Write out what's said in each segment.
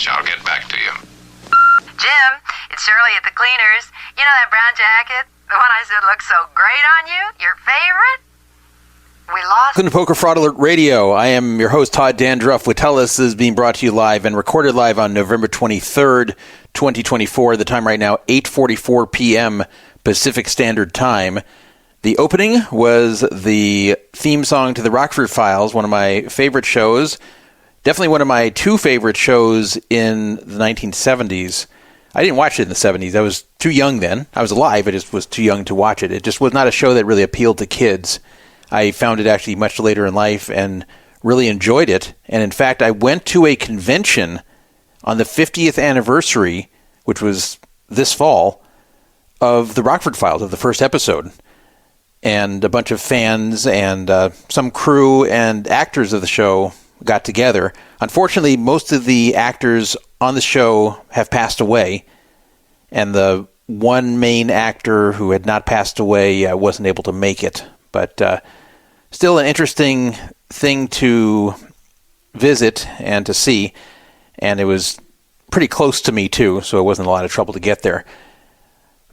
message. I'll get back to you. Jim, it's Shirley at the cleaners. You know that brown jacket? The one I said looks so great on you? Your favorite? We lost. Welcome to Poker Fraud Alert Radio. I am your host, Todd Dan Druff. This is being brought to you live and recorded live on November 23rd, 2024. The time right now, 8:44 p.m. Pacific Standard Time. The opening was the theme song to the Rockford Files, one of my favorite shows. Definitely one of my two favorite shows in the 1970s. I didn't watch it in the 70s. I was too young then. I was alive. I just was too young to watch it. It just was not a show that really appealed to kids. I found it actually much later in life and really enjoyed it. And in fact, I went to a convention on the 50th anniversary, which was this fall, of the Rockford Files, of the first episode. And a bunch of fans and some crew and actors of the show got together. Unfortunately, most of the actors on the show have passed away. And the one main actor who had not passed away wasn't able to make it. But still an interesting thing to visit and to see. And it was pretty close to me, too, so it wasn't a lot of trouble to get there.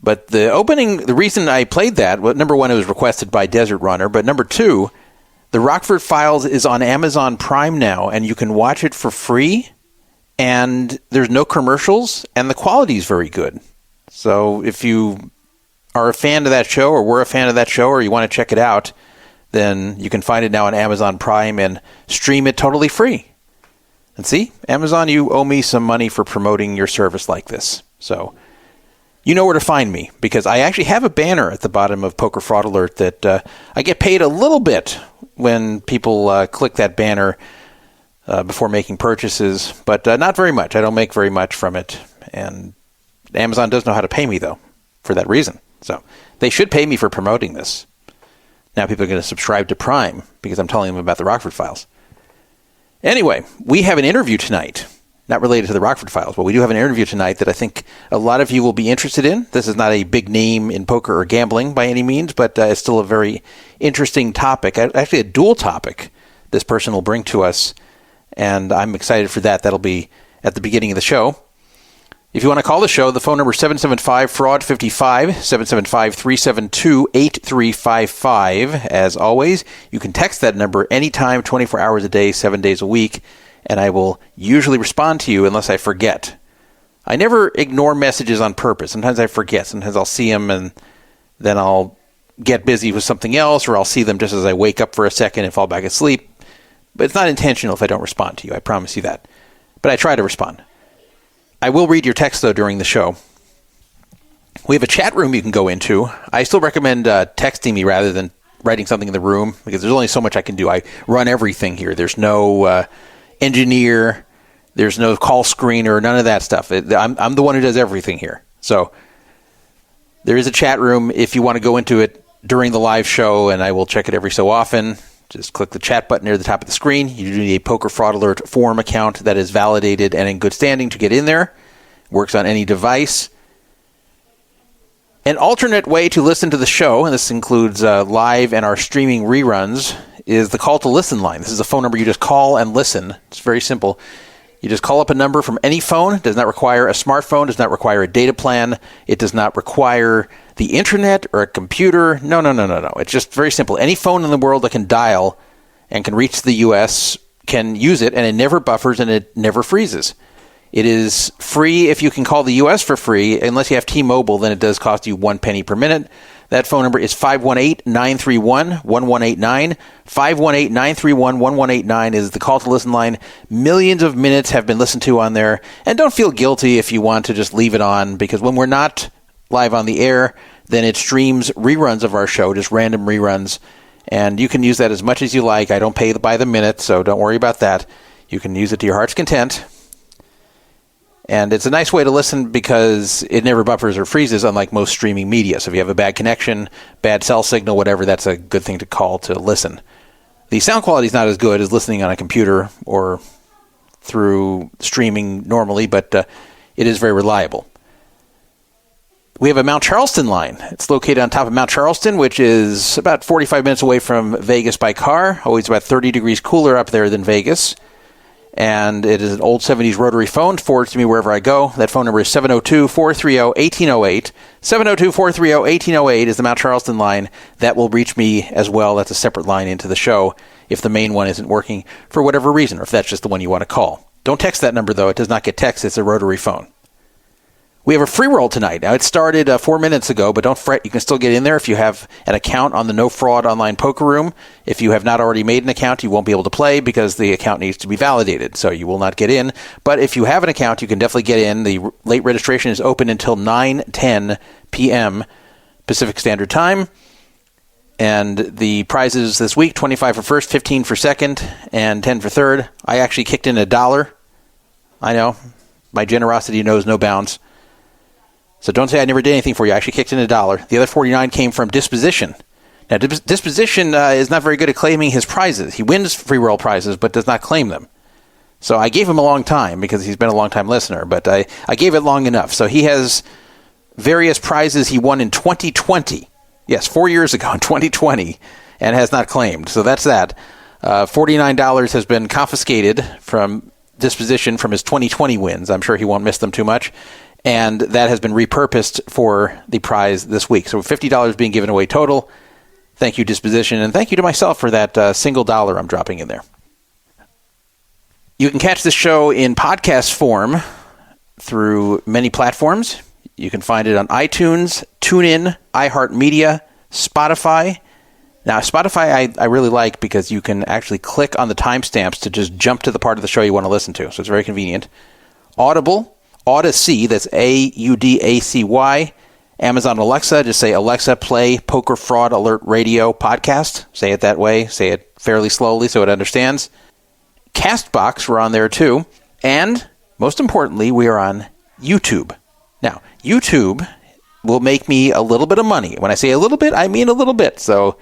But the opening, the reason I played that, well, number one, it was requested by Desert Runner. But number two, the Rockford Files is on Amazon Prime now, and you can watch it for free. And there's no commercials, and the quality is very good. So if you are a fan of that show, or were a fan of that show, or you want to check it out, then you can find it now on Amazon Prime and stream it totally free. And see, Amazon, you owe me some money for promoting your service like this. So you know where to find me, because I actually have a banner at the bottom of Poker Fraud Alert that I get paid a little bit when people click that banner before making purchases, but not very much. I don't make very much from it, and Amazon does know how to pay me, though, for that reason. So they should pay me for promoting this. Now people are going to subscribe to Prime because I'm telling them about the Rockford Files. Anyway, we have an interview tonight. Not related to the Rockford Files, but we do have an interview tonight that I think a lot of you will be interested in. This is not a big name in poker or gambling by any means, but it's still a very interesting topic. Actually, a dual topic this person will bring to us, and I'm excited for that. That'll be at the beginning of the show. If you want to call the show, the phone number is 775-FRAUD-55, 775-372-8355. As always, you can text that number anytime, 24 hours a day, 7 days a week, and I will usually respond to you unless I forget. I never ignore messages on purpose. Sometimes I forget. Sometimes I'll see them and then I'll get busy with something else, or I'll see them just as I wake up for a second and fall back asleep. But it's not intentional if I don't respond to you. I promise you that. But I try to respond. I will read your text, though, during the show. We have a chat room you can go into. I still recommend texting me rather than writing something in the room, because there's only so much I can do. I run everything here. There's no engineer, there's no call screener, none of that stuff. I'm the one who does everything here. So there is a chat room if you want to go into it during the live show, and I will check it every so often. Just click the chat button near the top of the screen. You do need a Poker Fraud Alert forum account that is validated and in good standing to get in there. Works on any device. An alternate way to listen to the show, and this includes live and our streaming reruns, is the call to listen line. This is a phone number you just call and listen. It's very simple. You just call up a number from any phone. It does not require a smartphone. It does not require a data plan. It does not require the internet or a computer. No. It's just very simple. Any phone in the world that can dial and can reach the U.S. can use it, and it never buffers and it never freezes. It is free if you can call the U.S. for free. Unless you have T-Mobile, then it does cost you 1 penny per minute. That phone number is 518-931-1189. 518-931-1189 is the call to listen line. Millions of minutes have been listened to on there. And don't feel guilty if you want to just leave it on, because when we're not live on the air, then it streams reruns of our show, just random reruns. And you can use that as much as you like. I don't pay by the minute, so don't worry about that. You can use it to your heart's content. And it's a nice way to listen because it never buffers or freezes, unlike most streaming media. So if you have a bad connection, bad cell signal, whatever, that's a good thing to call to listen. The sound quality is not as good as listening on a computer or through streaming normally, but it is very reliable. We have a Mount Charleston line. It's located on top of Mount Charleston, which is about 45 minutes away from Vegas by car. Always about 30 degrees cooler up there than Vegas. And it is an old 70s rotary phone, forwards to me wherever I go. That phone number is 702-430-1808. 702-430-1808 is the Mount Charleston line. That will reach me as well. That's a separate line into the show if the main one isn't working for whatever reason, or if that's just the one you want to call. Don't text that number, though. It does not get text. It's a rotary phone. We have a free roll tonight. Now, it started 4 minutes ago, but don't fret. You can still get in there if you have an account on the No Fraud Online Poker Room. If you have not already made an account, you won't be able to play because the account needs to be validated, so you will not get in. But if you have an account, you can definitely get in. The late registration is open until 9:10 p.m. Pacific Standard Time. And the prizes this week, 25 for first, 15 for second, and 10 for third. I actually kicked in $1. I know. My generosity knows no bounds. So don't say I never did anything for you. I actually kicked in $1. The other 49 came from Disposition. Now, Disposition is not very good at claiming his prizes. He wins free roll prizes, but does not claim them. So I gave him a long time because he's been a long-time listener, but I gave it long enough. So he has various prizes he won in 2020. Yes, 4 years ago in 2020, and has not claimed. So that's that. $49 has been confiscated from Disposition from his 2020 wins. I'm sure he won't miss them too much. And that has been repurposed for the prize this week. So $50 being given away total. Thank you, Disposition, and thank you to myself for that single dollar I'm dropping in there. You can catch this show in podcast form through many platforms. You can find it on iTunes, TuneIn, iHeartMedia, Spotify. Now, Spotify I really like because you can actually click on the timestamps to just jump to the part of the show you want to listen to. So it's very convenient. Audible, Audacy, that's Audacy. Amazon Alexa, just say, Alexa, play Poker Fraud Alert Radio podcast. Say it that way. Say it fairly slowly so it understands. Castbox, we're on there too. And, most importantly, we are on YouTube. Now, YouTube will make me a little bit of money. When I say a little bit, I mean a little bit. So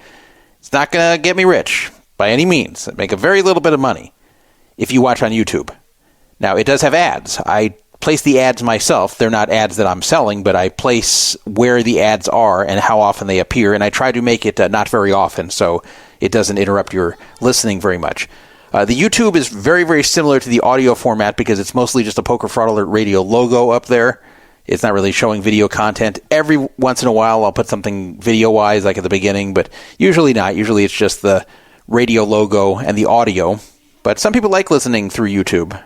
it's not going to get me rich by any means. I make a very little bit of money if you watch on YouTube. Now, it does have ads. I place the ads myself. They're not ads that I'm selling, but I place where the ads are and how often they appear, and I try to make it not very often so it doesn't interrupt your listening very much. The YouTube is very, very similar to the audio format because it's mostly just a Poker Fraud Alert Radio logo up there. It's not really showing video content. Every once in a while I'll put something video-wise like at the beginning, but usually not. Usually it's just the radio logo and the audio. But some people like listening through YouTube.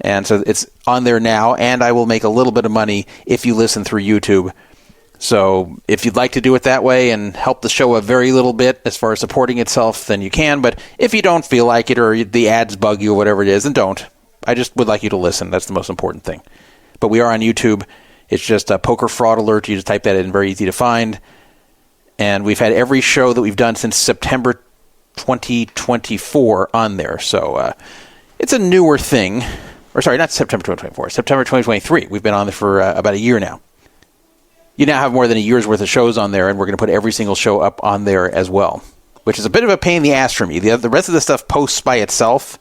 And so it's on there now, and I will make a little bit of money if you listen through YouTube. So if you'd like to do it that way and help the show a very little bit as far as supporting itself, then you can. But if you don't feel like it or the ads bug you or whatever it is, then don't. I just would like you to listen. That's the most important thing. But we are on YouTube. It's just a Poker Fraud Alert. You just type that in, very easy to find. And we've had every show that we've done since September 2024 on there. So it's a newer thing. Or sorry, not September 2024, September 2023. We've been on there for about a year now. You now have more than a year's worth of shows on there, and we're going to put every single show up on there as well, which is a bit of a pain in the ass for me. The rest of the stuff posts by itself,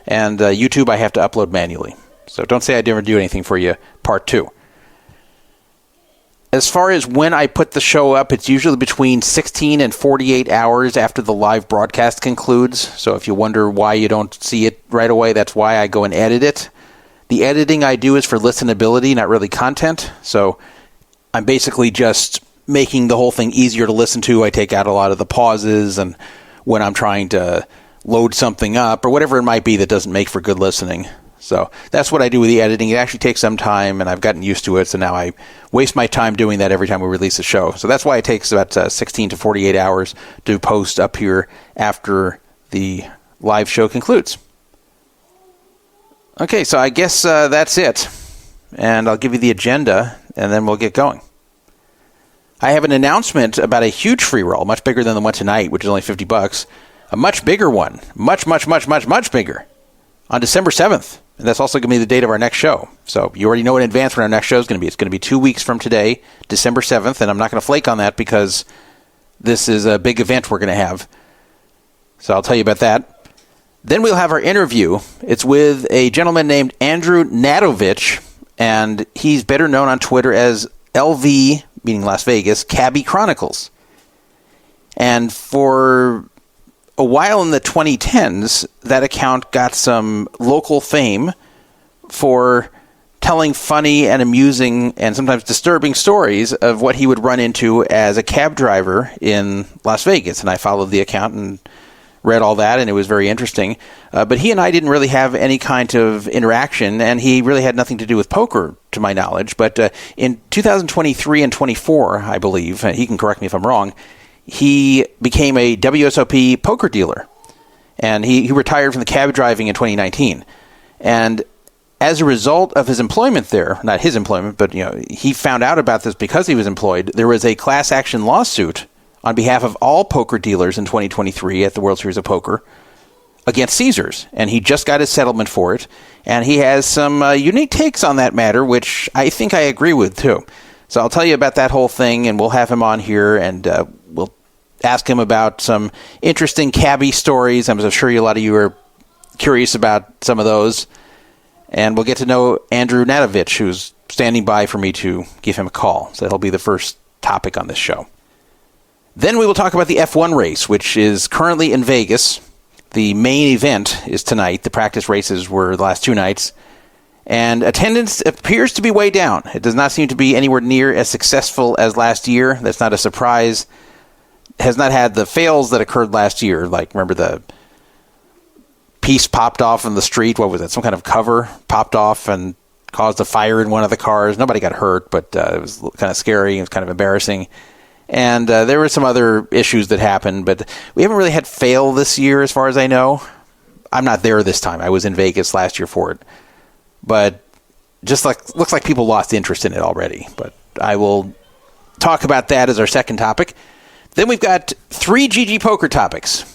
and YouTube I have to upload manually. So don't say I didn't do anything for you, part 2. As far as when I put the show up, it's usually between 16 and 48 hours after the live broadcast concludes. So if you wonder why you don't see it right away, that's why I go and edit it. The editing I do is for listenability, not really content. So I'm basically just making the whole thing easier to listen to. I take out a lot of the pauses and when I'm trying to load something up or whatever it might be that doesn't make for good listening. So that's what I do with the editing. It actually takes some time, and I've gotten used to it, so now I waste my time doing that every time we release a show. So that's why it takes about 16 to 48 hours to post up here after the live show concludes. Okay, so I guess that's it. And I'll give you the agenda, and then we'll get going. I have an announcement about a huge free roll, much bigger than the one tonight, which is only $50. A much bigger one, much bigger, on December 7th. And that's also going to be the date of our next show. So you already know in advance when our next show is going to be. It's going to be 2 weeks from today, December 7th, and I'm not going to flake on that because this is a big event we're going to have. So I'll tell you about that. Then we'll have our interview. It's with a gentleman named Andrew Gnatovich, and he's better known on Twitter as LV, meaning Las Vegas, Cabby Chronicles. And for a while in the 2010s, that account got some local fame for telling funny and amusing and sometimes disturbing stories of what he would run into as a cab driver in Las Vegas. And I followed the account and read all that, and it was very interesting. But he and I didn't really have any kind of interaction, and he really had nothing to do with poker, to my knowledge. But in 2023 and 24, I believe, he can correct me if I'm wrong, he became a WSOP poker dealer. And he retired from the cab driving in 2019. And as a result of his employment there, not his employment, but he found out about this because he was employed, there was a class action lawsuit on behalf of all poker dealers in 2023 at the World Series of Poker against Caesars. And he just got his settlement for it. And he has some unique takes on that matter, which I think I agree with, too. So I'll tell you about that whole thing, and we'll have him on here, and we'll ask him about some interesting cabbie stories. I'm sure a lot of you are curious about some of those. And we'll get to know Andrew Gnatovich, who's standing by for me to give him a call. So that'll be the first topic on this show. Then we will talk about the F1 race, which is currently in Vegas. The main event is tonight. The practice races were the last 2 nights. And attendance appears to be way down. It does not seem to be anywhere near as successful as last year. That's not a surprise. It has not had the fails that occurred last year. Like, remember the piece popped off in the street. What was it? Some kind of cover popped off and caused a fire in one of the cars. Nobody got hurt, but it was kind of scary. It was kind of embarrassing. And there were some other issues that happened, but we haven't really had fail this year as far as I know. I'm not there this time. I was in Vegas last year for it. But just looks like people lost interest in it already. But I will talk about that as our second topic. Then we've got 3 GGPoker topics.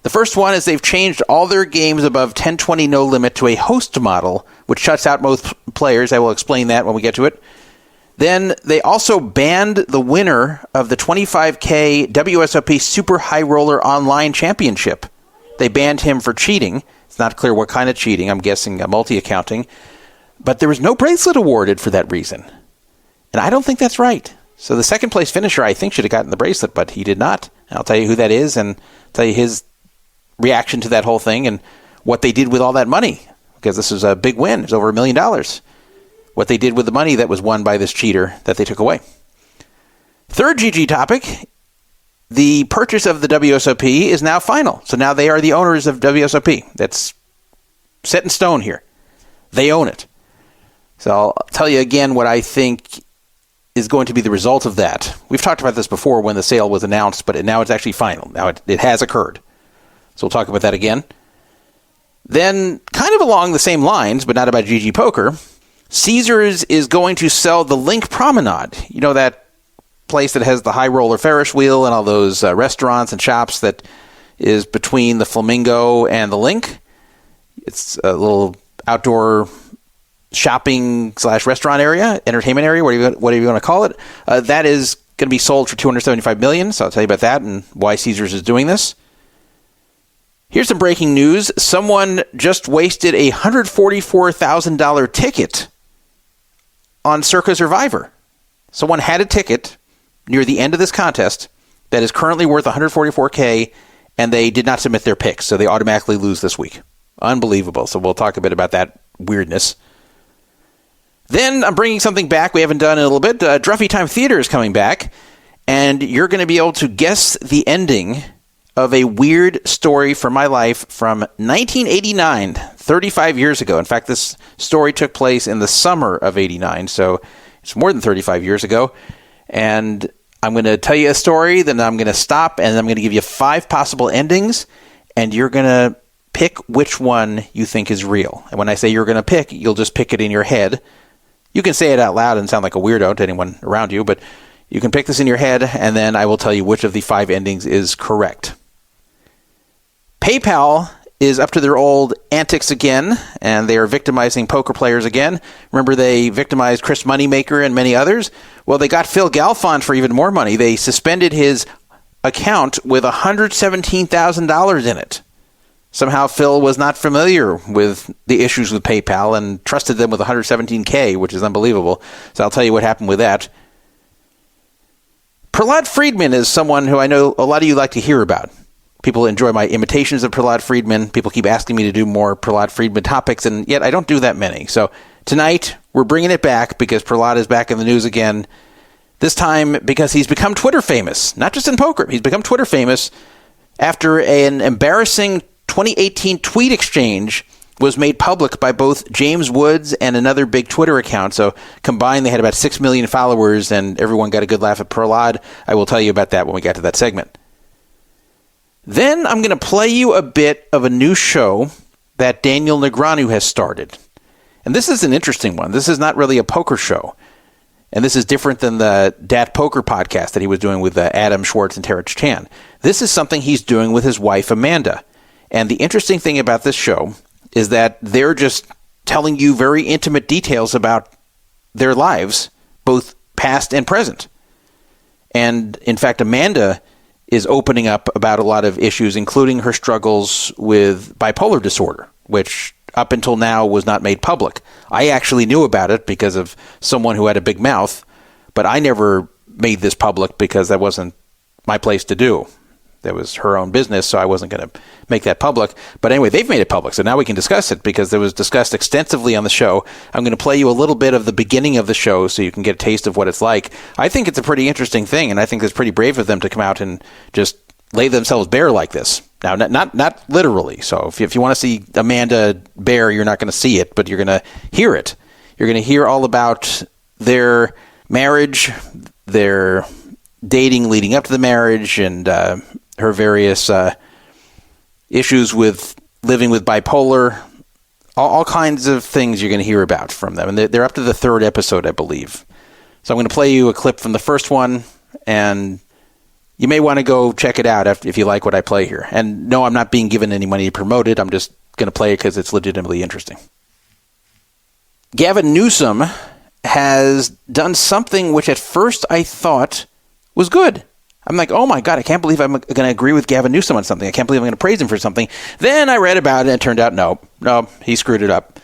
The first one is they've changed all their games above 1020 no limit to a host model, which shuts out most players. I will explain that when we get to it. Then they also banned the winner of the 25K WSOP Super High Roller Online Championship. They banned him for cheating. It's not clear what kind of cheating. I'm guessing multi-accounting. But there was no bracelet awarded for that reason. And I don't think that's right. So the second place finisher, I think, should have gotten the bracelet, but he did not. And I'll tell you who that is and tell you his reaction to that whole thing and what they did with all that money, because this is a big win. It's over $1 million. What they did with the money that was won by this cheater that they took away. Third GG topic, the purchase of the WSOP is now final. So now they are the owners of WSOP. That's set in stone here. They own it. So I'll tell you again what I think is going to be the result of that. We've talked about this before when the sale was announced, but now it's actually final. Now it has occurred. So we'll talk about that again. Then, kind of along the same lines, but not about GGPoker, Caesars is going to sell the LINQ Promenade. You know, that place that has the high roller Ferris wheel and all those restaurants and shops that is between the Flamingo and the LINQ. It's a little outdoor shopping / restaurant area, entertainment area, whatever you want to call it. That is going to be sold for $275 million. So I'll tell you about that and why Caesars is doing this. Here's some breaking news. Someone just wasted a $144,000 ticket on Circa Survivor. Someone had a ticket near the end of this contest that is currently worth $144K, and they did not submit their picks, so they automatically lose this week. Unbelievable. So we'll talk a bit about that weirdness. Then I'm bringing something back we haven't done in a little bit. Druffytime Theater is coming back, and you're going to be able to guess the ending of a weird story from my life from 1989, 35 years ago. In fact, this story took place in the summer of 89, so it's more than 35 years ago. And I'm going to tell you a story, then I'm going to stop, and I'm going to give you 5 possible endings, and you're going to pick which one you think is real. And when I say you're going to pick, you'll just pick it in your head. You can say it out loud and sound like a weirdo to anyone around you, but you can pick this in your head, and then I will tell you which of the 5 endings is correct. PayPal is up to their old antics again, and they are victimizing poker players again. Remember, they victimized Chris Moneymaker and many others? Well, they got Phil Galfond for even more money. They suspended his account with $117,000 in it. Somehow Phil was not familiar with the issues with PayPal and trusted them with $117K, which is unbelievable. So I'll tell you what happened with that. Prahlad Friedman is someone who I know a lot of you like to hear about. People enjoy my imitations of Prahlad Friedman. People keep asking me to do more Prahlad Friedman topics, and yet I don't do that many. So tonight, we're bringing it back because Prahlad is back in the news again. This time because he's become Twitter famous. Not just in poker. He's become Twitter famous after an embarrassing 2018 tweet exchange was made public by both James Woods and another big Twitter account. So combined, they had about 6 million followers, and everyone got a good laugh at Prahlad. I will tell you about that when we get to that segment. Then I'm going to play you a bit of a new show that Daniel Negreanu has started. And this is an interesting one. This is not really a poker show. And this is different than the Dat Poker podcast that he was doing with Adam Schwartz and Terrence Chan. This is something he's doing with his wife, Amanda. And the interesting thing about this show is that they're just telling you very intimate details about their lives, both past and present. And in fact, Amanda is opening up about a lot of issues, including her struggles with bipolar disorder, which up until now was not made public. I actually knew about it because of someone who had a big mouth, but I never made this public because that wasn't my place to do. That was her own business, so I wasn't going to make that public. But anyway, they've made it public, so now we can discuss it because it was discussed extensively on the show. I'm going to play you a little bit of the beginning of the show so you can get a taste of what it's like. I think it's a pretty interesting thing, and I think it's pretty brave of them to come out and just lay themselves bare like this. Now, not literally. So if you want to see Amanda bare, you're not going to see it, but you're going to hear it. You're going to hear all about their marriage, their dating leading up to the marriage, and her various issues with living with bipolar, all kinds of things you're going to hear about from them. And they're up to the third episode, I believe. So I'm going to play you a clip from the first one, and you may want to go check it out if you like what I play here. And no, I'm not being given any money to promote it. I'm just going to play it because it's legitimately interesting. Gavin Newsom has done something which at first I thought was good. I'm like, oh my God, I can't believe I'm going to agree with Gavin Newsom on something. I can't believe I'm going to praise him for something. Then I read about it and it turned out, no, he screwed it up.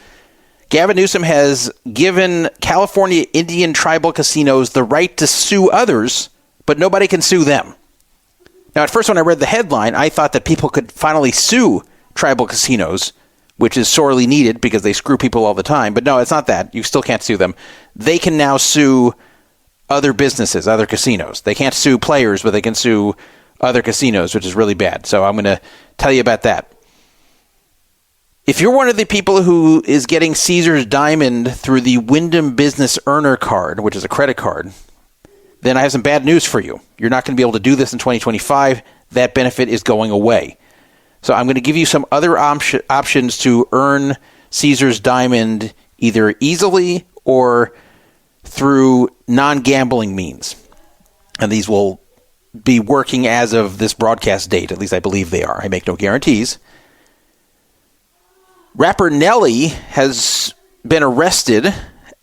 Gavin Newsom has given California Indian tribal casinos the right to sue others, but nobody can sue them. Now, at first when I read the headline, I thought that people could finally sue tribal casinos, which is sorely needed because they screw people all the time. But no, it's not that. You still can't sue them. They can now sue other businesses, other casinos. They can't sue players, but they can sue other casinos, which is really bad. So I'm going to tell you about that. If you're one of the people who is getting Caesars Diamond through the Wyndham Business Earner Card, which is a credit card, then I have some bad news for you. You're not going to be able to do this in 2025. That benefit is going away. So I'm going to give you some other options to earn Caesars Diamond either easily or through non-gambling means. And these will be working as of this broadcast date. At least I believe they are. I make no guarantees. Rapper Nelly has been arrested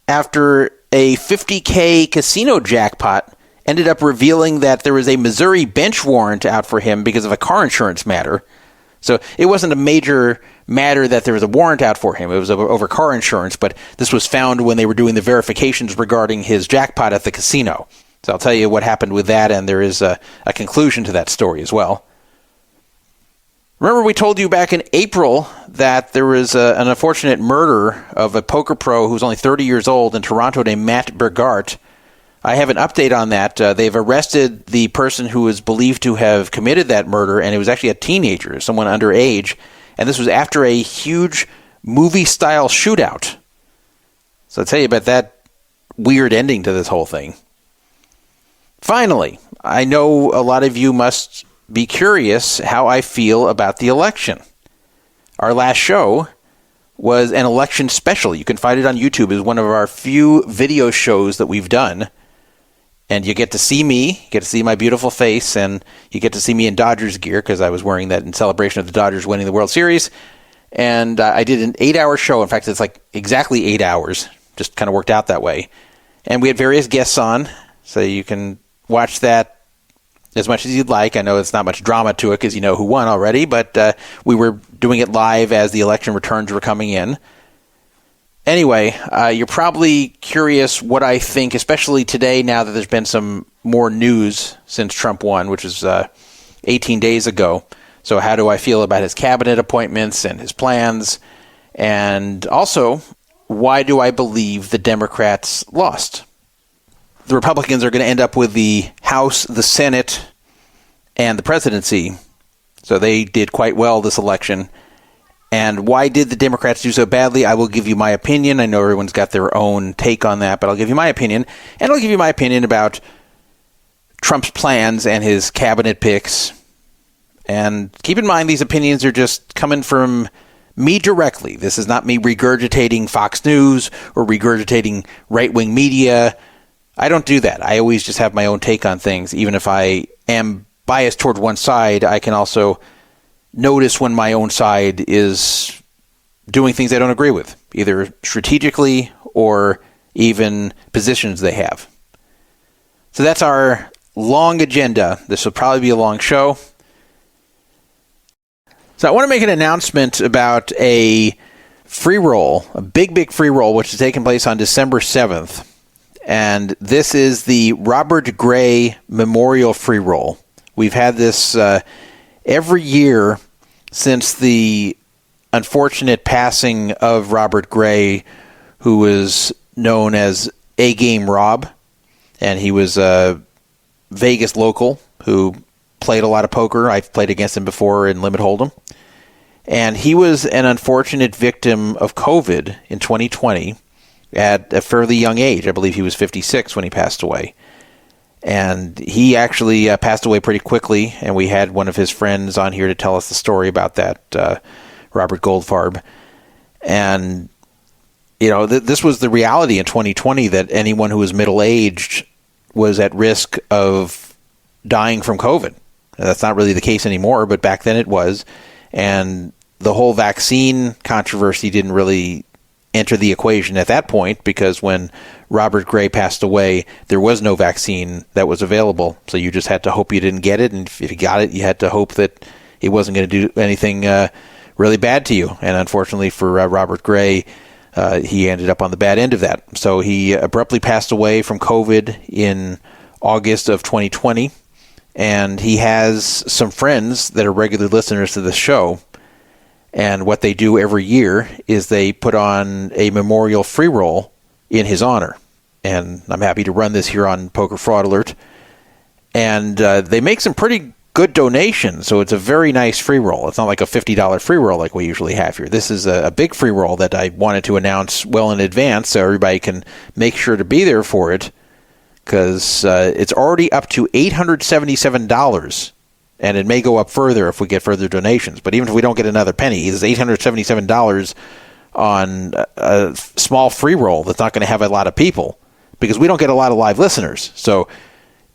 after a $50K casino jackpot ended up revealing that there was a Missouri bench warrant out for him because of a car insurance matter. So it wasn't a major matter that there was a warrant out for him. It was over car insurance, but this was found when they were doing the verifications regarding his jackpot at the casino. So I'll tell you what happened with that, and there is a conclusion to that story as well. Remember we told you back in April that there was an unfortunate murder of a poker pro who was only 30 years old in Toronto named Matt Bergart. I have an update on that. They've arrested the person who is believed to have committed that murder, and it was actually a teenager, someone underage. And this was after a huge movie-style shootout. So I'll tell you about that weird ending to this whole thing. Finally, I know a lot of you must be curious how I feel about the election. Our last show was an election special. You can find it on YouTube. It's one of our few video shows that we've done. And you get to see me, get to see my beautiful face, and you get to see me in Dodgers gear because I was wearing that in celebration of the Dodgers winning the World Series. And I did an 8-hour show. In fact, it's like exactly 8 hours. Just kind of worked out that way. And we had various guests on, so you can watch that as much as you'd like. I know it's not much drama to it because you know who won already, but we were doing it live as the election returns were coming in. Anyway, you're probably curious what I think, especially today now that there's been some more news since Trump won, which is 18 days ago. So how do I feel about his cabinet appointments and his plans? And also, why do I believe the Democrats lost? The Republicans are going to end up with the House, the Senate, and the presidency. So they did quite well this election. And why did the Democrats do so badly? I will give you my opinion. I know everyone's got their own take on that, but I'll give you my opinion. And I'll give you my opinion about Trump's plans and his cabinet picks. And keep in mind, these opinions are just coming from me directly. This is not me regurgitating Fox News or regurgitating right-wing media. I don't do that. I always just have my own take on things. Even if I am biased toward one side, I can also notice when my own side is doing things I don't agree with, either strategically or even positions they have. So that's our long agenda. This will probably be a long show. So I want to make an announcement about a free roll, a big free roll, which is taking place on December 7th. And this is the Robert Gray Memorial Freeroll. We've had this every year since the unfortunate passing of Robert Gray, who was known as A-Game Rob. And he was a Vegas local who played a lot of poker. I've played against him before in Limit Hold'em. And he was an unfortunate victim of COVID in 2020 at a fairly young age. I believe he was 56 when he passed away. And he actually passed away pretty quickly, and we had one of his friends on here to tell us the story about that, Robert Goldfarb. And, you know, this was the reality in 2020, that anyone who was middle-aged was at risk of dying from COVID. That's not really the case anymore, but back then it was. And the whole vaccine controversy didn't really enter the equation at that point, because when Robert Gray passed away, there was no vaccine that was available. So you just had to hope you didn't get it. And if you got it, you had to hope that it wasn't going to do anything really bad to you. And unfortunately for Robert Gray, he ended up on the bad end of that. So he abruptly passed away from COVID in August of 2020. And he has some friends that are regular listeners to the show. And what they do every year is they put on a memorial free roll in his honor. And I'm happy to run this here on Poker Fraud Alert. And they make some pretty good donations, so it's a very nice free roll. It's not like a $50 free roll like we usually have here. This is a big free roll that I wanted to announce well in advance so everybody can make sure to be there for it, because it's already up to $877. And it may go up further if we get further donations. But even if we don't get another penny, it's $877 on a small free roll that's not going to have a lot of people, because we don't get a lot of live listeners. So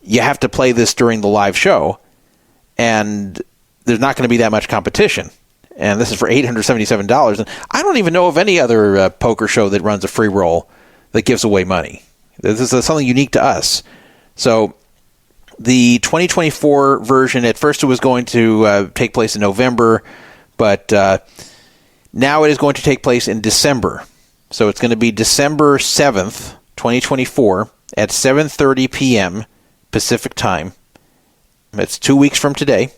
you have to play this during the live show, and there's not going to be that much competition. And this is for $877. And I don't even know of any other poker show that runs a free roll that gives away money. This is something unique to us. So the 2024 version, at first it was going to take place in November, but now it is going to take place in December. So it's going to be December 7th, 2024, at 7:30 p.m. Pacific time. It's 2 weeks from today.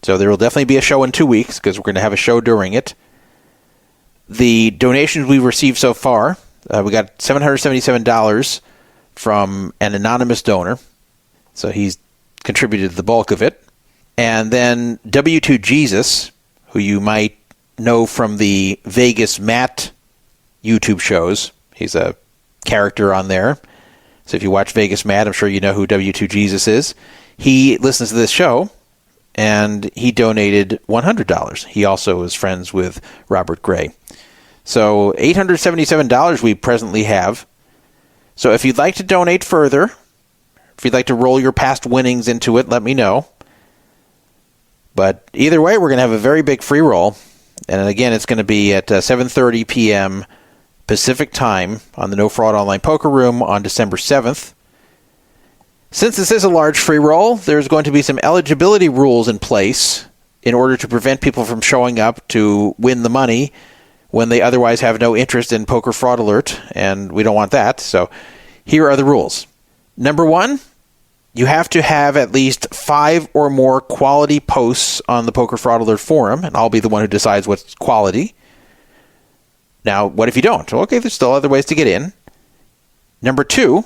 So there will definitely be a show in 2 weeks, because we're going to have a show during it. The donations we've received so far, we got $777 from an anonymous donor. So he's contributed the bulk of it. And then W2 Jesus, who you might know from the Vegas Matt YouTube shows. He's a character on there. So if you watch Vegas Matt, I'm sure you know who W2 Jesus is. He listens to this show, and he donated $100. He also is friends with Robert Gray. So $877 we presently have. So if you'd like to donate further, if you'd like to roll your past winnings into it, let me know. But either way, we're going to have a very big free roll. And again, it's going to be at 7:30 p.m. Pacific time on the No Fraud Online Poker Room on December 7th. Since this is a large free roll, there's going to be some eligibility rules in place in order to prevent people from showing up to win the money when they otherwise have no interest in Poker Fraud Alert, and we don't want that. So here are the rules. Number one, you have to have at least 5 or more quality posts on the Poker Fraud Alert forum, and I'll be the one who decides what's quality. Now, what if you don't? Well, okay, there's still other ways to get in. Number 2,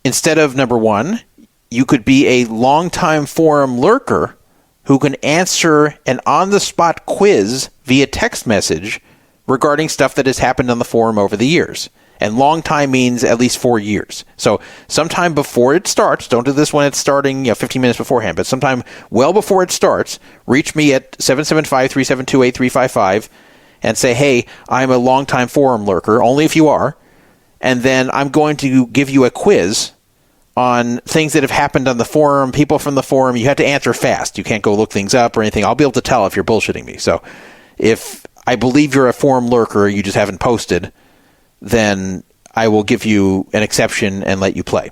instead of number 1, you could be a longtime forum lurker who can answer an on-the-spot quiz via text message regarding stuff that has happened on the forum over the years. And long time means at least 4 years. So sometime before it starts, don't do this when it's starting 15 minutes beforehand, but sometime well before it starts, reach me at 775-372-8355 and say, hey, I'm a longtime forum lurker, only if you are, and then I'm going to give you a quiz on things that have happened on the forum, people from the forum. You have to answer fast. You can't go look things up or anything. I'll be able to tell if you're bullshitting me. So if I believe you're a forum lurker, you just haven't posted, then I will give you an exception and let you play.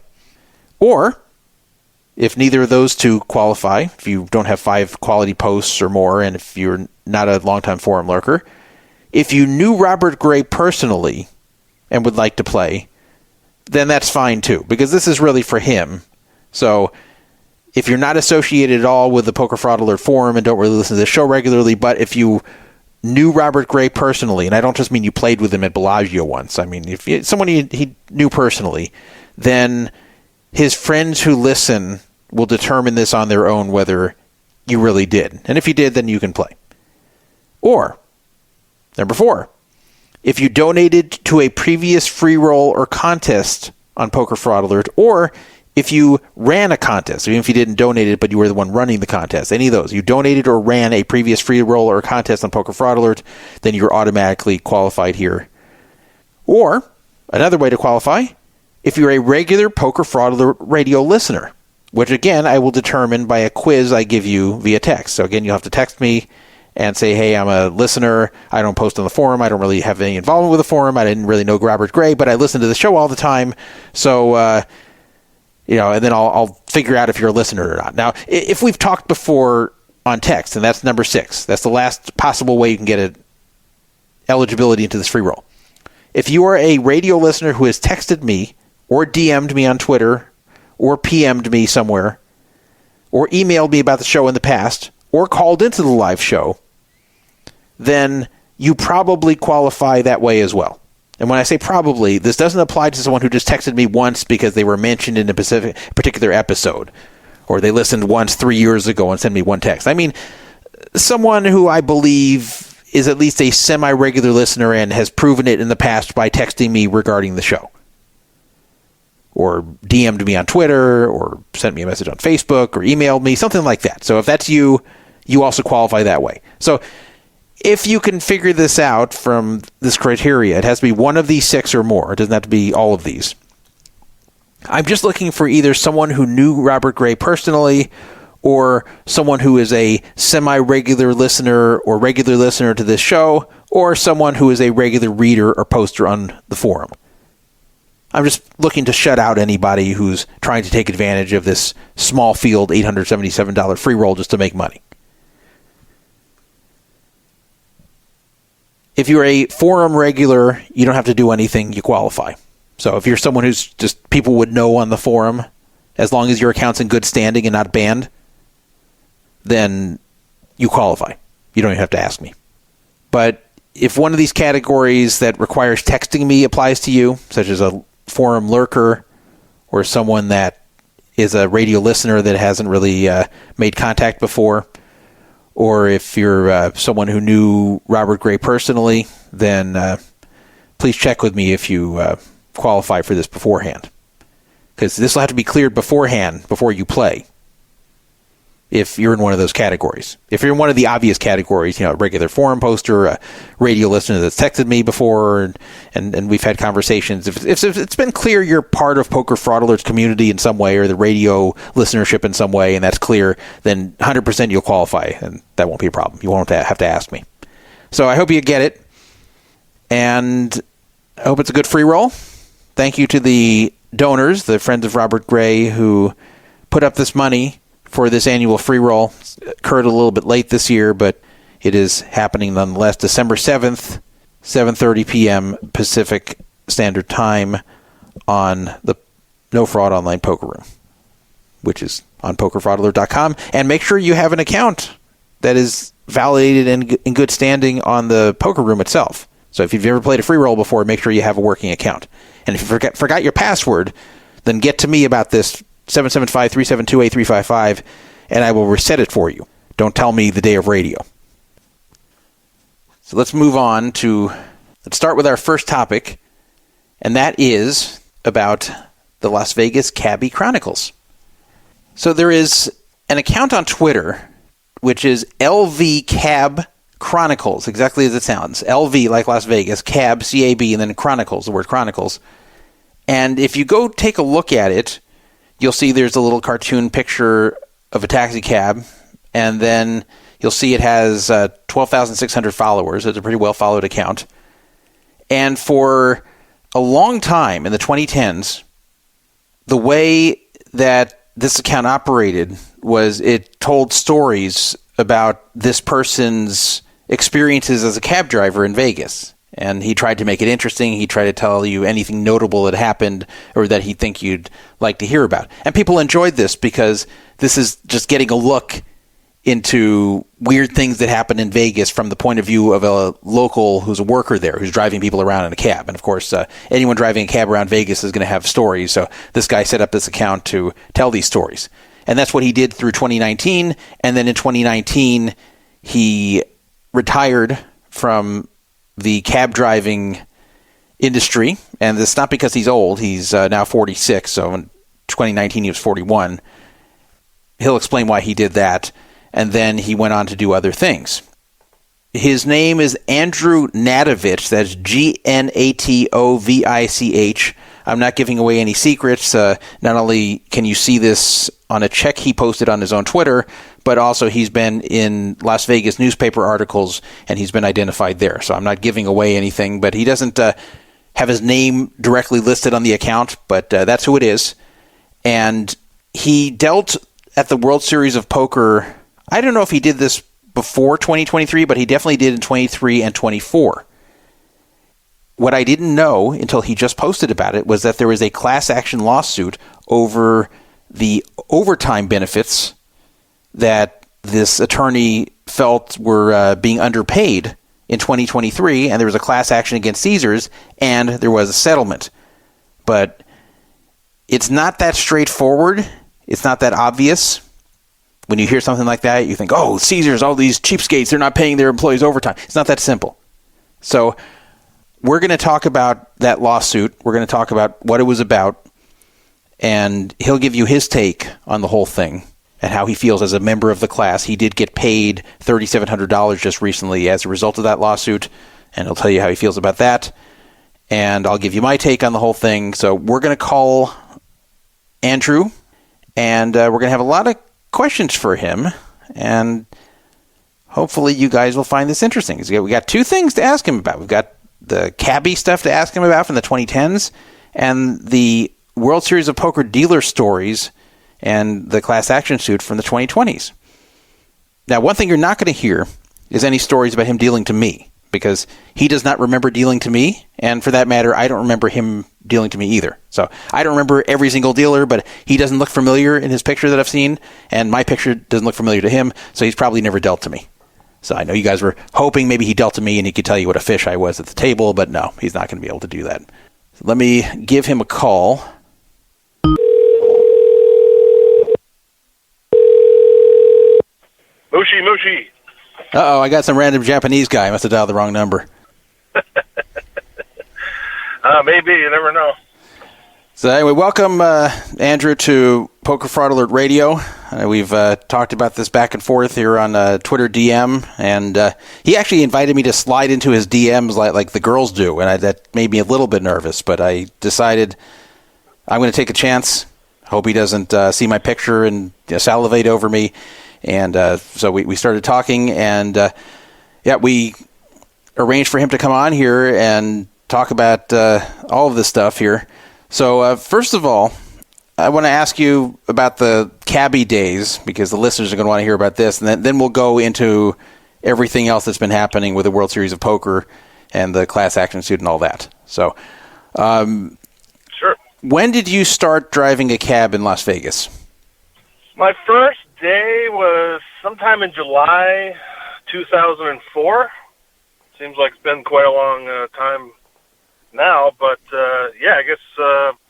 Or, if neither of those two qualify, if you don't have 5 quality posts or more, and if you're not a longtime forum lurker, if you knew Robert Gray personally and would like to play, then that's fine too, because this is really for him. So, if you're not associated at all with the Poker Fraud Alert forum and don't really listen to the show regularly, but if you knew Robert Gray personally, and I don't just mean you played with him at Bellagio once. I mean, if someone he knew personally, then his friends who listen will determine this on their own whether you really did. And if you did, then you can play. Or, number 4, if you donated to a previous free roll or contest on Poker Fraud Alert, or if you ran a contest, even if you didn't donate it, but you were the one running the contest, any of those, you donated or ran a previous free roll or contest on Poker Fraud Alert, then you're automatically qualified here. Or, another way to qualify, if you're a regular Poker Fraud Alert radio listener, which again, I will determine by a quiz I give you via text. So again, you'll have to text me and say, hey, I'm a listener. I don't post on the forum. I don't really have any involvement with the forum. I didn't really know Robert Gray, but I listen to the show all the time. So, and then I'll figure out if you're a listener or not. Now, if we've talked before on text, and that's number 6, that's the last possible way you can get eligibility into this free roll. If you are a radio listener who has texted me or DM'd me on Twitter or PM'd me somewhere or emailed me about the show in the past or called into the live show, then you probably qualify that way as well. And when I say probably, this doesn't apply to someone who just texted me once because they were mentioned in a particular episode, or they listened once 3 years ago and sent me one text. I mean, someone who I believe is at least a semi-regular listener and has proven it in the past by texting me regarding the show, or DM'd me on Twitter, or sent me a message on Facebook, or emailed me, something like that. So if that's you, you also qualify that way. So if you can figure this out from this criteria, it has to be one of these 6 or more. It doesn't have to be all of these. I'm just looking for either someone who knew Robert Gray personally, or someone who is a semi-regular listener or regular listener to this show, or someone who is a regular reader or poster on the forum. I'm just looking to shut out anybody who's trying to take advantage of this small field $877 free roll just to make money. If you're a forum regular, you don't have to do anything, you qualify. So if you're someone who's just people would know on the forum, as long as your account's in good standing and not banned, then you qualify. You don't even have to ask me. But if one of these categories that requires texting me applies to you, such as a forum lurker or someone that is a radio listener that hasn't really made contact before, or if you're someone who knew Robert Gray personally, then please check with me if you qualify for this beforehand. Because this will have to be cleared beforehand before you play, if you're in one of those categories. If you're in one of the obvious categories, a regular forum poster, a radio listener that's texted me before, and we've had conversations. If it's been clear you're part of Poker Fraud Alert's community in some way, or the radio listenership in some way, and that's clear, then 100% you'll qualify, and that won't be a problem. You won't have to ask me. So I hope you get it, and I hope it's a good free roll. Thank you to the donors, the friends of Robert Gray, who put up this money for this annual free roll. It's occurred a little bit late this year, but it is happening nonetheless. December 7th, 7:30 p.m. Pacific Standard Time on the No Fraud Online Poker Room. which is on pokerfraudaler.com, and make sure you have an account that is validated and in good standing on the poker room itself. So if you've ever played a free roll before, make sure you have a working account. And if you forgot your password, then get to me about this, 775-372-8355, and I will reset it for you. Don't tell me the day of radio. So let's move on let's start with our first topic, and that is about the Las Vegas Cabby Chronicles. So there is an account on Twitter, which is LV Cab Chronicles, exactly as it sounds. LV, like Las Vegas, Cab, C-A-B, and then Chronicles, the word Chronicles. And if you go take a look at it, you'll see there's a little cartoon picture of a taxi cab, and then you'll see it has 12,600 followers. It's a pretty well-followed account. And for a long time in the 2010s, the way that this account operated was it told stories about this person's experiences as a cab driver in Vegas. And he tried to make it interesting. He tried to tell you anything notable that happened or that he'd think you'd like to hear about. And people enjoyed this because this is just getting a look into weird things that happen in Vegas from the point of view of a local who's a worker there, who's driving people around in a cab. And of course, anyone driving a cab around Vegas is going to have stories. So this guy set up this account to tell these stories. And that's what he did through 2019. And then in 2019, he retired from the cab driving industry. And it's not because he's old. He's now 46. So in 2019, he was 41. He'll explain why he did that. And then he went on to do other things. His name is Andrew Gnatovich. That's Gnatovich. I'm not giving away any secrets. Not only can you see this on a check he posted on his own Twitter, but also he's been in Las Vegas newspaper articles, and he's been identified there. So I'm not giving away anything, but he doesn't have his name directly listed on the account, but that's who it is. And he dealt at the World Series of Poker. I don't know if he did this before 2023, but he definitely did in 23 and 24. What I didn't know until he just posted about it was that there was a class action lawsuit over the overtime benefits that this attorney felt were being underpaid in 2023, and there was a class action against Caesars, and there was a settlement. But it's not that straightforward. It's not that obvious. When you hear something like that, you think, oh, Caesars, all these cheapskates, they're not paying their employees overtime. It's not that simple. So we're going to talk about that lawsuit. We're going to talk about what it was about, and he'll give you his take on the whole thing and how he feels as a member of the class. He did get paid $3,700 just recently as a result of that lawsuit, and he'll tell you how he feels about that. And I'll give you my take on the whole thing. So we're going to call Andrew, and we're going to have a lot of questions for him, and hopefully you guys will find this interesting. We got two things to ask him about. We've got the cabbie stuff to ask him about from the 2010s and the World Series of Poker dealer stories and the class action suit from the 2020s. Now, one thing you're not going to hear is any stories about him dealing to me, because he does not remember dealing to me, and for that matter, I don't remember him dealing to me either. So I don't remember every single dealer, but he doesn't look familiar in his picture that I've seen, and my picture doesn't look familiar to him, so he's probably never dealt to me. So I know you guys were hoping maybe he dealt to me and he could tell you what a fish I was at the table, but no, he's not going to be able to do that. So let me give him a call. Mushi. Uh-oh, I got some random Japanese guy. I must have dialed the wrong number. Maybe, you never know. So anyway, welcome, Andrew, to Poker Fraud Alert Radio. We've talked about this back and forth here on Twitter DM, and he actually invited me to slide into his DMs like the girls do, and that made me a little bit nervous, but I decided I'm going to take a chance. Hope he doesn't see my picture and salivate over me. And so we started talking, and we arranged for him to come on here and talk about all of this stuff here. So first of all, I want to ask you about the cabbie days, because the listeners are going to want to hear about this, and then we'll go into everything else that's been happening with the World Series of Poker and the class action suit and all that. So, sure. When did you start driving a cab in Las Vegas? My first day was sometime in July 2004. Seems like it's been quite a long time now, but yeah, I guess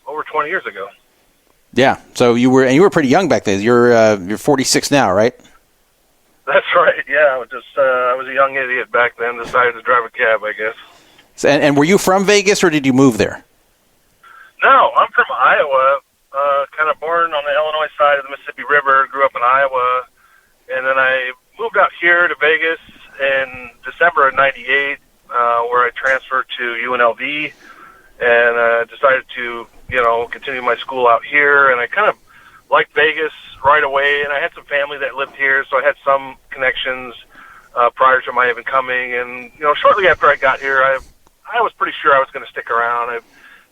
over 20 years ago. Yeah. So you were pretty young back then. You're 46 now, right? That's right. Yeah, I was a young idiot back then. Decided to drive a cab, I guess. And were you from Vegas, or did you move there? No, I'm from Iowa. Kind of born on the Illinois side of the Mississippi River. Grew up in Iowa, and then I moved out here to Vegas in December of '98, where I transferred to UNLV, and decided to continue my school out here. And I kind of liked Vegas right away, and I had some family that lived here, so I had some connections prior to my even coming. And shortly after I got here, I was pretty sure I was going to stick around.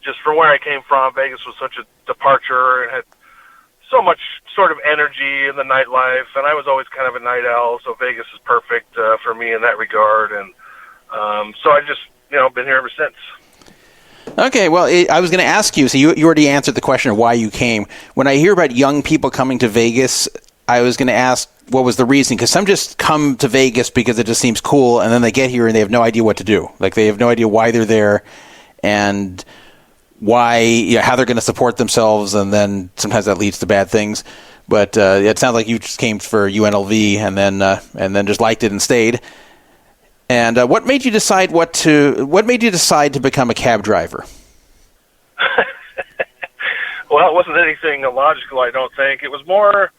Just from where I came from, Vegas was such a departure and had so much sort of energy in the nightlife, and I was always kind of a night owl, so Vegas is perfect for me in that regard. And so I just been here ever since. Okay, well, I was going to ask you, so you already answered the question of why you came. When I hear about young people coming to Vegas, I was going to ask what was the reason, because some just come to Vegas because it just seems cool, and then they get here and they have no idea what to do. Like, they have no idea why they're there and why, how they're going to support themselves, and then sometimes that leads to bad things. But it sounds like you just came for UNLV and then just liked it and stayed. And what made you decide to become a cab driver? Well, it wasn't anything illogical, I don't think. It was more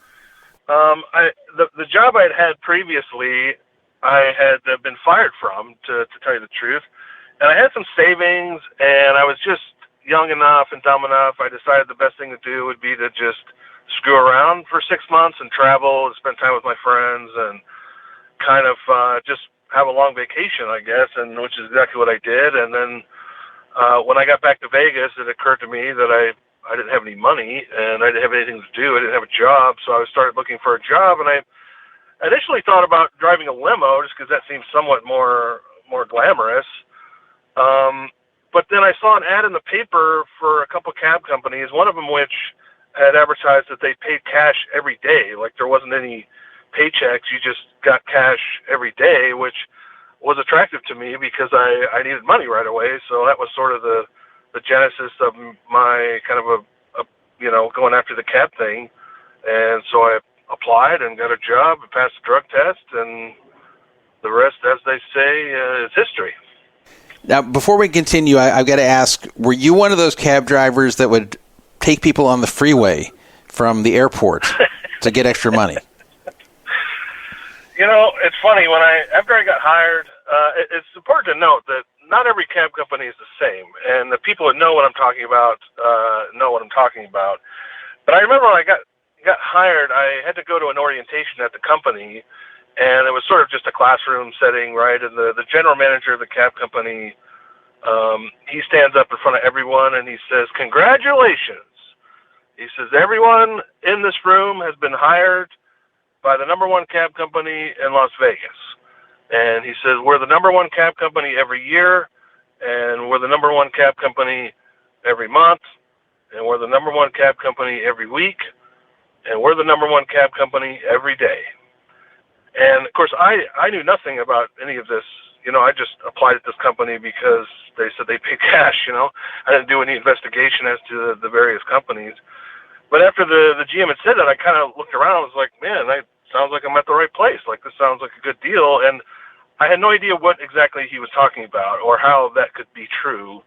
the job I had previously, I had been fired from, to tell you the truth. And I had some savings, and I was just young enough and dumb enough. I decided the best thing to do would be to just screw around for 6 months and travel and spend time with my friends and kind of just have a long vacation, I guess, and which is exactly what I did. And then when I got back to Vegas, it occurred to me that I didn't have any money and I didn't have anything to do. I didn't have a job, so I started looking for a job. And I initially thought about driving a limo just because that seems somewhat more glamorous. But then I saw an ad in the paper for a couple cab companies, one of them which had advertised that they paid cash every day, like there wasn't any paychecks, you just got cash every day, which was attractive to me because I needed money right away. So that was sort of the genesis of my kind of a going after the cab thing. And so I applied and got a job and passed the drug test, and the rest, as they say, is history. Now, before we continue, I've got to ask, were you one of those cab drivers that would take people on the freeway from the airport to get extra money? It's funny. After I got hired, it's important to note that not every cab company is the same, and the people that know what I'm talking about know what I'm talking about. But I remember when I got hired, I had to go to an orientation at the company, and it was sort of just a classroom setting, right? And the general manager of the cab company, he stands up in front of everyone and he says, "Congratulations." He says, "Everyone in this room has been hired by the number one cab company in Las Vegas." And he says, "We're the number one cab company every year, and we're the number one cab company every month, and we're the number one cab company every week, and we're the number one cab company every day." And, of course, I knew nothing about any of this. I just applied at this company because they said they pay cash, I didn't do any investigation as to the various companies. But after the GM had said that, I kind of looked around and was like, man, that sounds like I'm at the right place. Like, this sounds like a good deal. And I had no idea what exactly he was talking about or how that could be true.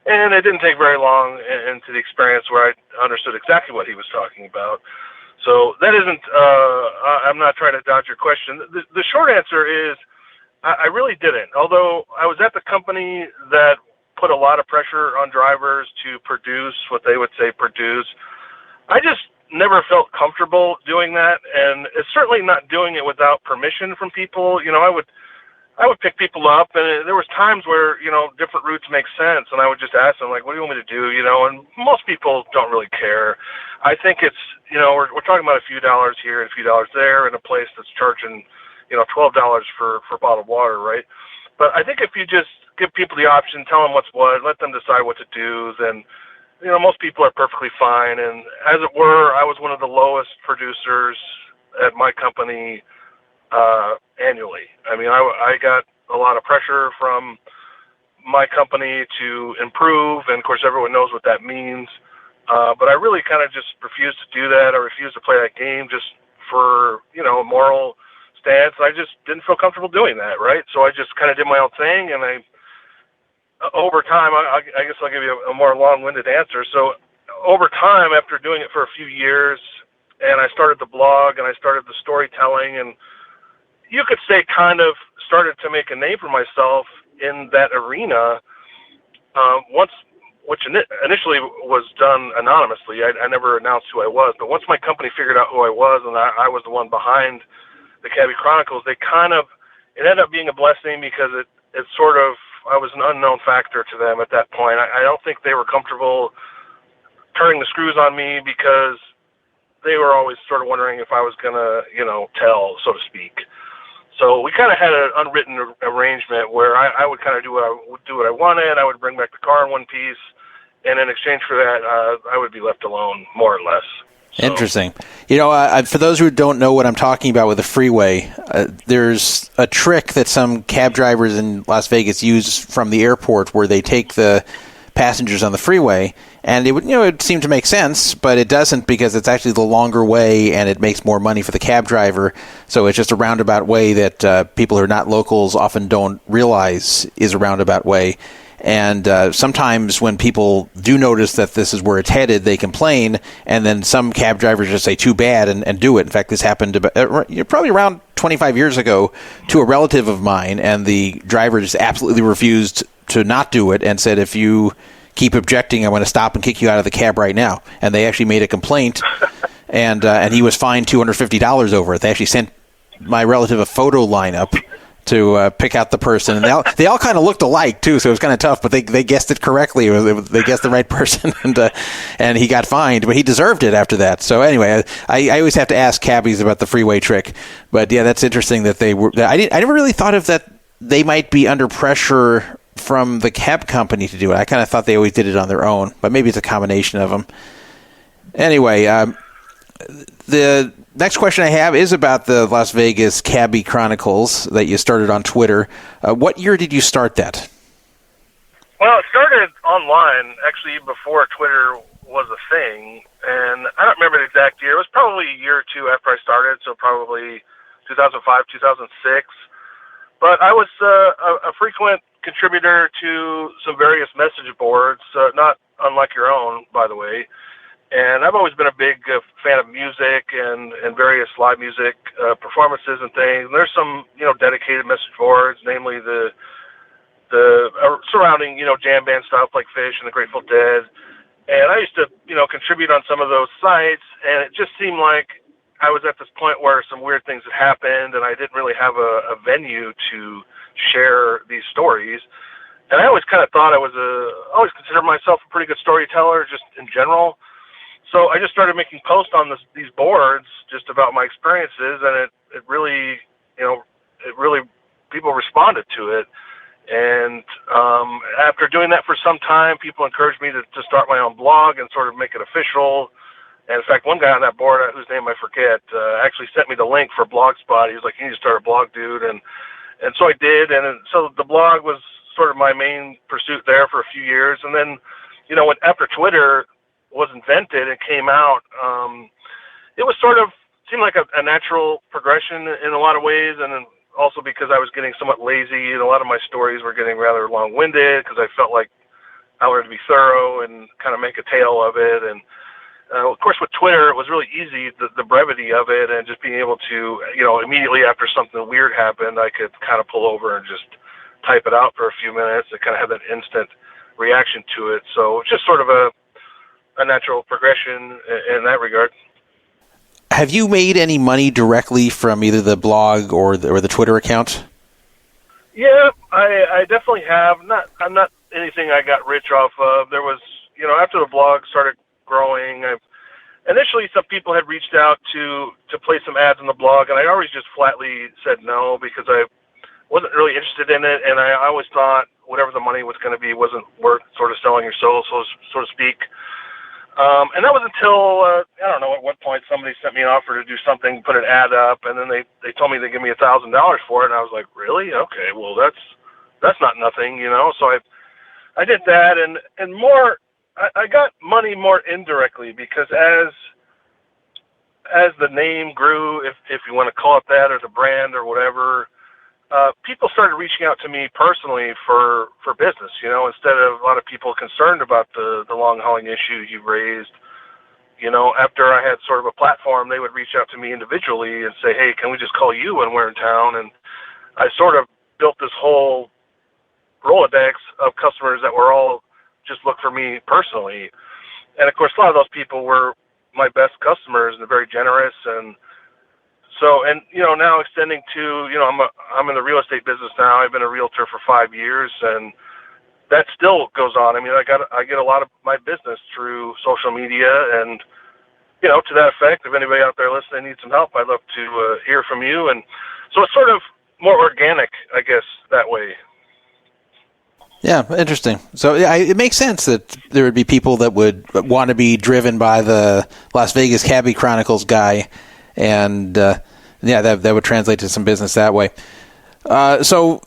And it didn't take very long into the experience where I understood exactly what he was talking about. So that isn't, I'm not trying to dodge your question. The short answer is I really didn't. Although I was at the company that put a lot of pressure on drivers to produce what they would say produce, I just never felt comfortable doing that. And it's certainly not doing it without permission from people. I would pick people up, and there was times where, different routes make sense, and I would just ask them, like, what do you want me to do, and most people don't really care. I think it's, we're talking about a few dollars here and a few dollars there in a place that's charging, $12 for a bottle of water, right? But I think if you just give people the option, tell them what's what, let them decide what to do, then most people are perfectly fine. And as it were, I was one of the lowest producers at my company annually. I mean, I got a lot of pressure from my company to improve, and of course everyone knows what that means. But I really kind of just refused to do that. I refused to play that game just for, a moral stance. I just didn't feel comfortable doing that, right? So I just kind of did my own thing, and over time, I guess I'll give you a more long-winded answer. So over time, after doing it for a few years, and I started the blog, and I started the storytelling, and you could say kind of started to make a name for myself in that arena, which initially was done anonymously. I never announced who I was, but once my company figured out who I was, and I was the one behind the Cabby Chronicles, it ended up being a blessing, because it sort of, I was an unknown factor to them at that point. I don't think they were comfortable turning the screws on me, because they were always sort of wondering if I was going to, tell, so to speak. So we kind of had an unwritten arrangement where I would kind of do what I wanted. I would bring back the car in one piece, and in exchange for that, I would be left alone, more or less. So. Interesting. For those who don't know what I'm talking about with the freeway, there's a trick that some cab drivers in Las Vegas use from the airport, where they take the passengers on the freeway, and it would seem to make sense, but it doesn't, because it's actually the longer way, and it makes more money for the cab driver. So it's just a roundabout way that people who are not locals often don't realize is a roundabout way. And sometimes when people do notice that this is where it's headed, they complain, and then some cab drivers just say, too bad, and do it. In fact, this happened probably around 25 years ago to a relative of mine, and the driver just absolutely refused to not do it and said, if you keep objecting, I'm going to stop and kick you out of the cab right now. And they actually made a complaint, and he was fined $250 over it. They actually sent my relative a photo lineup to pick out the person, and they all kind of looked alike too, so it was kind of tough. But they guessed it correctly. They guessed the right person, and he got fined, but he deserved it after that. So anyway, I always have to ask cabbies about the freeway trick. But yeah, that's interesting that they were. I never really thought of that. They might be under pressure from the cab company to do it. I kind of thought they always did it on their own, but maybe it's a combination of them. Anyway, the next question I have is about the Las Vegas Cabby Chronicles that you started on Twitter. What year did you start that? Well, it started online, actually, before Twitter was a thing, and I don't remember the exact year. It was probably a year or two after I started, so probably 2005, 2006. But I was a frequent contributor to some various message boards, not unlike your own, by the way. And I've always been a big fan of music and various live music performances and things. And there's some, dedicated message boards, namely the surrounding, jam band stuff like Fish and the Grateful Dead. And I used to, contribute on some of those sites, and it just seemed like I was at this point where some weird things had happened, and I didn't really have a venue to share these stories. And I always kind of thought always considered myself a pretty good storyteller, just in general. So I just started making posts on these boards just about my experiences, and it really, people responded to it. And after doing that for some time, people encouraged me to start my own blog and sort of make it official. And in fact, one guy on that board, whose name I forget, actually sent me the link for Blogspot. He was like, "You need to start a blog, dude." And so I did. And so the blog was sort of my main pursuit there for a few years. And then, after Twitter was invented and came out, it was sort of seemed like a natural progression in a lot of ways. And then also because I was getting somewhat lazy, and a lot of my stories were getting rather long-winded because I felt like I wanted to be thorough and kind of make a tale of it. And of course, with Twitter, it was really easy, the brevity of it, and just being able to, immediately after something weird happened, I could kind of pull over and just type it out for a few minutes and kind of have that instant reaction to it. So it's just sort of a natural progression in that regard. Have you made any money directly from either the blog or the Twitter account? Yeah, I definitely have. I'm not anything I got rich off of. There was, after the blog started growing, initially some people had reached out to place some ads on the blog, and I always just flatly said no, because I wasn't really interested in it, and I always thought whatever the money was going to be wasn't worth sort of selling your soul, so to speak. And that was until, I don't know at what point somebody sent me an offer to do something, put an ad up, and then they told me they'd give me $1,000 for it, and I was like, really? Okay, well, that's not nothing, you know? So I did that, and more, I got money more indirectly, because as the name grew, if you want to call it that, or the brand or whatever, people started reaching out to me personally for business, you know, instead of a lot of people concerned about the long hauling issue you've raised. You know, after I had sort of a platform, they would reach out to me individually and say, hey, can we just call you when we're in town? And I sort of built this whole Rolodex of customers that were all just look for me personally. And of course, a lot of those people were my best customers, and they're very generous. And so, and, you know, now extending to, you know, I'm in the real estate business now. I've been a realtor for 5 years, and that still goes on. I mean, I get a lot of my business through social media, and, you know, to that effect, if anybody out there listening needs some help, I'd love to hear from you. And so it's sort of more organic, I guess, that way. Yeah, interesting. So it makes sense that there would be people that would want to be driven by the Las Vegas Cabby Chronicles guy, and that would translate to some business that way. So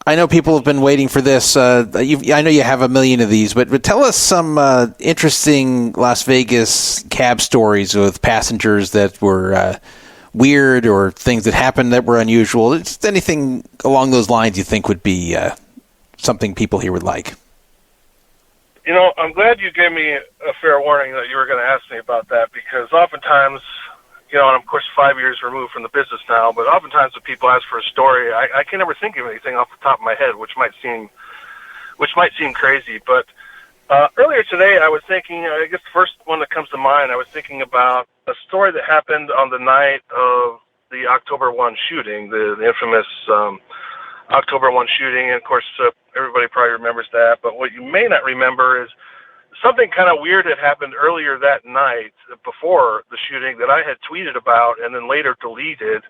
I know people have been waiting for this. I know you have a million of these, but tell us some interesting Las Vegas cab stories with passengers that were weird, or things that happened that were unusual. Just anything along those lines you think would be something people here would like. You know, I'm glad you gave me a fair warning that you were going to ask me about that, because oftentimes, you know, and of course 5 years removed from the business now, but oftentimes when people ask for a story, I can never think of anything off the top of my head, which might seem crazy. But earlier today, I was thinking, I guess the first one that comes to mind, I was thinking about a story that happened on the night of the October 1 shooting, the infamous October 1 shooting. And of course, everybody probably remembers that. But what you may not remember is something kind of weird had happened earlier that night before the shooting that I had tweeted about and then later deleted.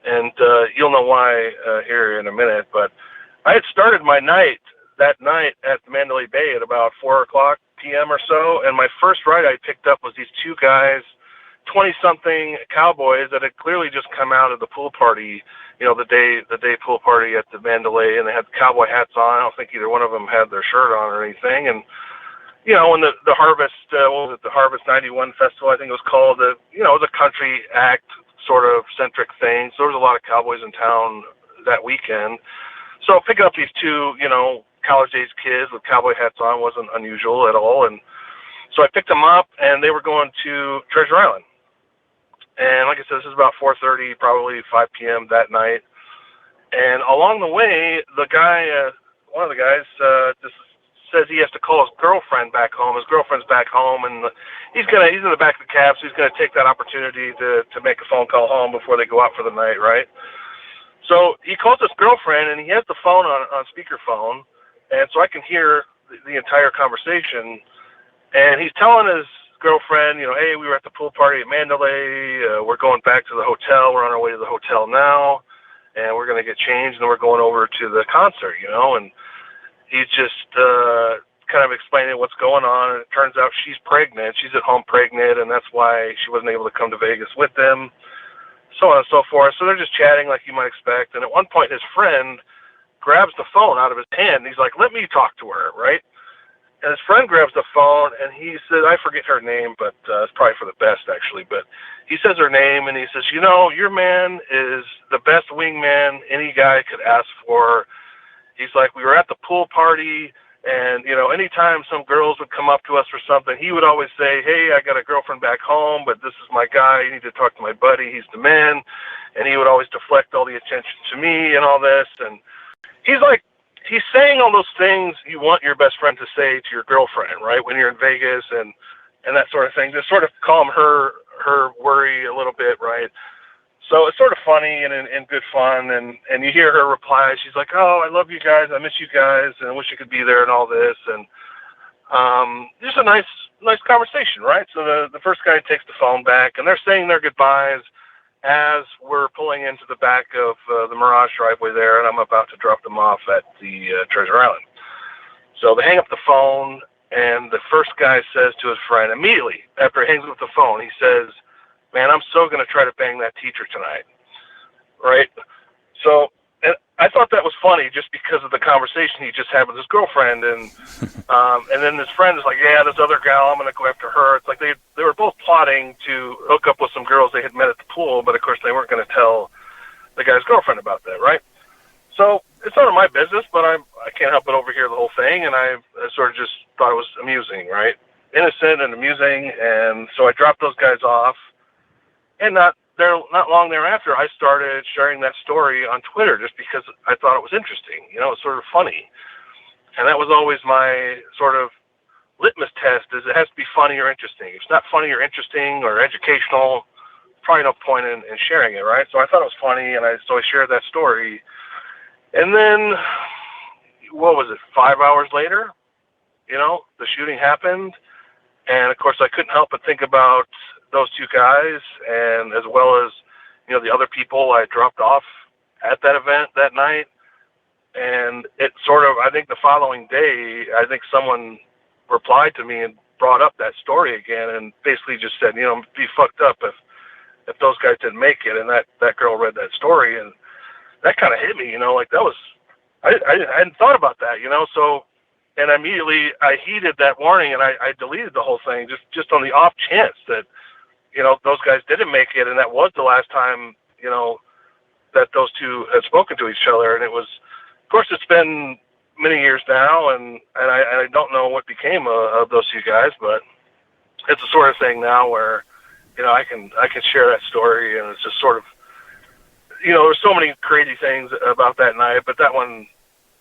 And you'll know why here in a minute. But I had started my night that night at the Mandalay Bay at about 4 o'clock p.m. or so. And my first ride I picked up was these two guys, 20-something cowboys that had clearly just come out of the pool party, you know, the day pool party at the Mandalay, and they had cowboy hats on. I don't think either one of them had their shirt on or anything. And, you know, when the Harvest, what was it, the Harvest 91 Festival, I think it was called, you know, it was a country act sort of centric thing. So there was a lot of cowboys in town that weekend. So picking up these two, you know, college-age kids with cowboy hats on wasn't unusual at all. And so I picked them up, and they were going to Treasure Island. And like I said, this is about 4:30, probably 5 p.m. that night. And along the way, the guy, one of the guys, just says he has to call his girlfriend back home. His girlfriend's back home, and he's in the back of the cab, so he's gonna take that opportunity to make a phone call home before they go out for the night, right? So he calls his girlfriend, and he has the phone on speakerphone, and so I can hear the entire conversation. And he's telling his girlfriend, you know, hey, we were at the pool party at Mandalay. We're going back to the hotel. We're on our way to the hotel now, and we're going to get changed, and we're going over to the concert, you know. And he's just kind of explaining what's going on. And it turns out she's pregnant. She's at home pregnant, and that's why she wasn't able to come to Vegas with them, so on and so forth. So they're just chatting like you might expect. And at one point, his friend grabs the phone out of his hand. And he's like, let me talk to her, right? And his friend grabs the phone, and he says, I forget her name, but it's probably for the best, actually. But he says her name, and he says, you know, your man is the best wingman any guy could ask for. He's like, we were at the pool party, and, you know, anytime some girls would come up to us for something, he would always say, hey, I got a girlfriend back home, but this is my guy. You need to talk to my buddy. He's the man. And he would always deflect all the attention to me and all this. And he's like, he's saying all those things you want your best friend to say to your girlfriend, right, when you're in Vegas and that sort of thing, to sort of calm her worry a little bit, right? So it's sort of funny and good fun, and you hear her reply. She's like, oh, I love you guys. I miss you guys, and I wish I could be there and all this. And just a nice conversation, right? So the first guy takes the phone back, and they're saying their goodbyes, as we're pulling into the back of the Mirage driveway there, and I'm about to drop them off at the Treasure Island. So they hang up the phone, and the first guy says to his friend, immediately after he hangs up the phone, he says, "Man, I'm so going to try to bang that teacher tonight." Right? So I thought that was funny just because of the conversation he just had with his girlfriend, and then his friend is like, "Yeah, this other gal, I'm going to go after her." It's like they were both plotting to hook up with some girls they had met at the pool, but of course they weren't going to tell the guy's girlfriend about that, right? So it's none of my business, but I can't help but overhear the whole thing, and I sort of just thought it was amusing, right? Innocent and amusing, and so I dropped those guys off, and not long thereafter, I started sharing that story on Twitter just because I thought it was interesting. You know, it's sort of funny. And that was always my sort of litmus test, is it has to be funny or interesting. If it's not funny or interesting or educational, probably no point in sharing it, right? So I thought it was funny, and so I shared that story. And then, what was it, 5 hours later, you know, the shooting happened. And, of course, I couldn't help but think about those two guys, and as well as, you know, the other people I dropped off at that event that night. And it sort of, I think the following day, I think someone replied to me and brought up that story again, and basically just said, you know, it'd be fucked up if those guys didn't make it. And that girl read that story, and that kind of hit me, you know, like that was, I hadn't thought about that, you know. So, and immediately I heeded that warning, and I deleted the whole thing just on the off chance that, you know, those guys didn't make it, and that was the last time, you know, that those two had spoken to each other. And it was, of course, it's been many years now, and I don't know what became of those two guys, but it's the sort of thing now where, you know, I can share that story, and it's just sort of, you know, there's so many crazy things about that night, but that one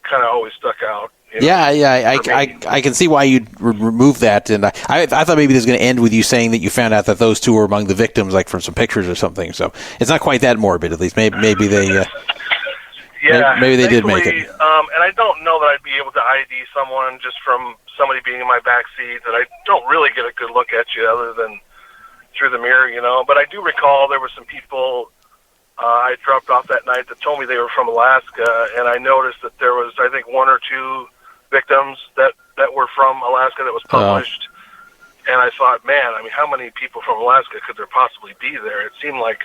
kind of always stuck out. Yeah, I can see why you'd remove that, and I thought maybe this was going to end with you saying that you found out that those two were among the victims, like from some pictures or something. So it's not quite that morbid, at least. Maybe they, maybe they did make it. And I don't know that I'd be able to ID someone just from somebody being in my back seat that I don't really get a good look at you other than through the mirror, you know. But I do recall there were some people I dropped off that night that told me they were from Alaska, and I noticed that there was, I think, one or two victims that were from Alaska that was published. And I thought, man, I mean, how many people from Alaska could there possibly be there? It seemed like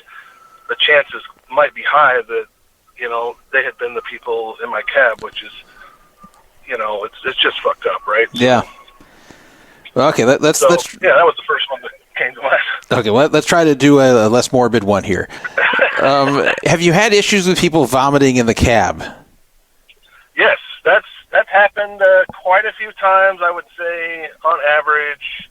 the chances might be high that, you know, they had been the people in my cab, which is, you know, it's just fucked up, right? Yeah. Well, okay, let's yeah, that was the first one that came to mind. Okay, well, let's try to do a less morbid one here. Have you had issues with people vomiting in the cab? Yes, that's happened quite a few times. I would say, on average,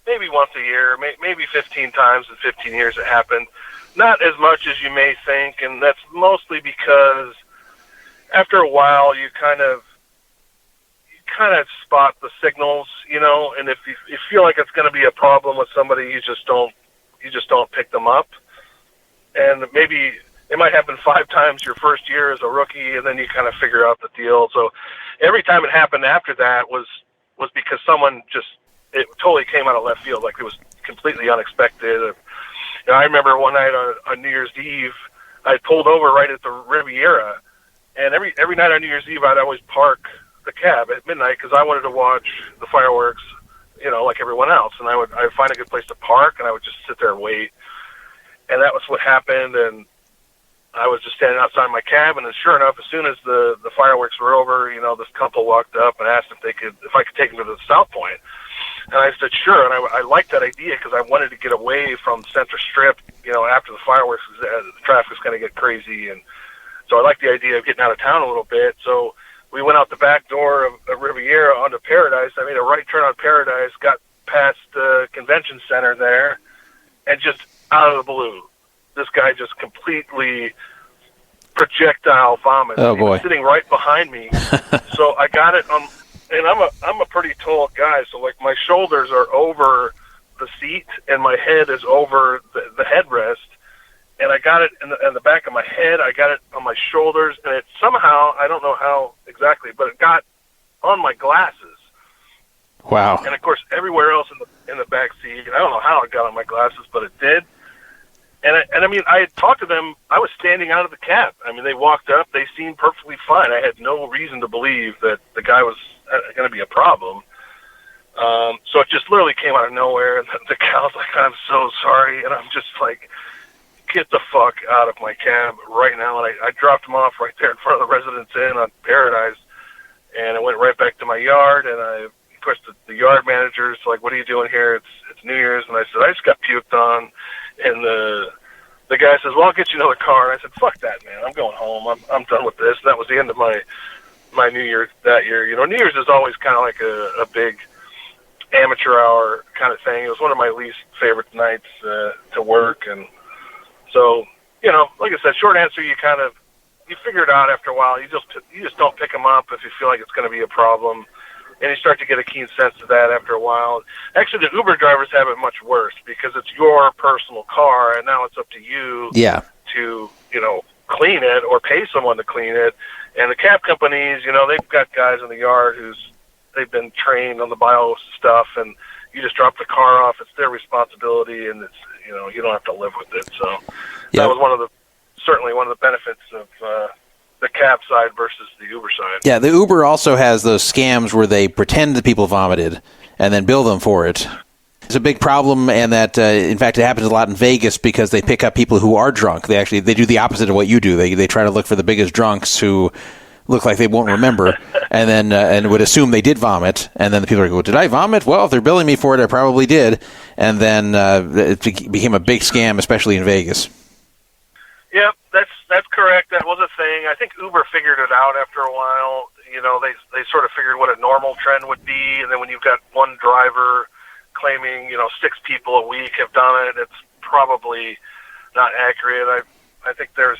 maybe once a year, maybe 15 times in 15 years it happened. Not as much as you may think, and that's mostly because after a while you kind of spot the signals, you know, and if you feel like it's going to be a problem with somebody, you just don't pick them up. And maybe it might happen 5 times your first year as a rookie, and then you kind of figure out the deal. So every time it happened after that was because someone it totally came out of left field, like it was completely unexpected. You know, I remember one night on New Year's Eve, I pulled over right at the Riviera, and every night on New Year's Eve I'd always park the cab at midnight because I wanted to watch the fireworks, you know, like everyone else. And I'd find a good place to park, and I would just sit there and wait. And that was what happened, and I was just standing outside my cab, and then sure enough, as soon as the fireworks were over, you know, this couple walked up and asked if I could take them to the South Point. And I said, sure, and I liked that idea because I wanted to get away from Center Strip, you know, after the fireworks, the traffic was going to get crazy, and so I liked the idea of getting out of town a little bit. So we went out the back door of Riviera onto Paradise. I made a right turn on Paradise, got past the convention center there, and just out of the blue, this guy just completely projectile vomit. Oh, boy. He was sitting right behind me. So I got it on, and I'm a pretty tall guy, so like my shoulders are over the seat and my head is over the headrest. And I got it in the back of my head. I got it on my shoulders, and it somehow, I don't know how exactly, but it got on my glasses. Wow. And of course, everywhere else in the back seat. I don't know how it got on my glasses, but it did. And I mean, I had talked to them. I was standing out of the cab. I mean, they walked up. They seemed perfectly fine. I had no reason to believe that the guy was going to be a problem. So it just literally came out of nowhere. And the guy was like, "I'm so sorry." And I'm just like, "Get the fuck out of my cab right now." And I dropped him off right there in front of the Residence Inn on Paradise. And I went right back to my yard. And I pushed the yard manager's like, "What are you doing here? It's New Year's." And I said, "I just got puked on." And the guy says, "Well, I'll get you another car." And I said, "Fuck that, man. I'm going home. I'm done with this." And that was the end of my New Year that year. You know, New Year's is always kind of like a big amateur hour kind of thing. It was one of my least favorite nights to work. And so, you know, like I said, short answer, you figure it out after a while. You just don't pick them up if you feel like it's going to be a problem. And you start to get a keen sense of that after a while. Actually, the Uber drivers have it much worse because it's your personal car, and now it's up to you to, you know, clean it or pay someone to clean it. And the cab companies, you know, they've got guys in the yard they've been trained on the bio stuff, and you just drop the car off. It's their responsibility, and it's, you know, you don't have to live with it. So that was certainly one of the benefits of the cab side versus the Uber side. Yeah, the Uber also has those scams where they pretend that people vomited and then bill them for it. It's a big problem, and that, in fact, it happens a lot in Vegas because they pick up people who are drunk. They do the opposite of what you do. They try to look for the biggest drunks who look like they won't remember, and then and would assume they did vomit, and then the people are going, "Did I vomit? Well, if they're billing me for it, I probably did." And then it became a big scam, especially in Vegas. Yep, that's correct. That was a thing. I think Uber figured it out after a while. You know, they sort of figured what a normal trend would be, and then when you've got one driver claiming, you know, 6 people a week have done it, it's probably not accurate. I think there's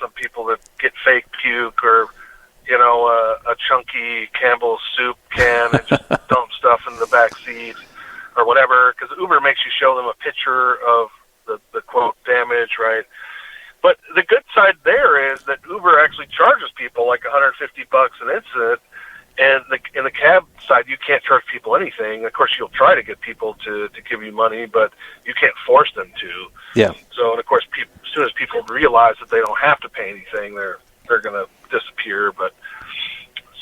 some people that get fake puke or, you know, a chunky Campbell's soup can and just dump stuff in the back seat or whatever, because Uber makes you show them a picture of the quote damage, right? But the good side there is that Uber actually charges people like $150 an incident, and in the cab side, you can't charge people anything. Of course, you'll try to get people to give you money, but you can't force them to. Yeah. So, and of course, as soon as people realize that they don't have to pay anything, they're going to disappear. But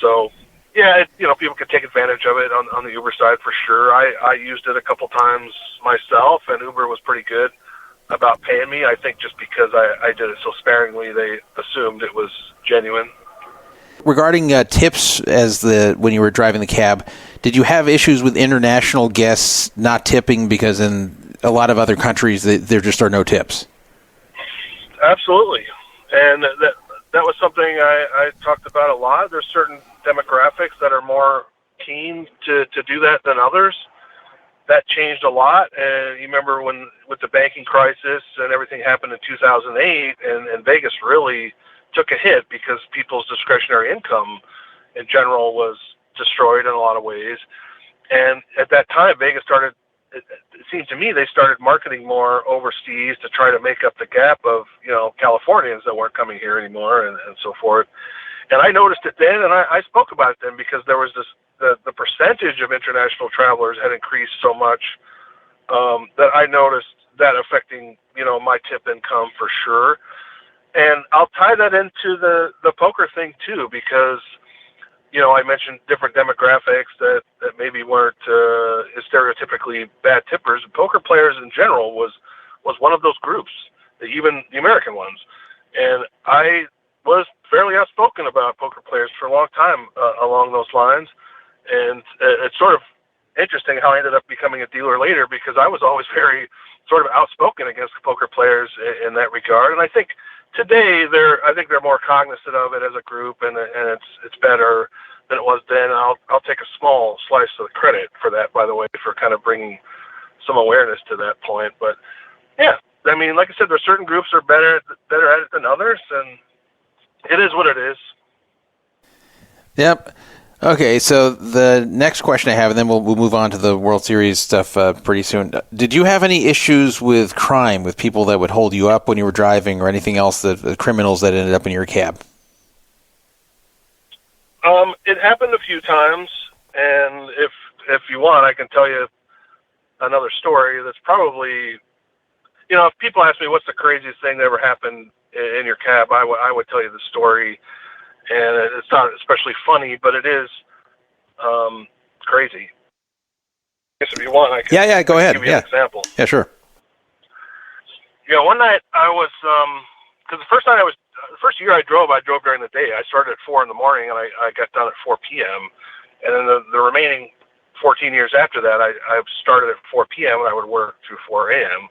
so, yeah, you know, people can take advantage of it on the Uber side for sure. I used it a couple times myself, and Uber was pretty good about paying me. I think just because I did it so sparingly, they assumed it was genuine. Regarding tips when you were driving the cab, did you have issues with international guests not tipping because in a lot of other countries there just are no tips? Absolutely. And that was something I talked about a lot. There's certain demographics that are more keen to do that than others. That changed a lot. And you remember when with the banking crisis and everything happened in 2008, and Vegas really took a hit because people's discretionary income in general was destroyed in a lot of ways. And at that time, Vegas started, it seemed to me, they started marketing more overseas to try to make up the gap of, you know, Californians that weren't coming here anymore and so forth. And I noticed it then, and I spoke about it then because there was the percentage of international travelers had increased so much that I noticed that affecting, you know, my tip income for sure. And I'll tie that into the poker thing too, because, you know, I mentioned different demographics that maybe weren't stereotypically bad tippers. Poker players in general was one of those groups, even the American ones. And I was fairly outspoken about poker players for a long time along those lines. And it's sort of interesting how I ended up becoming a dealer later, because I was always very sort of outspoken against poker players in that regard. And I think today they're more cognizant of it as a group, and it's better than it was then. I'll take a small slice of the credit for that, by the way, for kind of bringing some awareness to that point. But yeah, I mean, like I said, there's certain groups that are better at it than others, and it is what it is. Yep. Okay, so the next question I have, and then we'll move on to the World Series stuff pretty soon. Did you have any issues with crime, with people that would hold you up when you were driving, or anything else, that criminals that ended up in your cab? It happened a few times, and if you want, I can tell you another story that's probably, if people ask me what's the craziest thing that ever happened in your cab, I would tell you the story, and it's not especially funny, but it is crazy. I guess if you want, I can go ahead. Give you an example. Yeah, sure. One night I was, because the first year I drove during the day. I started at 4 in the morning, and I got done at 4 p.m., and then the remaining 14 years after that, I started at 4 p.m. and I would work through 4 a.m.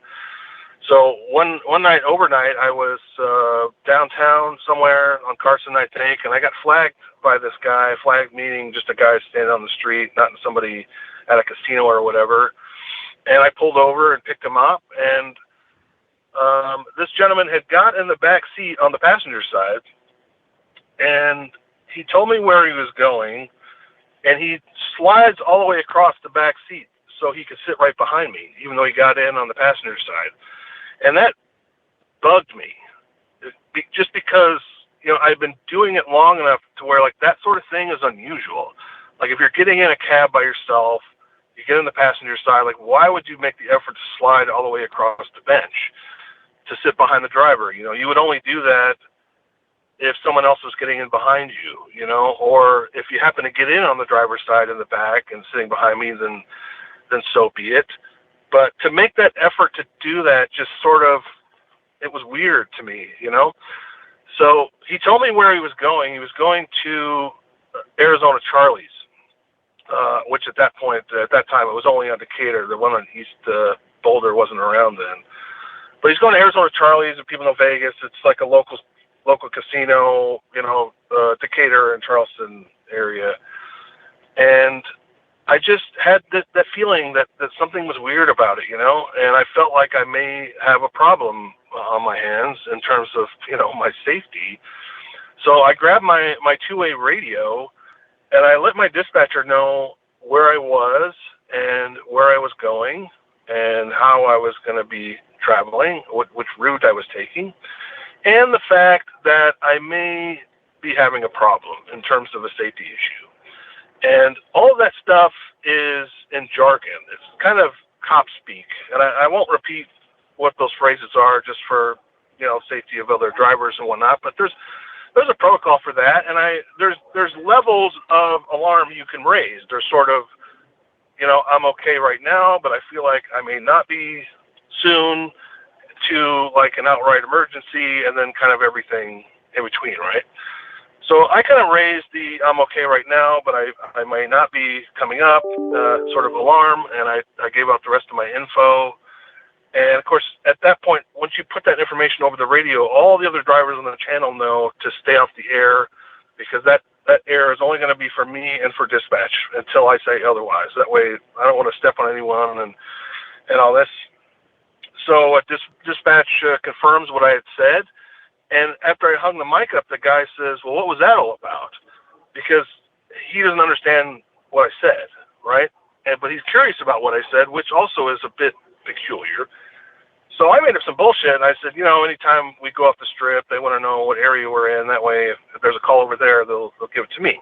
So one night overnight, I was downtown somewhere on Carson, I think, and I got flagged by this guy. Flagged meaning just a guy standing on the street, not somebody at a casino or whatever. And I pulled over and picked him up, and this gentleman had got in the back seat on the passenger side, and he told me where he was going, and he slides all the way across the back seat so he could sit right behind me, even though he got in on the passenger side. And that bugged me, just because, I've been doing it long enough to where, like, that sort of thing is unusual. Like, if you're getting in a cab by yourself, you get in the passenger side, like, why would you make the effort to slide all the way across the bench to sit behind the driver? You would only do that if someone else was getting in behind you, or if you happen to get in on the driver's side in the back and sitting behind me, then so be it. But to make that effort to do that, just sort of, it was weird to me, So he told me where he was going. He was going to Arizona Charlie's, which at that time, it was only on Decatur. The one on East Boulder wasn't around then. But he's going to Arizona Charlie's, and people know Vegas. It's like a local casino, Decatur and Charleston area. And I just had that feeling that something was weird about it, and I felt like I may have a problem on my hands in terms of, my safety. So I grabbed my two-way radio, and I let my dispatcher know where I was and where I was going and how I was going to be traveling, which route I was taking, and the fact that I may be having a problem in terms of a safety issue. And all of that stuff is in jargon. It's kind of cop speak, and I won't repeat what those phrases are just for, safety of other drivers and whatnot, but there's a protocol for that, and there's levels of alarm you can raise. There's sort of, I'm okay right now, but I feel like I may not be soon, to like an outright emergency, and then kind of everything in between, right? So I kind of raised the I'm okay right now, but I may not be coming up sort of alarm, and I gave out the rest of my info. And, of course, at that point, once you put that information over the radio, all the other drivers on the channel know to stay off the air, because that air is only going to be for me and for dispatch until I say otherwise. That way I don't want to step on anyone and all this. So dispatch confirms what I had said. And after I hung the mic up, the guy says, well, what was that all about? Because he doesn't understand what I said, right? But he's curious about what I said, which also is a bit peculiar. So I made up some bullshit, and I said, anytime we go off the strip, they want to know what area we're in. That way, if there's a call over there, they'll give it to me.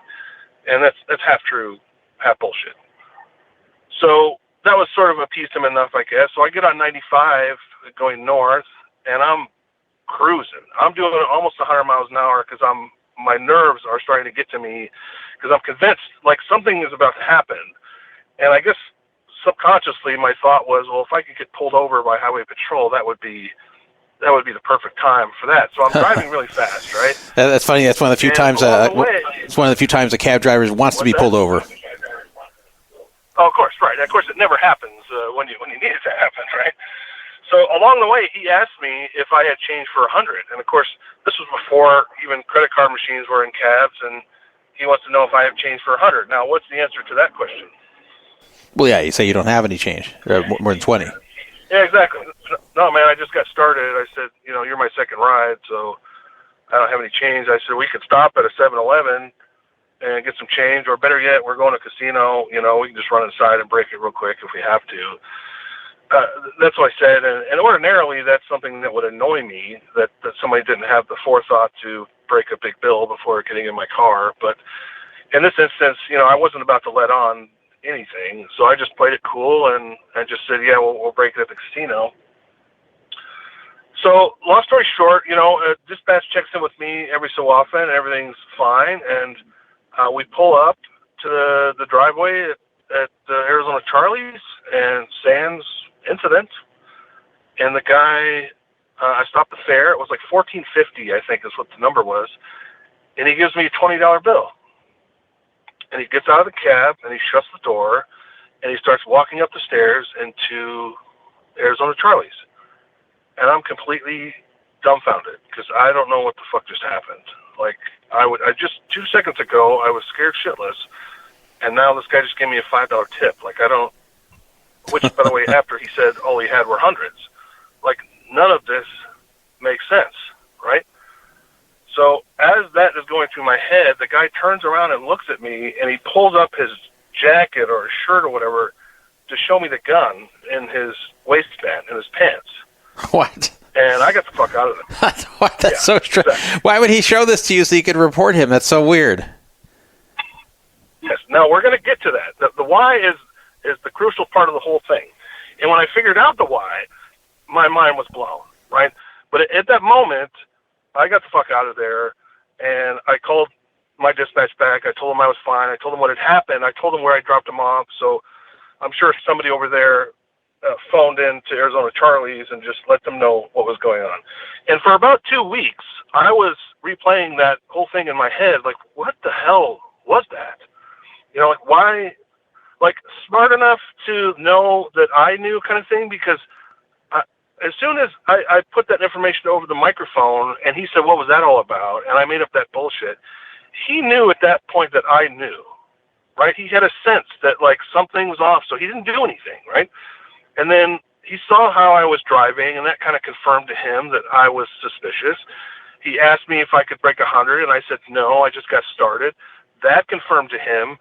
And that's half true, half bullshit. So that was sort of appeased him enough, I guess. So I get on 95 going north, and I'm cruising. I'm doing almost 100 miles an hour because my nerves are starting to get to me, because I'm convinced like something is about to happen. And I guess subconsciously my thought was, well, if I could get pulled over by highway patrol, that would be the perfect time for that. So I'm driving really fast, right? That's funny. That's one of the few times. It's one of the few times a cab driver wants to be pulled over. Oh, of course, right. Of course, it never happens when you need it to happen, right? So along the way, he asked me if I had change for 100, and of course, this was before even credit card machines were in cabs, and he wants to know if I have change for 100. Now, what's the answer to that question? Well, yeah, you say you don't have any change, more than 20. Yeah, exactly. No, man, I just got started. I said, you're my second ride, so I don't have any change. I said, we could stop at a 7-Eleven and get some change, or better yet, we're going to a casino. We can just run inside and break it real quick if we have to. That's what I said, and ordinarily that's something that would annoy me, that somebody didn't have the forethought to break a big bill before getting in my car. But in this instance, I wasn't about to let on anything, so I just played it cool and just said, yeah, we'll break it at the casino. So, long story short, dispatch checks in with me every so often, and everything's fine. And we pull up to the driveway at Arizona Charlie's, and sans incident. And the guy, I stopped the fare. It was like $14.50, I think, is what the number was. And he gives me a $20 bill. And he gets out of the cab, and he shuts the door, and he starts walking up the stairs into Arizona Charlie's. And I'm completely dumbfounded because I don't know what the fuck just happened. Like, I just 2 seconds ago, I was scared shitless, and now this guy just gave me a $5 tip. Like, I don't, which, by the way, after he said all he had were hundreds. Like, none of this makes sense, right? So as that is going through my head, the guy turns around and looks at me, and he pulls up his jacket or his shirt or whatever to show me the gun in his waistband, in his pants. What? And I got the fuck out of it. What? That's so strange. Exactly. Why would he show this to you so you could report him? That's so weird. Yes. Now, we're going to get to that. The why is the crucial part of the whole thing. And when I figured out the why, my mind was blown, right? But at that moment, I got the fuck out of there, and I called my dispatch back. I told them I was fine. I told them what had happened. I told them where I dropped them off. So I'm sure somebody over there phoned in to Arizona Charlie's and just let them know what was going on. And for about 2 weeks, I was replaying that whole thing in my head, like, what the hell was that? Like, why, like, smart enough to know that I knew kind of thing, because as soon as I put that information over the microphone and he said, what was that all about? And I made up that bullshit. He knew at that point that I knew, right? He had a sense that, like, something was off, so he didn't do anything, right? And then he saw how I was driving, and that kind of confirmed to him that I was suspicious. He asked me if I could break 100, and I said, no, I just got started. That confirmed to him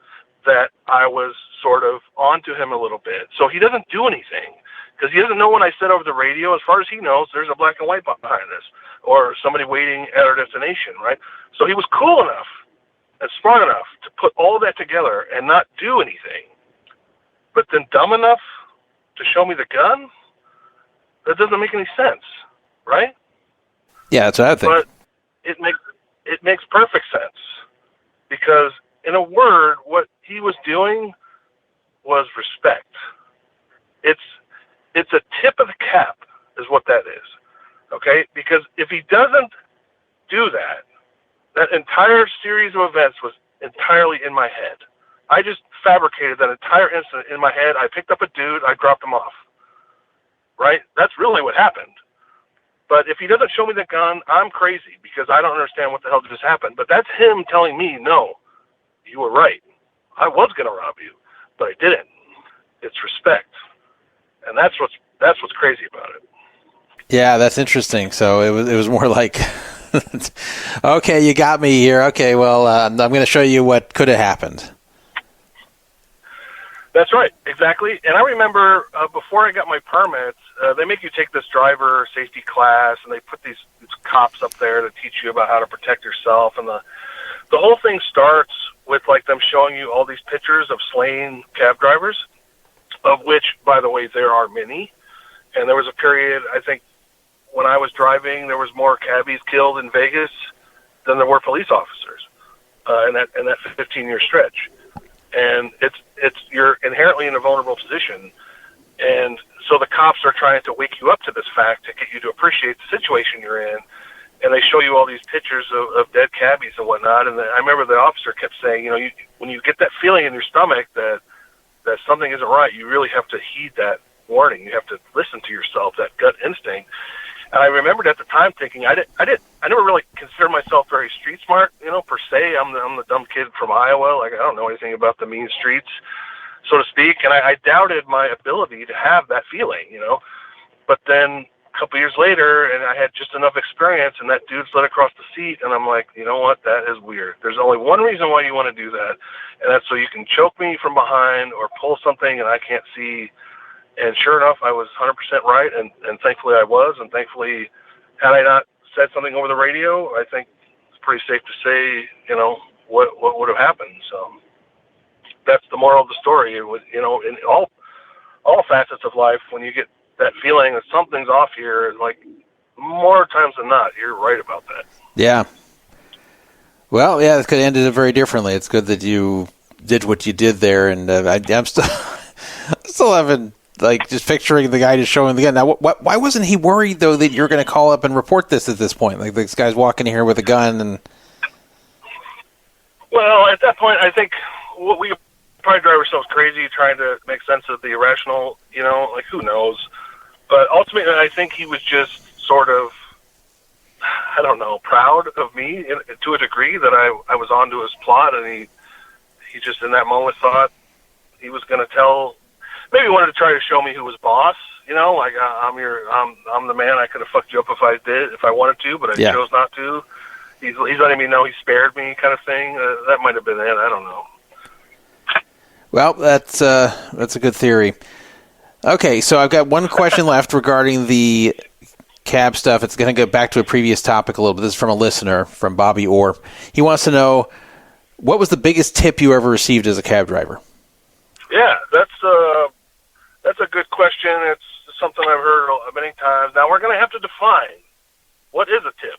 that I was sort of onto him a little bit. So he doesn't do anything, because he doesn't know what I said over the radio. As far as he knows, there's a black and white behind this, or somebody waiting at our destination, right? So he was cool enough and smart enough to put all that together and not do anything, but then dumb enough to show me the gun? That doesn't make any sense, right? Yeah, that's what I think. But it makes perfect sense, because in a word, what he was doing was respect. It's a tip of the cap is what that is, okay? Because if he doesn't do that, that entire series of events was entirely in my head. I just fabricated that entire incident in my head. I picked up a dude, I dropped him off, right? That's really what happened. But if he doesn't show me the gun, I'm crazy, because I don't understand what the hell just happened. But that's him telling me, no, you were right. I was going to rob you, but I didn't. It's respect. And that's what's crazy about it. Yeah, that's interesting. So it was more like, okay, you got me here. Okay, well, I'm going to show you what could have happened. That's right, exactly. And I remember before I got my permit, they make you take this driver safety class, and they put these cops up there to teach you about how to protect yourself. And the whole thing starts with, like, them showing you all these pictures of slain cab drivers, of which, by the way, there are many. And there was a period, I think, when I was driving, there was more cabbies killed in Vegas than there were police officers in that 15-year stretch. And you're inherently in a vulnerable position, and so the cops are trying to wake you up to this fact to get you to appreciate the situation you're in. And they show you all these pictures of dead cabbies and whatnot. And I remember the officer kept saying, when you get that feeling in your stomach that something isn't right, you really have to heed that warning. You have to listen to yourself, that gut instinct. And I remembered at the time thinking, I never really considered myself very street smart, per se. I'm the dumb kid from Iowa. Like, I don't know anything about the mean streets, so to speak. And I doubted my ability to have that feeling, But then a couple years later, and I had just enough experience, and that dude slid across the seat, and I'm like, you know what? That is weird. There's only one reason why you want to do that, and that's so you can choke me from behind or pull something and I can't see. And sure enough, I was 100% right, and thankfully I was, and thankfully, had I not said something over the radio, I think it's pretty safe to say, what would have happened. So that's the moral of the story. It was, in all facets of life, when you get that feeling that something's off here, like, more times than not, you're right about that. Yeah. Well, yeah, it could have ended it very differently. It's good that you did what you did there, and I'm still having, like, just picturing the guy just showing the gun. Now, why wasn't he worried, though, that you're going to call up and report this at this point? Like, this guy's walking in here with a gun and... Well, at that point, I think we probably drive ourselves crazy trying to make sense of the irrational, like, who knows. But ultimately, I think he was just sort of, I don't know, proud of me to a degree that I was onto his plot, and he just in that moment thought he was going to tell, maybe wanted to try to show me who was boss, like I'm the man. I could have fucked you up if I wanted to, but I chose not to. He's letting me know he spared me, kind of thing. That might have been it. I don't know. Well, that's a good theory. Okay, so I've got one question left regarding the cab stuff. It's going to go back to a previous topic a little bit. This is from a listener, from Bobby Orr. He wants to know, what was the biggest tip you ever received as a cab driver? Yeah, that's a good question. It's something I've heard many times. Now, we're going to have to define what is a tip.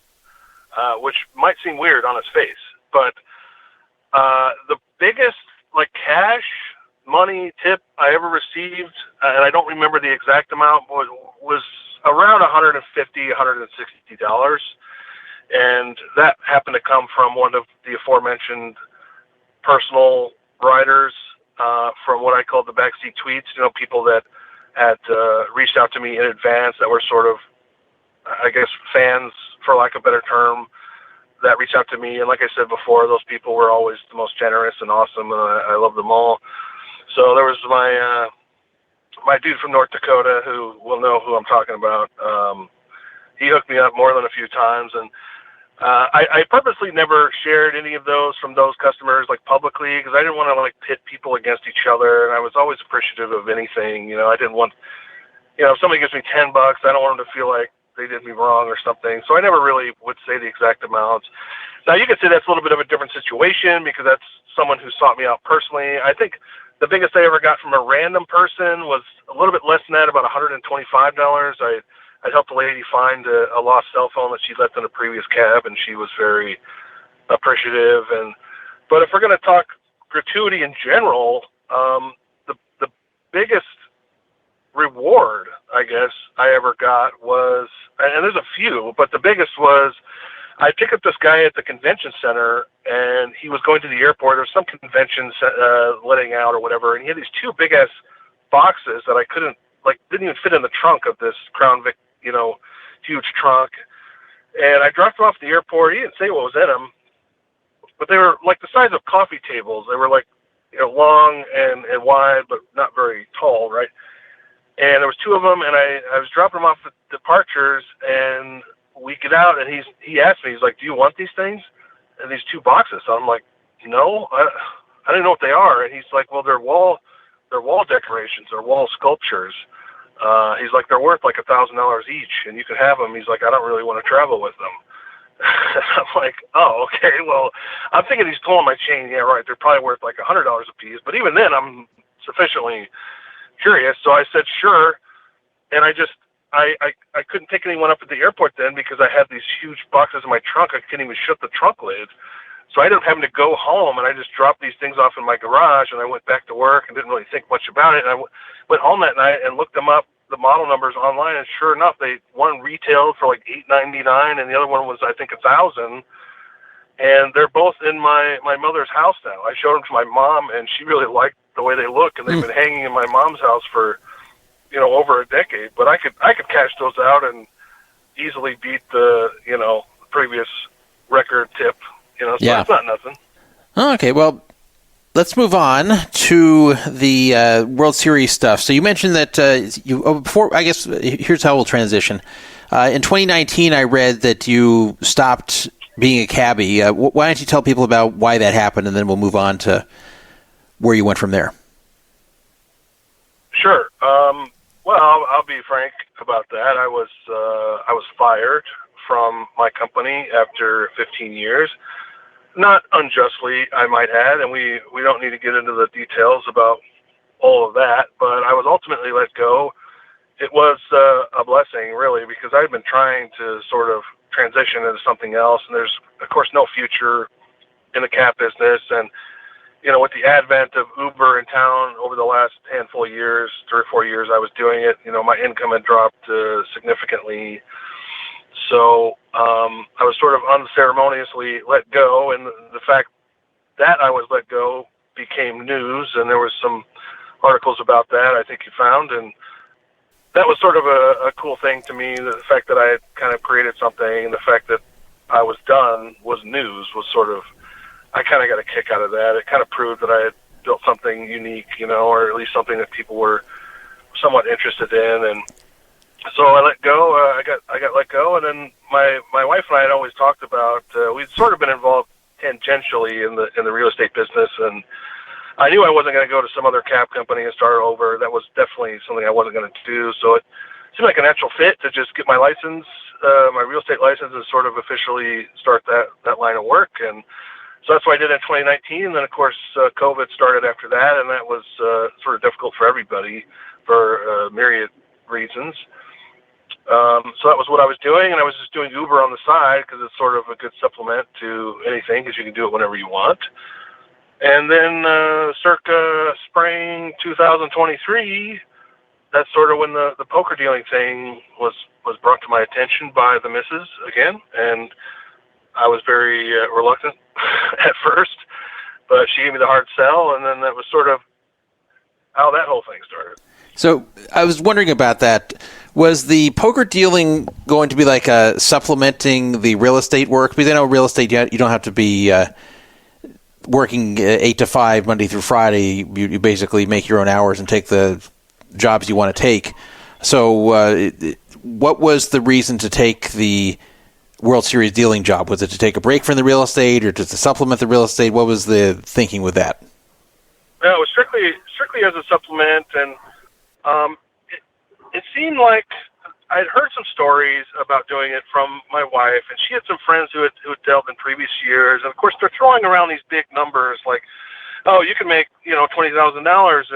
Which might seem weird on its face, but the biggest, like, cash money tip I ever received, and I don't remember the exact amount, was around $150, $160, and that happened to come from one of the aforementioned personal riders from what I called the backseat tweets. People that had reached out to me in advance that were sort of, I guess, fans, for lack of a better term, that reached out to me. And like I said before, those people were always the most generous and awesome, and I love them all. So there was my dude from North Dakota, who will know who I'm talking about. He hooked me up more than a few times, and I purposely never shared any of those from those customers, like, publicly, because I didn't want to, like, pit people against each other, and I was always appreciative of anything. I didn't want, if somebody gives me $10, I don't want them to feel like they did me wrong or something. So I never really would say the exact amounts. Now, you could say that's a little bit of a different situation because that's someone who sought me out personally. I think the biggest I ever got from a random person was a little bit less than that, about $125. I helped a lady find a lost cell phone that she left in a previous cab, and she was very appreciative. But if we're going to talk gratuity in general, the biggest reward, I guess, I ever got was, and there's a few, but the biggest was, I picked up this guy at the convention center, and he was going to the airport. There was some convention letting out or whatever, and he had these two big-ass boxes that I didn't even fit in the trunk of this Crown Vic, huge trunk. And I dropped him off at the airport. He didn't say what was in them, but they were like the size of coffee tables. They were like, long and wide, but not very tall, right? And there was two of them, and I was dropping them off at departures, and we get out, and he asked me, he's like, "Do you want these things?" And these two boxes. So I'm like, "No, I didn't know what they are." And he's like, "Well, they're wall decorations, they're wall sculptures." He's like, "They're worth like $1,000 each, and you can have them." He's like, "I don't really want to travel with them." I'm like, "Oh, okay. Well, I'm thinking he's pulling my chain. Yeah, right. They're probably worth like $100 a piece." But even then, I'm sufficiently curious, so I said sure, and I couldn't pick anyone up at the airport then because I had these huge boxes in my trunk. I couldn't even shut the trunk lid, so I ended up having to go home, and I just dropped these things off in my garage, and I went back to work and didn't really think much about it. And I went home that night and looked them up, the model numbers online, and sure enough, one retailed for like $899, and the other one was, I think, $1,000. And they're both in my mother's house now. I showed them to my mom, and she really liked the way they look, and they've been hanging in my mom's house for, over a decade. But I could cash those out and easily beat the, previous record tip. So it's not nothing. Okay, well, let's move on to the World Series stuff. So you mentioned that before, I guess, here's how we'll transition. In 2019, I read that you stopped being a cabbie. Why don't you tell people about why that happened, and then we'll move on to where you went from there. Sure. Well, I'll be frank about that. I was fired from my company after 15 years. Not unjustly, I might add, and we don't need to get into the details about all of that, but I was ultimately let go it was a blessing, really, because I had been trying to sort of transition into something else, and there's, of course, no future in the cab business. And, with the advent of Uber in town over the last handful of years, 3 or 4 years I was doing it, my income had dropped significantly. So I was sort of unceremoniously let go, and the fact that I was let go became news, and there was some articles about that I think you found, and that was sort of a cool thing to me. The fact that I had kind of created something, and the fact that I was done was news, was sort of, I kind of got a kick out of that. It kind of proved that I had built something unique, or at least something that people were somewhat interested in. And so I let go. I got let go, and then my wife and I had always talked about. We'd sort of been involved tangentially in the real estate business, and I knew I wasn't going to go to some other cab company and start over. That was definitely something I wasn't going to do. So it seemed like a natural fit to just get my license, my real estate license, and sort of officially start that line of work. And so that's what I did in 2019. And then, of course, COVID started after that, and that was sort of difficult for everybody for myriad reasons. So that was what I was doing, and I was just doing Uber on the side because it's sort of a good supplement to anything because you can do it whenever you want. And then circa spring 2023, that's sort of when the poker dealing thing was brought to my attention by the missus again, and I was very reluctant at first, but she gave me the hard sell, and then that was sort of how that whole thing started. So I was wondering about that. Was the poker dealing going to be like supplementing the real estate work? Because I know real estate, you don't have to be working 8 to 5 Monday through Friday. You basically make your own hours and take the jobs you want to take. So what was the reason to take the World Series dealing job? Was it to take a break from the real estate or to supplement the real estate? What was the thinking with that? No, it was strictly as a supplement, and it seemed like I'd heard some stories about doing it from my wife, and she had some friends who had dealt in previous years, and of course they're throwing around these big numbers like, oh, you can make $20,000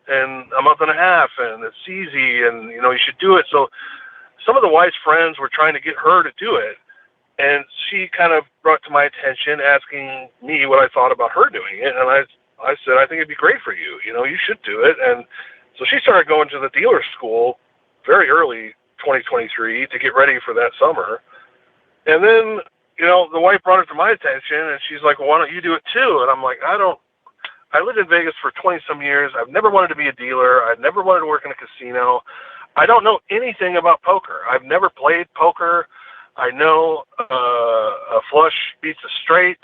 in a month and a half, and it's easy, and you should do it. So some of the wise friends were trying to get her to do it, and she kind of brought to my attention, asking me what I thought about her doing it, and I said, I think it'd be great for you. You should do it. And so she started going to the dealer school very early 2023 to get ready for that summer. And then, the wife brought it to my attention, and she's like, well, why don't you do it too? And I'm like, I lived in Vegas for 20-some years. I've never wanted to be a dealer. I've never wanted to work in a casino. I don't know anything about poker. I've never played poker. I know a flush beats a straight.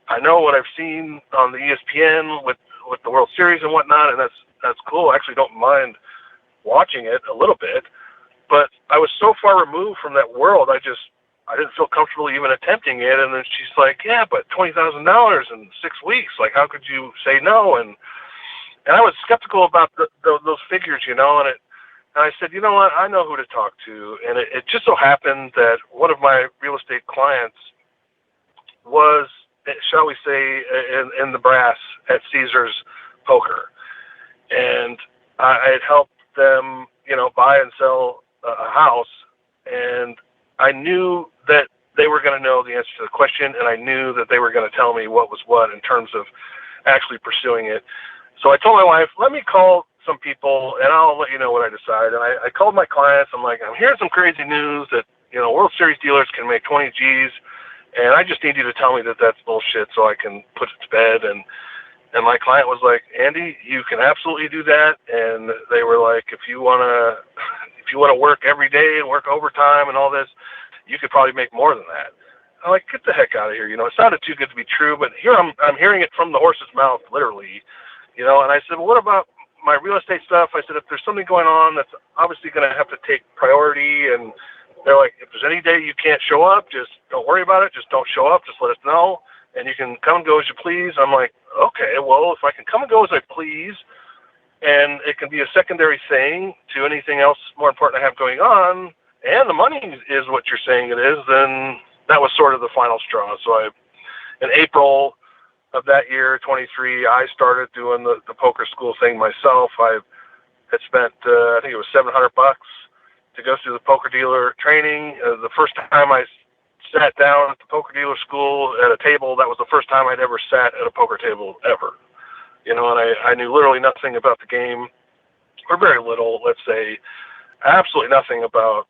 I know what I've seen on the ESPN with the World Series and whatnot, and that's cool. I actually don't mind watching it a little bit, but I was so far removed from that world, I didn't feel comfortable even attempting it. And then she's like, yeah, but $20,000 in 6 weeks, like, how could you say no? And I was skeptical about those figures, and I said, you know what, I know who to talk to. And it just so happened that one of my real estate clients was, shall we say, in the brass at Caesars Poker. And I had helped them, buy and sell a house. And I knew that they were going to know the answer to the question, and I knew that they were going to tell me what was what in terms of actually pursuing it. So I told my wife, let me call some people, and I'll let you know what I decide. And I called my clients. I'm like, I'm hearing some crazy news that, World Series dealers can make 20 G's, and I just need you to tell me that that's bullshit so I can put it to bed. And my client was like, Andy, you can absolutely do that. And they were like, if you want to work every day and work overtime and all this, you could probably make more than that. I'm like, get the heck out of here. It sounded too good to be true, but here I'm hearing it from the horse's mouth, literally. And I said, well, what about my real estate stuff? I said, if there's something going on that's obviously going to have to take priority, and they're like, if there's any day you can't show up, just don't worry about it. Just don't show up. Just let us know, and you can come and go as you please. I'm like, okay, well, if I can come and go as I please, and it can be a secondary thing to anything else more important I have going on, and the money is what you're saying it is, then that was sort of the final straw. So in April of that year, 23, I started doing the poker school thing myself. I've had spent, I think it was $700 to go through the poker dealer training. The first time I sat down at the poker dealer school at a table, that was the first time I'd ever sat at a poker table ever. And I knew literally nothing about the game, or very little, let's say, absolutely nothing about,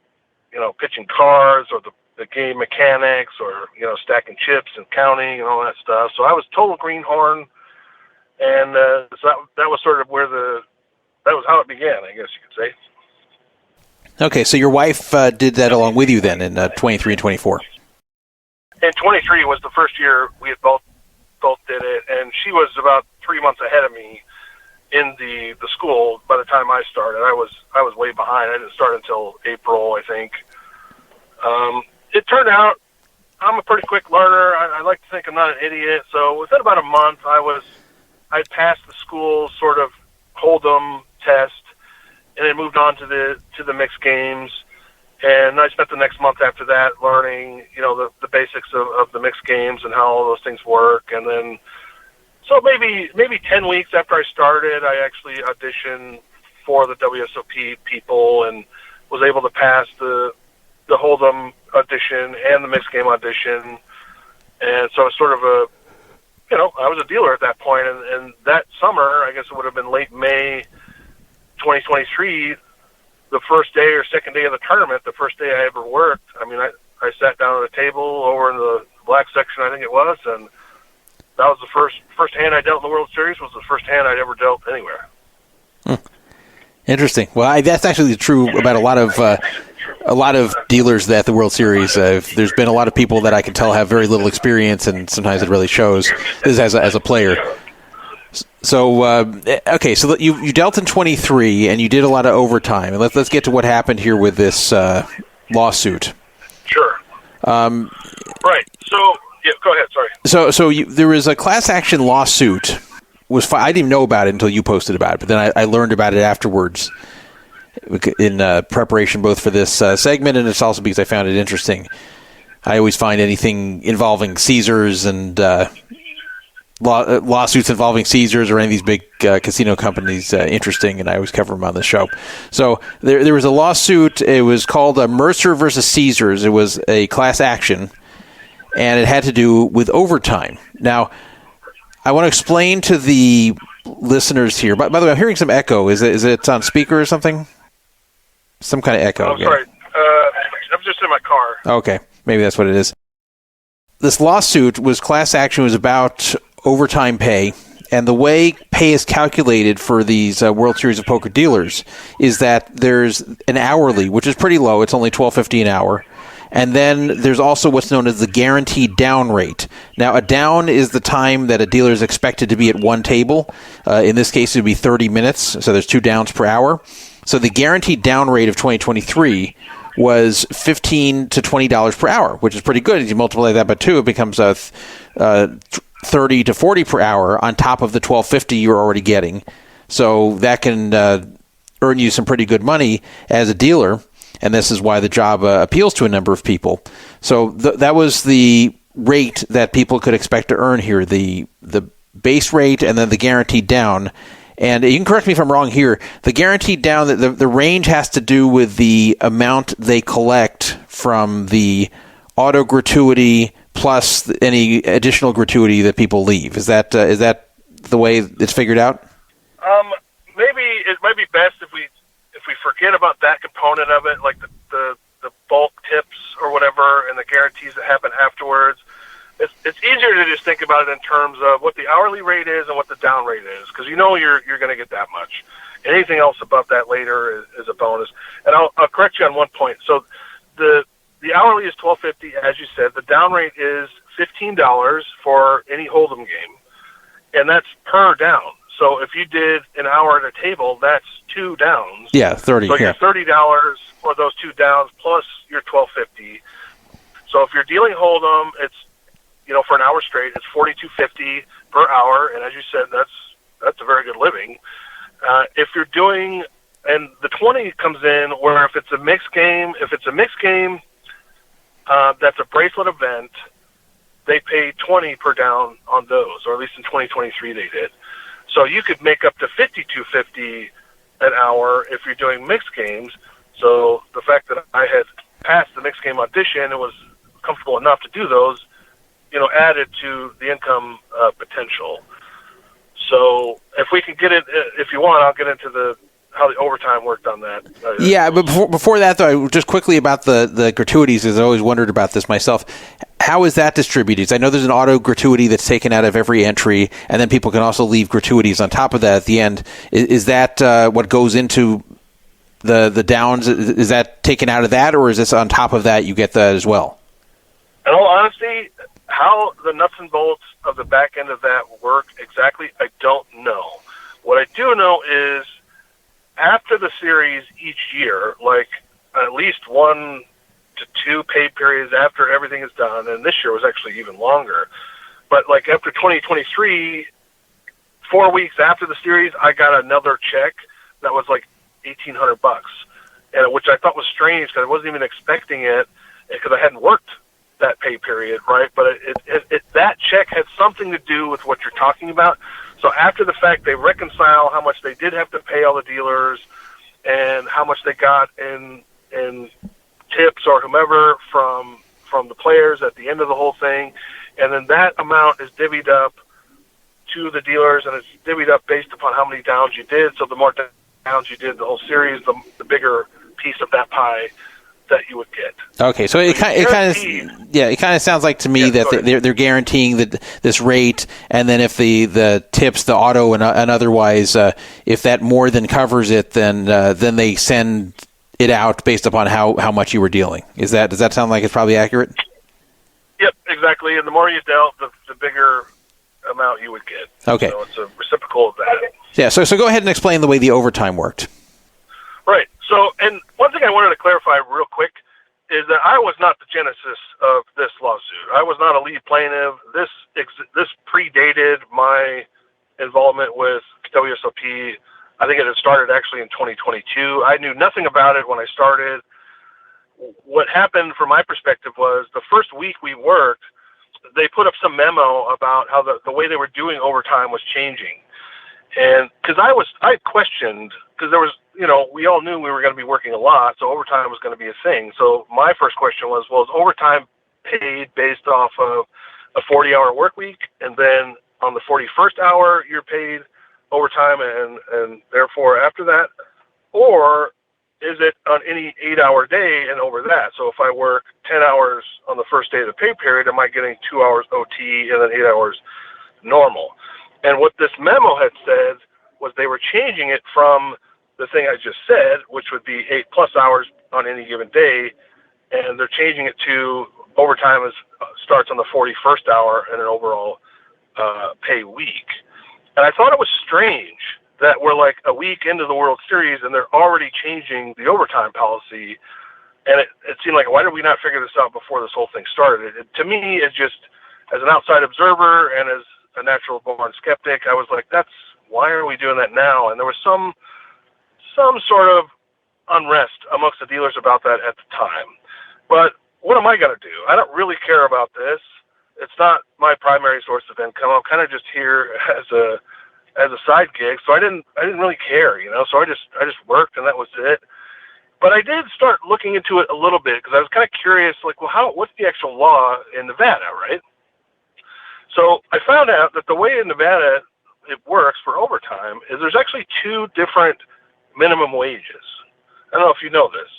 pitching cards or the game mechanics or, stacking chips and counting and all that stuff. So I was total greenhorn, and so that was sort of that was how it began, I guess you could say. Okay, so your wife did that along with you then in 23 and 24. And 23 was the first year we had both did it, and she was about 3 months ahead of me in the school. By the time I started, I was way behind. I didn't start until April, I think. It turned out I'm a pretty quick learner. I like to think I'm not an idiot. So within about a month, I'd passed the school sort of hold'em test, and then moved on to the mixed games. And I spent the next month after that learning, the basics of the mixed games and how all those things work. And then, so maybe 10 weeks after I started, I actually auditioned for the WSOP people and was able to pass the Hold'em audition and the mixed game audition. And so it's sort of I was a dealer at that point. And that summer, I guess it would have been late May 2023, the first day or second day of the tournament, the first day I ever worked, I sat down at a table over in the black section, I think it was, and that was the first hand I dealt in the World Series, was the first hand I'd ever dealt anywhere. Interesting. Well, that's actually true about a lot of dealers at the World Series. There's been a lot of people that I can tell have very little experience, and sometimes it really shows as a player. So, okay, so you dealt in 23, and you did a lot of overtime. And let's get to what happened here with this lawsuit. Sure. Right. So, yeah, go ahead, sorry. So there was a class action lawsuit. I didn't even know about it until you posted about it, but then I learned about it afterwards in preparation both for this segment, and it's also because I found it interesting. I always find anything involving Caesars and lawsuits involving Caesars or any of these big casino companies interesting, and I always cover them on the show. So there was a lawsuit. It was called Mercer versus Caesars. It was a class action, and it had to do with overtime. Now, I want to explain to the listeners here. By the way, I'm hearing some echo. Is it on speaker or something? Some kind of echo. Oh, sorry. I'm just in my car. Okay, maybe that's what it is. This lawsuit class action was about overtime pay, and the way pay is calculated for these World Series of Poker dealers is that there's an hourly, which is pretty low. It's only $12.50 an hour. And then there's also what's known as the guaranteed down rate. Now, a down is the time that a dealer is expected to be at one table. In this case, it would be 30 minutes, so there's 2 downs per hour. So the guaranteed down rate of 2023 was $15 to $20 per hour, which is pretty good. If you multiply that by 2, it becomes $30 to $40 per hour on top of the $12.50 you're already getting. So that can earn you some pretty good money as a dealer. And this is why the job appeals to a number of people. So that was the rate that people could expect to earn here, the base rate and then the guaranteed down. And you can correct me if I'm wrong here. The guaranteed down, the range has to do with the amount they collect from the auto gratuity plus any additional gratuity that people leave. Is that the way it's figured out? Maybe it might be best if we forget about that component of it, like the bulk tips or whatever, and the guarantees that happen afterwards. It's easier to just think about it in terms of what the hourly rate is and what the down rate is, because you're going to get that much. Anything else above that later is a bonus. And I'll correct you on one point. So the hourly is $12.50, as you said. The down rate is $15 for any Hold'em game, and that's per down. So if you did an hour at a table, that's 2 downs. Yeah, 30. So you're $30 for those 2 downs plus your $12.50. So if you're dealing Hold'em, it's for an hour straight, it's $42.50 per hour, and as you said, that's a very good living. If you're doing, and the 20 comes in where if it's a mixed game, that's a bracelet event, they pay 20 per down on those, or at least in 2023 they did. So you could make up to $52.50 an hour if you're doing mixed games. So the fact that I had passed the mixed game audition and was comfortable enough to do those, added to the income potential. So if we can get it, if you want, I'll get into how the overtime worked on that. Yeah, but before that, though, just quickly about the gratuities, because I always wondered about this myself. How is that distributed? I know there's an auto gratuity that's taken out of every entry, and then people can also leave gratuities on top of that at the end. Is that what goes into the downs? Is that taken out of that, or is this on top of that you get that as well? In all honesty, how the nuts and bolts of the back end of that work exactly, I don't know. What I do know is after the series each year, like at least 1 to 2 pay periods after everything is done, and this year was actually even longer, but like after 2023, 4 weeks after the series, I got another check that was like $1,800, and which I thought was strange because I wasn't even expecting it because I hadn't worked that pay period, right? But that check had something to do with what you're talking about. So after the fact, they reconcile how much they did have to pay all the dealers and how much they got in tips or whomever from the players at the end of the whole thing, and then that amount is divvied up to the dealers, and it's divvied up based upon how many downs you did. So the more downs you did the whole series, the bigger piece of that pie that you would get. Okay, so it kind of sounds like to me that they're guaranteeing that this rate, and then if the tips, the auto, and otherwise, if that more than covers it, then they send it out based upon how much you were dealing. Does that sound like it's probably accurate? Yep, exactly. And the more you dealt, the bigger amount you would get. Okay, so it's a reciprocal of that. Yeah. So go ahead and explain the way the overtime worked. Right. So, and one thing I wanted to clarify real quick is that I was not the genesis of this lawsuit. I was not a lead plaintiff. This predated my involvement with WSOP. I think it had started actually in 2022. I knew nothing about it when I started. What happened from my perspective was the first week we worked, they put up some memo about how the way they were doing overtime was changing. And because I questioned, because there was, we all knew we were going to be working a lot, so overtime was going to be a thing. So my first question was, well, is overtime paid based off of a 40-hour work week, and then on the 41st hour you're paid overtime and therefore after that? Or is it on any 8-hour day and over that? So if I work 10 hours on the first day of the pay period, am I getting 2 hours OT and then 8 hours normal? And what this memo had said was they were changing it from the thing I just said, which would be 8+ hours on any given day, and they're changing it to overtime starts on the 41st hour and an overall pay week. And I thought it was strange that we're like a week into the World Series and they're already changing the overtime policy. And it seemed like, why did we not figure this out before this whole thing started? To me, it's just, as an outside observer and as a natural born skeptic, I was like, why are we doing that now? And there was some sort of unrest amongst the dealers about that at the time. But what am I going to do? I don't really care about this. It's not my primary source of income. I'm kind of just here as a side gig, so I didn't really care, So I just worked, and that was it. But I did start looking into it a little bit because I was kind of curious, like, well, what's the actual law in Nevada, right? So I found out that the way in Nevada it works for overtime is there's actually 2 different minimum wages. I don't know if you know this,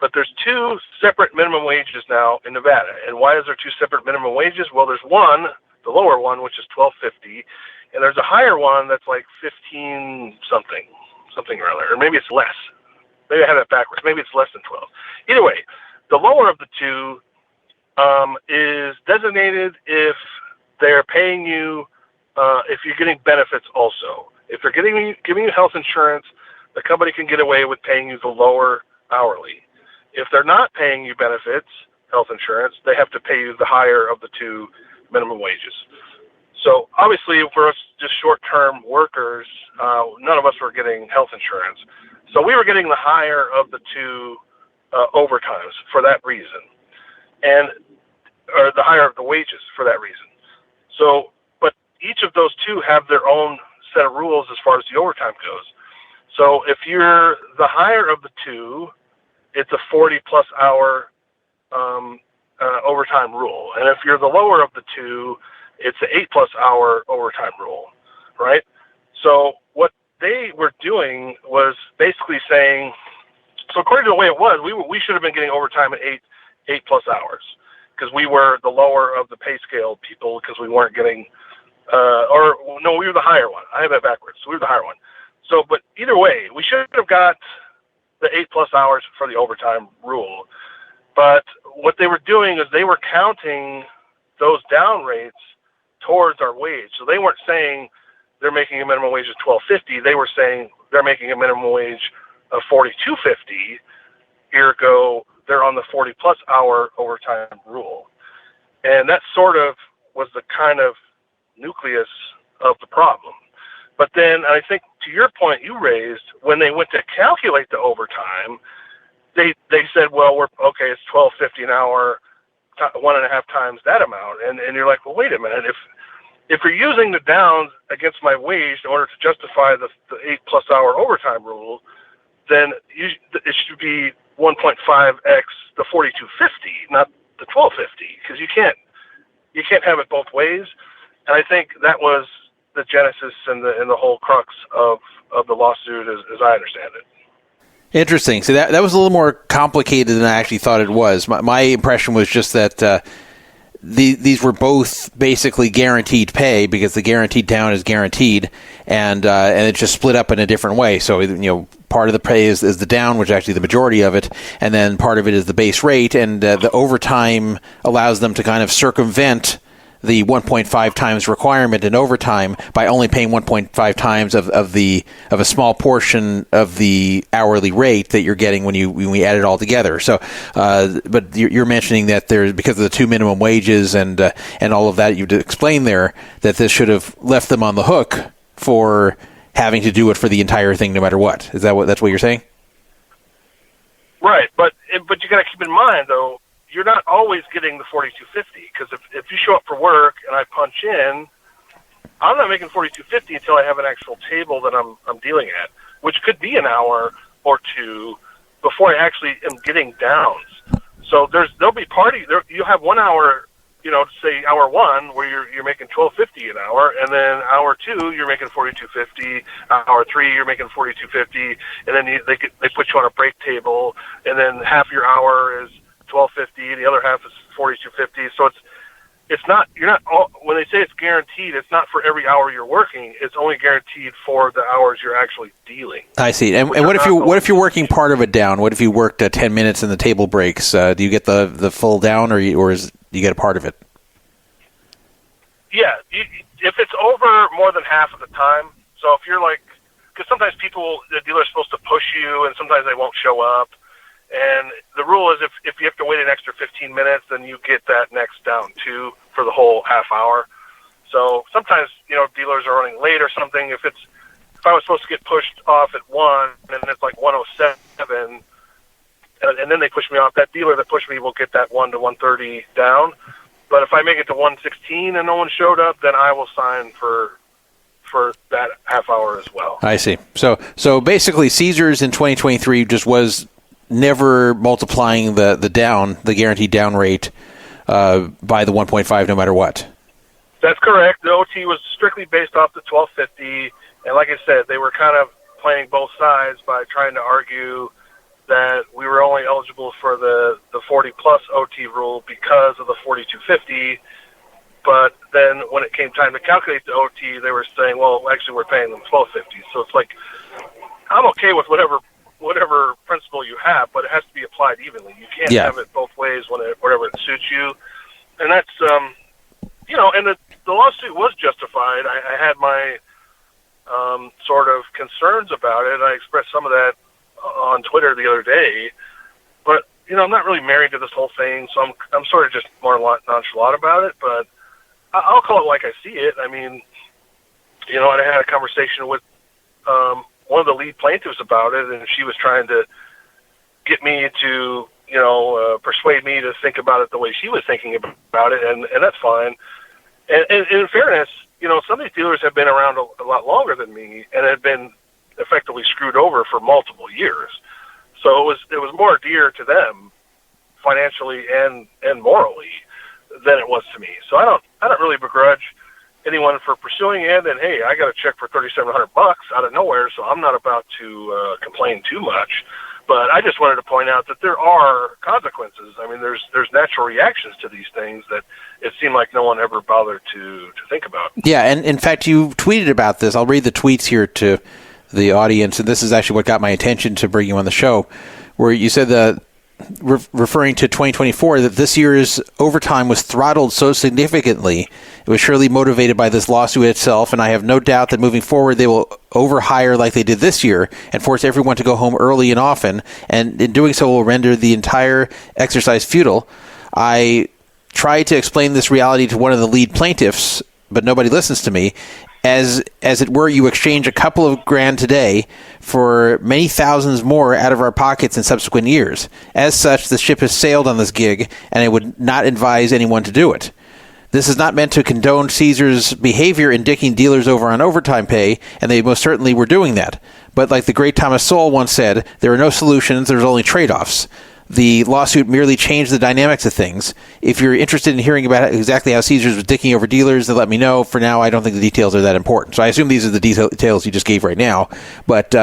but there's 2 separate minimum wages now in Nevada. And why is there 2 separate minimum wages? Well, there's one, the lower one, which is $12.50, and there's a higher one that's like 15 something or other, or maybe it's less. Maybe I have that backwards. Maybe it's less than 12. Either way, the lower of the 2 is designated if they're paying you, if you're getting benefits also. If they're giving you health insurance, the company can get away with paying you the lower hourly. If they're not paying you benefits, health insurance, they have to pay you the higher of the 2 minimum wages. So obviously for us just short-term workers, none of us were getting health insurance. So we were getting the higher of the 2 overtimes for that reason, or the higher of the wages for that reason. So, but each of those 2 have their own set of rules as far as the overtime goes. So if you're the higher of the two, it's a 40-plus hour overtime rule. And if you're the lower of the two, it's an 8-plus hour overtime rule, right? So what they were doing was basically saying, so according to the way it was, we should have been getting overtime at 8-plus hours because we were the lower of the pay scale people because we weren't getting, we were the higher one. I have that backwards. So we were the higher one. So, but either way, we should have got the 8-plus hours for the overtime rule. But what they were doing is they were counting those down rates towards our wage. So they weren't saying they're making a minimum wage of $12.50. They were saying they're making a minimum wage of $42.50. Ergo, they're on the 40-plus hour overtime rule. And that sort of was the kind of nucleus of the problem. But then I think to your point you raised, when they went to calculate the overtime, they said, well, it's $12.50 an hour, 1.5 times that amount. And you're like, well, wait a minute. If you're using the downs against my wage in order to justify the 8-plus hour overtime rule, then it should be 1.5x the 42.50, not the 12.50, because you can't have it both ways. And I think that was the genesis and the whole crux of the lawsuit, as I understand it. Interesting. So that was a little more complicated than I actually thought it was. My impression was just that these were both basically guaranteed pay because the guaranteed down is guaranteed, and it's just split up in a different way. So part of the pay is the down, which is actually the majority of it, and then part of it is the base rate, and the overtime allows them to kind of circumvent the 1.5 times requirement in overtime by only paying 1.5 times of a small portion of the hourly rate that you're getting when we add it all together. So, but you're mentioning that there's, because of the two minimum wages and all of that you explained there, that this should have left them on the hook for having to do it for the entire thing, no matter what. That's what you're saying? Right, but you got to keep in mind though, you're not always getting the 42.50 because if you show up for work and I punch in, I'm not making 42.50 until I have an actual table that I'm dealing at, which could be an hour or two before I actually am getting downs. So there'll be you'll have 1 hour, say hour one where you're making $12.50 an hour, and then hour two you're making $42.50, hour three you're making $42.50, and then they put you on a break table, and then half your hour is $12.50, the other half is $42.50. So when they say it's guaranteed, it's not for every hour you're working. It's only guaranteed for the hours you're actually dealing. I see. And what if you're working part of it down? What if you worked 10 minutes in the table breaks? Do you get the full down, or you get a part of it? Yeah, if it's over more than half of the time. So if you're because sometimes the dealer's supposed to push you, and sometimes they won't show up. And the rule is if you have to wait an extra 15 minutes, then you get that next down too for the whole half hour. So sometimes, dealers are running late or something. If I was supposed to get pushed off at 1 and it's like 1:07, and then they push me off, that dealer that pushed me will get that 1 to 1:30 down. But if I make it to 1:16 and no one showed up, then I will sign for that half hour as well. I see. So basically Caesars in 2023 just was never multiplying the guaranteed down rate by the 1.5 no matter what. That's correct. The OT was strictly based off the $12.50, and like I said, they were kind of playing both sides by trying to argue that we were only eligible for the 40-plus OT rule because of the $42.50, but then when it came time to calculate the OT, they were saying, well, actually we're paying them $12.50. So it's like, I'm okay with whatever principle you have, but it has to be applied evenly. You can't have it both ways whenever it suits you. And that's, and the lawsuit was justified. I had my sort of concerns about it. I expressed some of that on Twitter the other day. But, I'm not really married to this whole thing, so I'm sort of just more nonchalant about it. But I'll call it like I see it. I mean, and I had a conversation with one of the lead plaintiffs about it, and she was trying to get me to, persuade me to think about it the way she was thinking about it, and that's fine. And in fairness, some of these dealers have been around a lot longer than me and have been effectively screwed over for multiple years. So it was more dear to them financially and morally than it was to me. So I don't really begrudge anyone for pursuing it. And hey, I got a check for $3,700 out of nowhere, so I'm not about to complain too much. But I just wanted to point out that there are consequences. I mean, there's natural reactions to these things that it seemed like no one ever bothered to think about. Yeah, and in fact, you tweeted about this. I'll read the tweets here to the audience, and this is actually what got my attention to bring you on the show, where you said that, referring to 2024, that this year's overtime was throttled so significantly. It was surely motivated by this lawsuit itself, and I have no doubt that moving forward they will overhire like they did this year and force everyone to go home early and often, and in doing so will render the entire exercise futile. I tried to explain this reality to one of the lead plaintiffs, but nobody listens to me. As it were, you exchange a couple of grand today for many thousands more out of our pockets in subsequent years. As such, the ship has sailed on this gig, and I would not advise anyone to do it. This is not meant to condone Caesar's behavior in dicking dealers over on overtime pay, and they most certainly were doing that. But like the great Thomas Sowell once said, there are no solutions, there's only trade-offs. The lawsuit merely changed the dynamics of things. If you're interested in hearing about exactly how Caesars was dicking over dealers, then let me know. For now, I don't think the details are that important. So I assume these are the details you just gave right now. But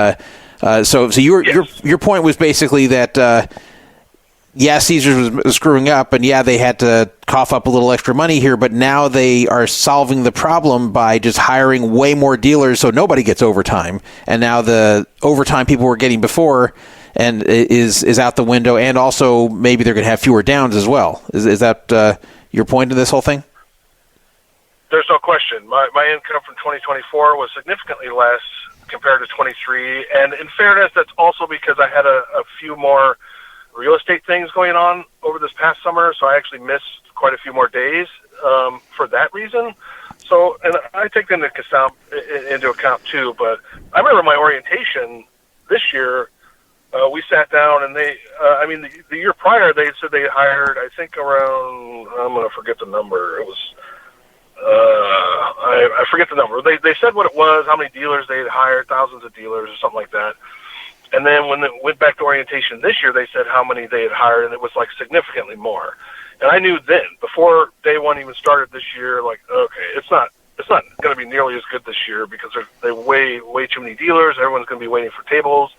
so your point was basically that Caesars was screwing up, and they had to cough up a little extra money here, but now they are solving the problem by just hiring way more dealers, so nobody gets overtime. And now the overtime people were getting before and is out the window, and also maybe they're going to have fewer downs as well. Is that your point in this whole thing? There's no question. My income from 2024 was significantly less compared to 23, and in fairness, that's also because I had a few more real estate things going on over this past summer, so I actually missed quite a few more days for that reason. So, and I take that into account too, but I remember my orientation this year. We sat down and the year prior they said they hired, I think around, I'm going to forget the number. It was, I forget the number. They said what it was, how many dealers they had hired, thousands of dealers or something like that. And then when they went back to orientation this year, they said how many they had hired, and it was like significantly more. And I knew then, before day one even started this year, like, okay, it's not going to be nearly as good this year because there's way too many dealers. Everyone's going to be waiting for tables.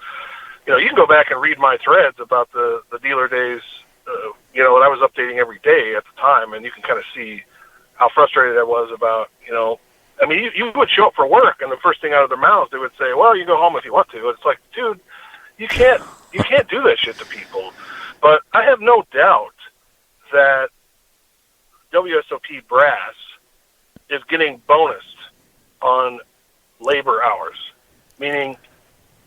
You can go back and read my threads about the dealer days, that I was updating every day at the time, and you can kind of see how frustrated I was about, you would show up for work, and the first thing out of their mouths, they would say, well, you go home if you want to. It's like, dude, you can't do that shit to people. But I have no doubt that WSOP Brass is getting bonused on labor hours, meaning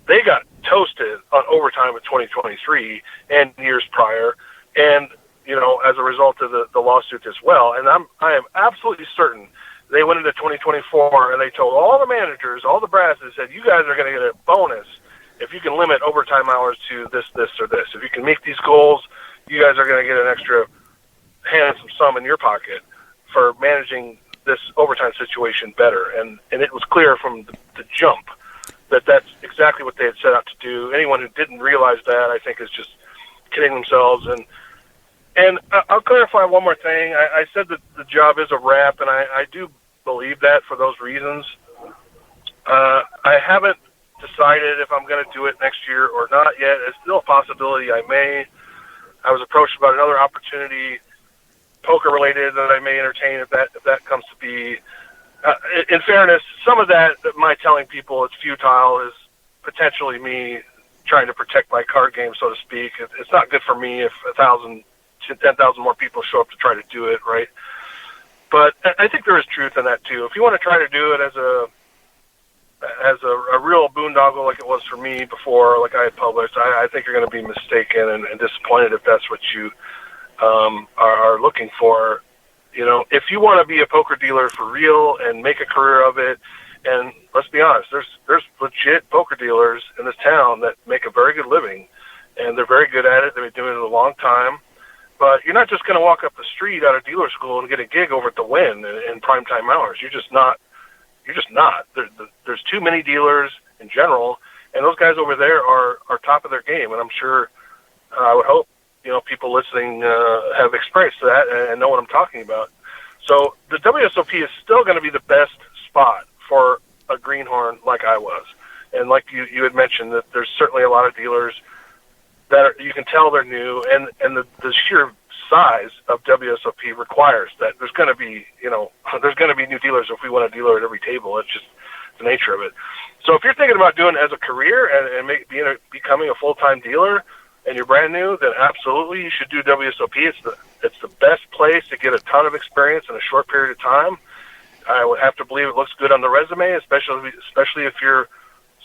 they got toasted on overtime in 2023 and years prior, and as a result of the lawsuit as well. And I am absolutely certain they went into 2024 and they told all the managers, all the brasses, said, you guys are going to get a bonus if you can limit overtime hours to this, or this. If you can meet these goals, you guys are going to get an extra handsome sum in your pocket for managing this overtime situation better. And it was clear from the jump that that's exactly what they had set out to do. Anyone who didn't realize that, I think, is just kidding themselves. And I'll clarify one more thing. I said that the job is a wrap, and I do believe that for those reasons. I haven't decided if I'm going to do it next year or not yet. It's still a possibility I may. I was approached about another opportunity, poker-related, that I may entertain if that comes to be. In fairness, some of that my telling people it's futile is potentially me trying to protect my card game, so to speak. It's not good for me if 1,000 to 10,000 more people show up to try to do it, right? But I think there is truth in that too. If you want to try to do it as a real boondoggle like it was for me before, like I had published, I think you're going to be mistaken and disappointed if that's what you are looking for. If you want to be a poker dealer for real and make a career of it, and let's be honest, there's legit poker dealers in this town that make a very good living, and they're very good at it. They've been doing it a long time. But you're not just going to walk up the street out of dealer school and get a gig over at the Wynn in primetime hours. You're just not. There's too many dealers in general, And those guys over there are top of their game, and I'm sure, I would hope, people listening have experienced that and know what I'm talking about. So the WSOP is still going to be the best spot for a greenhorn like I was. And like you had mentioned, that there's certainly a lot of dealers that you can tell they're new, and the sheer size of WSOP requires that there's going to be, there's going to be new dealers if we want a dealer at every table. It's just the nature of it. So if you're thinking about doing it as a career and becoming a full-time dealer, and you're brand new, then absolutely you should do WSOP. It's the best place to get a ton of experience in a short period of time. I would have to believe it looks good on the resume, especially if you're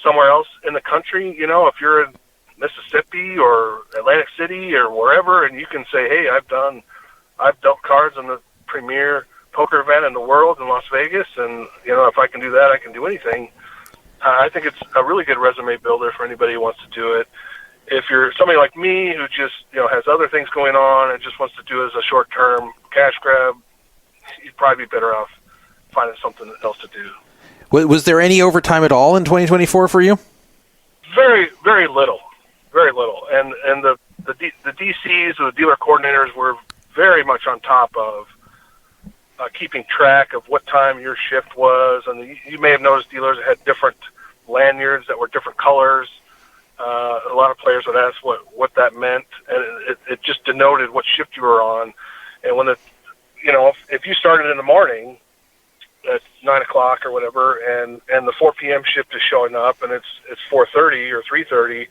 somewhere else in the country. If you're in Mississippi or Atlantic City or wherever, and you can say, hey, I've dealt cards in the premier poker event in the world in Las Vegas, and if I can do that, I can do anything. I think it's a really good resume builder for anybody who wants to do it. If you're somebody like me who just has other things going on and just wants to do it as a short-term cash grab, you'd probably be better off finding something else to do. Was there any overtime at all in 2024 for you? Very, very little, very little. And the DCs or the dealer coordinators were very much on top of keeping track of what time your shift was. And you may have noticed dealers that had different lanyards that were different colors. A lot of players would ask what that meant, and it just denoted what shift you were on. And when if you started in the morning at 9 o'clock or whatever, and the 4 p.m. shift is showing up, and it's 4:30 or 3:30,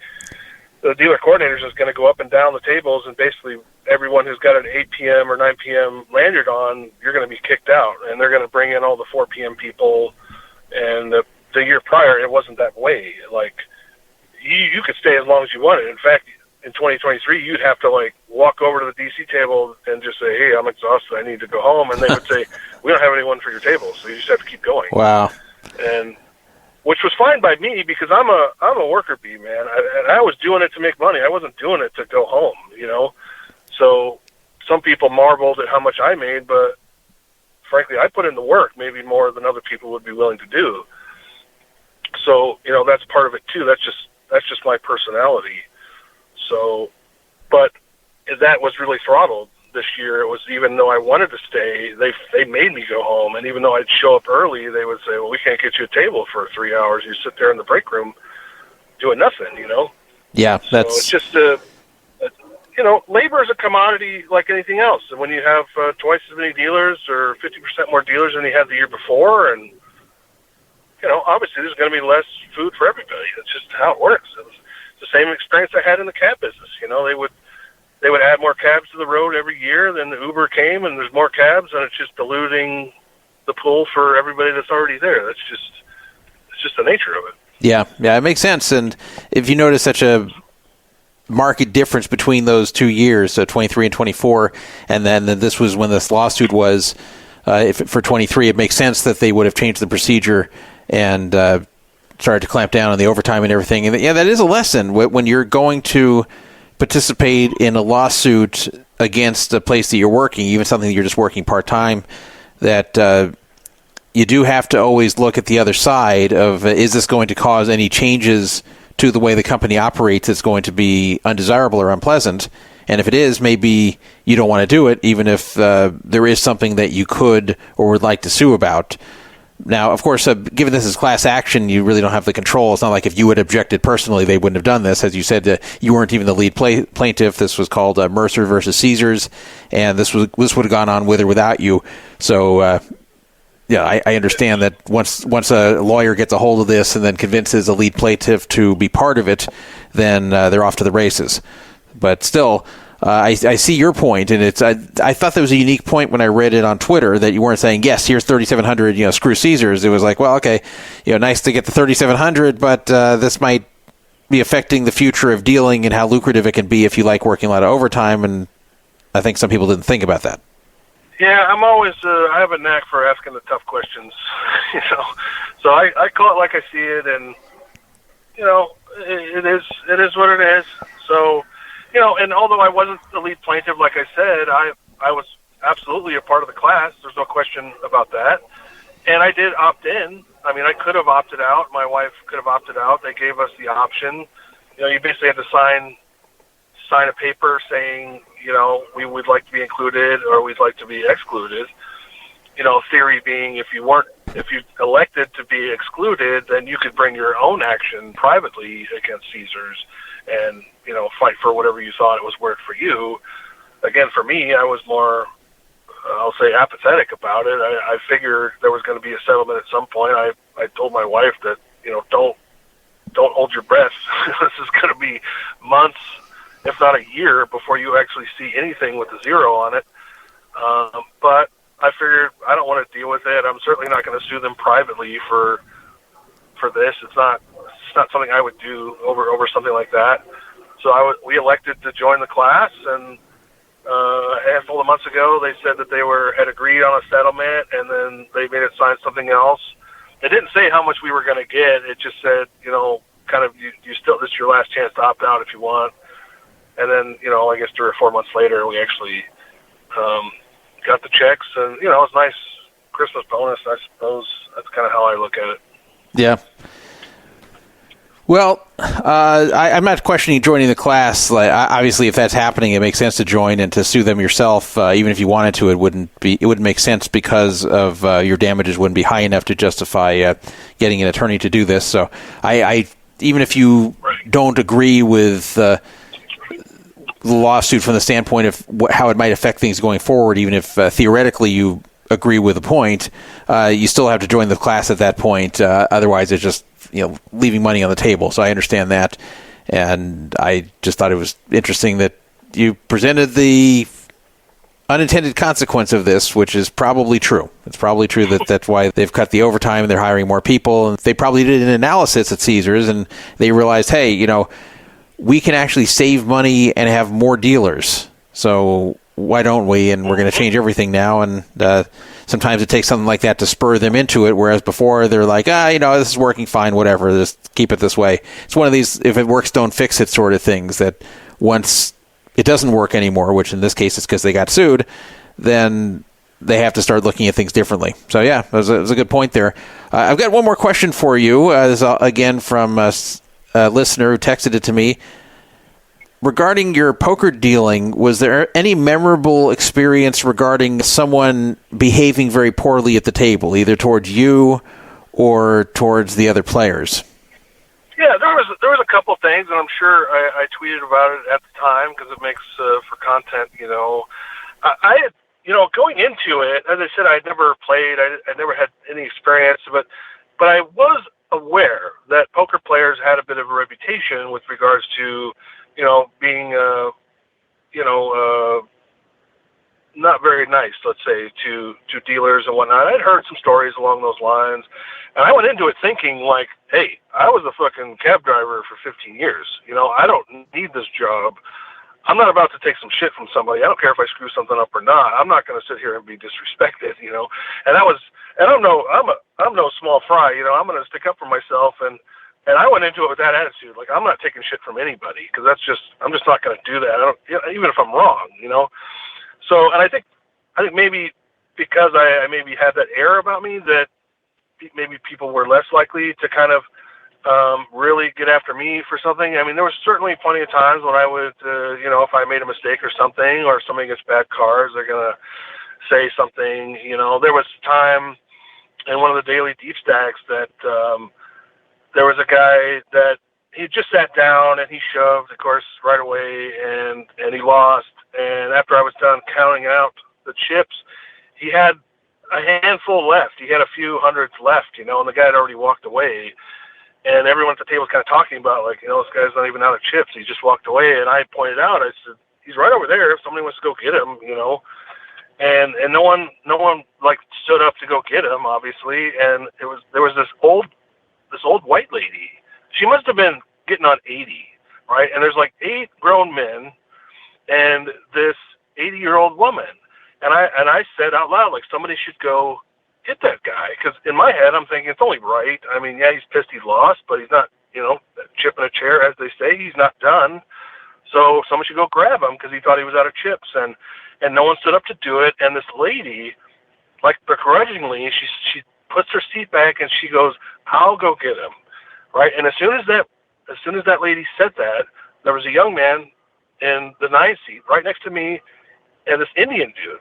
the dealer coordinators is going to go up and down the tables, and basically everyone who's got an 8 p.m. or 9 p.m. lanyard on, you're going to be kicked out, and they're going to bring in all the 4 p.m. people. And the year prior, it wasn't that way. Like, you could stay as long as you wanted. In fact, in 2023, you'd have to walk over to the DC table and just say, hey, I'm exhausted, I need to go home. And they would say, we don't have anyone for your table, so you just have to keep going. Wow. And which was fine by me, because I'm a worker bee, man. I was doing it to make money. I wasn't doing it to go home, So some people marveled at how much I made, but frankly, I put in the work, maybe more than other people would be willing to do. So, that's part of it too. That's just my personality. So, but that was really throttled this year. It was, even though I wanted to stay, they made me go home. And even though I'd show up early, they would say, well, we can't get you a table for 3 hours. You sit there in the break room doing nothing, Yeah, that's... So it's just, labor is a commodity like anything else. And when you have twice as many dealers or 50% more dealers than you had the year before, and obviously there's going to be less food for everybody. It's just how it works. It was the same experience I had in the cab business. They would add more cabs to the road every year. Then the Uber came, and there's more cabs, and it's just diluting the pool for everybody that's already there. It's just the nature of it. Yeah, it makes sense. And if you notice such a market difference between those 2 years, so 23 and 24, and then this was when this lawsuit was for 23, it makes sense that they would have changed the procedure and started to clamp down on the overtime and everything. And that is a lesson when you're going to participate in a lawsuit against a place that you're working, even something that you're just working part-time, that you do have to always look at the other side of, is this going to cause any changes to the way the company operates that's going to be undesirable or unpleasant? And if it is, maybe you don't want to do it, even if there is something that you could or would like to sue about. Now, of course, given this is class action, you really don't have the control. It's not like if you had objected personally, they wouldn't have done this. As you said, you weren't even the lead plaintiff. This was called Mercer versus Caesars, and this would have gone on with or without you. So, I understand that once a lawyer gets a hold of this and then convinces a lead plaintiff to be part of it, then they're off to the races. But still, I see your point, and I thought that was a unique point when I read it on Twitter, that you weren't saying, yes, here's 3,700, screw Caesars. It was like, well, okay, nice to get the 3,700, but this might be affecting the future of dealing and how lucrative it can be if you like working a lot of overtime, and I think some people didn't think about that. Yeah, I'm always, I have a knack for asking the tough questions, so I call it like I see it, and, it is what it is. So, and although I wasn't the lead plaintiff, like I said, I was absolutely a part of the class. There's no question about that. And I did opt in I mean, I could have opted out. My wife could have opted out. They gave us the option. You basically had to sign a paper saying, we would like to be included or we'd like to be excluded. Theory being if you elected to be excluded, then you could bring your own action privately against Caesars and, fight for whatever you thought it was worth for you. Again, for me, I was more, I'll say, apathetic about it. I figured there was going to be a settlement at some point. I told my wife that, don't hold your breath. This is going to be months, if not a year, before you actually see anything with a zero on it. But I figured I don't want to deal with it. I'm certainly not going to sue them privately for this. It's not something I would do over something like that. So we elected to join the class, and a handful of months ago they said that they had agreed on a settlement, and then they made us sign something else. They didn't say how much we were going to get. It just said, kind of you still, this is your last chance to opt out if you want. And then, I guess 3 or 4 months later, we actually got the checks, and it was a nice Christmas bonus, I suppose. That's kind of how I look at it. Yeah. Well, I'm not questioning joining the class. Obviously, if that's happening, it makes sense to join, and to sue them yourself, even if you wanted to, it wouldn't make sense because of your damages wouldn't be high enough to justify getting an attorney to do this. So, I even if you don't agree with the lawsuit from the standpoint of how it might affect things going forward, even if theoretically you agree with the point, you still have to join the class at that point. Otherwise, it's just leaving money on the table. So I understand that, and I just thought it was interesting that you presented the unintended consequence of this, which is probably true. It's probably true that that's why they've cut the overtime and they're hiring more people. And they probably did an analysis at Caesars, and they realized, hey, we can actually save money and have more dealers. So why don't we? And we're going to change everything now. And sometimes it takes something like that to spur them into it, whereas before they're like, this is working fine, whatever, just keep it this way. It's one of these, if it works, don't fix it sort of things, that once it doesn't work anymore, which in this case is because they got sued, then they have to start looking at things differently. So, yeah, it was a good point there. I've got one more question for you. This is, again, from a listener who texted it to me. Regarding your poker dealing, was there any memorable experience regarding someone behaving very poorly at the table, either towards you or towards the other players? Yeah, there was a couple things, and I'm sure I tweeted about it at the time because it makes for content. I had, going into it, as I said, I'd never played, I never had any experience, but I was aware that poker players had a bit of a reputation with regards to being, not very nice, let's say, to dealers and whatnot. I'd heard some stories along those lines, and I went into it thinking like, hey, I was a fucking cab driver for 15 years. I don't need this job. I'm not about to take some shit from somebody. I don't care if I screw something up or not. I'm not going to sit here and be disrespected, And I'm no small fry, I'm going to stick up for myself, and I went into it with that attitude. Like, I'm not taking shit from anybody because I'm just not going to do that. Even if I'm wrong, So, and I think maybe because I maybe had that air about me, that maybe people were less likely to kind of really get after me for something. I mean, there was certainly plenty of times when I would, if I made a mistake or something, or somebody gets bad cards, they're going to say something. There was time in one of the daily deep stacks that there was a guy that he just sat down and he shoved, of course, right away, and he lost. And after I was done counting out the chips, he had a handful left. He had a few hundreds left, and the guy had already walked away. And everyone at the table was kind of talking about, like, this guy's not even out of chips. He just walked away. And I pointed out, I said, he's right over there if somebody wants to go get him, And no one like stood up to go get him, obviously. And there was this old white lady. She must have been getting on 80, right? And there's like 8 grown men and this 80-year-old woman. And I said out loud, like, somebody should go get that guy. Because in my head, I'm thinking it's only right. I mean, yeah, he's pissed he's lost, but he's not, chipping a chair, as they say. He's not done. So someone should go grab him because he thought he was out of chips. And no one stood up to do it. And this lady, like, begrudgingly, she puts her seat back, and she goes, "I'll go get him." Right? And as soon as that lady said that, there was a young man in the 9 seat right next to me and this Indian dude.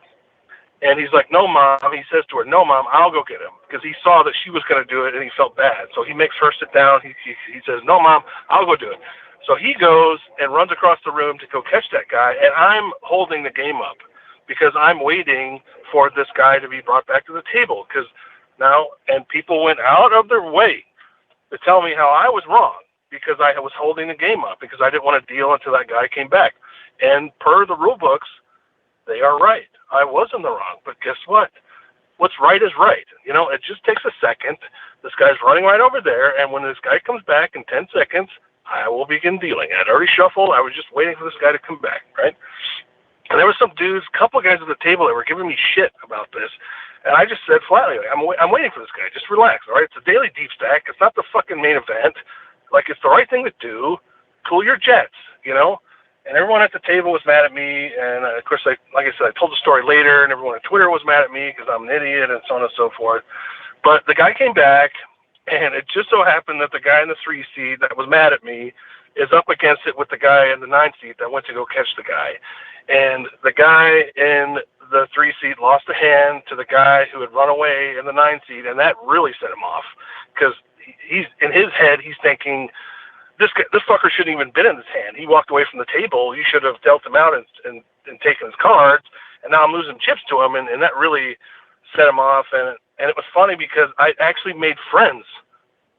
And he's like, "No, Mom." He says to her, "No, Mom, I'll go get him." Because he saw that she was going to do it, and he felt bad. So he makes her sit down. He says, "No, Mom, I'll go do it." So he goes and runs across the room to go catch that guy, and I'm holding the game up because I'm waiting for this guy to be brought back to the table. And people went out of their way to tell me how I was wrong because I was holding the game up because I didn't want to deal until that guy came back. And per the rule books, they are right. I was in the wrong, but guess what? What's right is right. It just takes a second. This guy's running right over there, and when this guy comes back in 10 seconds, I will begin dealing. I'd already shuffled. I was just waiting for this guy to come back, right? And there were some dudes, a couple of guys at the table that were giving me shit about this, and I just said flatly, I'm waiting for this guy. Just relax, all right? It's a daily deep stack. It's not the fucking main event. It's the right thing to do. Cool your jets, And everyone at the table was mad at me, and of course, like I said, I told the story later, and everyone on Twitter was mad at me because I'm an idiot and so on and so forth. But the guy came back, and it just so happened that the guy in the 3 seat that was mad at me is up against it with the guy in the 9 seat that went to go catch the guy. And the guy in the 3 seat lost a hand to the guy who had run away in the 9 seat, and that really set him off because he's in his head, he's thinking, this fucker shouldn't even been in his hand. He walked away from the table. You should have dealt him out and taken his cards, and now I'm losing chips to him, and that really set him off. And it was funny because I actually made friends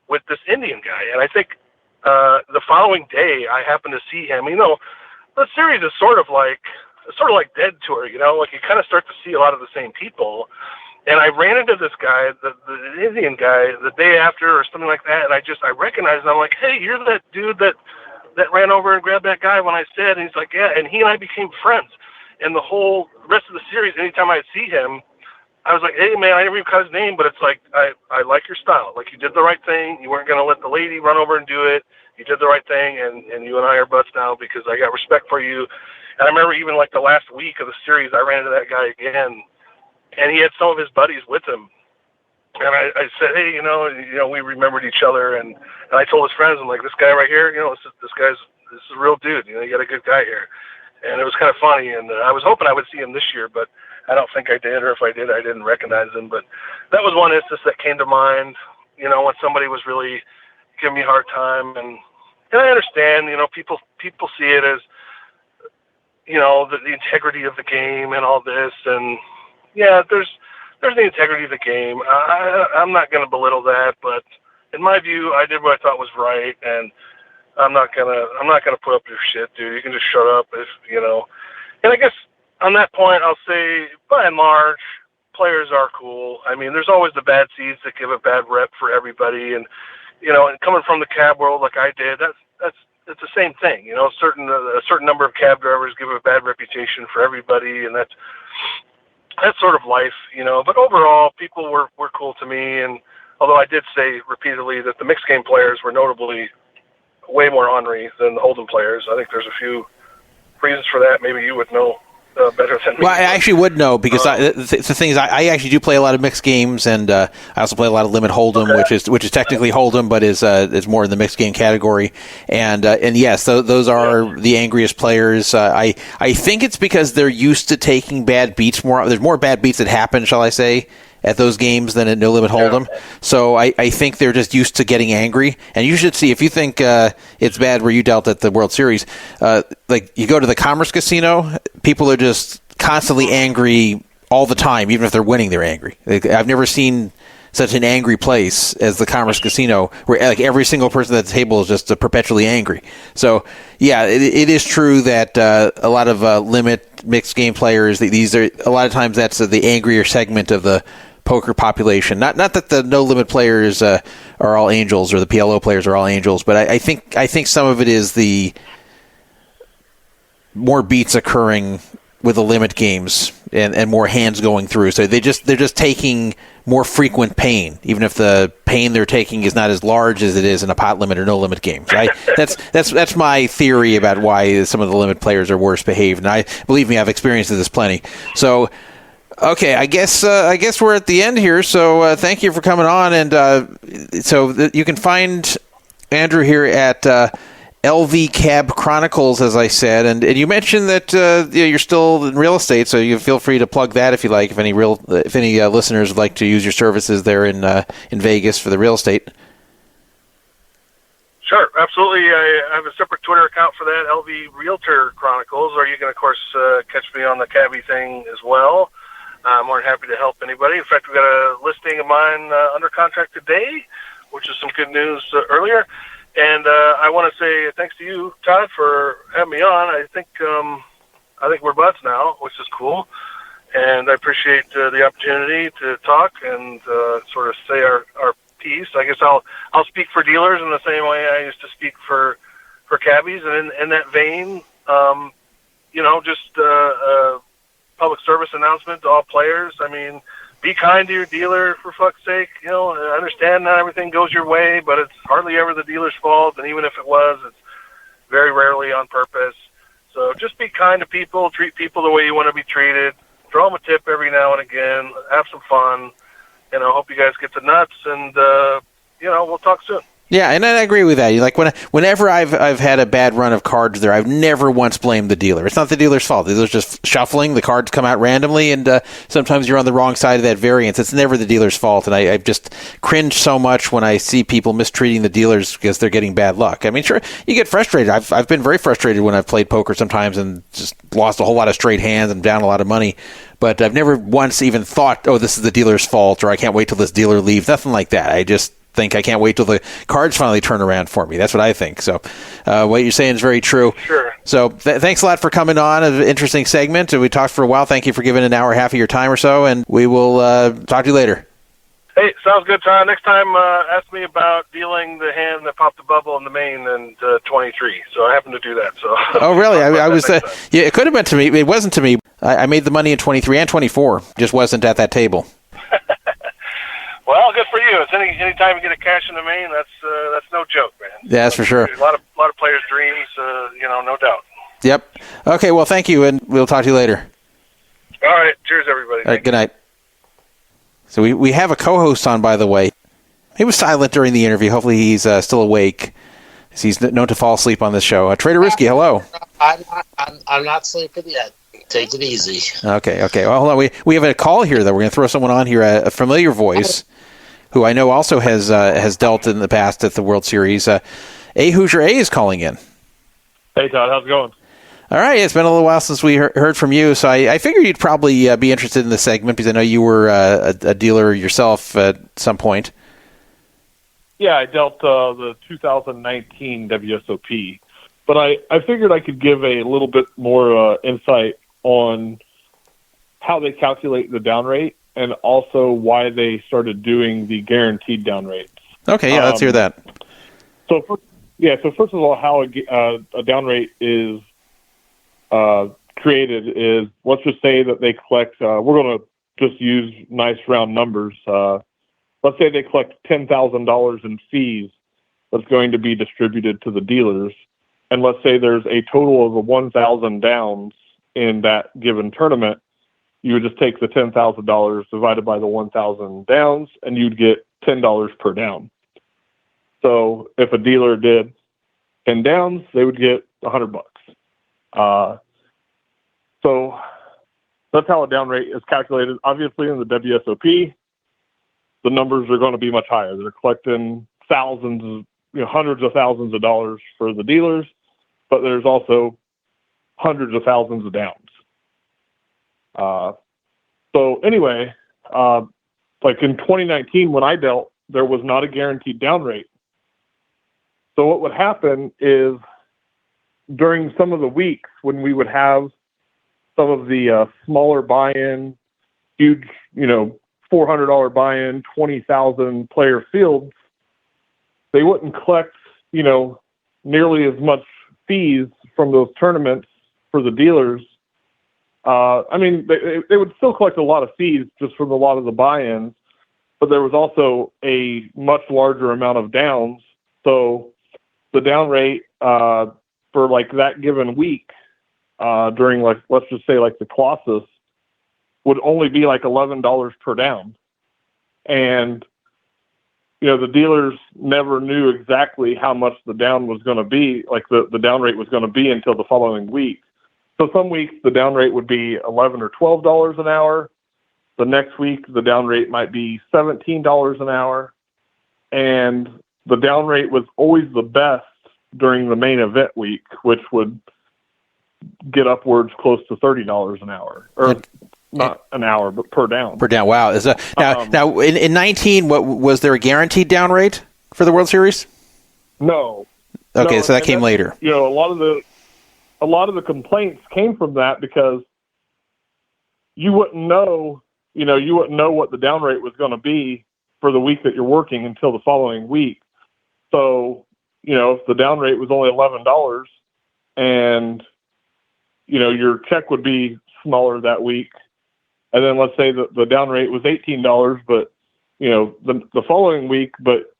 with this Indian guy, and I think the following day I happened to see him. The series is sort of like Dead Tour, you kind of start to see a lot of the same people. And I ran into this guy, the Indian guy, the day after or something like that, and I recognized him. I'm like, "Hey, you're that dude that ran over and grabbed that guy when I said," and he's like, "Yeah," and he and I became friends. And the whole rest of the series, anytime I'd see him, I was like, "Hey, man, I never even caught his name, but it's like, I like your style. Like, you did the right thing. You weren't going to let the lady run over and do it. You did the right thing, and you and I are buds now because I got respect for you." And I remember even the last week of the series, I ran into that guy again, and he had some of his buddies with him. And I said, "Hey, we remembered each other." And I told his friends, I'm like, "This guy right here, this is a real dude. You got a good guy here." And it was kind of funny. And I was hoping I would see him this year, but I don't think I did. Or if I did, I didn't recognize him. But that was one instance that came to mind, when somebody was really giving me a hard time. And I understand, people see it as, the integrity of the game and all this. And yeah, there's the integrity of the game. I'm not going to belittle that, but in my view, I did what I thought was right, and I'm not gonna put up your shit, dude. You can just shut up And I guess on that point, I'll say, by and large, players are cool. I mean, there's always the bad seeds that give a bad rep for everybody, and and coming from the cab world like I did, it's the same thing. A certain number of cab drivers give a bad reputation for everybody, and that's sort of life, But overall, people were cool to me, and although I did say repeatedly that the mixed game players were notably way more ornery than the Hold'em players, I think there's a few reasons for that. Maybe you would know better than me. Well, I actually would know because the thing is, I actually do play a lot of mixed games, and I also play a lot of Limit Hold'em, which is technically Hold'em, but is more in the mixed game category. And yes, those are the angriest players. I think it's because they're used to taking bad beats more. There's more bad beats that happen, shall I say, at those games than at No Limit Hold'em. So I think they're just used to getting angry. And you should see, if you think it's bad where you dealt at the World Series, you go to the Commerce Casino, people are just constantly angry all the time. Even if they're winning, they're angry. I've never seen such an angry place as the Commerce Casino, where every single person at the table is just perpetually angry. So yeah, it is true that a lot of limit mixed game players, these are a lot of times that's the angrier segment of the poker population. Not that the no limit players are all angels or the PLO players are all angels, but I think some of it is the more beats occurring with the limit games and more hands going through. So they're just taking more frequent pain, even if the pain they're taking is not as large as it is in a pot limit or no limit games. That's my theory about why some of the limit players are worse behaved. And believe me, I've experienced this plenty. So Okay, I guess we're at the end here. So thank you for coming on, and you can find Andrew here at LV Cab Chronicles, as I said, and you mentioned that you're still in real estate, so you feel free to plug that if you like. If any listeners would like to use your services there in Vegas for the real estate. Sure, absolutely. I have a separate Twitter account for that, LV Realtor Chronicles, or you can, of course, catch me on the Cabby thing as well. I'm more than happy to help anybody. In fact, we got a listing of mine under contract today, which is some good news earlier. And I want to say thanks to you, Todd, for having me on. I think we're buds now, which is cool. And I appreciate the opportunity to talk and sort of say our piece. I guess I'll speak for dealers in the same way I used to speak for cabbies. And in that vein, just a public service announcement to all players. I mean, be kind to your dealer, for fuck's sake. I understand not everything goes your way, but it's hardly ever the dealer's fault. And even if it was, it's very rarely on purpose. So just be kind to people, treat people the way you want to be treated, throw them a tip every now and again, have some fun. I hope you guys get the nuts, and we'll talk soon. Yeah, and I agree with that. Like whenever I've had a bad run of cards there, I've never once blamed the dealer. It's not the dealer's fault. The dealer's just shuffling. The cards come out randomly, and sometimes you're on the wrong side of that variance. It's never the dealer's fault, and I've just cringed so much when I see people mistreating the dealers because they're getting bad luck. I mean, sure, you get frustrated. I've been very frustrated when I've played poker sometimes and just lost a whole lot of straight hands and down a lot of money. But I've never once even thought, oh, this is the dealer's fault, or I can't wait till this dealer leaves. Nothing like that. I just think I can't wait till the cards finally turn around for me. That's what I think. So what you're saying is very true. Sure. So thanks a lot for coming on. An interesting segment. We talked for a while. Thank you for giving an hour and a half of your time or so, and we will talk to you later. Hey, sounds good, Tom. Next time, ask me about dealing the hand that popped the bubble in the main and 23. So I happen to do that. So. Oh, really? I was. Yeah, it could have been to me. It wasn't to me. I made the money in 23 and 24. Just wasn't at that table. Well, good for you. It's any time you get a cash in the main, that's no joke, man. Yeah, that's for sure. A lot of players' dreams, no doubt. Yep. Okay. Well, thank you, and we'll talk to you later. All right. Cheers, everybody. All right. Good night. So we have a co-host on, by the way. He was silent during the interview. Hopefully he's still awake. He's known to fall asleep on this show. Trader Risky, hello. I'm not sleeping yet. Take it easy. Okay. Well, hold on. We have a call here, though. We're going to throw someone on here, a familiar voice, who I know also has dealt in the past at the World Series. A Hoosier A is calling in. Hey, Todd. How's it going? All right. It's been a little while since we heard from you, so I figured you'd probably be interested in this segment because I know you were a dealer yourself at some point. Yeah, I dealt the 2019 WSOP, but I figured I could give a little bit more insight on how they calculate the down rate and also why they started doing the guaranteed down rates. Okay, yeah, let's hear that. So first of all, how a down rate is created is, let's just say that they collect, we're going to just use nice round numbers. Let's say they collect $10,000 in fees that's going to be distributed to the dealers. And let's say there's a total of 1,000 downs in that given tournament. You would just take the $10,000 divided by the 1,000 downs, and you'd get $10 per down. So if a dealer did 10 downs, they would get $100. So that's how a down rate is calculated. Obviously, in the WSOP, the numbers are going to be much higher. They're collecting thousands, hundreds of thousands of dollars for the dealers, but there's also hundreds of thousands of downs. So anyway, like in 2019, when I dealt, there was not a guaranteed down rate. So what would happen is during some of the weeks when we would have some of the smaller buy-in, huge, $400 buy-in, 20,000 player fields, they wouldn't collect, nearly as much fees from those tournaments for the dealers. They would still collect a lot of fees just from a lot of the buy-ins, but there was also a much larger amount of downs. So the down rate for like that given week during, like, let's just say like the Colossus would only be like $11 per down. And, the dealers never knew exactly how much the down was going to be, like the down rate was going to be until the following week. So some weeks the down rate would be $11 or $12 an hour. The next week the down rate might be $17 an hour. And the down rate was always the best during the main event week, which would get upwards close to $30 an hour, or not an hour, but per down. Per down. Wow. Now in 19, what was there a guaranteed down rate for the World Series? No. Okay, no, so that came later. A lot of the complaints came from that because you wouldn't know what the down rate was going to be for the week that you're working until the following week. So, if the down rate was only $11 and, your check would be smaller that week. And then let's say that the down rate was $18, but, the following week, but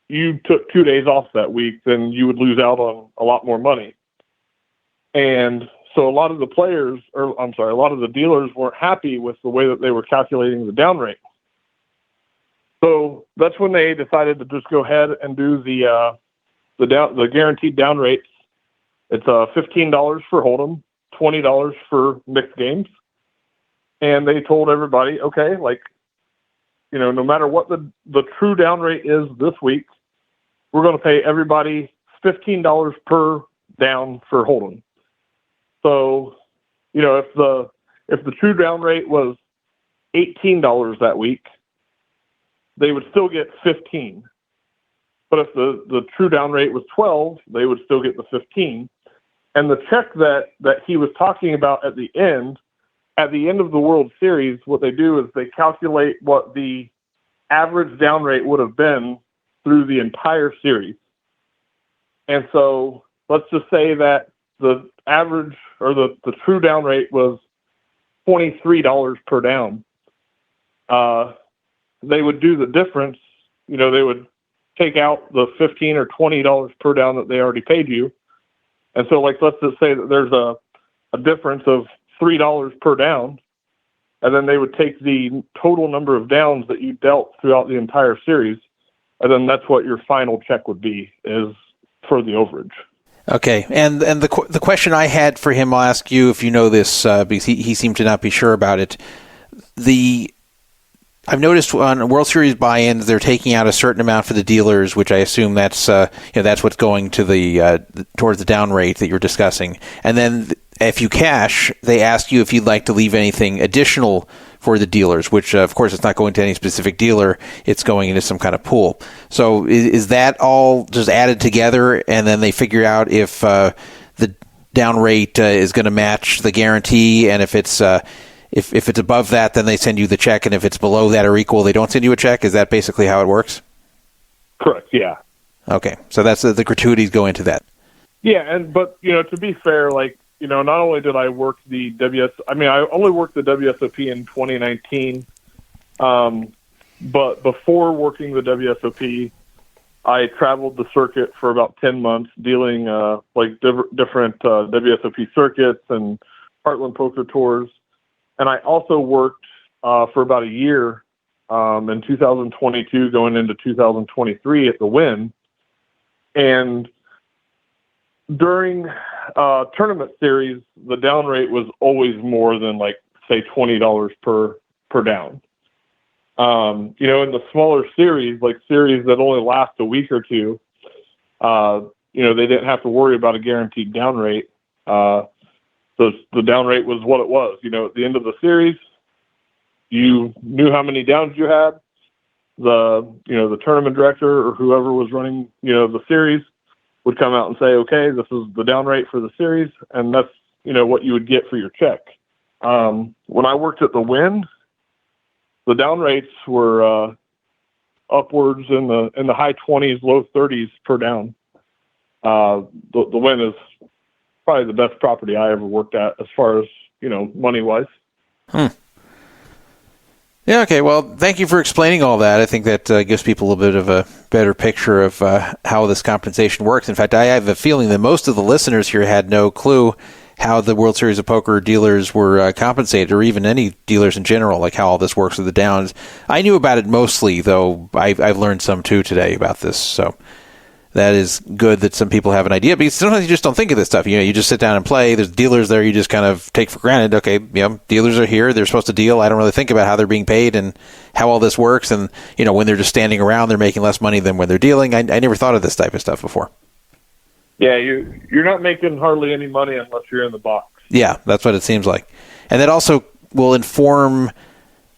you took 2 days off that week, then you would lose out on a lot more money. And so a lot of the dealers weren't happy with the way that they were calculating the down rate. So that's when they decided to just go ahead and do the guaranteed down rates. It's $15 for Hold'em, $20 for mixed games. And they told everybody, okay, no matter what the true down rate is this week, we're going to pay everybody $15 per down for Hold'em. So, if the true down rate was $18 that week, they would still get 15. But if the true down rate was 12, they would still get the 15. And the check that he was talking about at the end of the World Series, what they do is they calculate what the average down rate would have been through the entire series. And so let's just say that the average or the true down rate was $23 per down. They would do the difference. They would take out the $15 or $20 per down that they already paid you. And so let's just say that there's a difference of $3 per down. And then they would take the total number of downs that you dealt throughout the entire series. And then that's what your final check would be, is for the overage. Okay, and the question I had for him, I'll ask you if you know this, because he seemed to not be sure about it. I've noticed on World Series buy-ins, they're taking out a certain amount for the dealers, which I assume that's what's going to towards the down rate that you're discussing. And then if you cash, they ask you if you'd like to leave anything additional for the dealers, which of course it's not going to any specific dealer, it's going into some kind of pool. So is that all just added together, and then they figure out if the down rate is going to match the guarantee, and if it's above that, then they send you the check, and if it's below that or equal, they don't send you a check? Is that basically how it works? Correct, yeah. Okay, so that's the gratuities go into that. Yeah, but to be fair, not only did I work I only worked the WSOP in 2019, but before working the WSOP, I traveled the circuit for about 10 months dealing different WSOP circuits and Heartland Poker Tours. And I also worked for about a year in 2022 going into 2023 at the Wynn. And during tournament series, the down rate was always more than say $20 per down. In the smaller series, series that only last a week or two, they didn't have to worry about a guaranteed down rate. So the down rate was what it was. At the end of the series, you knew how many downs you had. The tournament director or whoever was running, the series would come out and say, okay, this is the down rate for the series, and that's, what you would get for your check. When I worked at the Wynn, the down rates were upwards in the high 20s, low 30s per down. The Wynn is probably the best property I ever worked at as far as, money-wise. Yeah, okay. Well, thank you for explaining all that. I think that gives people a little bit of a better picture of how this compensation works. In fact, I have a feeling that most of the listeners here had no clue how the World Series of Poker dealers were compensated, or even any dealers in general, like how all this works with the downs. I knew about it mostly, though I've learned some too today about this. So that is good that some people have an idea, because sometimes you just don't think of this stuff. You just sit down and play. There's dealers there you just kind of take for granted. Okay, dealers are here. They're supposed to deal. I don't really think about how they're being paid and how all this works. And, when they're just standing around, they're making less money than when they're dealing. I never thought of this type of stuff before. Yeah, you're not making hardly any money unless you're in the box. Yeah, that's what it seems like. And that also will inform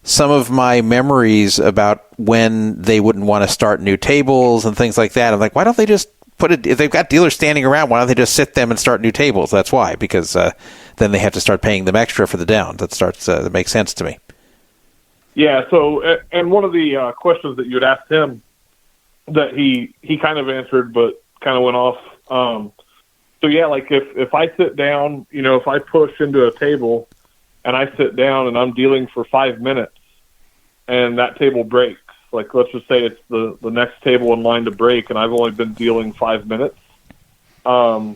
some of my memories about when they wouldn't want to start new tables and things like that. I'm like, why don't they just put it, if they've got dealers standing around, why don't they just sit them and start new tables? That's why, because then they have to start paying them extra for the down. That makes sense to me. Yeah, so, and one of the questions that you had asked him that he kind of answered but kind of went off. So yeah, like if I sit down, if I push into a table and I sit down and I'm dealing for 5 minutes and that table breaks, like let's just say it's the next table in line to break and I've only been dealing 5 minutes. As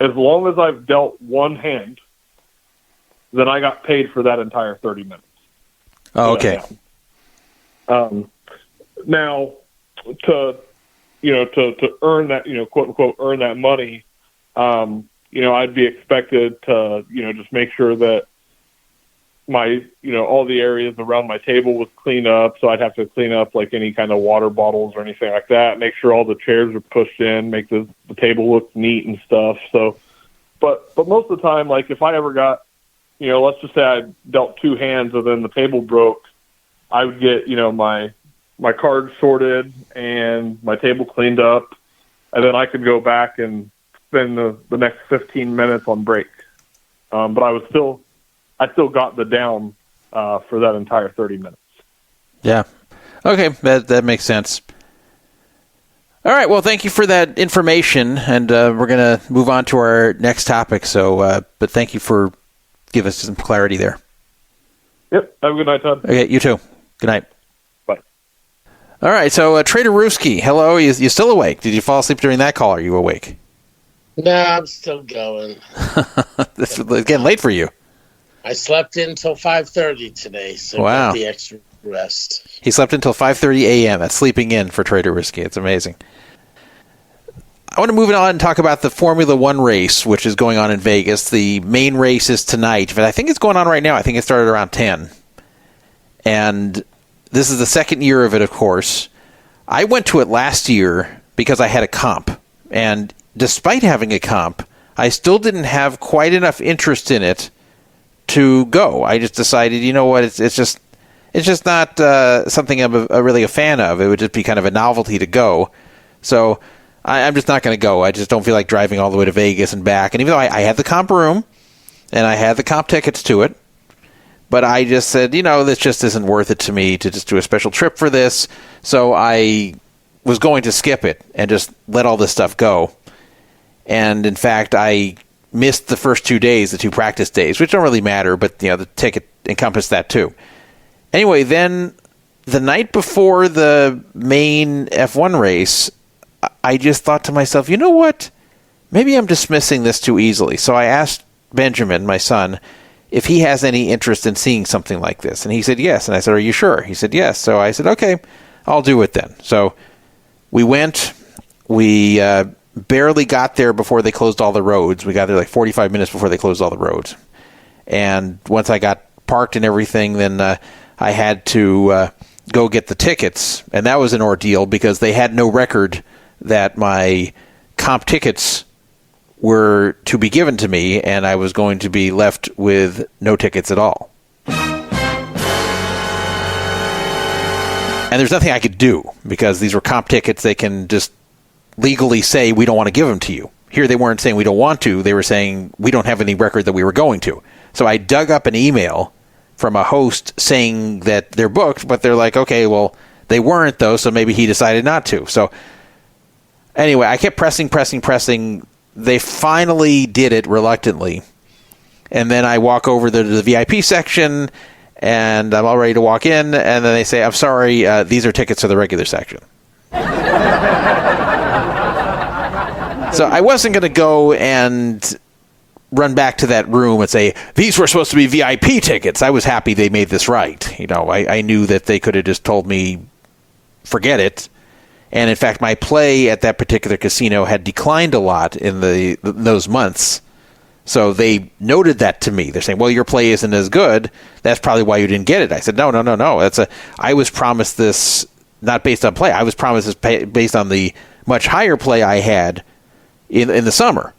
long as I've dealt one hand, then I got paid for that entire 30 minutes. Oh, okay. Now to earn that, quote unquote, earn that money, I'd be expected to, just make sure that my, all the areas around my table was cleaned up. So I'd have to clean up like any kind of water bottles or anything like that, make sure all the chairs are pushed in, make the table look neat and stuff. So, but most of the time, like if I ever got, let's just say I dealt two hands and then the table broke, I would get, my cards sorted and my table cleaned up, and then I could go back and spend the next 15 minutes on break. But I still got the down for that entire 30 minutes. Yeah. Okay, that makes sense. All right, well, thank you for that information, and we're going to move on to our next topic. So, but thank you for giving us some clarity there. Yep, have a good night, Todd. Okay, you too. Good night. Bye. All right, so Trader Ruski, hello. You still awake? Did you fall asleep during that call? Or are you awake? No, I'm still going. It's getting late for you. I slept in until 5:30 today, so wow. Got the extra rest. He slept until 5:30 a.m. That's sleeping in for Trader Ruski. It's amazing. I want to move on and talk about the Formula One race, which is going on in Vegas. The main race is tonight, but I think it's going on right now. I think it started around 10. And this is the second year of it, of course. I went to it last year because I had a comp. And despite having a comp, I still didn't have quite enough interest in it to go. I just decided, you know what, it's just not something I'm really a fan of. It would just be kind of a novelty to go. So I'm just not going to go. I just don't feel like driving all the way to Vegas and back. And even though I had the comp room and I had the comp tickets to it, but I just said, this just isn't worth it to me to just do a special trip for this. So I was going to skip it and just let all this stuff go. And in fact, I missed the first 2 days, the two practice days, which don't really matter, but the ticket encompassed that too. Anyway, then the night before the main F1 race, I just thought to myself, you know what? Maybe I'm dismissing this too easily. So I asked Benjamin, my son, if he has any interest in seeing something like this. And he said yes. And I said, are you sure? He said yes. So I said, okay, I'll do it then. So we went. We barely got there before they closed all the roads. We got there like 45 minutes before they closed all the roads. And once I got parked and everything, then I had to go get the tickets. And that was an ordeal because they had no record that my comp tickets were to be given to me, and I was going to be left with no tickets at all. And there's nothing I could do because these were comp tickets. They can just legally say, we don't want to give them to you. Here they weren't saying we don't want to. They were saying we don't have any record that we were going to. So I dug up an email from a host saying that they're booked, but they're like, okay, well, they weren't though, so maybe he decided not to. So anyway, I kept pressing. They finally did it reluctantly. And then I walk over to the VIP section, and I'm all ready to walk in, and then they say, I'm sorry, these are tickets to the regular section. So I wasn't going to go and run back to that room and say, these were supposed to be VIP tickets. I was happy they made this right. You know, I knew that they could have just told me, forget it. And in fact, my play at that particular casino had declined a lot in those months. So they noted that to me. They're saying, well, your play isn't as good. That's probably why you didn't get it. I said, no. I was promised this not based on play. I was promised this based on the much higher play I had in the summer.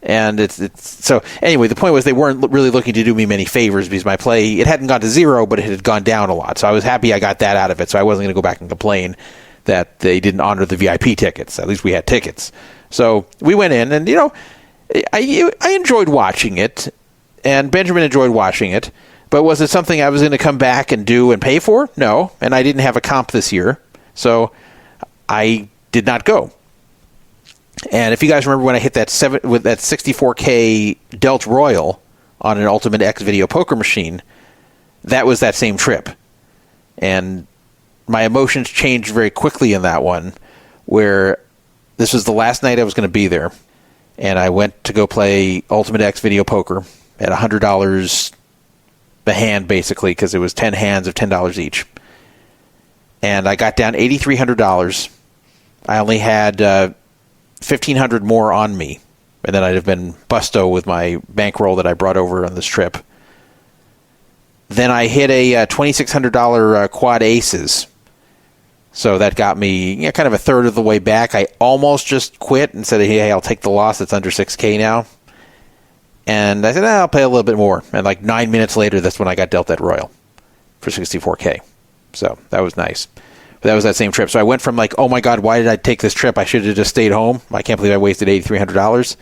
And it's so anyway, the point was they weren't really looking to do me many favors because my play, it hadn't gone to zero, but it had gone down a lot. So I was happy I got that out of it. So I wasn't going to go back and complain that they didn't honor the VIP tickets. At least we had tickets. So we went in, and, you know, I enjoyed watching it, and Benjamin enjoyed watching it. But was it something I was going to come back and do and pay for? No. And I didn't have a comp this year. So I did not go. And if you guys remember when I hit that 64K Delt Royal on an Ultimate X video poker machine, that was that same trip. And my emotions changed very quickly in that one, where this was the last night I was going to be there. And I went to go play Ultimate X video poker at $100 a hand, basically, because it was 10 hands of $10 each. And I got down $8,300. I only had $1,500 more on me, and then I'd have been busto with my bankroll that I brought over on this trip. Then I hit a $2,600 quad aces, so that got me kind of a third of the way back. I almost just quit and said, hey, I'll take the loss. It's under 6K now. And I said, I'll pay a little bit more. And like 9 minutes later, that's when I got dealt that Royal for 64K. So that was nice. That was that same trip. So I went from like, oh my God, why did I take this trip? I should have just stayed home. I can't believe I wasted $8,300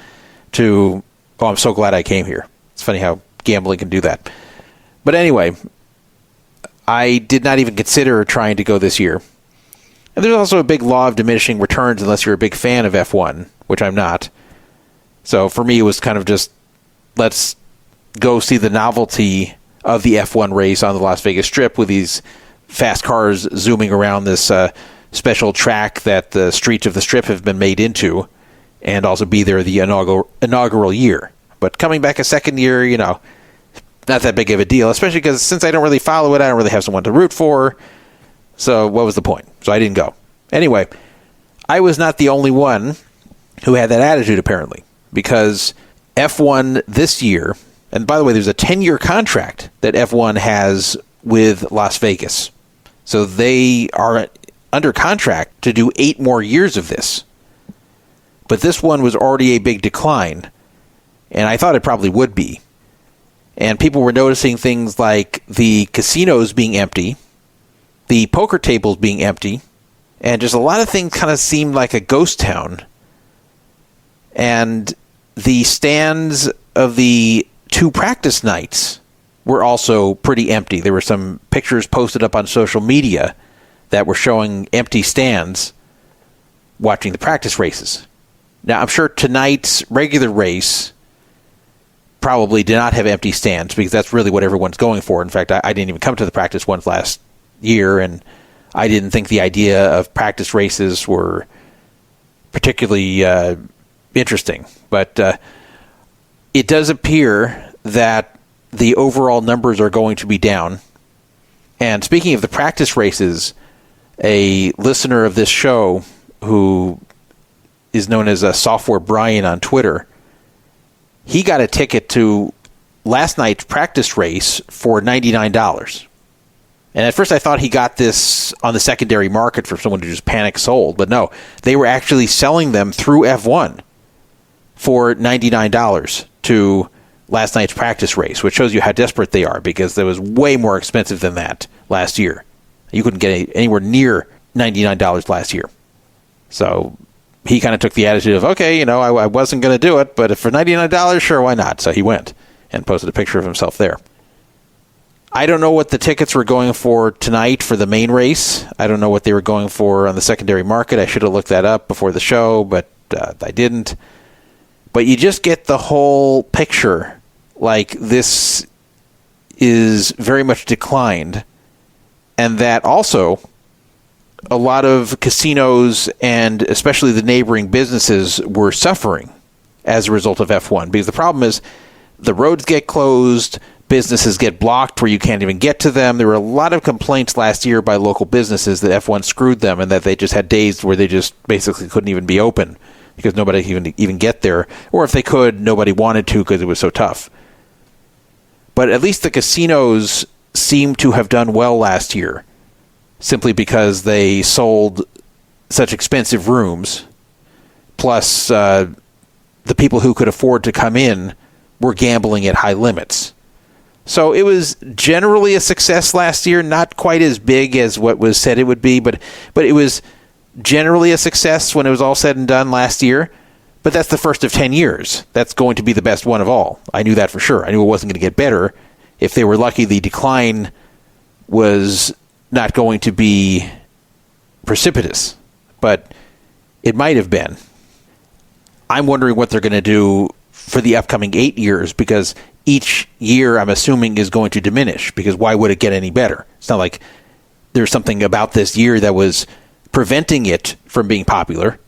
to, oh, I'm so glad I came here. It's funny how gambling can do that. But anyway, I did not even consider trying to go this year. And there's also a big law of diminishing returns unless you're a big fan of F1, which I'm not. So for me, it was kind of just, let's go see the novelty of the F1 race on the Las Vegas Strip with these fast cars zooming around this special track that the streets of the Strip have been made into, and also be there the inaugural year. But coming back a second year, you know, not that big of a deal, especially because since I don't really follow it, I don't really have someone to root for. So what was the point? So I didn't go. Anyway, I was not the only one who had that attitude, apparently, because F1 this year, and by the way, there's a 10-year contract that F1 has with Las Vegas. So they are under contract to do 8 more years of this. But this one was already a big decline, and I thought it probably would be. And people were noticing things like the casinos being empty, the poker tables being empty, and just a lot of things kind of seemed like a ghost town. And the stands of the 2 practice nights were also pretty empty. There were some pictures posted up on social media that were showing empty stands watching the practice races. Now, I'm sure tonight's regular race probably did not have empty stands because that's really what everyone's going for. In fact, I didn't even come to the practice ones last year, and I didn't think the idea of practice races were particularly interesting. But it does appear that the overall numbers are going to be down. And speaking of the practice races, a listener of this show who is known as Software Brian on Twitter, he got a ticket to last night's practice race for $99. And at first I thought he got this on the secondary market for someone who just panic sold. But no, they were actually selling them through F1 for $99 to last night's practice race, which shows you how desperate they are, because it was way more expensive than that last year. You couldn't get anywhere near $99 last year. So he kind of took the attitude of, okay, you know, I wasn't going to do it, but if for $99, sure, why not? So he went and posted a picture of himself there. I don't know what the tickets were going for tonight for the main race. I don't know what they were going for on the secondary market. I should have looked that up before the show, but I didn't. But you just get the whole picture, like this is very much declined, and that also a lot of casinos and especially the neighboring businesses were suffering as a result of F1. Because the problem is the roads get closed, businesses get blocked where you can't even get to them. There were a lot of complaints last year by local businesses that F1 screwed them and that they just had days where they just basically couldn't even be open because nobody could even get there. Or if they could, nobody wanted to because it was so tough. But at least the casinos seem to have done well last year, simply because they sold such expensive rooms. Plus, the people who could afford to come in were gambling at high limits. So it was generally a success last year, not quite as big as what was said it would be, but it was generally a success when it was all said and done last year. But that's the first of 10 years. That's going to be the best one of all. I knew that for sure. I knew it wasn't going to get better. If they were lucky, the decline was not going to be precipitous, but it might have been. I'm wondering what they're going to do for the upcoming 8 years, because each year, I'm assuming, is going to diminish, because why would it get any better? It's not like there's something about this year that was preventing it from being popular.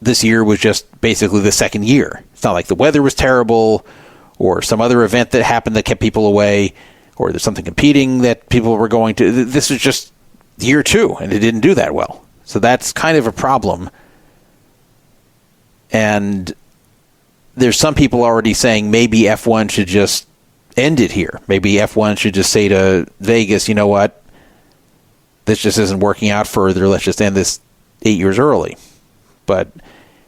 This year was just basically the second year. It's not like the weather was terrible or some other event that happened that kept people away, or there's something competing that people were going to. This was just year 2, and it didn't do that well. So that's kind of a problem. And there's some people already saying maybe F1 should just end it here. Maybe F1 should just say to Vegas, you know what, this just isn't working out further. Let's just end this 8 years early. But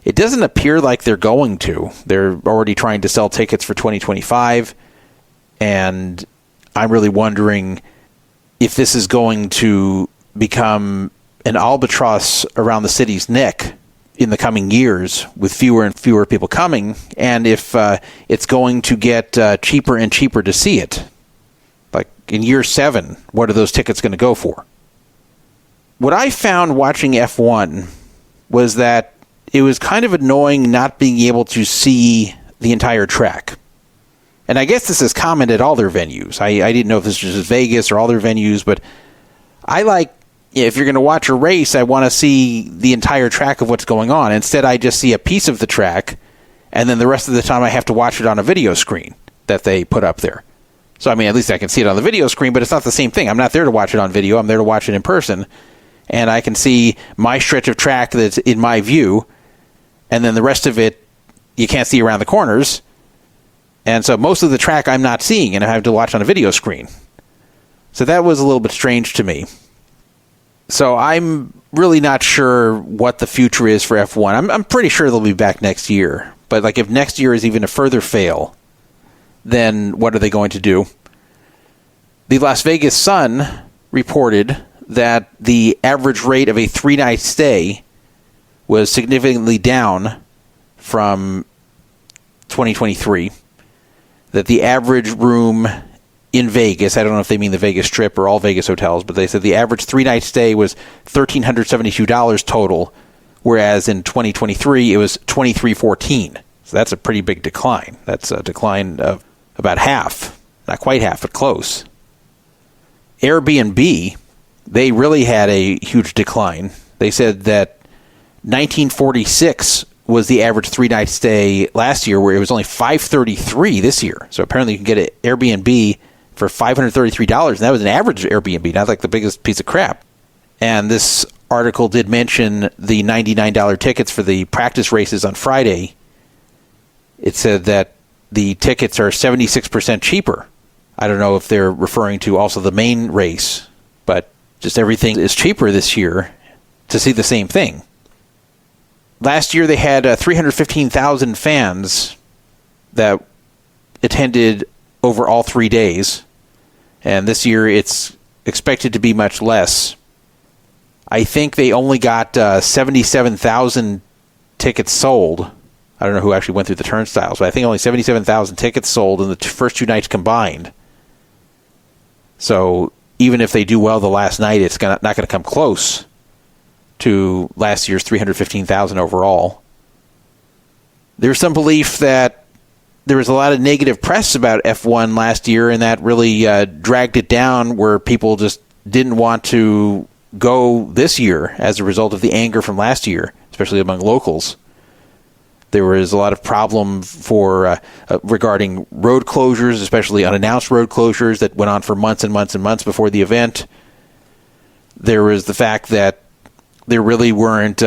it doesn't appear like they're going to. They're already trying to sell tickets for 2025, and I'm really wondering if this is going to become an albatross around the city's neck in the coming years with fewer and fewer people coming, and if it's going to get cheaper and cheaper to see it. Like in year 7, what are those tickets going to go for? What I found watching F1 was that it was kind of annoying not being able to see the entire track. And I guess this is common at all their venues. I didn't know if this was just Vegas or all their venues, but I like, if you're going to watch a race, I want to see the entire track of what's going on. Instead, I just see a piece of the track, and then the rest of the time I have to watch it on a video screen that they put up there. So, I mean, at least I can see it on the video screen, but it's not the same thing. I'm not there to watch it on video. I'm there to watch it in person. And I can see my stretch of track that's in my view, and then the rest of it you can't see around the corners. And so most of the track I'm not seeing, and I have to watch on a video screen. So that was a little bit strange to me. So I'm really not sure what the future is for F1. I'm pretty sure they'll be back next year. But like, if next year is even a further fail, then what are they going to do? The Las Vegas Sun reported that the average rate of a 3-night stay was significantly down from 2023. That the average room in Vegas, I don't know if they mean the Vegas Strip or all Vegas hotels, but they said the average 3-night stay was $1,372 total, whereas in 2023 it was $2,314. So that's a pretty big decline. That's a decline of about half. Not quite half, but close. Airbnb, they really had a huge decline. They said that 1946 was the average 3-night stay last year, where it was only $533 this year. So apparently you can get an Airbnb for $533, and that was an average Airbnb, not like the biggest piece of crap. And this article did mention the $99 tickets for the practice races on Friday. It said that the tickets are 76% cheaper. I don't know if they're referring to also the main race, but just everything is cheaper this year to see the same thing. Last year they had 315,000 fans that attended over all 3 days, and this year it's expected to be much less. I think they only got 77,000 tickets sold. I don't know who actually went through the turnstiles, but I think only 77,000 tickets sold in the first 2 nights combined. So even if they do well the last night, it's not going to come close to last year's 315,000 overall. There's some belief that there was a lot of negative press about F1 last year, and that really dragged it down, where people just didn't want to go this year as a result of the anger from last year, especially among locals. There was a lot of problem for regarding road closures, especially unannounced road closures that went on for months and months and months before the event. There was the fact that there really weren't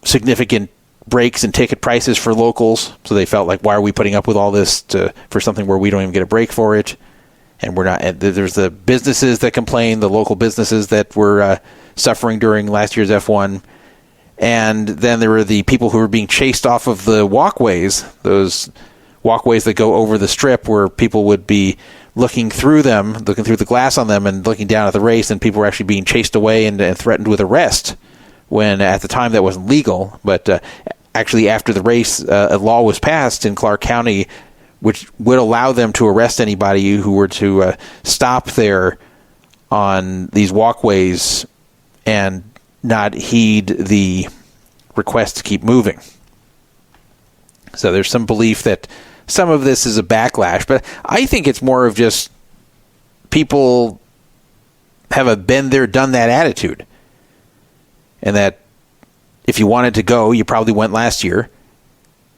significant breaks in ticket prices for locals, so they felt like, why are we putting up with all this for something where we don't even get a break for it? And we're not. And there's the businesses that complained, the local businesses that were suffering during last year's F1. And then there were the people who were being chased off of the walkways, those walkways that go over the strip where people would be looking through the glass on them and looking down at the race, and people were actually being chased away and threatened with arrest, when at the time that wasn't legal. But actually after the race, a law was passed in Clark County which would allow them to arrest anybody who were to stop there on these walkways and not heed the request to keep moving. So there's some belief that some of this is a backlash, but I think it's more of just people have a been there, done that attitude. And that if you wanted to go, you probably went last year.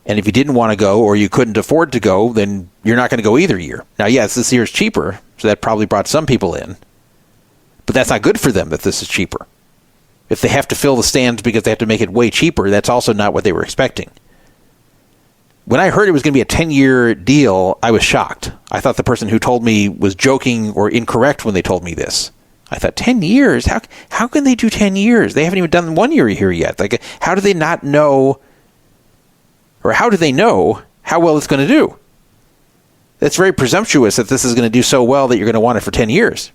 And if you didn't want to go or you couldn't afford to go, then you're not going to go either year. Now, yes, this year's cheaper, so that probably brought some people in. But that's not good for them that this is cheaper. If they have to fill the stands because they have to make it way cheaper, that's also not what they were expecting. When I heard it was going to be a 10-year deal, I was shocked. I thought the person who told me was joking or incorrect when they told me this. I thought, 10 years? How can they do 10 years? They haven't even done 1 year here yet. Like, how do they not know, or how do they know how well it's going to do? It's very presumptuous that this is going to do so well that you're going to want it for 10 years.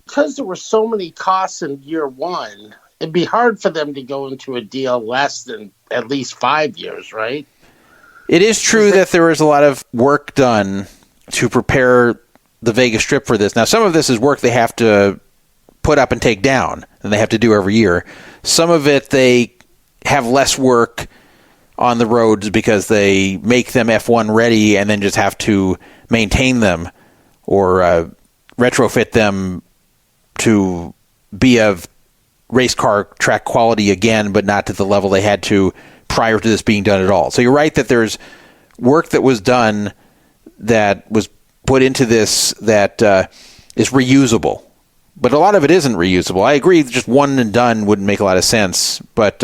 Because there were so many costs in year one, it'd be hard for them to go into a deal less than at least 5 years, right? It is true that there was a lot of work done to prepare the Vegas Strip for this. Now, some of this is work they have to put up and take down, and they have to do every year. Some of it, they have less work on the roads because they make them F1 ready and then just have to maintain them or retrofit them to be of race car track quality again, but not to the level they had to prior to this being done at all. So you're right that there's work that was done that was put into this that is reusable. But a lot of it isn't reusable. I agree, just one and done wouldn't make a lot of sense. But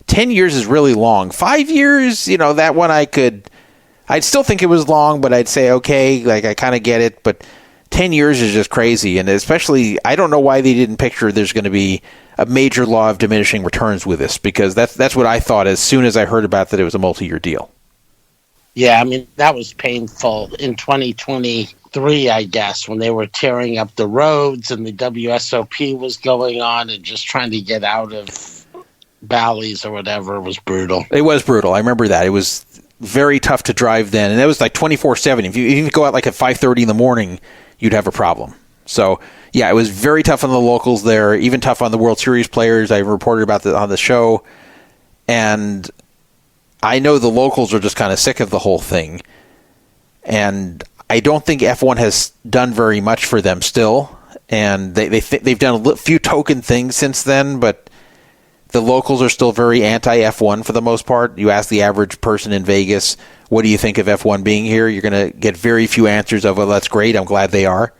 10 years is really long. 5 years, that one I'd still think it was long, but I'd say, okay, like I kind of get it. But 10 years is just crazy. And especially, I don't know why they didn't picture there's going to be a major law of diminishing returns with this, because that's what I thought as soon as I heard about that it was a multi-year deal. Yeah, I mean, that was painful in 2023, I guess, when they were tearing up the roads and the WSOP was going on and just trying to get out of valleys or whatever. It was brutal. It was brutal. I remember that. It was very tough to drive then, and that was like 24/7. If you even go out like at 5:30 in the morning, you'd have a problem. So, yeah, it was very tough on the locals there, even tough on the World Series players. I reported about that on the show, and I know the locals are just kind of sick of the whole thing, and I don't think F1 has done very much for them still, and they've done a few token things since then, but the locals are still very anti-F1 for the most part. You ask the average person in Vegas, what do you think of F1 being here? You're going to get very few answers of, well, that's great, I'm glad they are.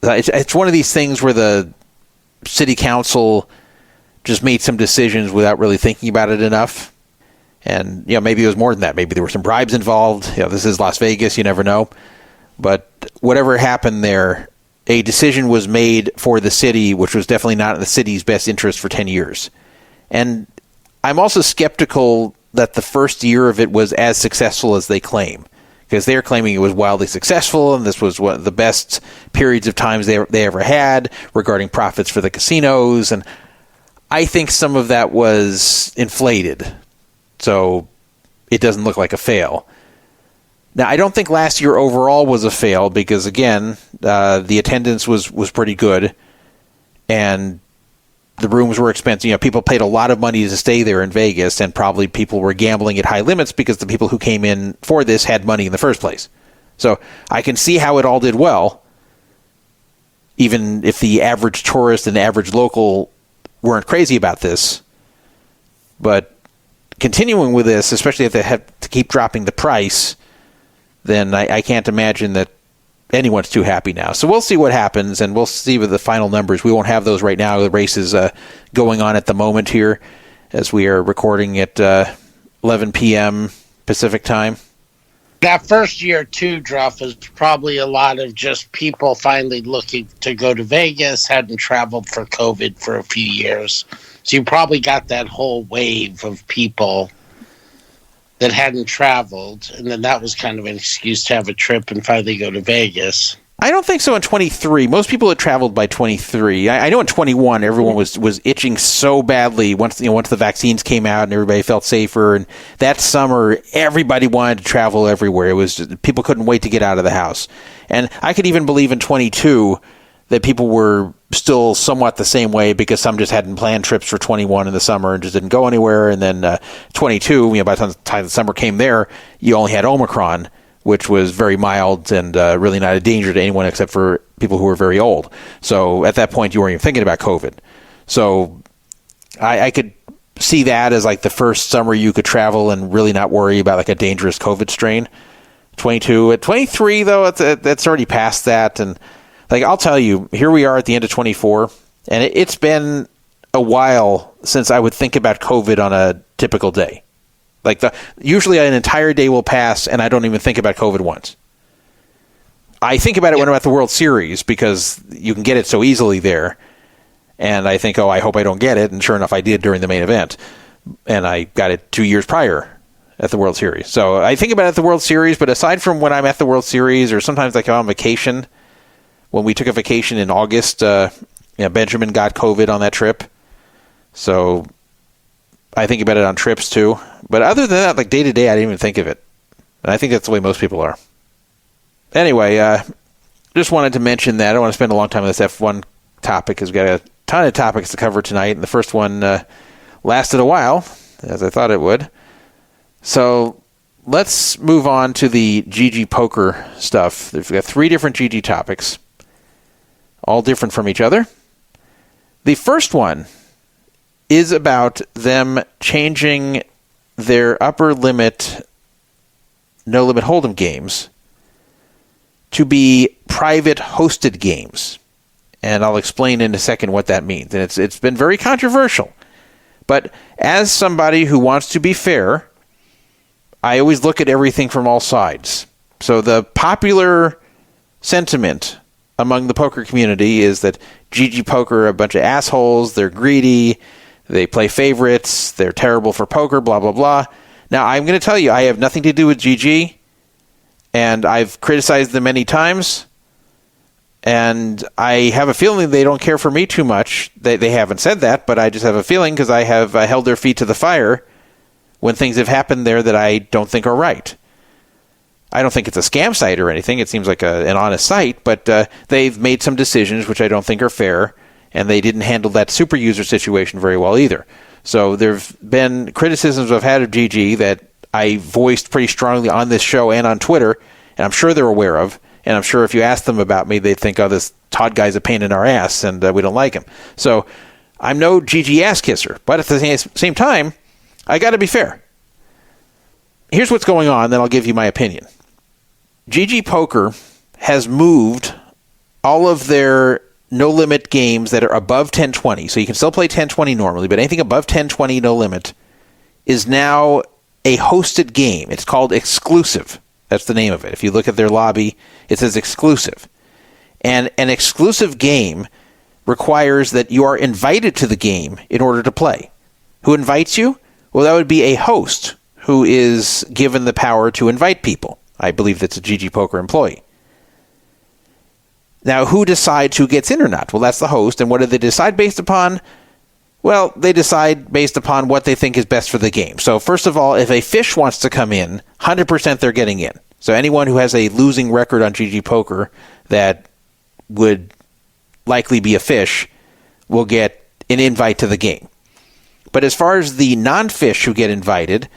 It's one of these things where the city council just made some decisions without really thinking about it enough. And, maybe it was more than that. Maybe there were some bribes involved. This is Las Vegas. You never know. But whatever happened there, a decision was made for the city, which was definitely not in the city's best interest for 10 years. And I'm also skeptical that the first year of it was as successful as they claim, because they're claiming it was wildly successful, and this was one of the best periods of times they ever had regarding profits for the casinos. And I think some of that was inflated, so it doesn't look like a fail. Now, I don't think last year overall was a fail because, again, the attendance was pretty good, and the rooms were expensive. People paid a lot of money to stay there in Vegas, and probably people were gambling at high limits because the people who came in for this had money in the first place. So I can see how it all did well, even if the average tourist and the average local weren't crazy about this. But continuing with this, especially if they have to keep dropping the price, then I can't imagine that anyone's too happy now. So we'll see what happens, and we'll see with the final numbers. We won't have those right now. The race is going on at the moment here as we are recording at 11 p.m. Pacific time. That first year, too, Druff, was probably a lot of just people finally looking to go to Vegas, hadn't traveled for COVID for a few years. So you probably got that whole wave of people that hadn't traveled, and then that was kind of an excuse to have a trip and finally go to Vegas. I don't think so in 23. Most people had traveled by 23. I know in 21 everyone was itching so badly once the vaccines came out and everybody felt safer. And that summer everybody wanted to travel everywhere. It was people couldn't wait to get out of the house. And I could even believe in 22 that people were still somewhat the same way because some just hadn't planned trips for 21 in the summer and just didn't go anywhere. And then 22, by the time the summer came there, you only had Omicron, which was very mild and really not a danger to anyone except for people who were very old. So at that point, you weren't even thinking about COVID. So I could see that as like the first summer you could travel and really not worry about like a dangerous COVID strain. 22. At 23, though, that's already past that. And like I'll tell you, here we are at the end of 24, and it's been a while since I would think about COVID on a typical day. Like usually an entire day will pass and I don't even think about COVID once. I think about it when I'm at the World Series because you can get it so easily there. And I think, I hope I don't get it. And sure enough, I did during the main event. And I got it 2 years prior at the World Series. So I think about it at the World Series, but aside from when I'm at the World Series or sometimes like on vacation, when we took a vacation in August, Benjamin got COVID on that trip. So I think about it on trips too. But other than that, like day to day, I didn't even think of it. And I think that's the way most people are. Anyway, just wanted to mention that. I don't want to spend a long time on this F1 topic because we've got a ton of topics to cover tonight. And the first one lasted a while, as I thought it would. So let's move on to the GGPoker stuff. We've got 3 different GG topics, all different from each other. The first one is about them changing their upper limit, no limit hold'em games to be private hosted games. And I'll explain in a second what that means. And it's been very controversial. But as somebody who wants to be fair, I always look at everything from all sides. So the popular sentiment among the poker community is that GGPoker are a bunch of assholes, they're greedy, they play favorites, they're terrible for poker, blah, blah, blah. Now, I'm going to tell you, I have nothing to do with GG, and I've criticized them many times, and I have a feeling they don't care for me too much. They haven't said that, but I just have a feeling because I have held their feet to the fire when things have happened there that I don't think are right. I don't think it's a scam site or anything. It seems like an honest site, but they've made some decisions which I don't think are fair, and they didn't handle that super user situation very well either. So there have been criticisms I've had of GG that I voiced pretty strongly on this show and on Twitter, and I'm sure they're aware of, and I'm sure if you ask them about me, they'd think, this Todd guy's a pain in our ass, and we don't like him. So I'm no GG ass kisser, but at the same time, I got to be fair. Here's what's going on, then I'll give you my opinion. GGPoker has moved all of their no-limit games that are above 1020, so you can still play 1020 normally, but anything above 1020 no-limit is now a hosted game. It's called exclusive. That's the name of it. If you look at their lobby, it says exclusive. And an exclusive game requires that you are invited to the game in order to play. Who invites you? Well, that would be a host who is given the power to invite people. I believe that's a GGPoker employee. Now, who decides who gets in or not? Well, that's the host. And what do they decide based upon? Well, they decide based upon what they think is best for the game. So, first of all, if a fish wants to come in, 100% they're getting in. So anyone who has a losing record on GGPoker that would likely be a fish will get an invite to the game. But as far as the non-fish who get invited,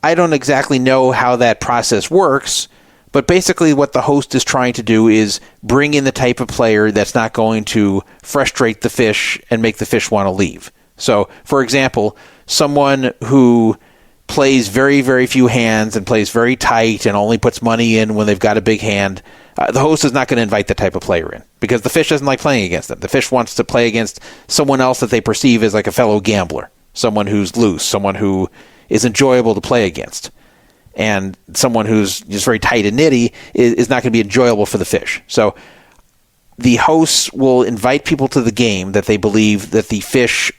I don't exactly know how that process works, but basically what the host is trying to do is bring in the type of player that's not going to frustrate the fish and make the fish want to leave. So, for example, someone who plays very, very few hands and plays very tight and only puts money in when they've got a big hand, the host is not going to invite that type of player in because the fish doesn't like playing against them. The fish wants to play against someone else that they perceive as like a fellow gambler, someone who's loose, someone who is enjoyable to play against. And someone who's just very tight and nitty is not going to be enjoyable for the fish. So the hosts will invite people to the game that they believe that the fish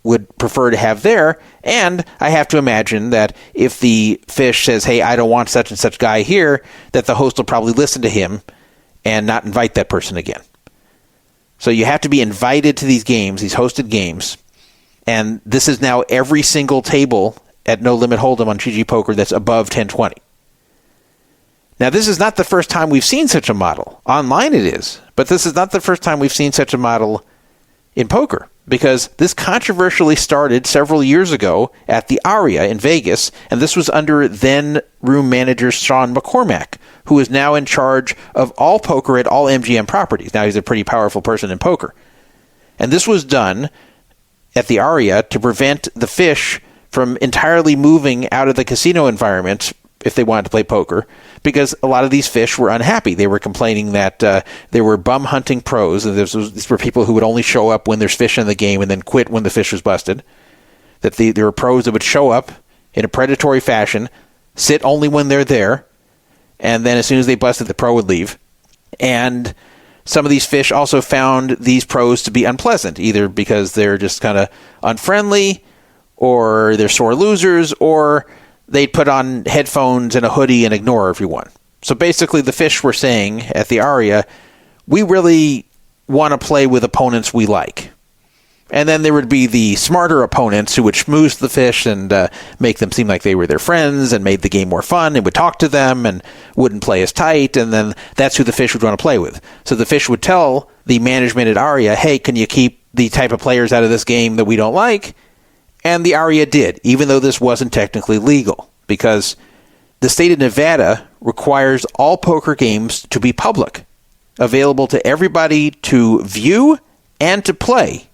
would prefer to have there. And I have to imagine that if the fish says, hey, I don't want such and such guy here, that the host will probably listen to him and not invite that person again. So you have to be invited to these games, these hosted games. And this is now every single table at No Limit Hold'em on GGPoker that's above 1020. Now, this is not the first time we've seen such a model. Online it is, but this is not the first time we've seen such a model in poker, because this controversially started several years ago at the Aria in Vegas, and this was under then room manager Sean McCormack, who is now in charge of all poker at all MGM properties. Now, he's a pretty powerful person in poker. And this was done at the Aria to prevent the fish from entirely moving out of the casino environment if they wanted to play poker, because a lot of these fish were unhappy. They were complaining that there were bum hunting pros, and these were people who would only show up when there's fish in the game and then quit when the fish was busted. That there were pros that would show up in a predatory fashion, sit only when they're there, and then as soon as they busted, the pro would leave. And some of these fish also found these pros to be unpleasant, either because they're just kind of unfriendly, or they're sore losers, or they'd put on headphones and a hoodie and ignore everyone. So basically the fish were saying at the Aria, we really want to play with opponents we like. And then there would be the smarter opponents who would schmooze the fish and make them seem like they were their friends and made the game more fun and would talk to them and wouldn't play as tight. And then that's who the fish would want to play with. So the fish would tell the management at Aria, hey, can you keep the type of players out of this game that we don't like? And the Aria did, even though this wasn't technically legal, because the state of Nevada requires all poker games to be public, available to everybody to view and to play,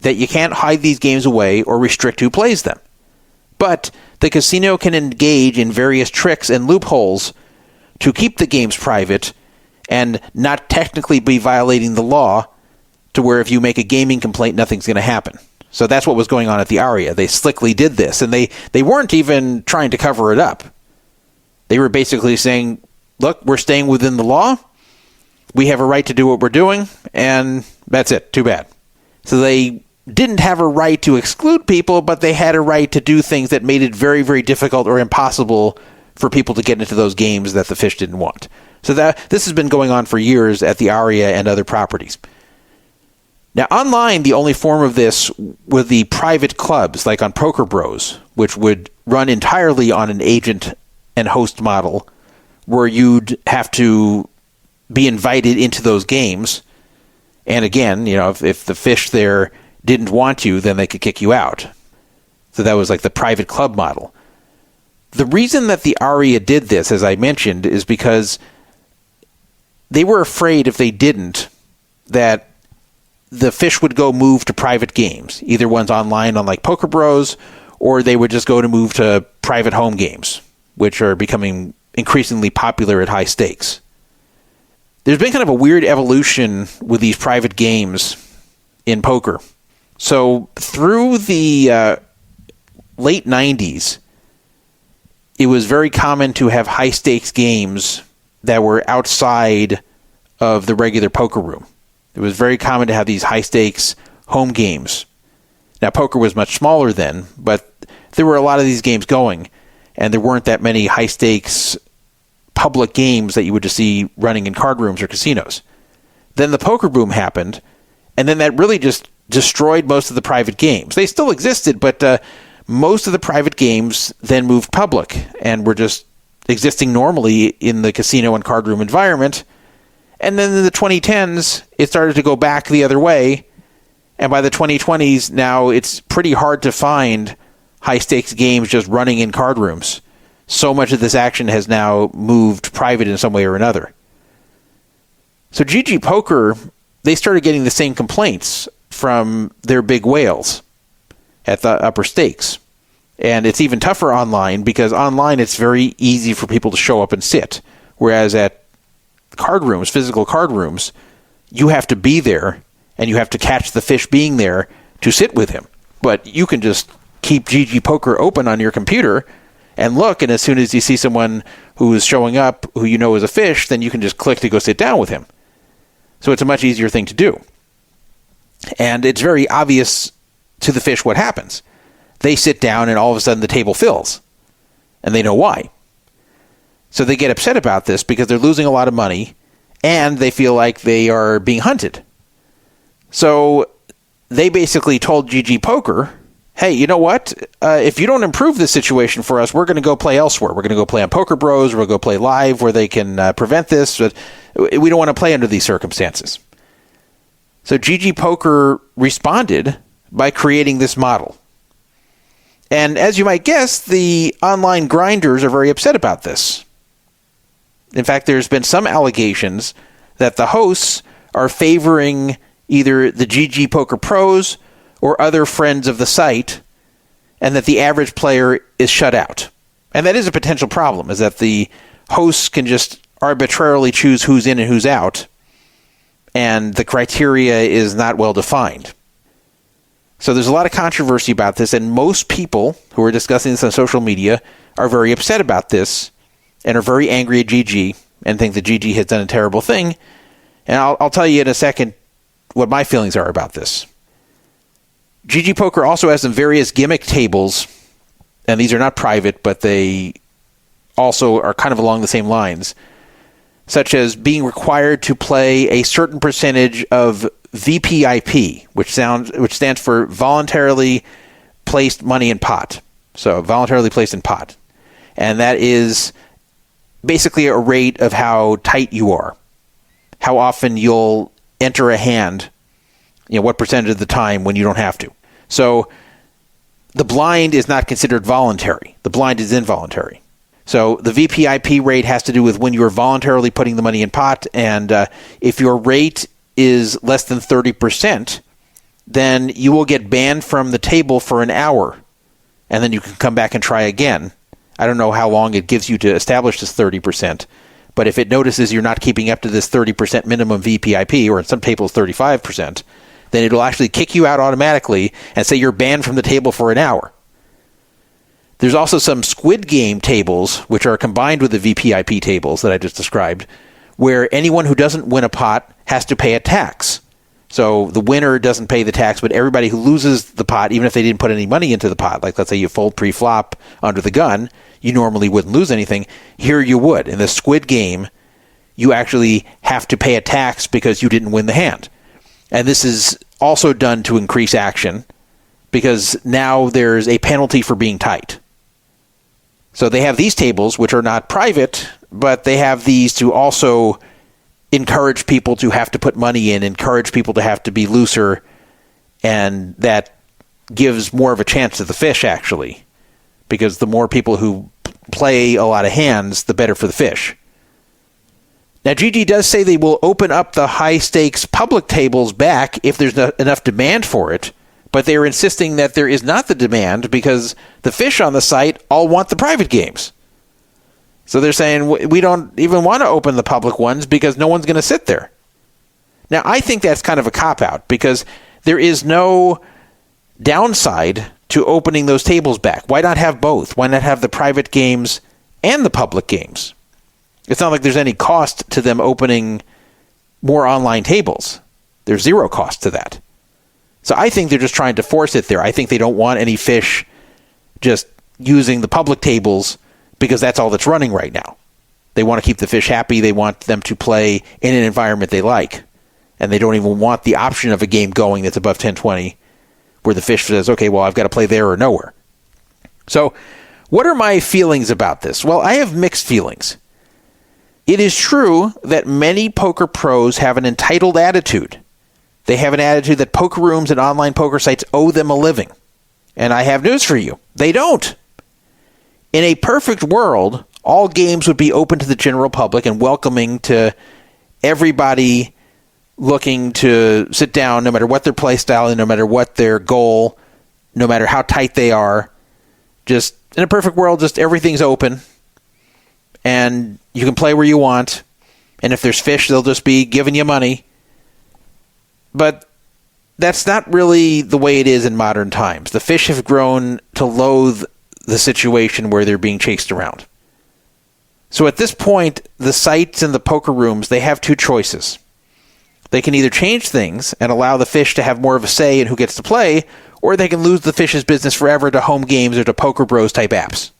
that you can't hide these games away or restrict who plays them. But the casino can engage in various tricks and loopholes to keep the games private and not technically be violating the law, to where if you make a gaming complaint, nothing's going to happen. So that's what was going on at the Aria. They slickly did this, and they weren't even trying to cover it up. They were basically saying, look, we're staying within the law. We have a right to do what we're doing, and that's it. Too bad. So they didn't have a right to exclude people, but they had a right to do things that made it very, very difficult or impossible for people to get into those games that the fish didn't want. So this has been going on for years at the Aria and other properties. Now, online, the only form of this were the private clubs, like on Poker Bros, which would run entirely on an agent and host model, where you'd have to be invited into those games. And again, if the fish there didn't want you, then they could kick you out. So that was like the private club model. The reason that the Aria did this, as I mentioned, is because they were afraid if they didn't, that the fish would go move to private games, either ones online on like Poker Bros, or they would just go to move to private home games, which are becoming increasingly popular at high stakes. There's been kind of a weird evolution with these private games in poker. So through the late 90s, it was very common to have high stakes games that were outside of the regular poker room. It was very common to have these high-stakes home games. Now, poker was much smaller then, but there were a lot of these games going, and there weren't that many high-stakes public games that you would just see running in card rooms or casinos. Then the poker boom happened, and then that really just destroyed most of the private games. They still existed, but most of the private games then moved public and were just existing normally in the casino and card room environment. And then in the 2010s, it started to go back the other way. And by the 2020s, now it's pretty hard to find high-stakes games just running in card rooms. So much of this action has now moved private in some way or another. So GGPoker, they started getting the same complaints from their big whales at the upper stakes. And it's even tougher online because online it's very easy for people to show up and sit. Whereas at card rooms, physical card rooms, you have to be there and you have to catch the fish being there to sit with him. But you can just keep GGPoker open on your computer and look, and as soon as you see someone who is showing up who you know is a fish, then you can just click to go sit down with him. So it's a much easier thing to do. And it's very obvious to the fish what happens. They sit down and all of a sudden the table fills. And they know why. So they get upset about this because they're losing a lot of money and they feel like they are being hunted. So they basically told GGPoker, hey, you know what? If you don't improve this situation for us, we're going to go play elsewhere. We're going to go play on Poker Bros. We'll go play live where they can prevent this. But we don't want to play under these circumstances. So GGPoker responded by creating this model. And as you might guess, the online grinders are very upset about this. In fact, there's been some allegations that the hosts are favoring either the GGPoker pros or other friends of the site, and that the average player is shut out. And that is a potential problem, is that the hosts can just arbitrarily choose who's in and who's out, and the criteria is not well defined. So there's a lot of controversy about this, and most people who are discussing this on social media are very upset about this and are very angry at GG and think that GG has done a terrible thing. And I'll tell you in a second what my feelings are about this. GGPoker also has some various gimmick tables, and these are not private, but they also are kind of along the same lines, such as being required to play a certain percentage of VPIP, which stands for voluntarily placed money in pot. So voluntarily placed in pot. And that is basically a rate of how tight you are, how often you'll enter a hand, what percentage of the time when you don't have to. So the blind is not considered voluntary. The blind is involuntary. So the VPIP rate has to do with when you are voluntarily putting the money in pot, and if your rate is less than 30%, then you will get banned from the table for an hour, and then you can come back and try again. I don't know how long it gives you to establish this 30%, but if it notices you're not keeping up to this 30% minimum VPIP, or in some tables 35%, then it'll actually kick you out automatically and say you're banned from the table for an hour. There's also some Squid Game tables, which are combined with the VPIP tables that I just described, where anyone who doesn't win a pot has to pay a tax. So the winner doesn't pay the tax, but everybody who loses the pot, even if they didn't put any money into the pot, like let's say you fold pre-flop under the gun, you normally wouldn't lose anything. Here you would. In the Squid Game, you actually have to pay a tax because you didn't win the hand. And this is also done to increase action because now there's a penalty for being tight. So they have these tables, which are not private, but they have these to also encourage people to have to put money in, encourage people to have to be looser, and that gives more of a chance to the fish, actually, because the more people who play a lot of hands, the better for the fish. Now, GG does say they will open up the high-stakes public tables back if there's enough demand for it, but they're insisting that there is not the demand because the fish on the site all want the private games. So they're saying, we don't even want to open the public ones because no one's going to sit there. Now, I think that's kind of a cop-out because there is no downside to opening those tables back. Why not have both? Why not have the private games and the public games? It's not like there's any cost to them opening more online tables. There's zero cost to that. So I think they're just trying to force it there. I think they don't want any fish just using the public tables because that's all that's running right now. They want to keep the fish happy. They want them to play in an environment they like. And they don't even want the option of a game going that's above 10-20 where the fish says, okay, well, I've got to play there or nowhere. So what are my feelings about this? Well, I have mixed feelings. It is true that many poker pros have an entitled attitude. They have an attitude that poker rooms and online poker sites owe them a living. And I have news for you. They don't. In a perfect world, all games would be open to the general public and welcoming to everybody looking to sit down, no matter what their play style, no matter what their goal, no matter how tight they are. Just in a perfect world, just everything's open and you can play where you want. And if there's fish, they'll just be giving you money. But that's not really the way it is in modern times. The fish have grown to loathe the situation where they're being chased around. So at this point, the sites and the poker rooms, they have two choices. They can either change things and allow the fish to have more of a say in who gets to play, or they can lose the fish's business forever to home games or to Poker Bros type apps.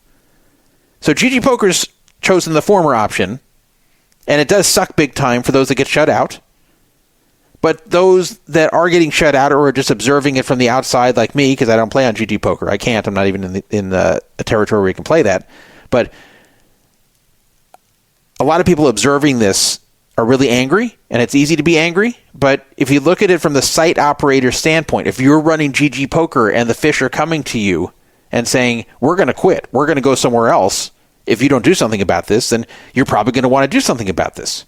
So GGPoker's chosen the former option, and it does suck big time for those that get shut out. But those that are getting shut out or are just observing it from the outside, like me, because I don't play on GGPoker. I can't. I'm not even in a territory where you can play that. But a lot of people observing this are really angry, and it's easy to be angry. But if you look at it from the site operator standpoint, if you're running GGPoker and the fish are coming to you and saying, we're going to quit, we're going to go somewhere else if you don't do something about this, then you're probably going to want to do something about this.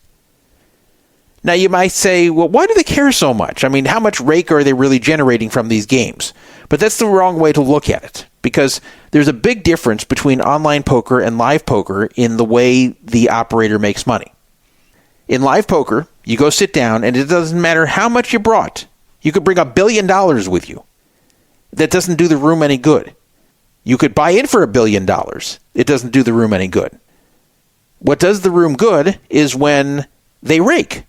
Now, you might say, well, why do they care so much? I mean, how much rake are they really generating from these games? But that's the wrong way to look at it, because there's a big difference between online poker and live poker in the way the operator makes money. In live poker, you go sit down, and it doesn't matter how much you brought. You could bring $1 billion with you. That doesn't do the room any good. You could buy in for $1 billion. It doesn't do the room any good. What does the room good is when they rake.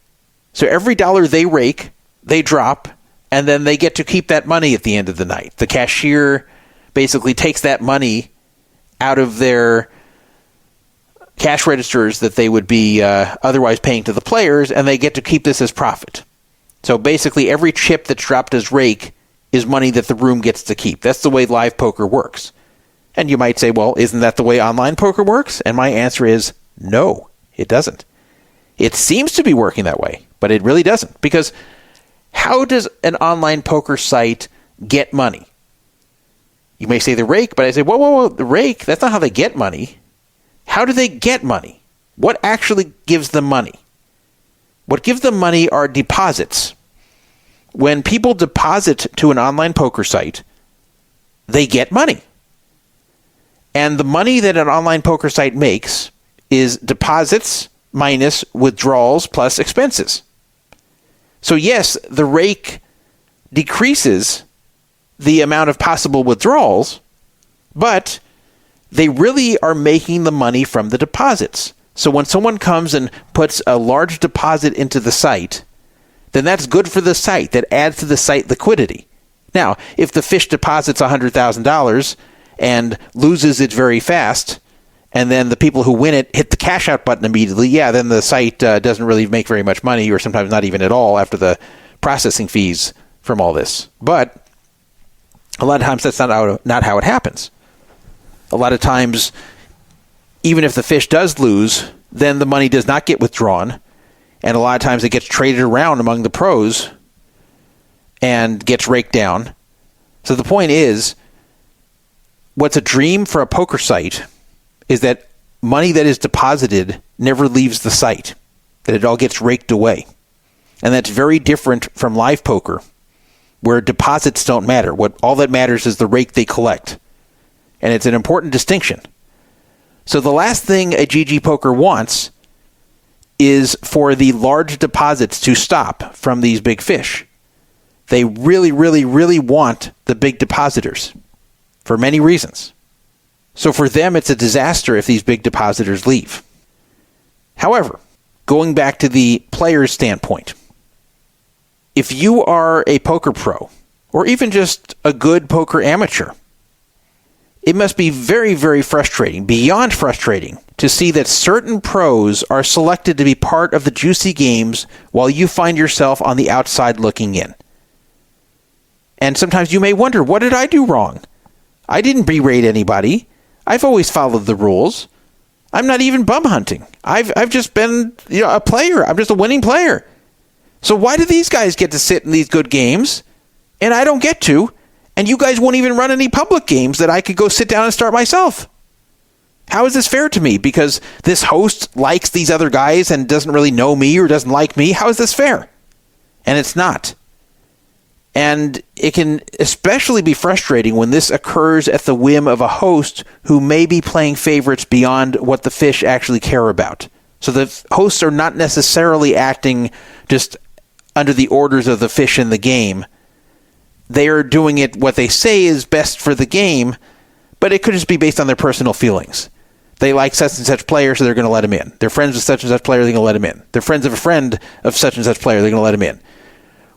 So every dollar they rake, they drop, and then they get to keep that money at the end of the night. The cashier basically takes that money out of their cash registers that they would be otherwise paying to the players, and they get to keep this as profit. So basically every chip that's dropped as rake is money that the room gets to keep. That's the way live poker works. And you might say, well, isn't that the way online poker works? And my answer is no, it doesn't. It seems to be working that way, but it really doesn't. Because how does an online poker site get money? You may say the rake, but I say, whoa, the rake, that's not how they get money. How do they get money? What actually gives them money? What gives them money are deposits. When people deposit to an online poker site, they get money. And the money that an online poker site makes is deposits minus withdrawals plus expenses. So yes, the rake decreases the amount of possible withdrawals, but they really are making the money from the deposits. So when someone comes and puts a large deposit into the site, then that's good for the site. That adds to the site liquidity. Now, if the fish deposits $100,000 and loses it very fast, and then the people who win it hit the cash out button immediately, then the site doesn't really make very much money, or sometimes not even at all after the processing fees from all this. But a lot of times that's not how it happens. A lot of times, even if the fish does lose, then the money does not get withdrawn, and a lot of times it gets traded around among the pros and gets raked down. So the point is, what's a dream for a poker site is that money that is deposited never leaves the site, that it all gets raked away. And that's very different from live poker, where deposits don't matter. All that matters is the rake they collect. And it's an important distinction. So the last thing a GGPoker wants is for the large deposits to stop from these big fish. They really, really, really want the big depositors for many reasons. So for them, it's a disaster if these big depositors leave. However, going back to the player's standpoint, if you are a poker pro, or even just a good poker amateur, it must be very, very frustrating, beyond frustrating, to see that certain pros are selected to be part of the juicy games while you find yourself on the outside looking in. And sometimes you may wonder, what did I do wrong? I didn't berate anybody. I've always followed the rules. I'm not even bum hunting. I've just been a player. I'm just a winning player. So why do these guys get to sit in these good games and I don't get to? And you guys won't even run any public games that I could go sit down and start myself. How is this fair to me? Because this host likes these other guys and doesn't really know me or doesn't like me. How is this fair? And it's not. And it can especially be frustrating when this occurs at the whim of a host who may be playing favorites beyond what the fish actually care about. So the hosts are not necessarily acting just under the orders of the fish in the game. They are doing it what they say is best for the game, but it could just be based on their personal feelings. They like such and such player, so they're going to let him in. They're friends with such and such player, they're going to let him in. They're friends of a friend of such and such player, they're going to let him in.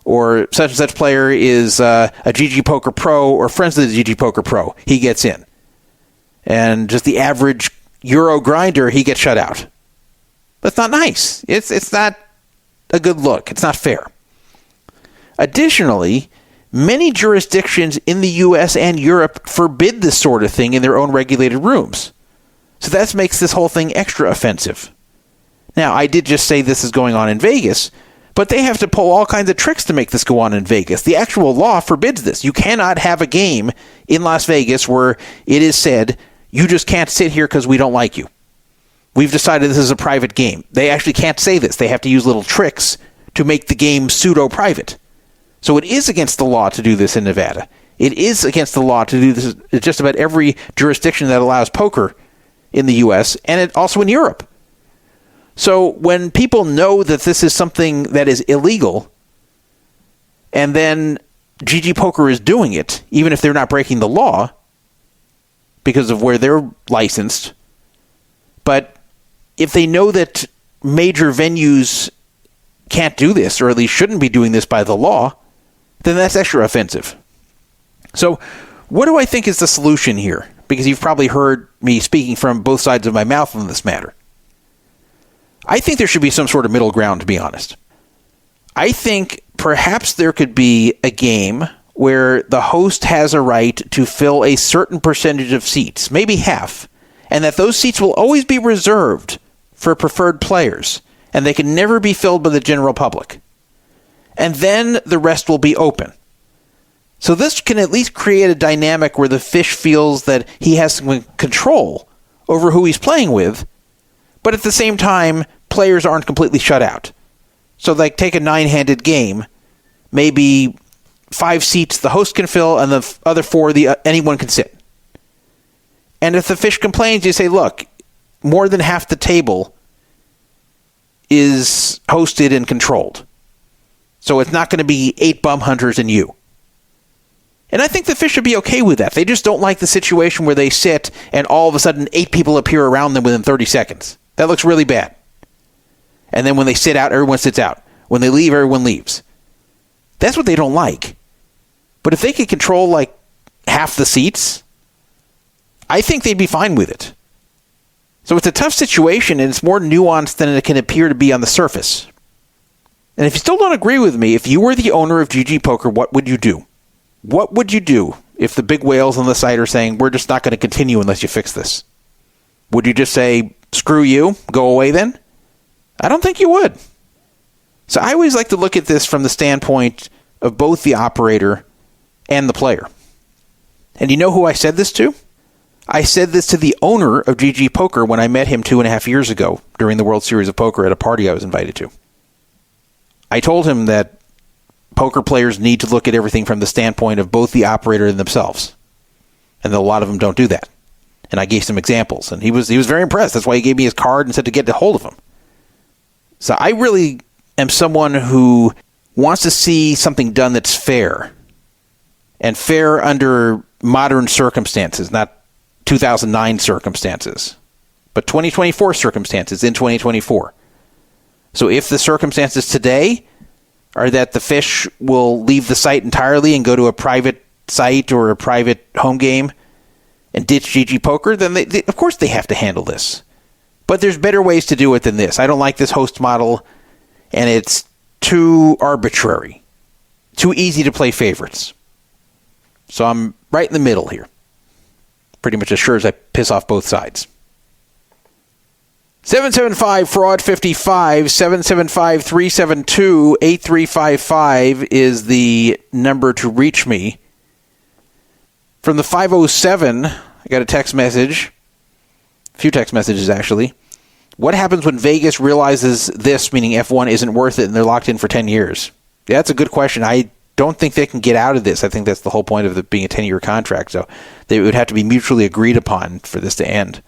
Or such and such player is a GGPoker pro or friends with the GGPoker pro. He gets in. And just the average Euro grinder, he gets shut out. That's not nice. It's not a good look. It's not fair. Additionally, many jurisdictions in the U.S. and Europe forbid this sort of thing in their own regulated rooms. So that makes this whole thing extra offensive. Now, I did just say this is going on in Vegas, but they have to pull all kinds of tricks to make this go on in Vegas. The actual law forbids this. You cannot have a game in Las Vegas where it is said, you just can't sit here because we don't like you. We've decided this is a private game. They actually can't say this. They have to use little tricks to make the game pseudo-private. So it is against the law to do this in Nevada. It is against the law to do this in just about every jurisdiction that allows poker in the U.S. and also in Europe. So when people know that this is something that is illegal, and then GGPoker is doing it, even if they're not breaking the law, because of where they're licensed, but if they know that major venues can't do this, or at least shouldn't be doing this by the law, then that's extra offensive. So what do I think is the solution here? Because you've probably heard me speaking from both sides of my mouth on this matter. I think there should be some sort of middle ground, to be honest. I think perhaps there could be a game where the host has a right to fill a certain percentage of seats, maybe half, and that those seats will always be reserved for preferred players, and they can never be filled by the general public. And then the rest will be open. So this can at least create a dynamic where the fish feels that he has some control over who he's playing with, but at the same time, players aren't completely shut out. So like take a 9-handed game, maybe 5 seats the host can fill and the other 4 anyone can sit. And if the fish complains, you say, look, more than half the table is hosted and controlled. So it's not going to be 8 bum hunters and you. And I think the fish should be okay with that. They just don't like the situation where they sit and all of a sudden 8 people appear around them within 30 seconds. That looks really bad. And then when they sit out, everyone sits out. When they leave, everyone leaves. That's what they don't like. But if they could control like half the seats, I think they'd be fine with it. So it's a tough situation, and it's more nuanced than it can appear to be on the surface. And if you still don't agree with me, if you were the owner of GGPoker, what would you do? What would you do if the big whales on the site are saying, we're just not going to continue unless you fix this? Would you just say, screw you, go away then? I don't think you would. So I always like to look at this from the standpoint of both the operator and the player. And you know who I said this to? I said this to the owner of GGPoker when I met him 2.5 years ago during the World Series of Poker at a party I was invited to. I told him that poker players need to look at everything from the standpoint of both the operator and themselves. And a lot of them don't do that. And I gave some examples. And he was very impressed. That's why he gave me his card and said to get a hold of him. So I really am someone who wants to see something done that's fair. And fair under modern circumstances, not 2009 circumstances, but 2024 circumstances in 2024. So if the circumstances today are that the fish will leave the site entirely and go to a private site or a private home game and ditch GGPoker, then they, of course they have to handle this. But there's better ways to do it than this. I don't like this host model, and it's too arbitrary, too easy to play favorites. So I'm right in the middle here. Pretty much as sure as I piss off both sides. 775-FRAUD-55, 775-372-8355 is the number to reach me. From the 507, I got a text message. A few text messages, actually. What happens when Vegas realizes this, meaning F1, isn't worth it and they're locked in for 10 years? Yeah, that's a good question. I don't think they can get out of this. I think that's the whole point of it being a 10-year contract. So they would have to be mutually agreed upon for this to end.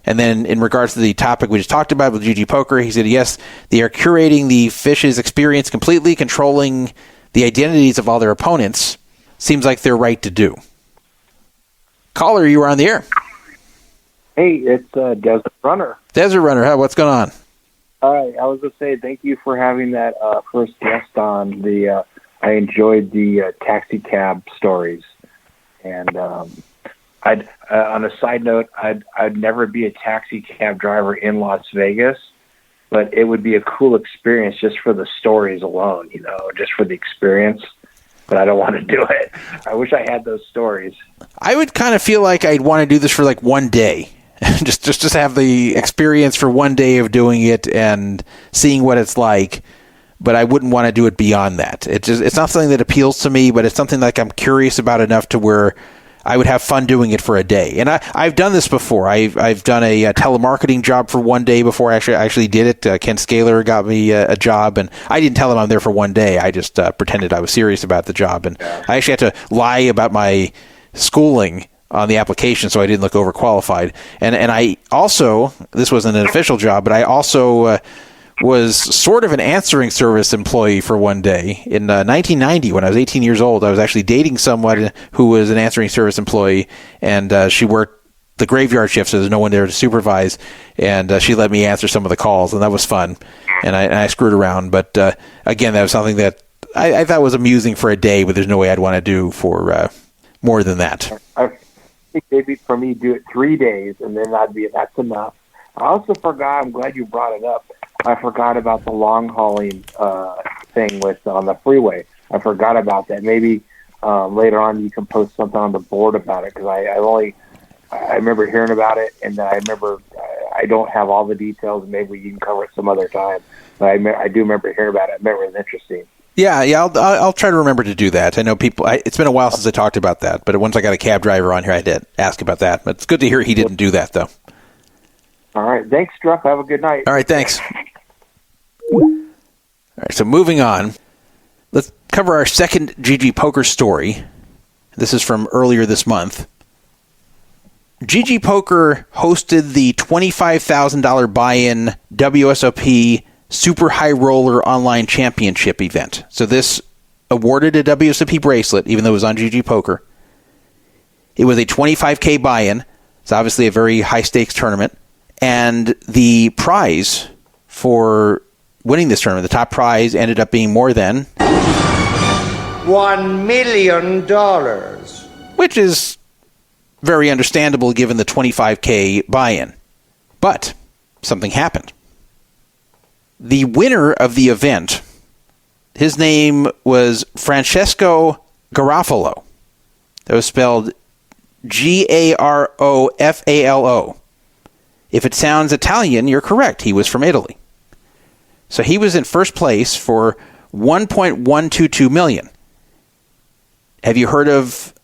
And then in regards to the topic we just talked about with GGPoker, he said, yes, they are curating the fish's experience completely, controlling the identities of all their opponents. Seems like they're right to do. Caller, you are on the air. Hey, it's Desert Runner. Desert Runner, what's going on? All right, I was going to say thank you for having that first guest on. I enjoyed the taxi cab stories. And on a side note, I'd never be a taxi cab driver in Las Vegas, but it would be a cool experience just for the stories alone, just for the experience. But I don't want to do it. I wish I had those stories. I would kind of feel like I'd want to do this for like one day. just have the experience for one day of doing it and seeing what it's like. But I wouldn't want to do it beyond that. It's not something that appeals to me, but it's something like I'm curious about enough to where I would have fun doing it for a day. And I've done this before. I've done a telemarketing job for one day before I actually did it. Ken Scalir got me a job, and I didn't tell him I'm there for one day. I just pretended I was serious about the job. And I actually had to lie about my schooling on the application so I didn't look overqualified. And I also, this wasn't an official job, but I also was sort of an answering service employee for one day. In 1990, when I was 18 years old, I was actually dating someone who was an answering service employee, and she worked the graveyard shift, so there's no one there to supervise, and she let me answer some of the calls, and that was fun, and I screwed around. But again, that was something that I thought was amusing for a day, but there's no way I'd want to do for more than that. I think maybe for me, do it 3 days, and then that's enough. I also forgot, I'm glad you brought it up, I forgot about the long hauling thing on the freeway. I forgot about that. Maybe later on you can post something on the board about it, because I remember hearing about it, and I remember I don't have all the details. Maybe you can cover it some other time. But I do remember hearing about it. I remember it was interesting. Yeah, I'll try to remember to do that. I know people. It's been a while since I talked about that, but once I got a cab driver on here, I did ask about that. But it's good to hear he didn't do that, though. All right, thanks, Druff. Have a good night. All right, thanks. All right, so moving on, let's cover our second GGPoker story. This is from earlier this month. GGPoker hosted the $25,000 buy-in WSOP Super High Roller Online Championship event. So this awarded a WSOP bracelet, even though it was on GGPoker. It was a $25K buy-in. It's obviously a very high-stakes tournament. And the prize for winning this tournament, the top prize, ended up being more than $1 million. Which is very understandable given the $25K buy-in. But something happened. The winner of the event, his name was Francesco Garofalo. That was spelled Garofalo. If it sounds Italian, you're correct. He was from Italy. So he was in first place for $1.122 million. Have you heard of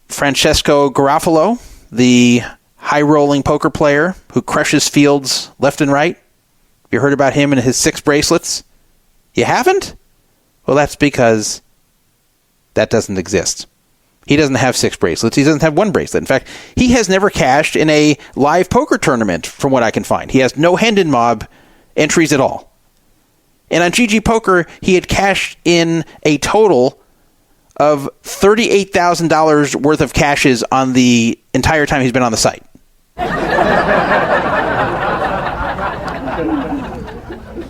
Francesco Garofalo, the high-rolling poker player who crushes fields left and right? Have you heard about him and his 6 bracelets? You haven't? Well, that's because that doesn't exist. He doesn't have 6 bracelets. He doesn't have 1 bracelet. In fact, he has never cashed in a live poker tournament, from what I can find. He has no Hendon Mob entries at all. And on GGPoker, he had cashed in a total of $38,000 worth of cashes on the entire time he's been on the site.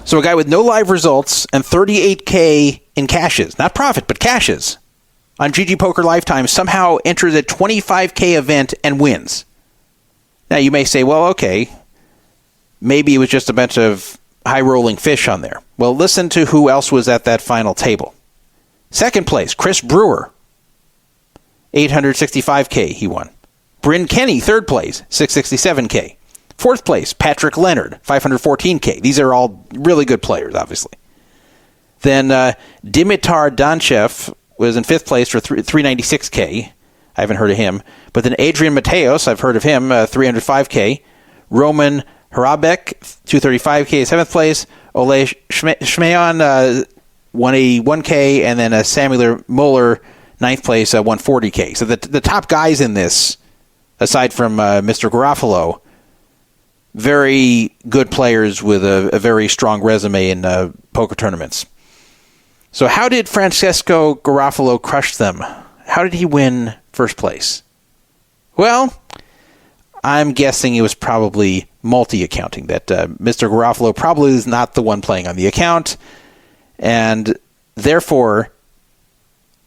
So a guy with no live results and $38K in cashes, not profit, but cashes, on GGPoker Lifetime somehow enters a $25K event and wins. Now you may say, well, okay, maybe it was just a bunch of high-rolling fish on there. Well, listen to who else was at that final table. Second place, Chris Brewer, $865K he won. Bryn Kenny, third place, $667K. Fourth place, Patrick Leonard, $514K. These are all really good players, obviously. Then Dimitar Danchev was in fifth place for $396K. I haven't heard of him. But then Adrian Mateos, I've heard of him, $305K. Roman Harabek, $235K, seventh place. Ole Shmeon, 181K, and then Samuel Muller, 9th place, 140K. So the top guys in this, aside from Mr. Garofalo, very good players with a very strong resume in poker tournaments. So how did Francesco Garofalo crush them? How did he win first place? Well, I'm guessing it was probably multi-accounting, that Mr. Garofalo probably is not the one playing on the account, and therefore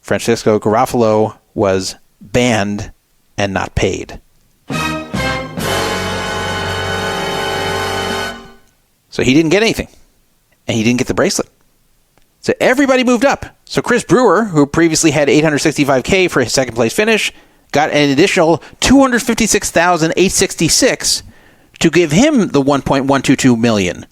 Francesco Garofalo was banned and not paid. So he didn't get anything, and he didn't get the bracelet. So everybody moved up. So Chris Brewer, who previously had $865K for his second place finish, got an additional $256,866 to give him the $1.122 million.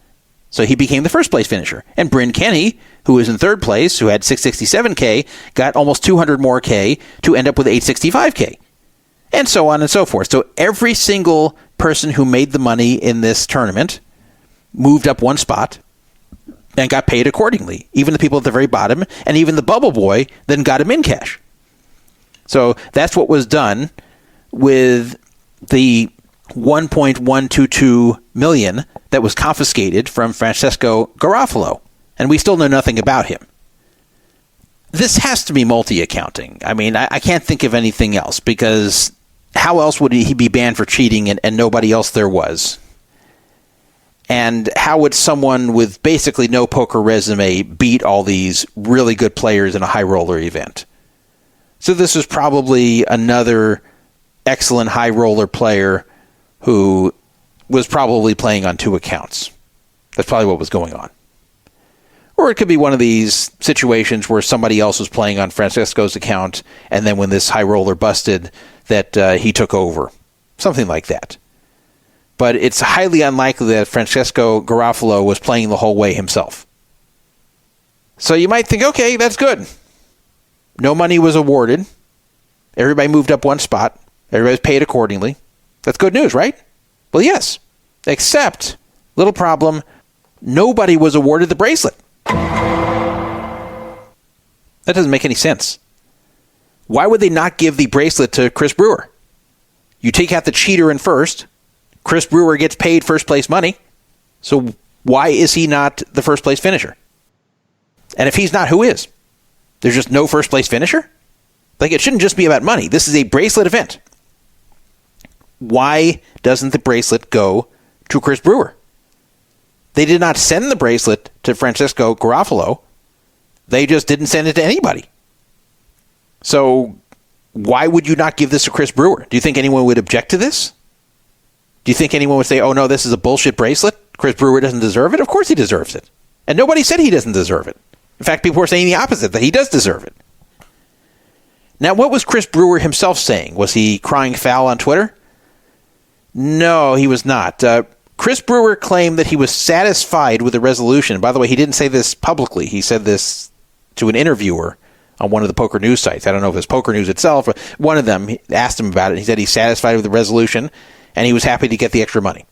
So he became the first place finisher. And Bryn Kenny, who was in third place, who had $667K, got almost 200 more K to end up with $865K. And so on and so forth. So every single person who made the money in this tournament moved up one spot and got paid accordingly. Even the people at the very bottom, and even the bubble boy then got him in cash. So that's what was done with the $1.122 million that was confiscated from Francesco Garofalo. And we still know nothing about him. This has to be multi-accounting. I mean, I can't think of anything else, because how else would he be banned for cheating and nobody else there was? And how would someone with basically no poker resume beat all these really good players in a high roller event? So this was probably another excellent high roller player who was probably playing on two accounts. That's probably what was going on. Or it could be one of these situations where somebody else was playing on Francesco's account, and then when this high roller busted, that he took over. Something like that. But it's highly unlikely that Francesco Garofalo was playing the whole way himself. So you might think, okay, that's good. No money was awarded. Everybody moved up one spot. Everybody was paid accordingly. That's good news, right? Well, yes. Except, little problem, nobody was awarded the bracelet. That doesn't make any sense. Why would they not give the bracelet to Chris Brewer? You take out the cheater in first. Chris Brewer gets paid first place money. So why is he not the first place finisher? And if he's not, who is? There's just no first place finisher? Like, it shouldn't just be about money. This is a bracelet event. Why doesn't the bracelet go to Chris Brewer? They did not send the bracelet to Francesco Garofalo. They just didn't send it to anybody. So why would you not give this to Chris Brewer? Do you think anyone would object to this? Do you think anyone would say, oh no, this is a bullshit bracelet? Chris Brewer doesn't deserve it? Of course he deserves it. And nobody said he doesn't deserve it. In fact, people were saying the opposite, that he does deserve it. Now, what was Chris Brewer himself saying? Was he crying foul on Twitter? No, he was not. Chris Brewer claimed that he was satisfied with the resolution. By the way, he didn't say this publicly. He said this to an interviewer on one of the poker news sites. I don't know if it's Poker News itself, but one of them asked him about it. He said he's satisfied with the resolution, and he was happy to get the extra money.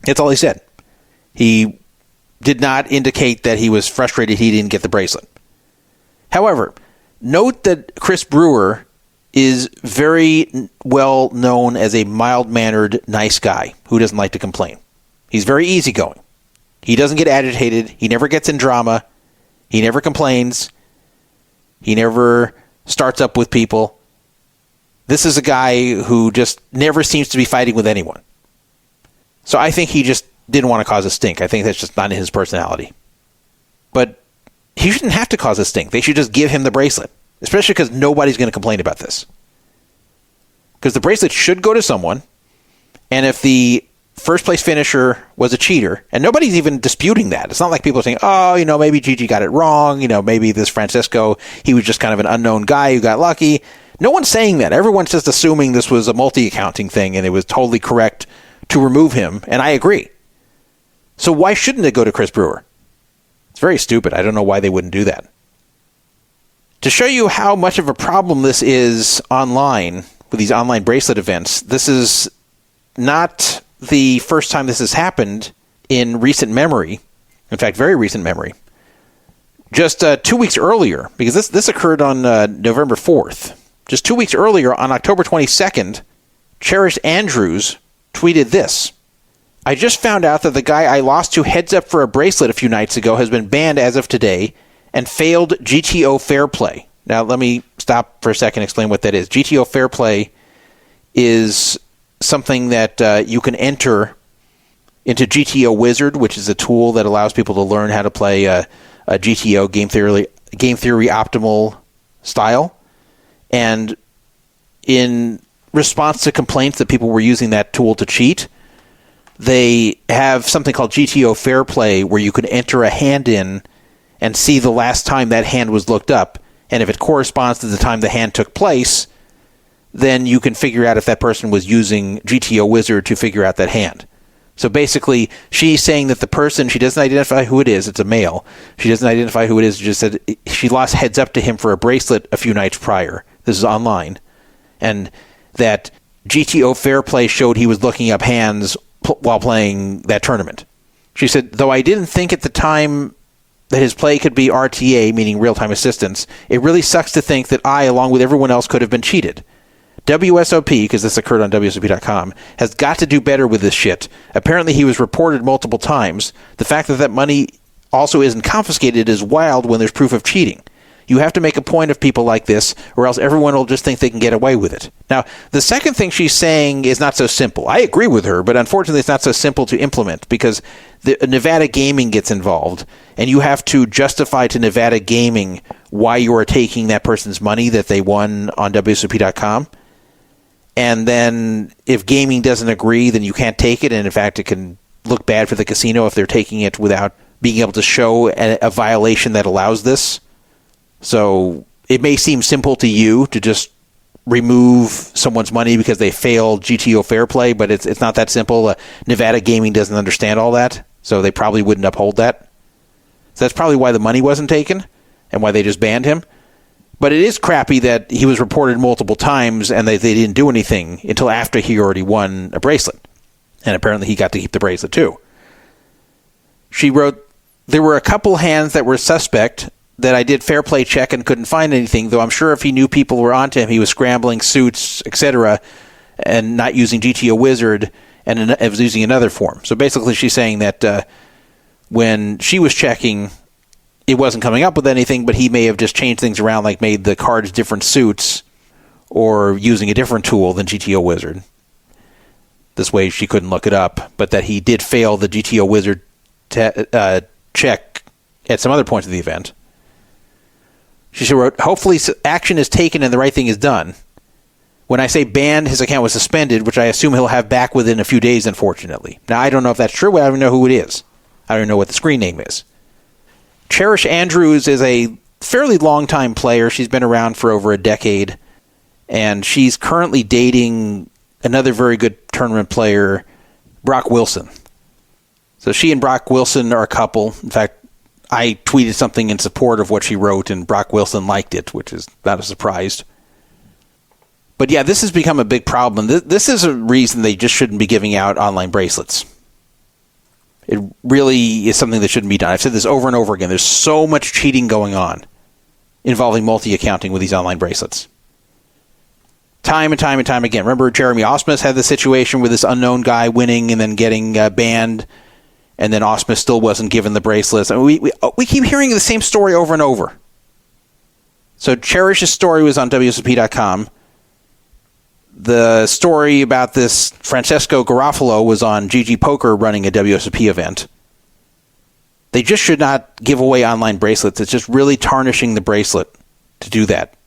That's all he said. He did not indicate that he was frustrated he didn't get the bracelet. However, note that Chris Brewer is very well known as a mild-mannered, nice guy who doesn't like to complain. He's very easygoing. He doesn't get agitated. He never gets in drama. He never complains. He never starts up with people. This is a guy who just never seems to be fighting with anyone. So I think he just didn't want to cause a stink. I think that's just not in his personality. But he shouldn't have to cause a stink. They should just give him the bracelet, especially because nobody's going to complain about this. Because the bracelet should go to someone, and if the first place finisher was a cheater, and nobody's even disputing that. It's not like people are saying, oh, maybe Gigi got it wrong, maybe this Francesco, he was just kind of an unknown guy who got lucky. No one's saying that. Everyone's just assuming this was a multi-accounting thing, and it was totally correct to remove him, and I agree. So why shouldn't it go to Chris Brewer? It's very stupid. I don't know why they wouldn't do that. To show you how much of a problem this is online, with these online bracelet events, this is not the first time this has happened in recent memory. In fact, very recent memory. Just 2 weeks earlier, because this occurred on November 4th, just 2 weeks earlier, on October 22nd, Cherish Andrews tweeted this. I just found out that the guy I lost to heads up for a bracelet a few nights ago has been banned as of today and failed GTO Fair Play. Now, let me stop for a second and explain what that is. GTO Fair Play is something that you can enter into GTO Wizard, which is a tool that allows people to learn how to play a GTO game theory optimal style. And in response to complaints that people were using that tool to cheat, they have something called GTO Fair Play where you can enter a hand in and see the last time that hand was looked up. And if it corresponds to the time the hand took place, then you can figure out if that person was using GTO Wizard to figure out that hand. So basically, she's saying that the person, she doesn't identify who it is. It's a male. She doesn't identify who it is. She just said she lost heads up to him for a bracelet a few nights prior. This is online. And that GTO Fair Play showed he was looking up hands while playing that tournament. She said, though I didn't think at the time that his play could be RTA, meaning real-time assistance, it really sucks to think that I, along with everyone else, could have been cheated. WSOP, because this occurred on WSOP.com, has got to do better with this shit. Apparently he was reported multiple times. The fact that money also isn't confiscated is wild when there's proof of cheating. You have to make a point of people like this, or else everyone will just think they can get away with it. Now, the second thing she's saying is not so simple. I agree with her, but unfortunately it's not so simple to implement because the Nevada Gaming gets involved, and you have to justify to Nevada Gaming why you are taking that person's money that they won on WSOP.com. And then if gaming doesn't agree, then you can't take it, and in fact it can look bad for the casino if they're taking it without being able to show a violation that allows this. So it may seem simple to you to just remove someone's money because they failed GTO Fair Play, but it's not that simple. Nevada Gaming doesn't understand all that, so they probably wouldn't uphold that. So that's probably why the money wasn't taken and why they just banned him. But it is crappy that he was reported multiple times and they didn't do anything until after he already won a bracelet. And apparently he got to keep the bracelet too. She wrote, there were a couple hands that were suspect that I did fair play check and couldn't find anything, though I'm sure if he knew people were onto him, he was scrambling suits, etc., and not using GTO Wizard, and was using another form. So basically she's saying that when she was checking, it wasn't coming up with anything, but he may have just changed things around, like made the cards different suits, or using a different tool than GTO Wizard. This way she couldn't look it up, but that he did fail the GTO Wizard check at some other points of the event. She wrote, hopefully action is taken and the right thing is done. When I say banned, his account was suspended, which I assume he'll have back within a few days, unfortunately. Now, I don't know if that's true. I don't even know who it is. I don't even know what the screen name is. Cherish Andrews is a fairly long-time player. She's been around for over a decade, and she's currently dating another very good tournament player, Brock Wilson. So she and Brock Wilson are a couple. In fact, I tweeted something in support of what she wrote, and Brock Wilson liked it, which is not a surprise. But yeah, this has become a big problem. This is a reason they just shouldn't be giving out online bracelets. It really is something that shouldn't be done. I've said this over and over again. There's so much cheating going on involving multi-accounting with these online bracelets. Time and time and time again. Remember, Jeremy Osmus had the situation with this unknown guy winning and then getting banned, and then Osmus still wasn't given the bracelets. I mean, we keep hearing the same story over and over. So Cherish's story was on WSOP.com. The story about this Francesco Garofalo was on GGPoker running a WSOP event. They just should not give away online bracelets. It's just really tarnishing the bracelet to do that.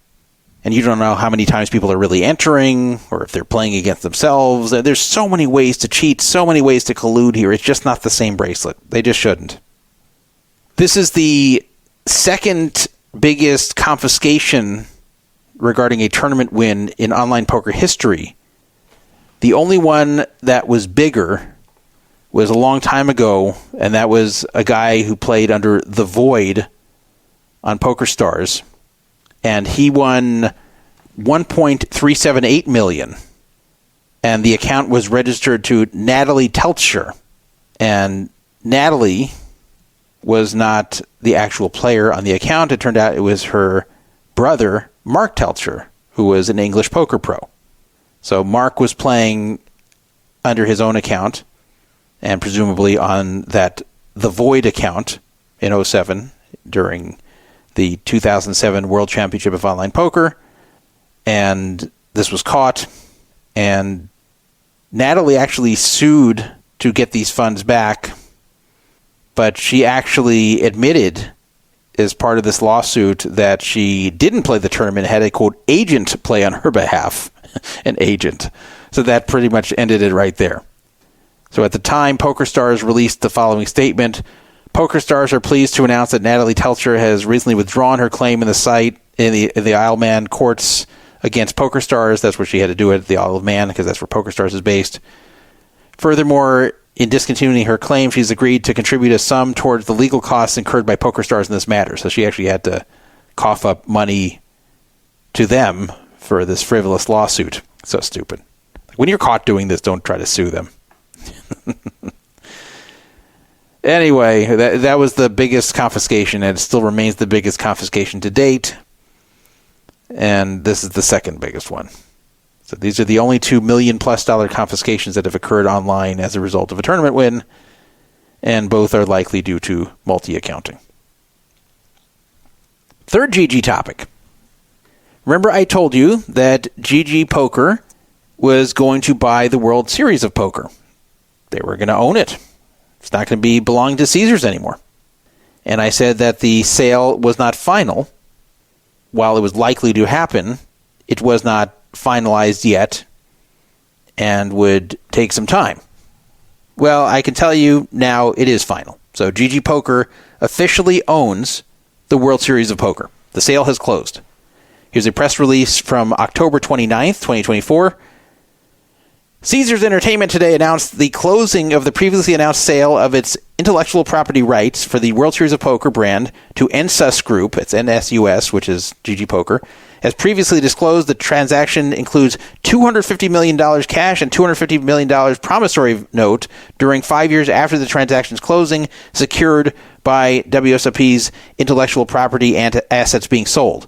And you don't know how many times people are really entering or if they're playing against themselves. There's so many ways to cheat, so many ways to collude here. It's just not the same bracelet. They just shouldn't. This is the second biggest confiscation regarding a tournament win in online poker history. The only one that was bigger was a long time ago, and that was a guy who played under The Void on PokerStars, and he won $1.378 million, and the account was registered to Natalie Teltscher. And Natalie was not the actual player on the account. It turned out it was her brother, Mark Teltscher, who was an English poker pro. So Mark was playing under his own account, and presumably on the Void account in 2007 during the 2007 World Championship of Online Poker. And this was caught, and Natalie actually sued to get these funds back, but she actually admitted as part of this lawsuit that she didn't play the tournament, had a, quote, agent play on her behalf. An agent. So that pretty much ended it right there. So at the time, PokerStars released the following statement. PokerStars are pleased to announce that Natalie Teltscher has recently withdrawn her claim in the Isle of Man courts against PokerStars. That's where she had to do it, at the Isle of Man, because that's where PokerStars is based. Furthermore, in discontinuing her claim, she's agreed to contribute a sum towards the legal costs incurred by PokerStars in this matter. So she actually had to cough up money to them for this frivolous lawsuit. So stupid. When you're caught doing this, don't try to sue them. Anyway, that was the biggest confiscation, and it still remains the biggest confiscation to date. And this is the second biggest one. So these are the only $2 million+ confiscations that have occurred online as a result of a tournament win, and both are likely due to multi-accounting. Third GG topic. Remember I told you that GGPoker was going to buy the World Series of Poker. They were going to own it. It's not going to be belonging to Caesars anymore. And I said that the sale was not final. While it was likely to happen, it was not finalized yet and would take some time. Well, I can tell you now it is final. So GGPoker officially owns the World Series of Poker. The sale has closed. Here's a press release from October 29th, 2024. Caesars Entertainment today announced the closing of the previously announced sale of its intellectual property rights for the World Series of Poker brand to NSUS Group, it's NSUS, which is GGPoker. As previously disclosed, the transaction includes $250 million cash and $250 million promissory note during 5 years after the transaction's closing, secured by WSOP's intellectual property and assets being sold.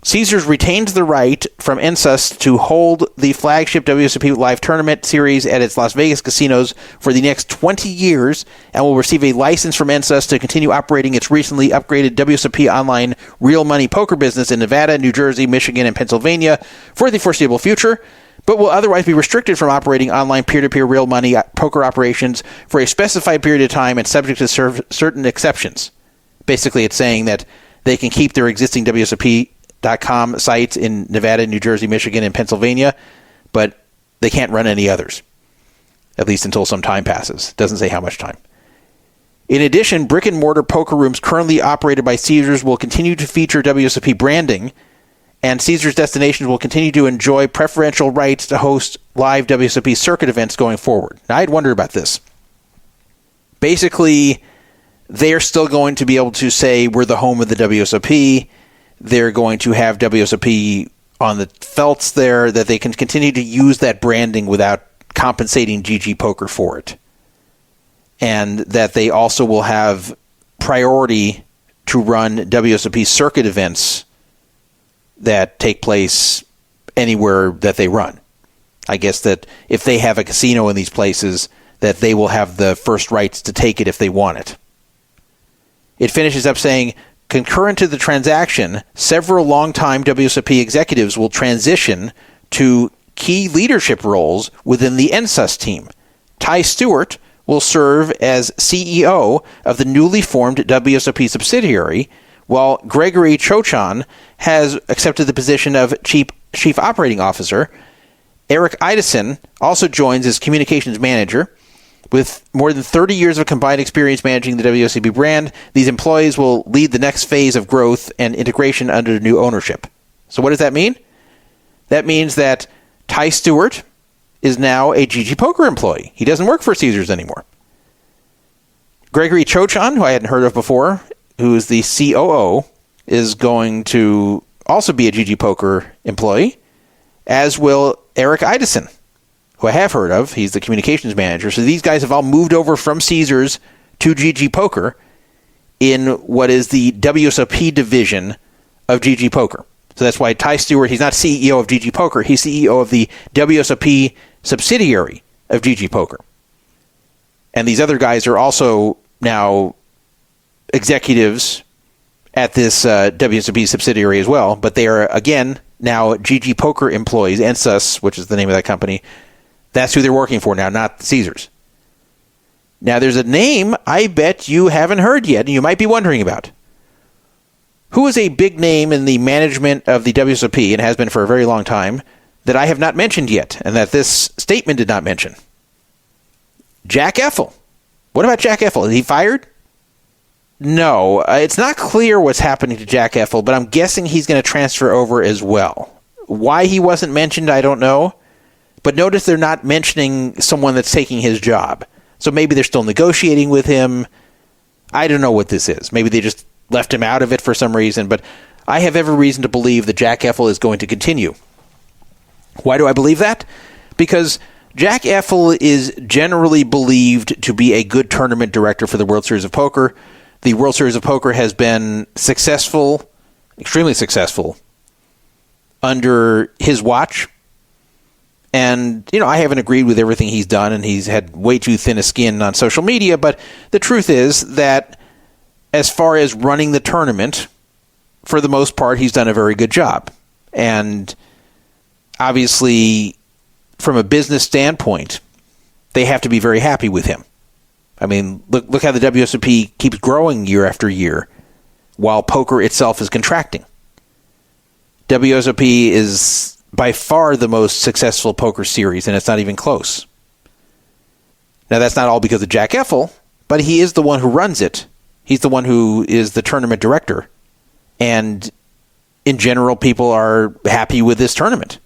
Caesars retains the right from NSUS to hold the flagship WSOP Live Tournament series at its Las Vegas casinos for the next 20 years and will receive a license from NSUS to continue operating its recently upgraded WSOP online real money poker business in Nevada, New Jersey, Michigan, and Pennsylvania for the foreseeable future, but will otherwise be restricted from operating online peer-to-peer real money poker operations for a specified period of time and subject to certain exceptions. Basically, it's saying that they can keep their existing WSOP.com sites in Nevada, New Jersey, Michigan, and Pennsylvania, but they can't run any others, at least until some time passes. Doesn't say how much time. In addition, brick-and-mortar poker rooms currently operated by Caesars will continue to feature WSOP branding, and Caesars destinations will continue to enjoy preferential rights to host live WSOP circuit events going forward. Now, I'd wonder about this. Basically, they're still going to be able to say we're the home of the WSOP. They're going to have WSOP on the felts there, that they can continue to use that branding without compensating GGPoker for it. And that they also will have priority to run WSOP circuit events that take place anywhere that they run. I guess that if they have a casino in these places, that they will have the first rights to take it if they want it. It finishes up saying, concurrent to the transaction, several longtime WSOP executives will transition to key leadership roles within the NSUS team. Ty Stewart will serve as CEO of the newly formed WSOP subsidiary, while Gregory Chochan has accepted the position of Chief Operating Officer. Eric Idison also joins as Communications Manager. With more than 30 years of combined experience managing the WSOP brand, these employees will lead the next phase of growth and integration under new ownership. So what does that mean? That means that Ty Stewart is now a GGPoker employee. He doesn't work for Caesars anymore. Gregory Chochan, who I hadn't heard of before, who is the COO, is going to also be a GGPoker employee, as will Eric Idison, who I have heard of. He's the communications manager. So these guys have all moved over from Caesars to GGPoker, in what is the WSOP division of GGPoker. So that's why Ty Stewart, he's not CEO of GGPoker, he's CEO of the WSOP subsidiary of GGPoker. And these other guys are also now executives at this WSOP subsidiary as well, but they are, again, now GGPoker employees, Ensus, which is the name of that company. That's who they're working for now, not Caesars. Now, there's a name I bet you haven't heard yet, and you might be wondering about. Who is a big name in the management of the WSOP, and has been for a very long time, that I have not mentioned yet, and that this statement did not mention? Jack Effel. What about Jack Effel? Is he fired? No. It's not clear what's happening to Jack Effel, but I'm guessing he's going to transfer over as well. Why he wasn't mentioned, I don't know. But notice they're not mentioning someone that's taking his job. So maybe they're still negotiating with him. I don't know what this is. Maybe they just left him out of it for some reason. But I have every reason to believe that Jack Effel is going to continue. Why do I believe that? Because Jack Effel is generally believed to be a good tournament director for the World Series of Poker. The World Series of Poker has been successful, extremely successful, under his watch. And, I haven't agreed with everything he's done, and he's had way too thin a skin on social media, but the truth is that as far as running the tournament, for the most part, he's done a very good job. And obviously, from a business standpoint, they have to be very happy with him. I mean, look how the WSOP keeps growing year after year, while poker itself is contracting. WSOP is by far the most successful poker series, and it's not even close. Now, that's not all because of Jack Effel, but he is the one who runs it. He's the one who is the tournament director. And in general, people are happy with this tournament.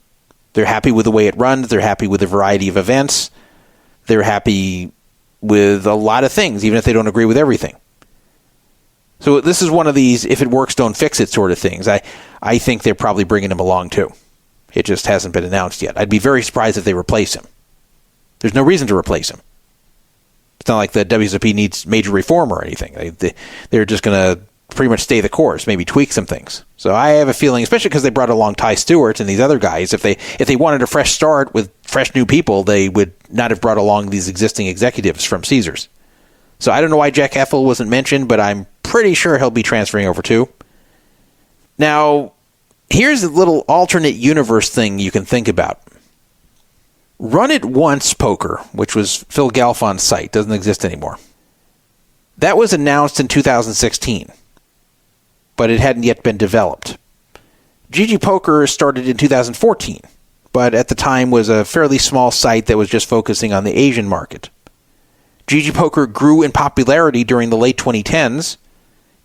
They're happy with the way it runs. They're happy with the variety of events. They're happy with a lot of things, even if they don't agree with everything. So this is one of these, if it works, don't fix it sort of things. I think they're probably bringing him along too. It just hasn't been announced yet. I'd be very surprised if they replace him. There's no reason to replace him. It's not like the WSOP needs major reform or anything. They're just going to pretty much stay the course, maybe tweak some things. So I have a feeling, especially because they brought along Ty Stewart and these other guys, if they wanted a fresh start with fresh new people, they would not have brought along these existing executives from Caesars. So I don't know why Jack Effel wasn't mentioned, but I'm pretty sure he'll be transferring over too. Now, here's a little alternate universe thing you can think about. Run It Once Poker, which was Phil Galfon's site, doesn't exist anymore. That was announced in 2016, but it hadn't yet been developed. GGPoker started in 2014, but at the time was a fairly small site that was just focusing on the Asian market. GGPoker grew in popularity during the late 2010s,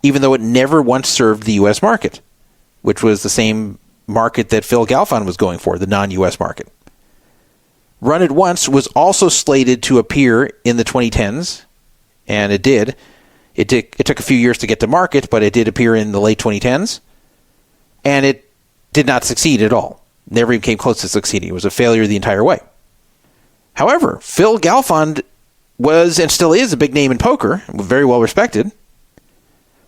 even though it never once served the U.S. market, which was the same market that Phil Galfond was going for, the non-U.S. market. Run It Once was also slated to appear in the 2010s, and it did. It took a few years to get to market, but it did appear in the late 2010s, and it did not succeed at all. Never even came close to succeeding. It was a failure the entire way. However, Phil Galfond was and still is a big name in poker, very well respected,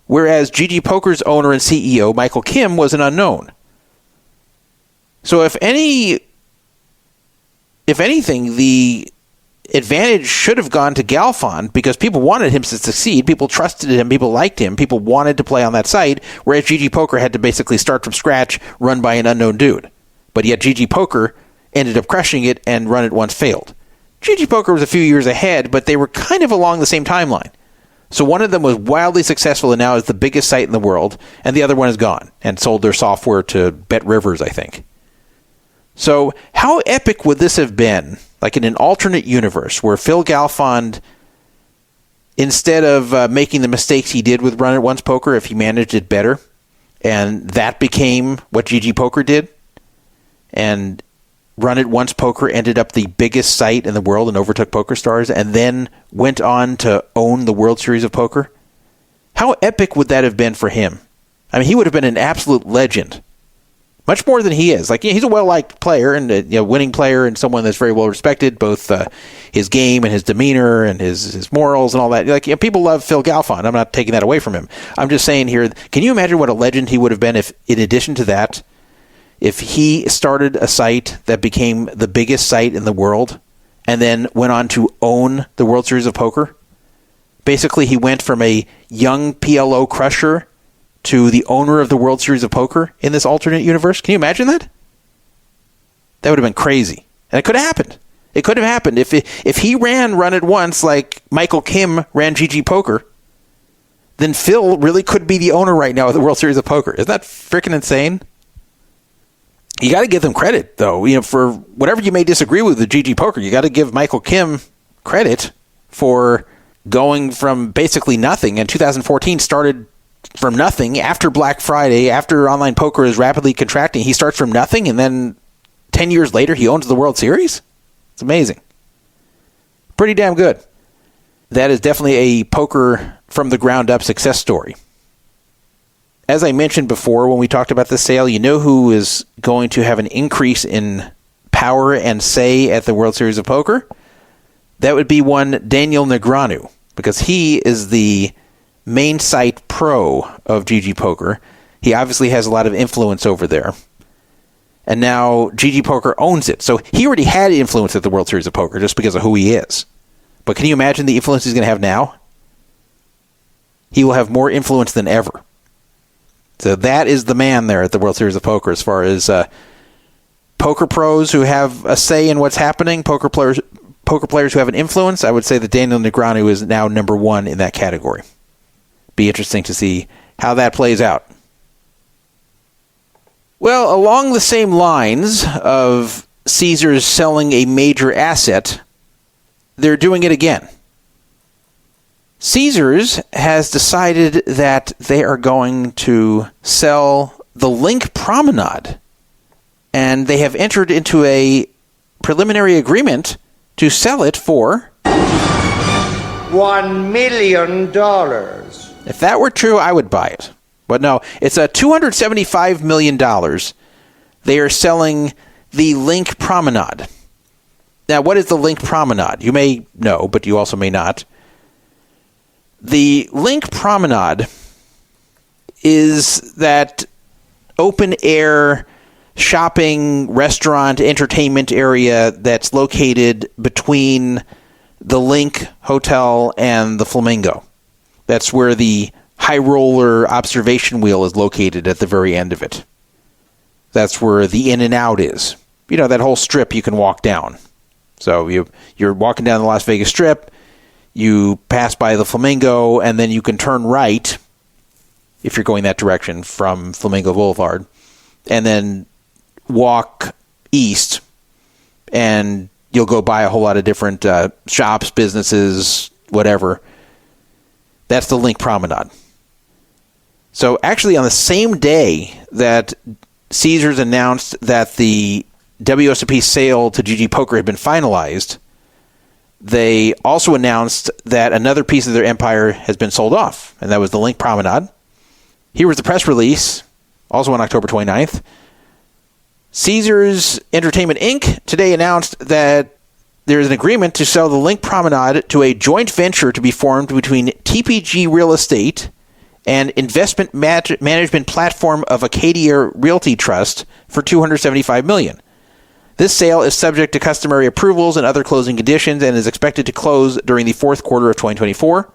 whereas GGPoker's owner and CEO, Michael Kim, was an unknown. So if anything, the advantage should have gone to Galfond because people wanted him to succeed, people trusted him, people liked him, people wanted to play on that site, whereas GGPoker had to basically start from scratch, run by an unknown dude. But yet GGPoker ended up crushing it, and Run It Once failed. GGPoker was a few years ahead, but they were kind of along the same timeline. So one of them was wildly successful and now is the biggest site in the world, and the other one is gone and sold their software to Bet Rivers, I think. So how epic would this have been, like in an alternate universe, where Phil Galfond, instead of making the mistakes he did with Run It Once Poker, if he managed it better, and that became what GGPoker did, and Run It Once Poker ended up the biggest site in the world and overtook PokerStars, and then went on to own the World Series of Poker? How epic would that have been for him? I mean, he would have been an absolute legend much more than he is. Like, he's a well-liked player and a winning player and someone that's very well respected, both his game and his demeanor and his morals and all that. Like, people love Phil Galfond. I'm not taking that away from him. I'm just saying here, can you imagine what a legend he would have been if, in addition to that, if he started a site that became the biggest site in the world and then went on to own the World Series of Poker? Basically, he went from a young PLO crusher to the owner of the World Series of Poker in this alternate universe. Can you imagine that? That would have been crazy. And it could have happened. It could have happened. If he run it once like Michael Kim ran GGPoker, then Phil really could be the owner right now of the World Series of Poker. Isn't that freaking insane? You got to give them credit, though. For whatever you may disagree with the GGPoker, you got to give Michael Kim credit for going from basically nothing. And 2014 started from nothing after Black Friday, after online poker is rapidly contracting. He starts from nothing, and then 10 years later, he owns the World Series? It's amazing. Pretty damn good. That is definitely a poker from the ground up success story. As I mentioned before when we talked about the sale, you know who is going to have an increase in power and say at the World Series of Poker? That would be one Daniel Negreanu, because he is the main site pro of GGPoker. He obviously has a lot of influence over there. And now GGPoker owns it. So he already had influence at the World Series of Poker just because of who he is. But can you imagine the influence he's going to have now? He will have more influence than ever. So that is the man there at the World Series of Poker as far as poker pros who have a say in what's happening, poker players who have an influence. I would say that Daniel Negreanu is now number one in that category. Be interesting to see how that plays out. Well, along the same lines of Caesars selling a major asset, they're doing it again. Caesars has decided that they are going to sell the LINQ Promenade, and they have entered into a preliminary agreement to sell it for $1 million. If that were true, I would buy it. But no, it's a $275 million. They are selling the LINQ Promenade. Now, what is the LINQ Promenade? You may know, but you also may not. The LINQ Promenade is that open-air shopping, restaurant, entertainment area that's located between the LINQ Hotel and the Flamingo. That's where the high roller observation wheel is located at the very end of it. That's where the In-N-Out is. That whole strip you can walk down. So you're walking down the Las Vegas Strip, you pass by the Flamingo, and then you can turn right if you're going that direction from Flamingo Boulevard, and then walk east, and you'll go by a whole lot of different shops, businesses, whatever. That's the LINQ Promenade. So actually on the same day that Caesars announced that the WSOP sale to GGPoker had been finalized, they also announced that another piece of their empire has been sold off, and that was the LINQ Promenade. Here was the press release, also on October 29th. Caesars Entertainment Inc. today announced that there is an agreement to sell the LINQ Promenade to a joint venture to be formed between TPG Real Estate and investment management platform of Acadia Realty Trust for $275 million. This sale is subject to customary approvals and other closing conditions and is expected to close during the fourth quarter of 2024.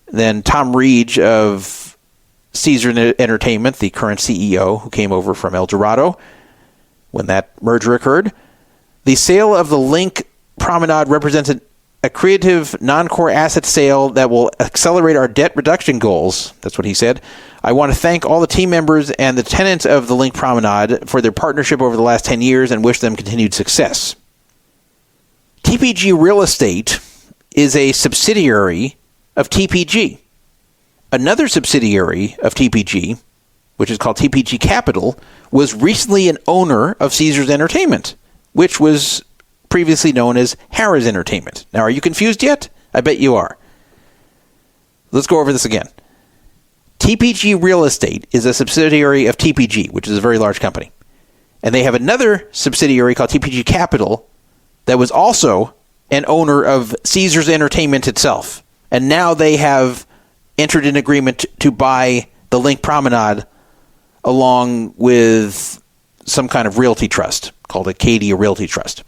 Then Tom Reed of Caesars Entertainment, the current CEO who came over from El Dorado when that merger occurred. The sale of the LINQ Promenade represents a creative non-core asset sale that will accelerate our debt reduction goals. That's what he said. I want to thank all the team members and the tenants of the LINQ Promenade for their partnership over the last 10 years and wish them continued success. TPG Real Estate is a subsidiary of TPG. Another subsidiary of TPG, which is called TPG Capital, was recently an owner of Caesars Entertainment, which was previously known as Harrah's Entertainment. Now, are you confused yet? I bet you are. Let's go over this again. TPG Real Estate is a subsidiary of TPG, which is a very large company. And they have another subsidiary called TPG Capital that was also an owner of Caesars Entertainment itself. And now they have entered an agreement to buy the LINQ Promenade along with some kind of realty trust called Acadia Realty Trust.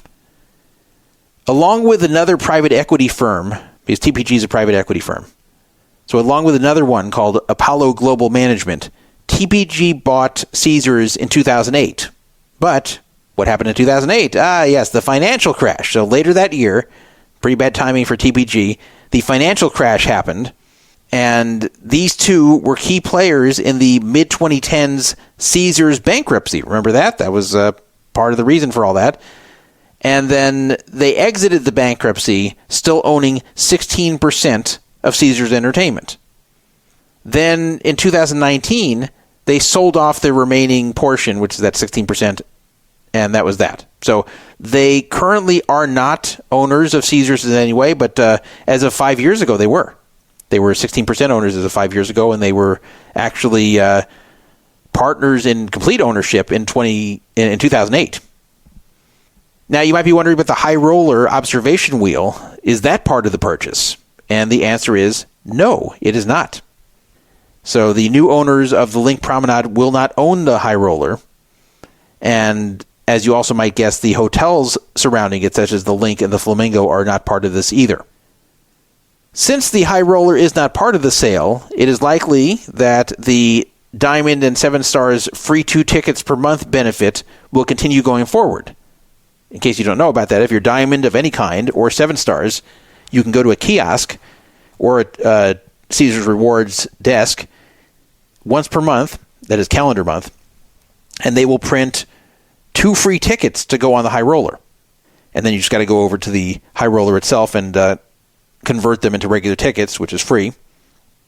Along with another private equity firm, because TPG is a private equity firm. So along with another one called Apollo Global Management, TPG bought Caesars in 2008. But what happened in 2008? Yes, the financial crash. So later that year, pretty bad timing for TPG, the financial crash happened. And these two were key players in the mid-2010s Caesars bankruptcy. Remember that? That was part of the reason for all that. And then they exited the bankruptcy still owning 16% of Caesars Entertainment. Then in 2019, they sold off their remaining portion, which is that 16%, and that was that. So they currently are not owners of Caesars in any way, but as of 5 years ago, they were. They were 16% owners as of 5 years ago, and they were actually partners in complete ownership in 2008. Now, you might be wondering about the high roller observation wheel. Is that part of the purchase? And the answer is no, it is not. So the new owners of the LINQ Promenade will not own the high roller. And as you also might guess, the hotels surrounding it, such as the LINQ and the Flamingo, are not part of this either. Since the high roller is not part of the sale, it is likely that the Diamond and 7 Stars free 2 tickets per month benefit will continue going forward. In case you don't know about that, if you're Diamond of any kind or 7 Stars, you can go to a kiosk or a Caesars Rewards desk once per month, that is calendar month, and they will print 2 free tickets to go on the high roller. And then you just got to go over to the high roller itself and convert them into regular tickets, which is free,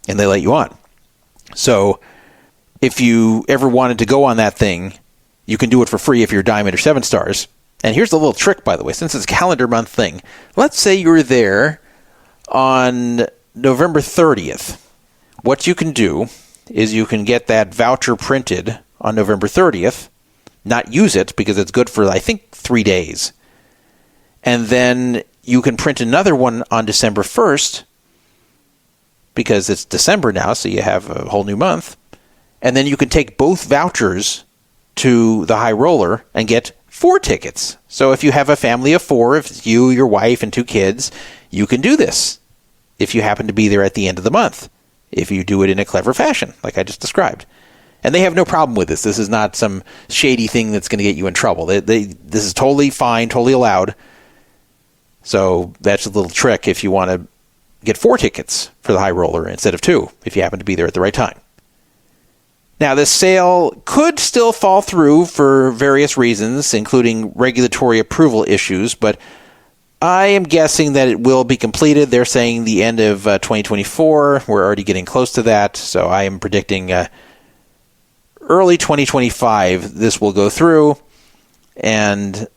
and they let you on. So if you ever wanted to go on that thing, you can do it for free if you're Diamond or 7 Stars. And here's the little trick, by the way, since it's a calendar month thing. Let's say you're there on November 30th. What you can do is you can get that voucher printed on November 30th, not use it because it's good for, I think, 3 days. And then you can print another one on December 1st because it's December now, so you have a whole new month. And then you can take both vouchers to the high roller and get 4 tickets. So if you have a family of 4, if it's you, your wife, and 2 kids, you can do this if you happen to be there at the end of the month, if you do it in a clever fashion, like I just described. And they have no problem with this. This is not some shady thing that's going to get you in trouble. This is totally fine, totally allowed. So that's a little trick if you want to get 4 tickets for the high roller instead of 2, if you happen to be there at the right time. Now, this sale could still fall through for various reasons, including regulatory approval issues, but I am guessing that it will be completed. They're saying the end of 2024. We're already getting close to that, so I am predicting early 2025 this will go through, and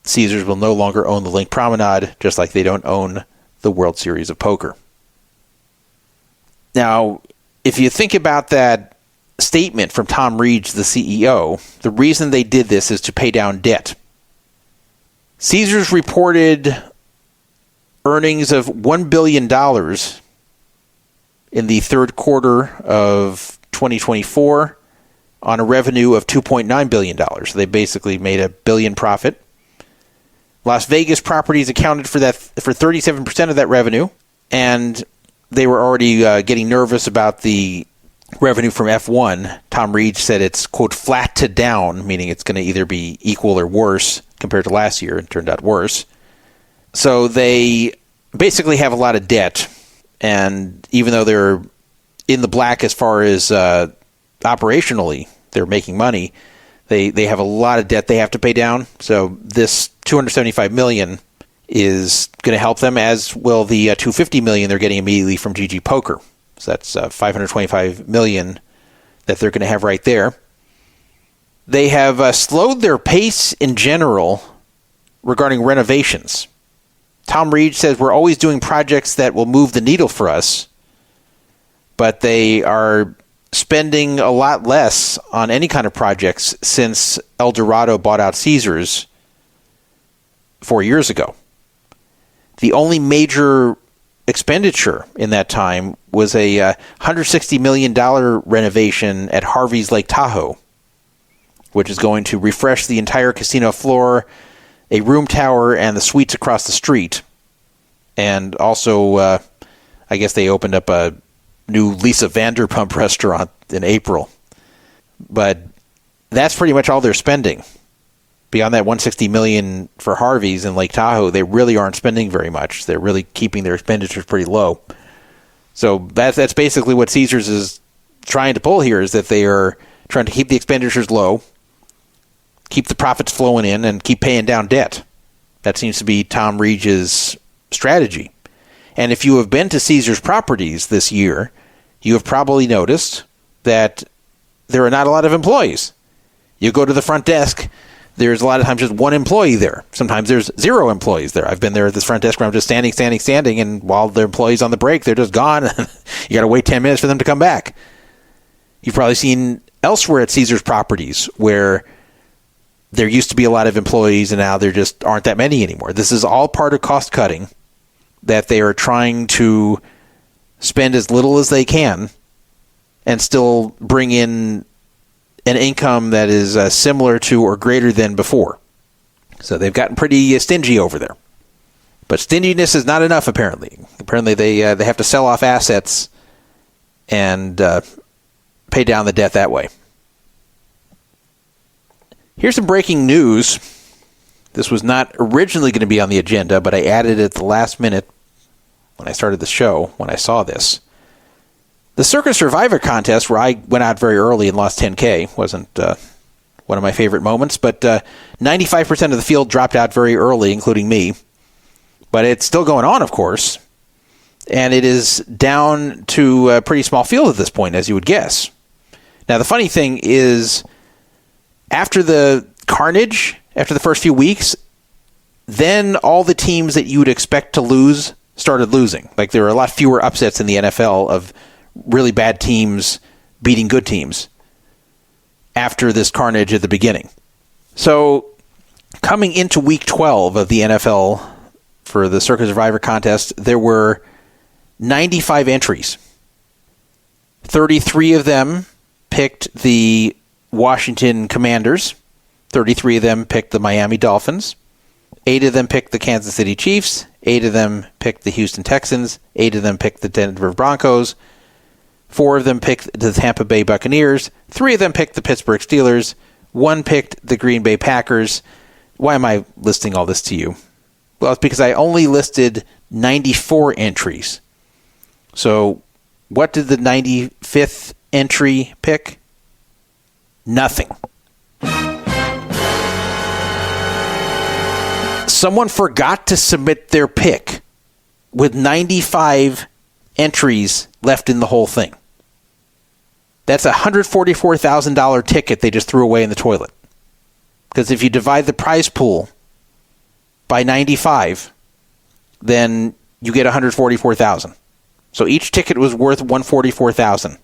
Caesars will no longer own the LINQ Promenade, just like they don't own the World Series of Poker. Now, if you think about that statement from Tom Reeg, the CEO, the reason they did this is to pay down debt. Caesars reported earnings of $1 billion in the third quarter of 2024 on a revenue of $2.9 billion. So they basically made $1 billion profit. Las Vegas properties accounted for 37% of that revenue, and they were already getting nervous about the revenue from F1. Tom Reeg said it's, quote, flat to down, meaning it's going to either be equal or worse compared to last year. It turned out worse. So they basically have a lot of debt, and even though they're in the black as far as operationally, they're making money, they have a lot of debt they have to pay down. So this $275 million is going to help them, as will the $250 million they're getting immediately from GGPoker. So that's $525 million that they're going to have right there. They have slowed their pace in general regarding renovations. Tom Reeg says we're always doing projects that will move the needle for us, but they are spending a lot less on any kind of projects since El Dorado bought out Caesars 4 years ago. The only major expenditure in that time was a $160 million renovation at Harvey's Lake Tahoe, which is going to refresh the entire casino floor, a room tower, and the suites across the street. And also, I guess they opened up a new Lisa Vanderpump restaurant in April. But that's pretty much all they're spending. Beyond that $160 million for Harvey's in Lake Tahoe, they really aren't spending very much. They're really keeping their expenditures pretty low. So that's basically what Caesars is trying to pull here, is that they are trying to keep the expenditures low, keep the profits flowing in, and keep paying down debt. That seems to be Tom Reeg's strategy. And if you have been to Caesars properties this year, you have probably noticed that there are not a lot of employees. You go to the front desk, there's a lot of times just one employee there. Sometimes there's 0 employees there. I've been there at this front desk where I'm just standing, and while the employee's on the break, they're just gone. You got to wait 10 minutes for them to come back. You've probably seen elsewhere at Caesars properties where there used to be a lot of employees, and now there just aren't that many anymore. This is all part of cost cutting, that they are trying to spend as little as they can and still bring in an income that is similar to or greater than before. So they've gotten pretty stingy over there. But stinginess is not enough, apparently. Apparently they have to sell off assets and pay down the debt that way. Here's some breaking news. This was not originally going to be on the agenda, but I added it at the last minute when I started the show, when I saw this. The Circa Survivor contest, where I went out very early and lost 10K, wasn't one of my favorite moments, but 95% of the field dropped out very early, including me. But it's still going on, of course, and it is down to a pretty small field at this point, as you would guess. Now, the funny thing is, after the carnage, after the first few weeks, then all the teams that you would expect to lose started losing. Like, there were a lot fewer upsets in the NFL of really bad teams beating good teams after this carnage at the beginning. So, coming into week 12 of the NFL for the Circa Survivor contest, there were 95 entries. 33 of them picked the Washington Commanders. 33 of them picked the Miami Dolphins. 8 of them picked the Kansas City Chiefs. 8 of them picked the Houston Texans. 8 of them picked the Denver Broncos. 4 of them picked the Tampa Bay Buccaneers. 3 of them picked the Pittsburgh Steelers. 1 picked the Green Bay Packers. Why am I listing all this to you? Well, it's because I only listed 94 entries. So, what did the 95th entry pick? Nothing. Someone forgot to submit their pick with 95 entries left in the whole thing. That's a $144,000 ticket they just threw away in the toilet. Because if you divide the prize pool by 95, then you get $144,000. So each ticket was worth $144,000.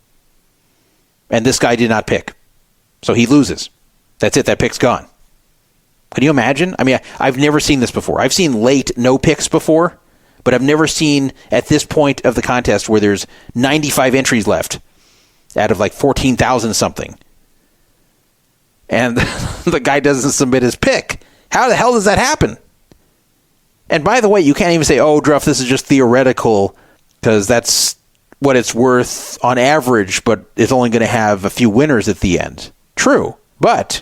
And this guy did not pick. So he loses. That's it. That pick's gone. Can you imagine? I mean, I've never seen this before. I've seen late no picks before, but I've never seen at this point of the contest where there's 95 entries left out of like 14,000 something. And the guy doesn't submit his pick. How the hell does that happen? And by the way, you can't even say, oh, Druff, this is just theoretical, because that's what it's worth on average, but it's only going to have a few winners at the end. True, but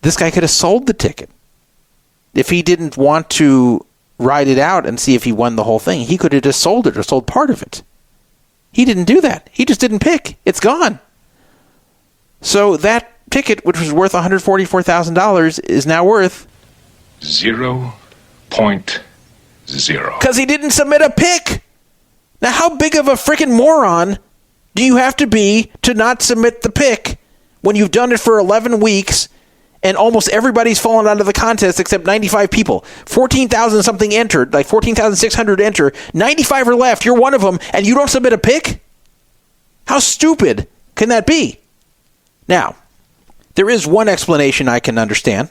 this guy could have sold the ticket. If he didn't want to ride it out and see if he won the whole thing, he could have just sold it or sold part of it. He didn't do that. He just didn't pick. It's gone. So that ticket, which was worth $144,000, is now worth 0.0. Because he didn't submit a pick. Now, how big of a freaking moron do you have to be to not submit the pick when you've done it for 11 weeks and almost everybody's fallen out of the contest except 95 people? 14,000 something entered, like 14,600 enter. 95 are left. You're one of them, and you don't submit a pick? How stupid can that be? Now, there is one explanation I can understand,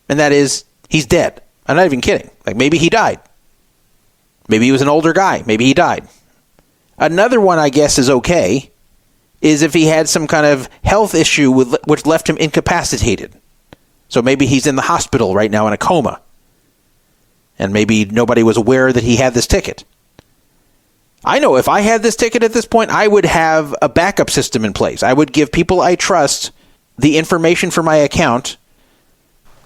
and that is he's dead. I'm not even kidding. Like, maybe he died. Maybe he was an older guy. Maybe he died. Another one, I guess, is okay, is if he had some kind of health issue which left him incapacitated. So maybe he's in the hospital right now in a coma. And maybe nobody was aware that he had this ticket. I know if I had this ticket at this point, I would have a backup system in place. I would give people I trust the information for my account.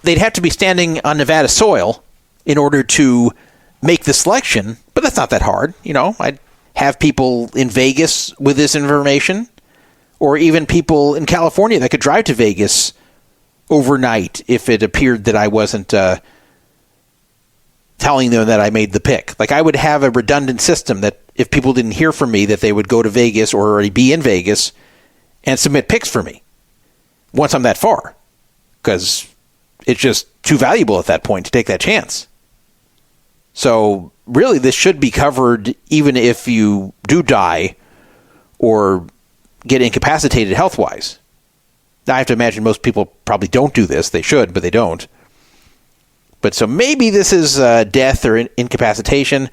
They'd have to be standing on Nevada soil in order to make the selection, but that's not that hard. You know, I'd have people in Vegas with this information, or even people in California that could drive to Vegas overnight if it appeared that I wasn't telling them that I made the pick. Like, I would have a redundant system that if people didn't hear from me, that they would go to Vegas or already be in Vegas and submit picks for me once I'm that far, because it's just too valuable at that point to take that chance. So really, this should be covered even if you do die or get incapacitated health-wise. I have to imagine most people probably don't do this. They should, but they don't. But so maybe this is death or incapacitation.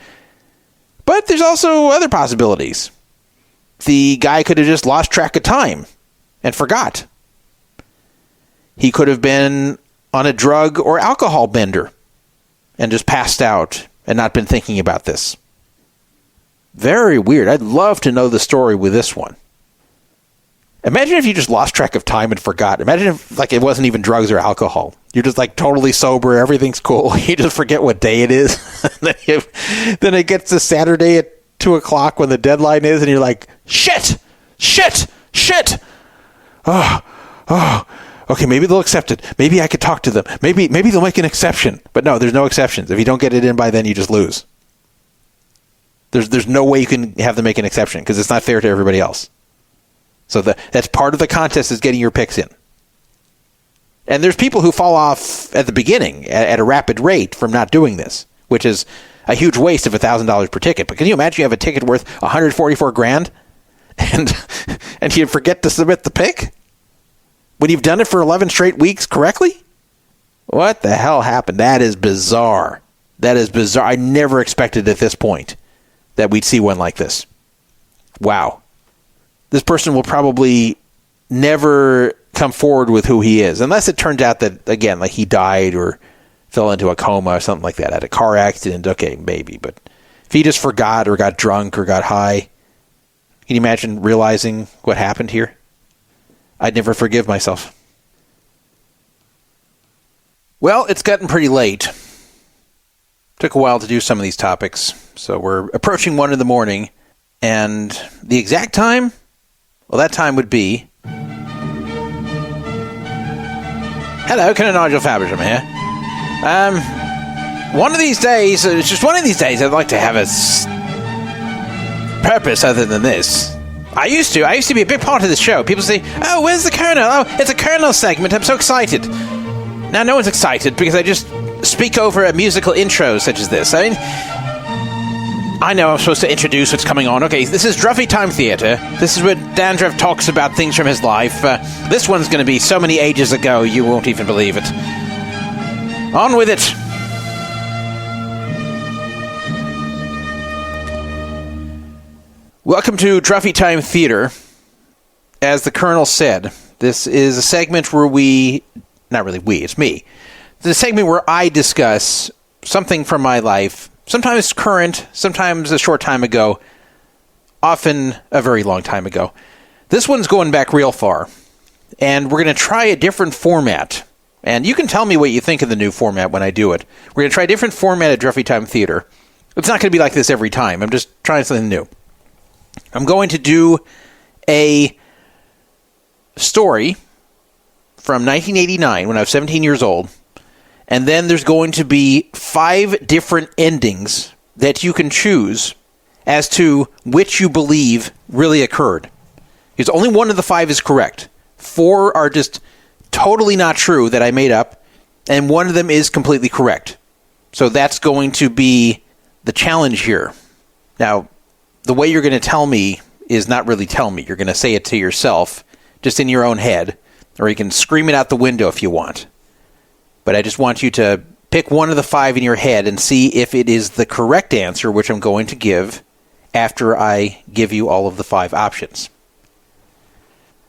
But there's also other possibilities. The guy could have just lost track of time and forgot. He could have been on a drug or alcohol bender and just passed out and not been thinking about this. Very weird. I'd love to know the story with this one. Imagine if you just lost track of time and forgot. Imagine if, like, it wasn't even drugs or alcohol. You're just, like, totally sober. Everything's cool. You just forget what day it is. Then it gets to Saturday at 2 o'clock when the deadline is, and you're like, shit! Oh. Okay, maybe they'll accept it. Maybe I could talk to them. Maybe they'll make an exception. But no, there's no exceptions. If you don't get it in by then, you just lose. There's no way you can have them make an exception because it's not fair to everybody else. So that's part of the contest, is getting your picks in. And there's people who fall off at the beginning at a rapid rate from not doing this, which is a huge waste of $1,000 per ticket. But can you imagine you have a ticket worth $144,000 and you forget to submit the pick when you've done it for 11 straight weeks correctly? What the hell happened? That is bizarre. I never expected at this point that we'd see one like this. Wow. This person will probably never come forward with who he is, unless it turns out that, again, like he died or fell into a coma or something like that, had a car accident, okay, maybe. But if he just forgot or got drunk or got high, can you imagine realizing what happened here? I'd never forgive myself. Well, it's gotten pretty late. Took a while to do some of these topics, so we're approaching 1 a.m, and the exact time? Well, that time would be... Hello, Ken and Nigel Fabersham here. One of these days, just one of these days, I'd like to have a purpose other than this. I used to be a big part of this show. People say, oh, where's the Colonel? Oh, it's a Colonel segment. I'm so excited. Now, no one's excited because I just speak over a musical intro such as this. I mean, I know I'm supposed to introduce what's coming on. Okay, this is Druffytime Theater. This is where Dan Druff talks about things from his life. This one's going to be so many ages ago, you won't even believe it. On with it. Welcome to Druffytime Theater. As the Colonel said, this is a segment where it's me. It's a segment where I discuss something from my life, sometimes current, sometimes a short time ago, often a very long time ago. This one's going back real far, and we're going to try a different format. And you can tell me what you think of the new format when I do it. We're going to try a different format at Druffytime Theater. It's not going to be like this every time. I'm just trying something new. I'm going to do a story from 1989 when I was 17 years old. And then there's going to be 5 different endings that you can choose as to which you believe really occurred. Because only one of the 5 is correct. 4 are just totally not true that I made up. And one of them is completely correct. So that's going to be the challenge here. Now, the way you're going to tell me is not really tell me. You're going to say it to yourself just in your own head, or you can scream it out the window if you want. But I just want you to pick one of the 5 in your head and see if it is the correct answer, which I'm going to give after I give you all of the 5 options.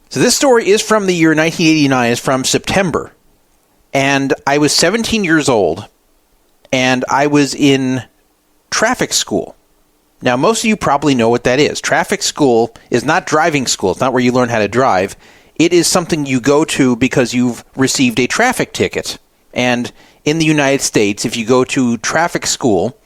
So this story is from the year 1989. It's from September. And I was 17 years old, and I was in traffic school. Now, most of you probably know what that is. Traffic school is not driving school. It's not where you learn how to drive. It is something you go to because you've received a traffic ticket. And in the United States, if you go to traffic school,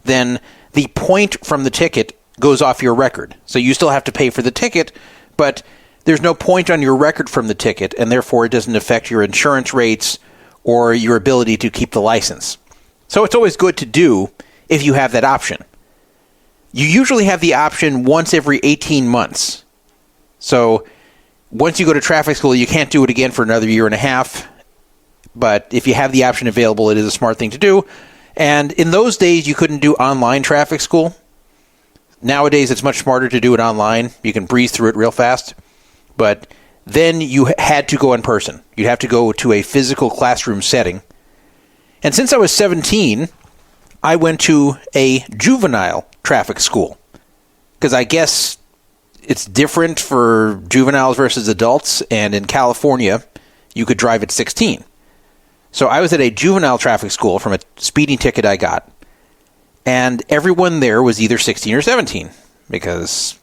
then the point from the ticket goes off your record. So you still have to pay for the ticket, but there's no point on your record from the ticket, and therefore it doesn't affect your insurance rates or your ability to keep the license. So it's always good to do if you have that option. You usually have the option once every 18 months. So once you go to traffic school, you can't do it again for another year and a half. But if you have the option available, it is a smart thing to do. And in those days, you couldn't do online traffic school. Nowadays, it's much smarter to do it online. You can breeze through it real fast. But then you had to go in person. You'd have to go to a physical classroom setting. And since I was 17, I went to a juvenile traffic school. Because I guess it's different for juveniles versus adults. And in California, you could drive at 16. So I was at a juvenile traffic school from a speeding ticket I got. And everyone there was either 16 or 17. Because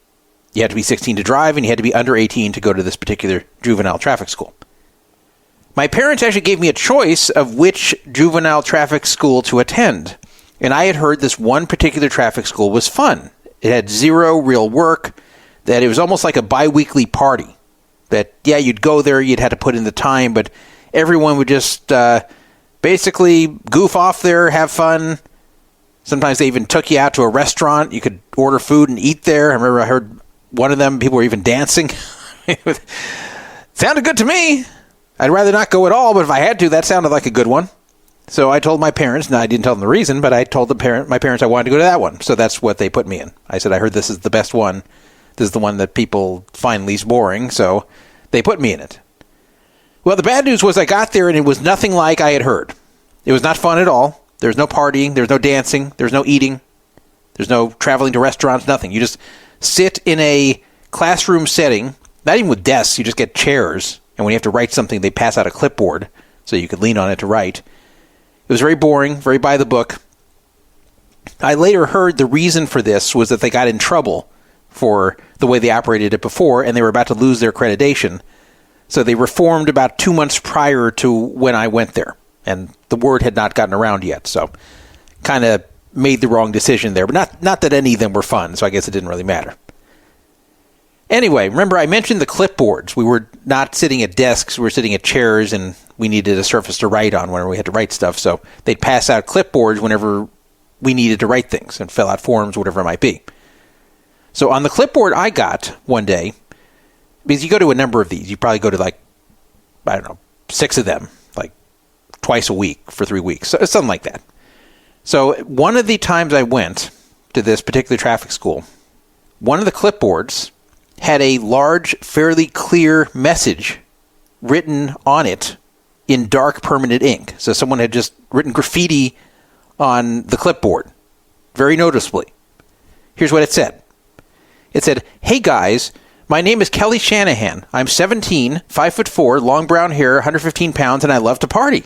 you had to be 16 to drive, and you had to be under 18 to go to this particular juvenile traffic school. My parents actually gave me a choice of which juvenile traffic school to attend. And I had heard this one particular traffic school was fun. It had zero real work, that it was almost like a bi-weekly party. That, yeah, you'd go there, you'd have to put in the time, but everyone would just basically goof off there, have fun. Sometimes they even took you out to a restaurant. You could order food and eat there. I remember I heard one of them, people were even dancing. Sounded good to me. I'd rather not go at all, but if I had to, that sounded like a good one. So I told my parents, now I didn't tell them the reason, but I told my parents I wanted to go to that one. So that's what they put me in. I said, I heard this is the best one. This is the one that people find least boring, so they put me in it. Well, the bad news was I got there and it was nothing like I had heard. It was not fun at all. There was no partying. There was no dancing. There was no eating. There's no traveling to restaurants, nothing. You just sit in a classroom setting, not even with desks. You just get chairs. And when you have to write something, they pass out a clipboard so you could lean on it to write. It was very boring, very by the book. I later heard the reason for this was that they got in trouble for the way they operated it before, and they were about to lose their accreditation. So they reformed about 2 months prior to when I went there. And the word had not gotten around yet, so kind of made the wrong decision there. But not that any of them were fun, so I guess it didn't really matter. Anyway, remember I mentioned the clipboards. We were not sitting at desks, we were sitting at chairs, and we needed a surface to write on whenever we had to write stuff. So they'd pass out clipboards whenever we needed to write things and fill out forms, whatever it might be. So on the clipboard I got one day, because you go to a number of these, you probably go to 6 of them, like twice a week for 3 weeks, so something like that. So one of the times I went to this particular traffic school, one of the clipboards had a large, fairly clear message written on it in dark permanent ink. So someone had just written graffiti on the clipboard, very noticeably. Here's what it said. It said, "Hey guys, my name is Kelly Shanahan. I'm 17, 5'4", long brown hair, 115 pounds, and I love to party.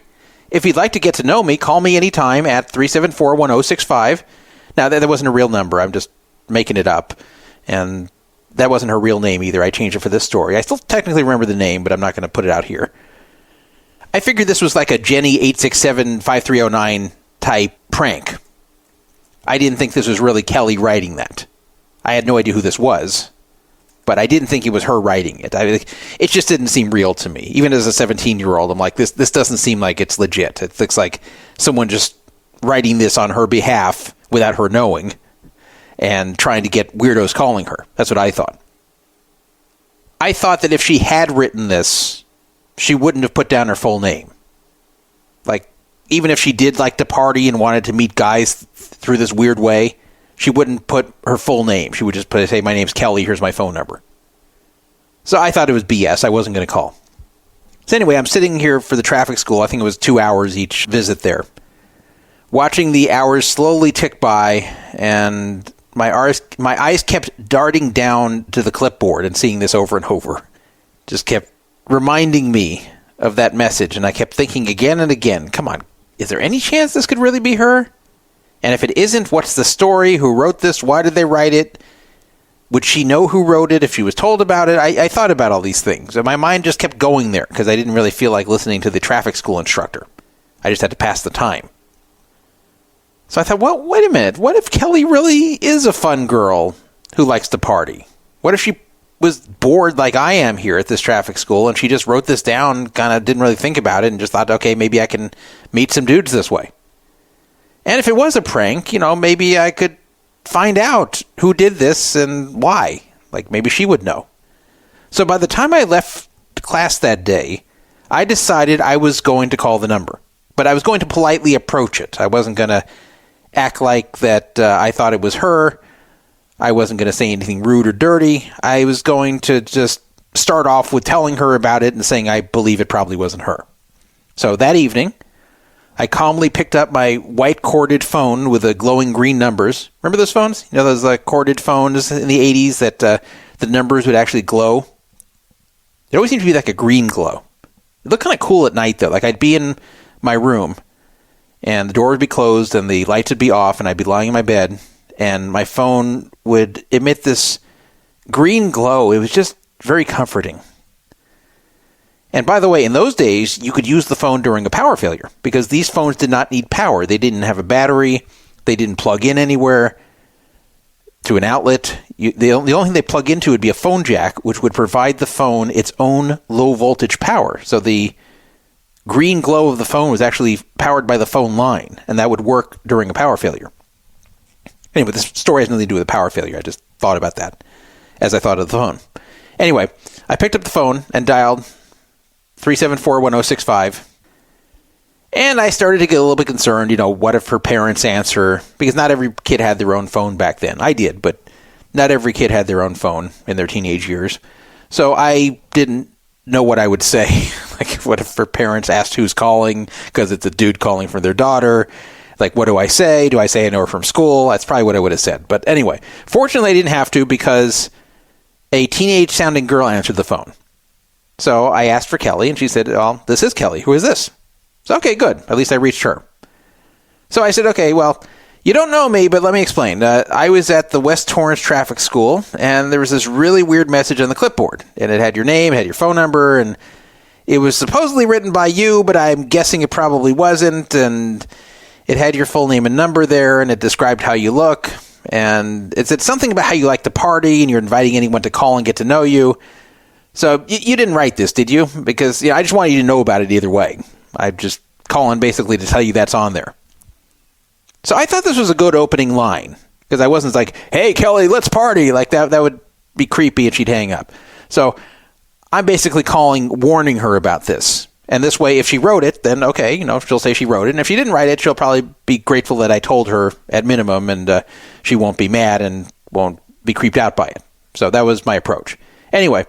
If you'd like to get to know me, call me anytime at 374-1065. Now, that wasn't a real number. I'm just making it up. And that wasn't her real name either. I changed it for this story. I still technically remember the name, but I'm not going to put it out here. I figured this was like a Jenny 867-5309 type prank. I didn't think this was really Kelly writing that. I had no idea who this was, but I didn't think it was her writing it. It just didn't seem real to me. Even as a 17-year-old, I'm like, this doesn't seem like it's legit. It looks like someone just writing this on her behalf without her knowing and trying to get weirdos calling her. That's what I thought. I thought that if she had written this, she wouldn't have put down her full name. Like, even if she did like to party and wanted to meet guys through this weird way, she wouldn't put her full name. She would just say, my name's Kelly, here's my phone number. So I thought it was BS. I wasn't going to call. So anyway, I'm sitting here for the traffic school. I think it was 2 hours each visit there. Watching the hours slowly tick by, and my eyes kept darting down to the clipboard and seeing this over and over. Just kept reminding me of that message, and I kept thinking again and again, come on, is there any chance this could really be her? And if it isn't, what's the story? Who wrote this? Why did they write it? Would she know who wrote it if she was told about it? I thought about all these things, and my mind just kept going there because I didn't really feel like listening to the traffic school instructor. I just had to pass the time. So I thought, well, wait a minute. What if Kelly really is a fun girl who likes to party? What if she was bored like I am here at this traffic school and she just wrote this down, kind of didn't really think about it and just thought, okay, maybe I can meet some dudes this way. And if it was a prank, maybe I could find out who did this and why. Like maybe she would know. So by the time I left class that day, I decided I was going to call the number. But I was going to politely approach it. I wasn't going to act like that I thought it was her. I wasn't going to say anything rude or dirty. I was going to just start off with telling her about it and saying I believe it probably wasn't her. So that evening, I calmly picked up my white corded phone with the glowing green numbers. Remember those phones? Those corded phones in the 80s that the numbers would actually glow? It always seemed to be like a green glow. It looked kind of cool at night, though. Like I'd be in my room, and the door would be closed, and the lights would be off, and I'd be lying in my bed, and my phone would emit this green glow. It was just very comforting. And by the way, in those days, you could use the phone during a power failure, because these phones did not need power. They didn't have a battery. They didn't plug in anywhere to an outlet. The only thing they plug into would be a phone jack, which would provide the phone its own low-voltage power. So the green glow of the phone was actually powered by the phone line, and that would work during a power failure. Anyway, this story has nothing to do with a power failure. I just thought about that as I thought of the phone. Anyway, I picked up the phone and dialed 374-1065, and I started to get a little bit concerned, what if her parents answer? Because not every kid had their own phone back then. I did, but not every kid had their own phone in their teenage years. So I didn't know what I would say. Like, what if her parents asked who's calling because it's a dude calling for their daughter? Like, what do I say? Do I say I know her from school? That's probably what I would have said. But anyway, fortunately I didn't have to because a teenage-sounding girl answered the phone. So I asked for Kelly, and she said, well, this is Kelly. Who is this? So, okay, good. At least I reached her. So I said, okay, well, you don't know me, but let me explain. I was at the West Torrance Traffic School, and there was this really weird message on the clipboard. And it had your name, it had your phone number, and it was supposedly written by you, but I'm guessing it probably wasn't. And it had your full name and number there, and it described how you look. And it said something about how you like to party, and you're inviting anyone to call and get to know you. So you didn't write this, did you? Because I just wanted you to know about it either way. I'm just calling basically to tell you that's on there. So I thought this was a good opening line, because I wasn't like, hey, Kelly, let's party. Like that would be creepy and she'd hang up. So I'm basically calling, warning her about this. And this way, if she wrote it, then okay, she'll say she wrote it. And if she didn't write it, she'll probably be grateful that I told her at minimum, and she won't be mad and won't be creeped out by it. So that was my approach. Anyway,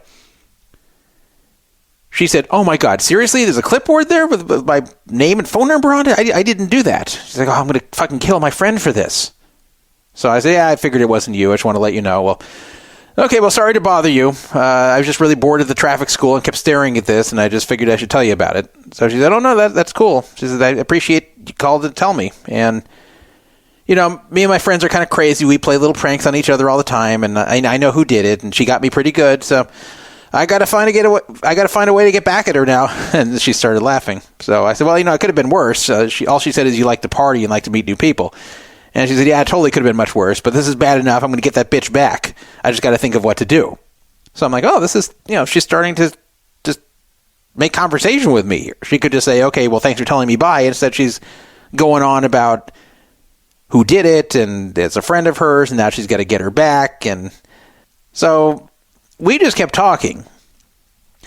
she said, oh my God, seriously? There's a clipboard there with my name and phone number on it? I didn't do that. She's like, oh, I'm going to fucking kill my friend for this. So I said, yeah, I figured it wasn't you. I just want to let you know. Well, okay, well, sorry to bother you. I was just really bored at the traffic school and kept staring at this, and I just figured I should tell you about it. So she said, oh, no, that's cool. She said, I appreciate you called to tell me. And, me and my friends are kind of crazy. We play little pranks on each other all the time, and I know who did it, and she got me pretty good, so I got to find a way to get back at her now. And she started laughing. So I said, well, it could have been worse. All she said is you like to party and like to meet new people. And she said, yeah, it totally could have been much worse, but this is bad enough. I'm going to get that bitch back. I just got to think of what to do. So I'm like, oh, this is, she's starting to just make conversation with me here. She could just say, okay, well, thanks for telling me bye. Instead, she's going on about who did it, and it's a friend of hers, and now she's got to get her back. And so we just kept talking,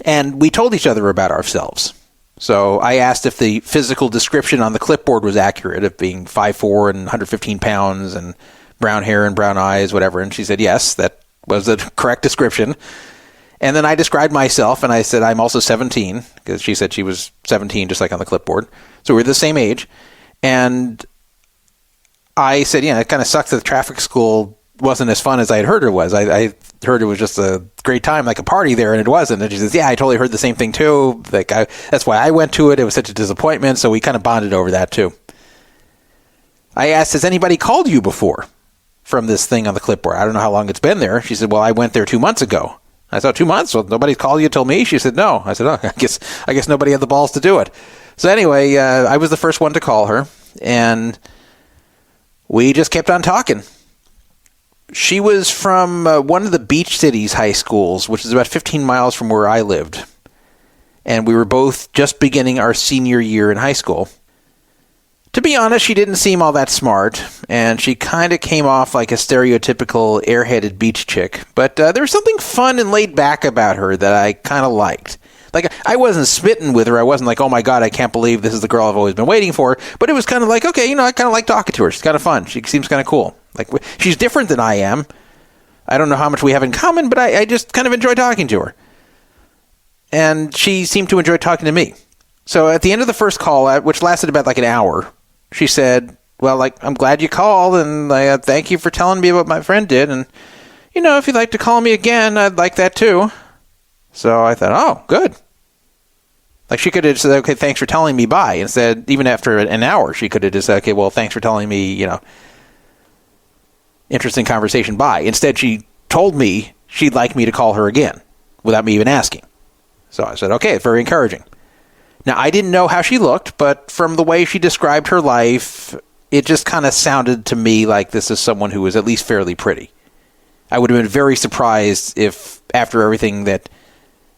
and we told each other about ourselves. So I asked if the physical description on the clipboard was accurate, of being 5'4" and 115 pounds and brown hair and brown eyes, whatever. And she said, yes, that was the correct description. And then I described myself, and I said I'm also 17, because she said she was 17, just like on the clipboard. So we're the same age. And I said, it kind of sucks that traffic school wasn't as fun as I had heard it was. I heard it was just a great time, like a party there, and it wasn't. And she says, I totally heard the same thing too. That's why I went to it. It was such a disappointment, so we kind of bonded over that too. I asked, has anybody called you before from this thing on the clipboard? I don't know how long it's been there. She said, well, I went there 2 months ago. I said, 2 months? Well, nobody's called you till me? She said, no. I said, I guess nobody had the balls to do it. So anyway, I was the first one to call her, and we just kept on talking. She was from one of the beach cities high schools, which is about 15 miles from where I lived. And we were both just beginning our senior year in high school. To be honest, she didn't seem all that smart, and she kind of came off like a stereotypical airheaded beach chick. But there was something fun and laid back about her that I kind of liked. Like, I wasn't smitten with her. I wasn't like, oh my God, I can't believe this is the girl I've always been waiting for. But it was kind of like, okay, I kind of like talking to her. She's kind of fun. She seems kind of cool. Like, she's different than I am. I don't know how much we have in common, but I just kind of enjoy talking to her. And she seemed to enjoy talking to me. So at the end of the first call, which lasted about like an hour, she said, well, I'm glad you called, and thank you for telling me what my friend did. And, if you'd like to call me again, I'd like that too. So I thought, oh, good. Like, she could have said, okay, thanks for telling me, bye. Instead, even after an hour, she could have just said, okay, well, thanks for telling me, interesting conversation, bye. Instead, she told me she'd like me to call her again without me even asking. So I said, okay, very encouraging. Now, I didn't know how she looked, but from the way she described her life, it just kind of sounded to me like this is someone who was at least fairly pretty. I would have been very surprised if, after everything that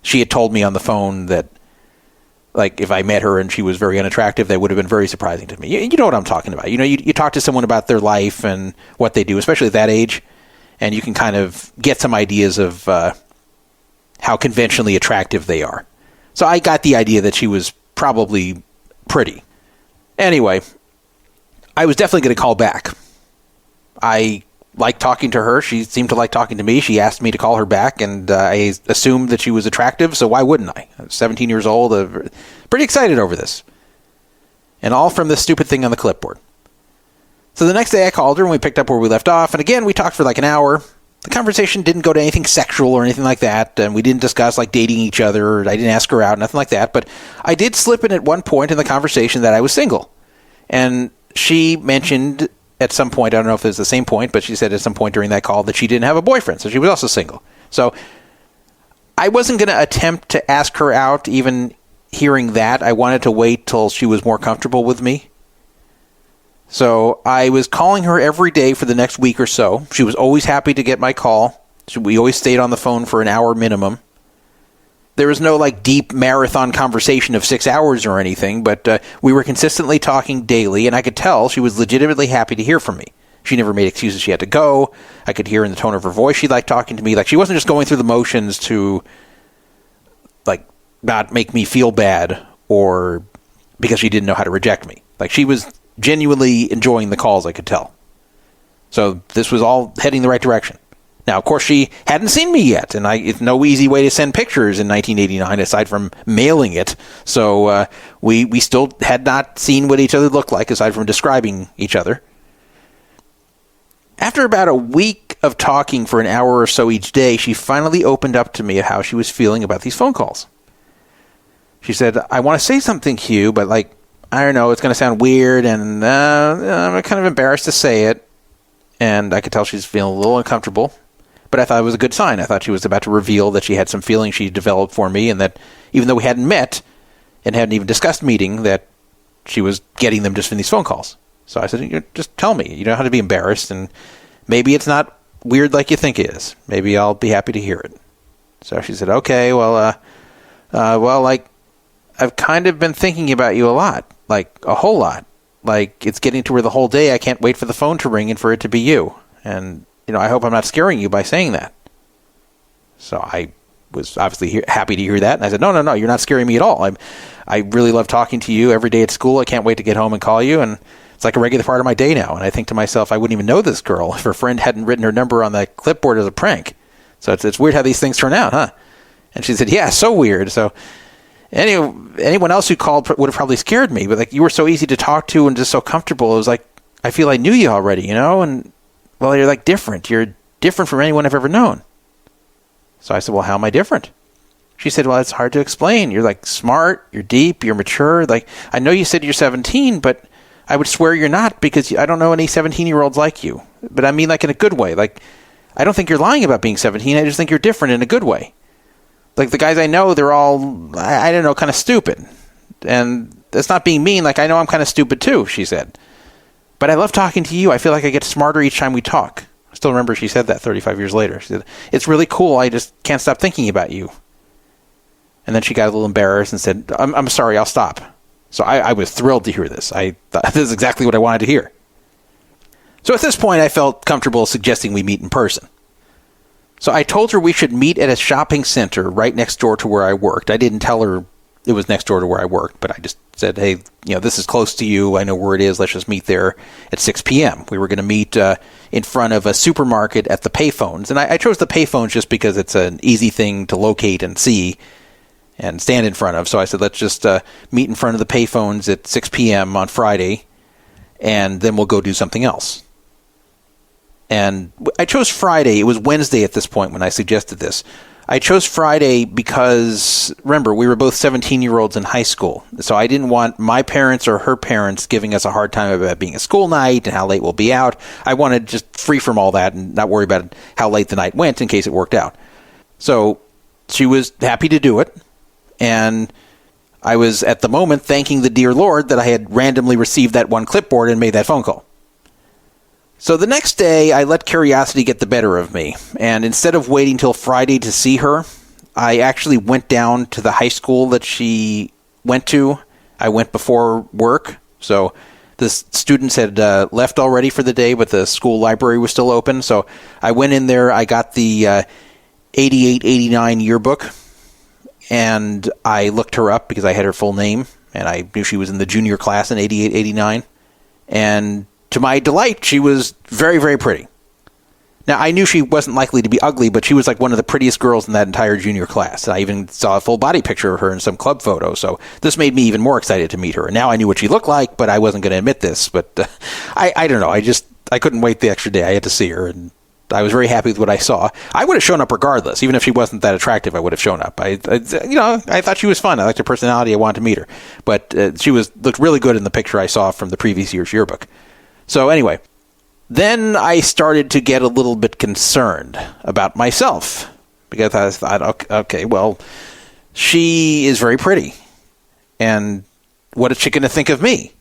she had told me on the phone, that, if I met her and she was very unattractive, that would have been very surprising to me. You know what I'm talking about. You talk to someone about their life and what they do, especially at that age, and you can kind of get some ideas of how conventionally attractive they are. So I got the idea that she was probably pretty. Anyway, I was definitely going to call back. I liked talking to her. She seemed to like talking to me. She asked me to call her back, and I assumed that she was attractive, so why wouldn't I? I was 17 years old, pretty excited over this. And all from this stupid thing on the clipboard. So the next day I called her, and we picked up where we left off, and again, we talked for like an hour. The conversation didn't go to anything sexual or anything like that, and we didn't discuss dating each other, or I didn't ask her out, nothing like that, but I did slip in at one point in the conversation that I was single. And she mentioned at some point, I don't know if it was the same point, but she said at some point during that call that she didn't have a boyfriend, so she was also single. So I wasn't going to attempt to ask her out, even hearing that. I wanted to wait till she was more comfortable with me. So I was calling her every day for the next week or so. She was always happy to get my call. We always stayed on the phone for an hour minimum. There was no deep marathon conversation of 6 hours or anything, but we were consistently talking daily, and I could tell she was legitimately happy to hear from me. She never made excuses she had to go. I could hear in the tone of her voice she liked talking to me. She wasn't just going through the motions to not make me feel bad or because she didn't know how to reject me. She was genuinely enjoying the calls, I could tell. So this was all heading the right direction. Now, of course, she hadn't seen me yet, and it's no easy way to send pictures in 1989 aside from mailing it. So we still had not seen what each other looked like aside from describing each other. After about a week of talking for an hour or so each day, she finally opened up to me how she was feeling about these phone calls. She said, I want to say something to you, but I don't know, it's going to sound weird, and I'm kind of embarrassed to say it. And I could tell she's feeling a little uncomfortable. But I thought it was a good sign. I thought she was about to reveal that she had some feelings she developed for me, and that even though we hadn't met and hadn't even discussed meeting, that she was getting them just from these phone calls. So I said, just tell me. You don't have to be embarrassed, and maybe it's not weird like you think it is. Maybe I'll be happy to hear it. So she said, okay, well, I've kind of been thinking about you a lot, a whole lot. It's getting to where the whole day I can't wait for the phone to ring and for it to be you. And, I hope I'm not scaring you by saying that. So I was obviously happy to hear that. And I said, no, you're not scaring me at all. I really love talking to you every day at school. I can't wait to get home and call you. And it's like a regular part of my day now. And I think to myself, I wouldn't even know this girl if her friend hadn't written her number on the clipboard as a prank. So it's weird how these things turn out, huh? And she said, yeah, so weird. So anyone else who called would have probably scared me, but like you were so easy to talk to and just so comfortable. It was like, I feel I knew you already, you know? And well, you're like different. You're different from anyone I've ever known. So I said, well, how am I different? She said, well, it's hard to explain. You're like smart, you're deep, you're mature. Like, I know you said you're 17, but I would swear you're not because I don't know any 17-year-olds like you. But I mean like in a good way. Like, I don't think you're lying about being 17. I just think you're different in a good way. Like, the guys I know, they're all, I don't know, kind of stupid. And that's not being mean. Like, I know I'm kind of stupid too, she said. But I love talking to you. I feel like I get smarter each time we talk. I still remember she said that 35 years later. She said, it's really cool. I just can't stop thinking about you. And then she got a little embarrassed and said, I'm sorry, I'll stop. So I was thrilled to hear this. I thought this is exactly what I wanted to hear. So at this point, I felt comfortable suggesting we meet in person. So I told her we should meet at a shopping center right next door to where I worked. I didn't tell her it was next door to where I worked, but I just said, hey, this is close to you. I know where it is. Let's just meet there at 6 p.m. We were going to meet in front of a supermarket at the payphones. And I chose the payphones just because it's an easy thing to locate and see and stand in front of. So I said, let's just meet in front of the payphones at 6 p.m. on Friday, and then we'll go do something else. And I chose Friday. It was Wednesday at this point when I suggested this. I chose Friday because, remember, we were both 17-year-olds in high school. So I didn't want my parents or her parents giving us a hard time about being a school night and how late we'll be out. I wanted just free from all that and not worry about how late the night went in case it worked out. So she was happy to do it. And I was, at the moment, thanking the dear Lord that I had randomly received that one clipboard and made that phone call. So the next day, I let curiosity get the better of me, and instead of waiting till Friday to see her, I actually went down to the high school that she went to. I went before work, so the students had left already for the day, but the school library was still open, so I went in there, I got the 88-89 yearbook, and I looked her up because I had her full name, and I knew she was in the junior class in 88-89, and to my delight, she was very, very pretty. Now, I knew she wasn't likely to be ugly, but she was like one of the prettiest girls in that entire junior class. And I even saw a full body picture of her in some club photo, so this made me even more excited to meet her. And now I knew what she looked like, but I wasn't going to admit this. But I don't know. I couldn't wait the extra day. I had to see her, and I was very happy with what I saw. I would have shown up regardless. Even if she wasn't that attractive, I would have shown up. I thought she was fun. I liked her personality. I wanted to meet her. But she looked really good in the picture I saw from the previous year's yearbook. So anyway, then I started to get a little bit concerned about myself because I thought, okay, well, she is very pretty. And what is she going to think of me?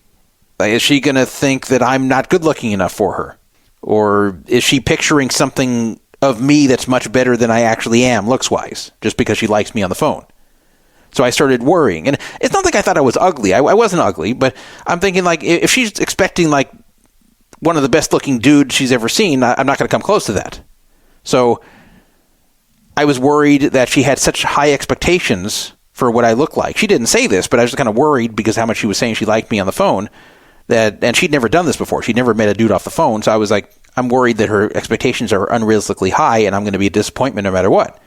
Is she going to think that I'm not good looking enough for her? Or is she picturing something of me that's much better than I actually am looks-wise, just because she likes me on the phone? So I started worrying. And it's not like I thought I was ugly. I wasn't ugly, but I'm thinking, like, if she's expecting, like, one of the best-looking dudes she's ever seen, I'm not going to come close to that. So I was worried that she had such high expectations for what I look like. She didn't say this, but I was just kind of worried because how much she was saying she liked me on the phone. And she'd never done this before. She'd never met a dude off the phone. So I was like, I'm worried that her expectations are unrealistically high, and I'm going to be a disappointment no matter what.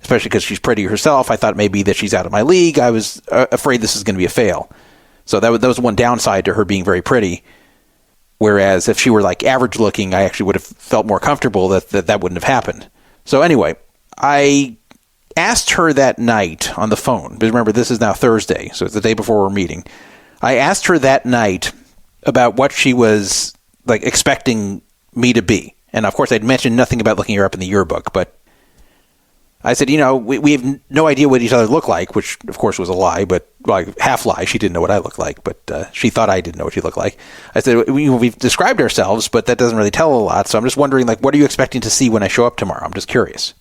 Especially because she's pretty herself. I thought maybe that she's out of my league. I was afraid this is going to be a fail. So that was one downside to her being very pretty. Whereas if she were like average looking, I actually would have felt more comfortable that wouldn't have happened. So anyway, I asked her that night on the phone, because remember, this is now Thursday, so it's the day before we're meeting. I asked her that night about what she was like expecting me to be. And of course, I'd mentioned nothing about looking her up in the yearbook, but I said, we have no idea what each other look like, which of course was a lie, but like half lie. She didn't know what I looked like, but she thought I didn't know what she looked like. I said, we've described ourselves, but that doesn't really tell a lot. So I'm just wondering, like, what are you expecting to see when I show up tomorrow? I'm just curious.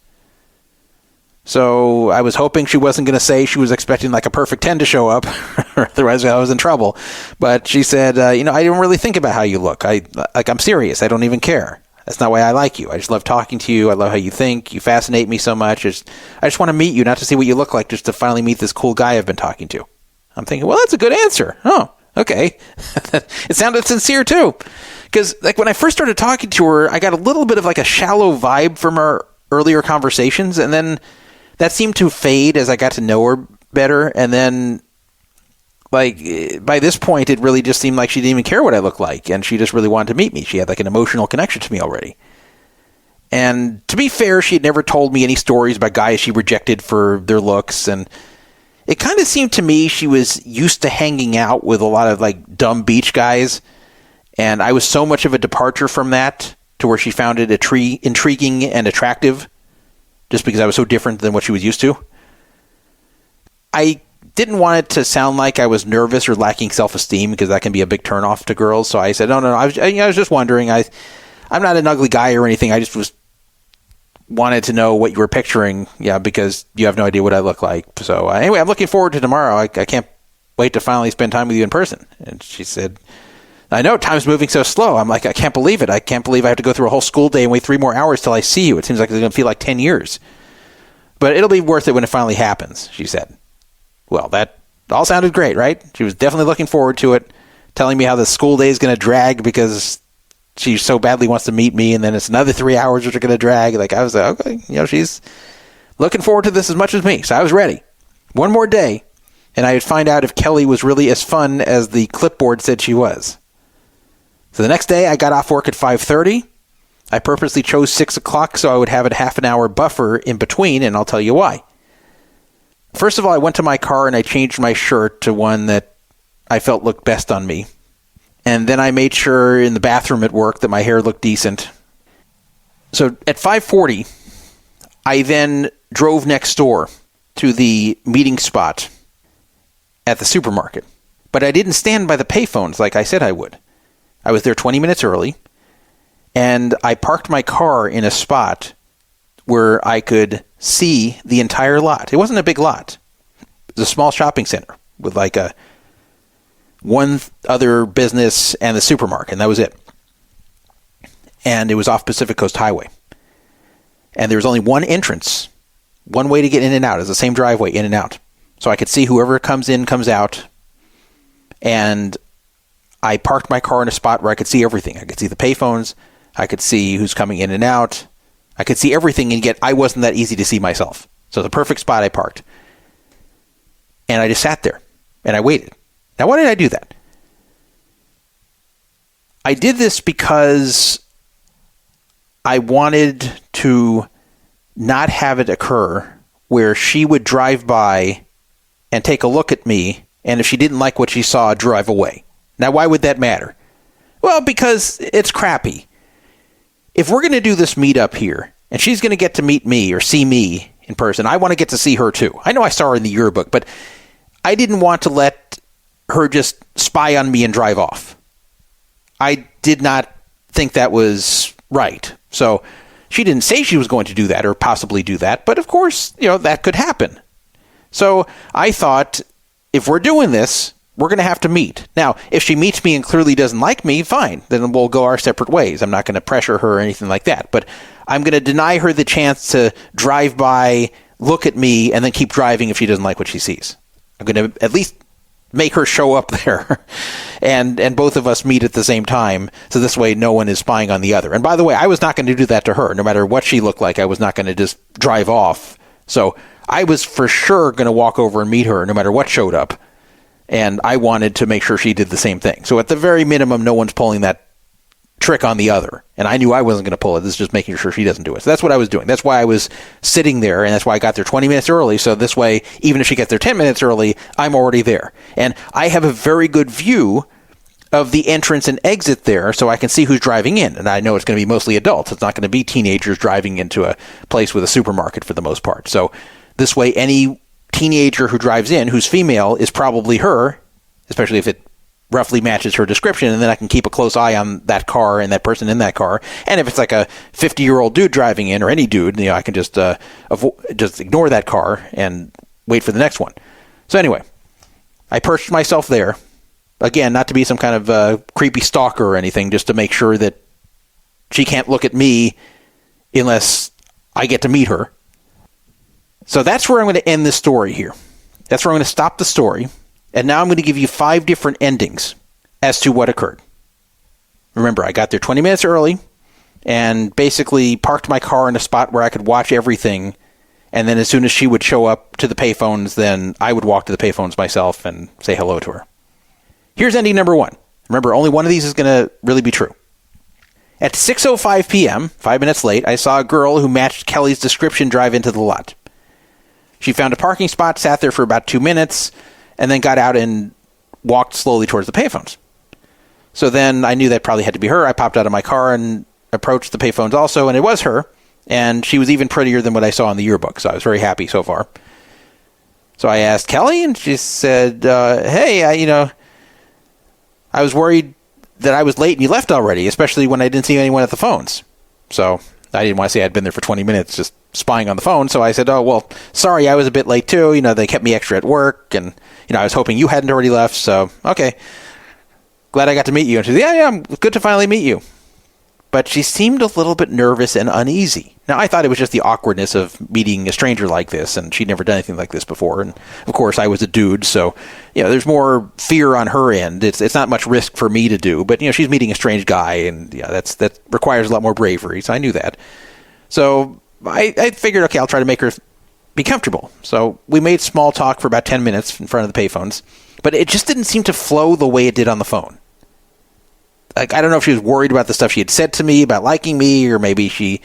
So I was hoping she wasn't going to say she was expecting like a perfect 10 to show up, or otherwise I was in trouble. But she said, I don't really think about how you look. I'm serious. I don't even care. That's not why I like you. I just love talking to you. I love how you think. You fascinate me so much. I just want to meet you, not to see what you look like, just to finally meet this cool guy I've been talking to. I'm thinking, well, that's a good answer. Oh, okay. It sounded sincere, too. Because like when I first started talking to her, I got a little bit of like a shallow vibe from our earlier conversations. And then that seemed to fade as I got to know her better. And then, like, by this point, it really just seemed like she didn't even care what I looked like. And she just really wanted to meet me. She had, like, an emotional connection to me already. And to be fair, she had never told me any stories about guys she rejected for their looks. And it kind of seemed to me she was used to hanging out with a lot of, like, dumb beach guys. And I was so much of a departure from that to where she found it intriguing and attractive just because I was so different than what she was used to. I didn't want it to sound like I was nervous or lacking self-esteem because that can be a big turnoff to girls. So I said, no, I was just wondering. I'm not an ugly guy or anything. I just wanted to know what you were picturing, because you have no idea what I look like. So anyway, I'm looking forward to tomorrow. I can't wait to finally spend time with you in person. And she said, I know, time's moving so slow. I'm like, I can't believe it. I can't believe I have to go through a whole school day and wait 3 more hours till I see you. It seems like it's going to feel like 10 years. But it'll be worth it when it finally happens, she said. Well, that all sounded great, right? She was definitely looking forward to it, telling me how the school day is going to drag because she so badly wants to meet me, and then it's another 3 hours which are going to drag. Like, I was like, okay, she's looking forward to this as much as me. So I was ready. One more day, and I would find out if Kelly was really as fun as the clipboard said she was. So the next day, I got off work at 5:30. I purposely chose 6 o'clock so I would have a half an hour buffer in between, and I'll tell you why. First of all, I went to my car and I changed my shirt to one that I felt looked best on me. And then I made sure in the bathroom at work that my hair looked decent. So at 5:40, I then drove next door to the meeting spot at the supermarket. But I didn't stand by the payphones like I said I would. I was there 20 minutes early, and I parked my car in a spot where I could see the entire lot. It wasn't a big lot. It was a small shopping center with like one other business and the supermarket, and that was it. And it was off Pacific Coast Highway. And there was only one entrance, one way to get in and out. It was the same driveway, in and out. So I could see whoever comes in, comes out. And I parked my car in a spot where I could see everything. I could see the payphones. I could see who's coming in and out. I could see everything, and yet I wasn't that easy to see myself. So the perfect spot I parked. And I just sat there, and I waited. Now, why did I do that? I did this because I wanted to not have it occur where she would drive by and take a look at me, and if she didn't like what she saw, drive away. Now, why would that matter? Well, because it's crappy. If we're going to do this meetup here, and she's going to get to meet me or see me in person, I want to get to see her too. I know I saw her in the yearbook, but I didn't want to let her just spy on me and drive off. I did not think that was right. So she didn't say she was going to do that or possibly do that, but of course, that could happen. So I thought, if we're doing this, we're going to have to meet. Now, if she meets me and clearly doesn't like me, fine. Then we'll go our separate ways. I'm not going to pressure her or anything like that. But I'm going to deny her the chance to drive by, look at me, and then keep driving if she doesn't like what she sees. I'm going to at least make her show up there and both of us meet at the same time. So this way no one is spying on the other. And by the way, I was not going to do that to her. No matter what she looked like, I was not going to just drive off. So I was for sure going to walk over and meet her no matter what showed up. And I wanted to make sure she did the same thing. So at the very minimum, no one's pulling that trick on the other. And I knew I wasn't going to pull it. This is just making sure she doesn't do it. So that's what I was doing. That's why I was sitting there, and that's why I got there 20 minutes early. So this way, even if she gets there 10 minutes early, I'm already there. And I have a very good view of the entrance and exit there, so I can see who's driving in. And I know it's going to be mostly adults. It's not going to be teenagers driving into a place with a supermarket for the most part. So this way, any teenager who drives in who's female is probably her, especially if it roughly matches her description, and then I can keep a close eye on that car and that person in that car. And if it's like a 50-year-old dude driving in, or any dude, I can just ignore that car and wait for the next one. So anyway, I perched myself there. Again, not to be some kind of creepy stalker or anything, just to make sure that she can't look at me unless I get to meet her. So that's where I'm going to end this story here. That's where I'm going to stop the story. And now I'm going to give you 5 different endings as to what occurred. Remember, I got there 20 minutes early and basically parked my car in a spot where I could watch everything And then as soon as she would show up to the payphones, then I would walk to the payphones myself and say hello to her. Here's ending number 1. Remember, only one of these is going to really be true. At 6:05 p.m., 5 minutes late, I saw a girl who matched Kelly's description drive into the lot. She found a parking spot, sat there for about 2 minutes, and then got out and walked slowly towards the payphones. So then I knew that probably had to be her. I popped out of my car and approached the payphones also, and it was her. And she was even prettier than what I saw in the yearbook, so I was very happy so far. So I asked Kelly, and she said, hey, I was worried that I was late and you left already, especially when I didn't see anyone at the phones. So I didn't want to say I'd been there for 20 minutes just spying on the phone, so I said, oh, well, sorry, I was a bit late too. They kept me extra at work, and, I was hoping you hadn't already left, so, okay. Glad I got to meet you. And she said, yeah, good to finally meet you. But she seemed a little bit nervous and uneasy. Now, I thought it was just the awkwardness of meeting a stranger like this, and she'd never done anything like this before. And, of course, I was a dude, so, there's more fear on her end. It's not much risk for me to do, but, she's meeting a strange guy, and, that requires a lot more bravery, so I knew that. So I figured, okay, I'll try to make her be comfortable. So we made small talk for about 10 minutes in front of the payphones, but it just didn't seem to flow the way it did on the phone. Like, I don't know if she was worried about the stuff she had said to me about liking me, or maybe she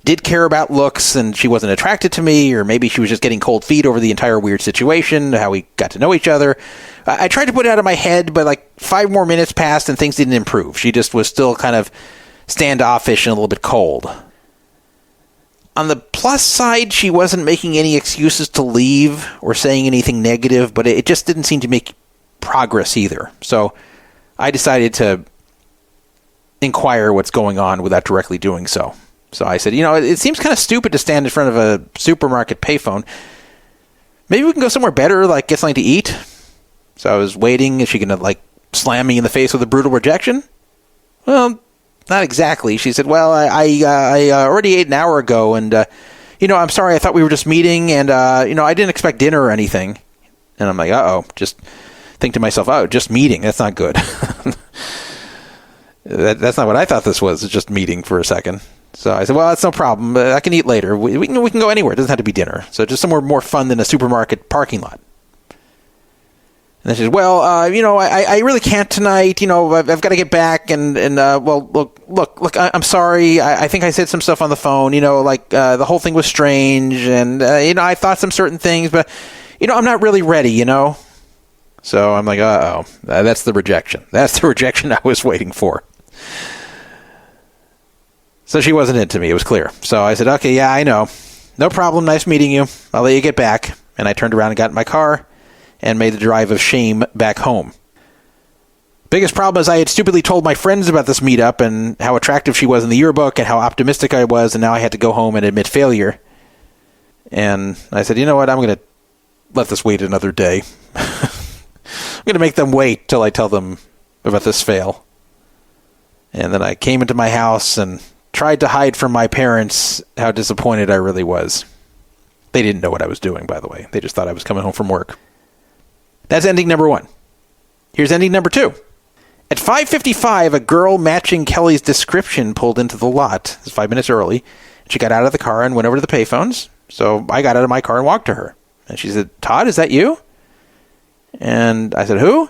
did care about looks and she wasn't attracted to me, or maybe she was just getting cold feet over the entire weird situation, how we got to know each other. I tried to put it out of my head, but 5 more minutes passed and things didn't improve. She just was still kind of standoffish and a little bit cold. On the plus side, she wasn't making any excuses to leave or saying anything negative, but it just didn't seem to make progress either. So I decided to inquire what's going on without directly doing so. So I said, it seems kind of stupid to stand in front of a supermarket payphone. Maybe we can go somewhere better, get something to eat. So I was waiting. Is she going to, slam me in the face with a brutal rejection? Well, not exactly. She said, well, I already ate an hour ago, and, I'm sorry, I thought we were just meeting, and, I didn't expect dinner or anything. And I'm like, uh-oh. Just think to myself, just meeting. That's not good. That's not what I thought this was. It's just meeting for a second. So I said, well, that's no problem. I can eat later. We can go anywhere. It doesn't have to be dinner. So just somewhere more fun than a supermarket parking lot. And then she said, well, I really can't tonight. I've got to get back. And well, look, I'm sorry. I think I said some stuff on the phone, the whole thing was strange. And, I thought some certain things, but, I'm not really ready, So I'm like, uh-oh, that's the rejection. That's the rejection I was waiting for. So she wasn't into me. It was clear. So I said, okay, yeah, I know. No problem. Nice meeting you. I'll let you get back. And I turned around and got in my car and made the drive of shame back home. Biggest problem is I had stupidly told my friends about this meetup and how attractive she was in the yearbook and how optimistic I was, and now I had to go home and admit failure. And I said, you know what? I'm going to let this wait another day. I'm going to make them wait till I tell them about this fail. And then I came into my house and tried to hide from my parents how disappointed I really was. They didn't know what I was doing, by the way. They just thought I was coming home from work. That's ending number 1. Here's ending number 2. At 5:55, a girl matching Kelly's description pulled into the lot. It was 5 minutes early. She got out of the car and went over to the payphones. So I got out of my car and walked to her. And she said, Todd, is that you? And I said, who?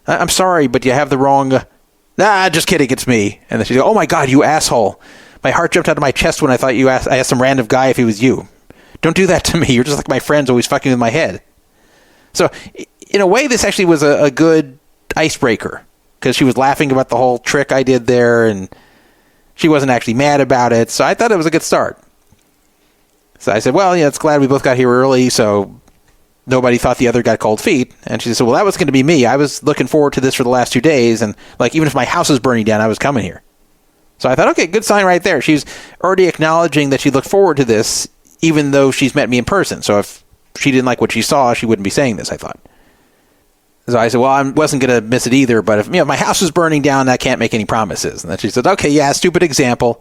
I'm sorry, but you have the wrong... just kidding, it's me. And then she said, oh my God, you asshole. My heart jumped out of my chest when I thought I asked some random guy if he was you. Don't do that to me. You're just like my friends always fucking with my head. So, in a way, this actually was a good icebreaker. Because she was laughing about the whole trick I did there, and she wasn't actually mad about it. So I thought it was a good start. So I said, well, it's glad we both got here early, so nobody thought the other got cold feet. And she said, well, that was going to be me. I was looking forward to this for the last 2 days, and even if my house was burning down, I was coming here. So I thought, okay, good sign right there. She's already acknowledging that she looked forward to this, even though she's met me in person. So if she didn't like what she saw, she wouldn't be saying this, I thought. So I said, well, I wasn't going to miss it either, but if my house was burning down, I can't make any promises. And then she said, okay, yeah, stupid example.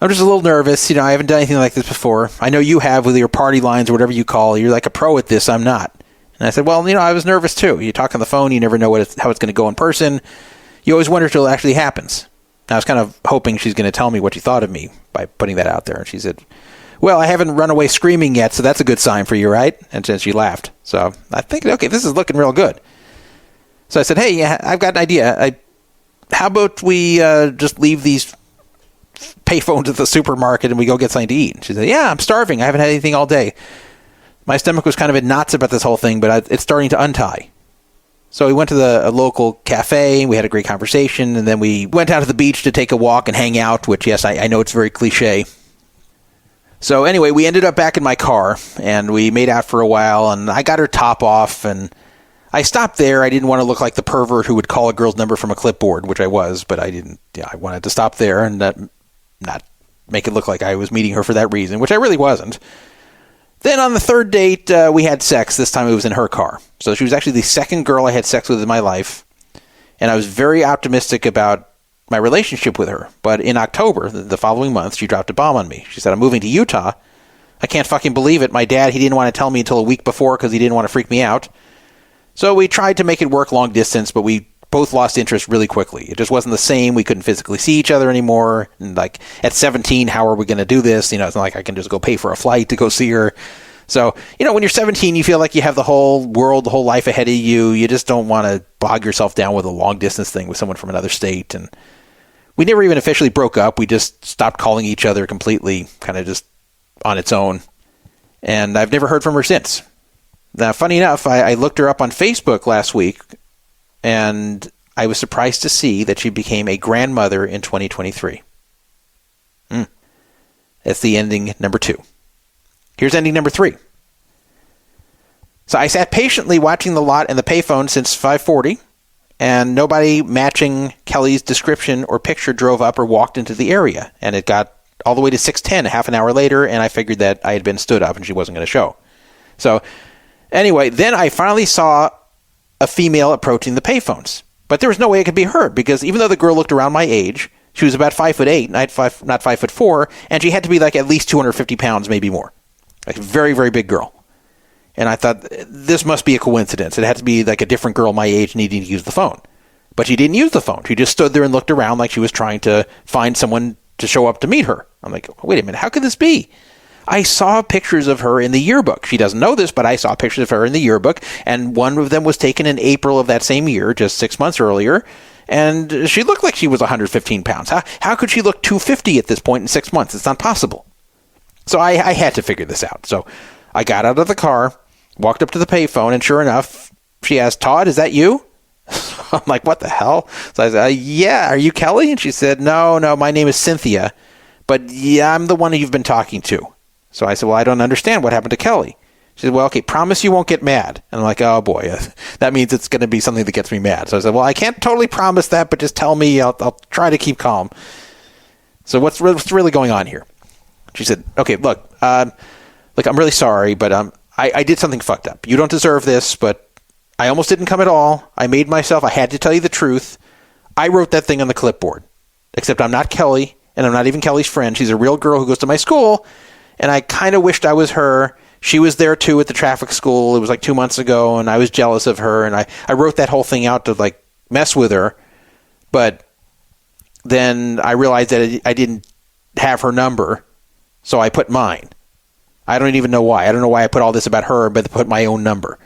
I'm just a little nervous. I haven't done anything like this before. I know you have with your party lines or whatever you call. You're like a pro at this. I'm not. And I said, well, I was nervous too. You talk on the phone. You never know how it's going to go in person. You always wonder until it actually happens. And I was kind of hoping she's going to tell me what she thought of me by putting that out there. And she said, Well, I haven't run away screaming yet, so that's a good sign for you, right? And then she laughed. So I think, okay, this is looking real good. So I said, hey, I've got an idea. How about we just leave these payphones at the supermarket and we go get something to eat? She said, yeah, I'm starving. I haven't had anything all day. My stomach was kind of in knots about this whole thing, but it's starting to untie. So we went to a local cafe, we had a great conversation, and then we went out to the beach to take a walk and hang out, which, yes, I know it's very cliche. So anyway, we ended up back in my car, and we made out for a while, and I got her top off, and I stopped there. I didn't want to look like the pervert who would call a girl's number from a clipboard, which I was, but I didn't. Yeah, I wanted to stop there and not make it look like I was meeting her for that reason, which I really wasn't. Then on the third date, we had sex. This time it was in her car. So she was actually the second girl I had sex with in my life. And I was very optimistic about my relationship with her. But in October, the following month, she dropped a bomb on me. She said, I'm moving to Utah. I can't fucking believe it. My dad, he didn't want to tell me until a week before because he didn't want to freak me out. So we tried to make it work long distance, but we both lost interest really quickly. It just wasn't the same. We couldn't physically see each other anymore. And like at 17, how are we going to do this? It's not like I can just go pay for a flight to go see her. So, when you're 17, you feel like you have the whole world, the whole life ahead of you. You just don't want to bog yourself down with a long distance thing with someone from another state. And we never even officially broke up. We just stopped calling each other completely, kind of just on its own. And I've never heard from her since. Now, funny enough, I looked her up on Facebook last week, and I was surprised to see that she became a grandmother in 2023. That's the ending number 2. Here's ending number 3. So I sat patiently watching the lot and the payphone since 5:40, and nobody matching Kelly's description or picture drove up or walked into the area. And it got all the way to 6:10, half an hour later, and I figured that I had been stood up and she wasn't going to show. So anyway, then I finally saw a female approaching the payphones. But there was no way it could be her, because even though the girl looked around my age, she was about 5'8", not 5'4", and she had to be like at least 250 pounds, maybe more. Like a very, very big girl. And I thought, this must be a coincidence. It had to be like a different girl my age needing to use the phone. But she didn't use the phone. She just stood there and looked around like she was trying to find someone to show up to meet her. I'm like, wait a minute, how could this be? I saw pictures of her in the yearbook. She doesn't know this, but I saw pictures of her in the yearbook, and one of them was taken in April of that same year, just 6 months earlier, and she looked like she was 115 pounds. How could she look 250 at this point in 6 months? It's not possible. So I had to figure this out. So I got out of the car, walked up to the payphone, and sure enough, she asked, Todd, is that you? I'm like, what the hell? So I said, yeah, are you Kelly? And she said, no, my name is Cynthia, but yeah, I'm the one you've been talking to. So I said, well, I don't understand. What happened to Kelly? She said, well, okay, promise you won't get mad. And I'm like, oh boy, that means it's going to be something that gets me mad. So I said, well, I can't totally promise that, but just tell me. I'll try to keep calm. So what's really going on here? She said, okay, look, I'm really sorry, but I did something fucked up. You don't deserve this, but I almost didn't come at all. I had to tell you the truth. I wrote that thing on the clipboard, except I'm not Kelly, and I'm not even Kelly's friend. She's a real girl who goes to my school, and I kind of wished I was her. She was there, too, at the traffic school. It was like 2 months ago, and I was jealous of her, and I wrote that whole thing out to, like, mess with her, but then I realized that I didn't have her number, so I put mine. I don't even know why. I don't know why I put all this about her, but I put my own number.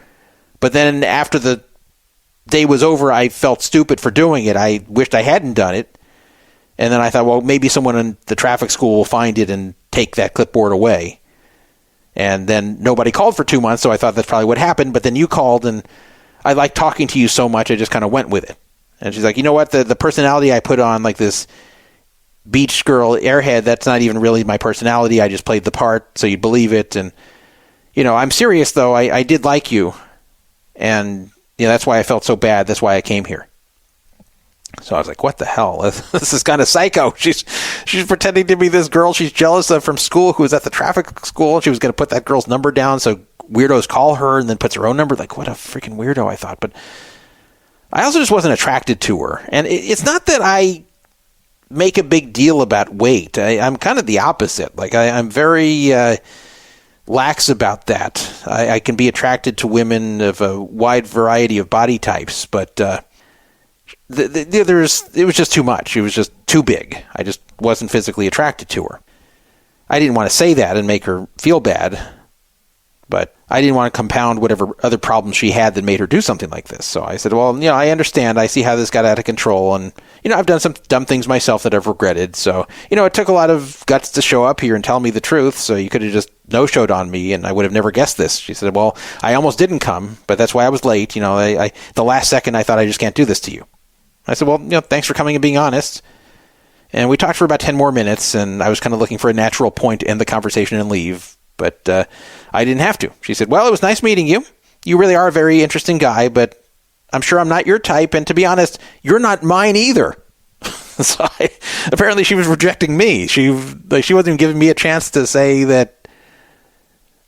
But then after the day was over, I felt stupid for doing it. I wished I hadn't done it. And then I thought, well, maybe someone in the traffic school will find it and take that clipboard away. And then nobody called for 2 months, so I thought that's probably what happened. But then you called, and I liked talking to you so much, I just kind of went with it. And she's like, you know what? The personality I put on, like this beach girl airhead, that's not even really my personality. I just played the part so you'd believe it. And, I'm serious, though. I did like you. And, that's why I felt so bad. That's why I came here. So I was like, what the hell? This is kind of psycho. She's pretending to be this girl she's jealous of from school who was at the traffic school. She was going to put that girl's number down so weirdos call her, and then puts her own number. Like, what a freaking weirdo, I thought. But I also just wasn't attracted to her. And it's not that I make a big deal about weight. I'm kind of the opposite. Like, I'm very lax about that. I can be attracted to women of a wide variety of body types, but it was just too much. It was just too big. I just wasn't physically attracted to her. I didn't want to say that and make her feel bad, but I didn't want to compound whatever other problems she had that made her do something like this. So I said, well, I understand. I see how this got out of control. And, I've done some dumb things myself that I've regretted. So, it took a lot of guts to show up here and tell me the truth. So you could have just no-showed on me and I would have never guessed this. She said, well, I almost didn't come, but that's why I was late. The last second I thought I just can't do this to you. I said, well, thanks for coming and being honest. And we talked for about 10 more minutes and I was kind of looking for a natural point to end the conversation and leave. But I didn't have to. She said, well, it was nice meeting you. You really are a very interesting guy, but I'm sure I'm not your type. And to be honest, you're not mine either. So apparently she was rejecting me. She wasn't even giving me a chance to say that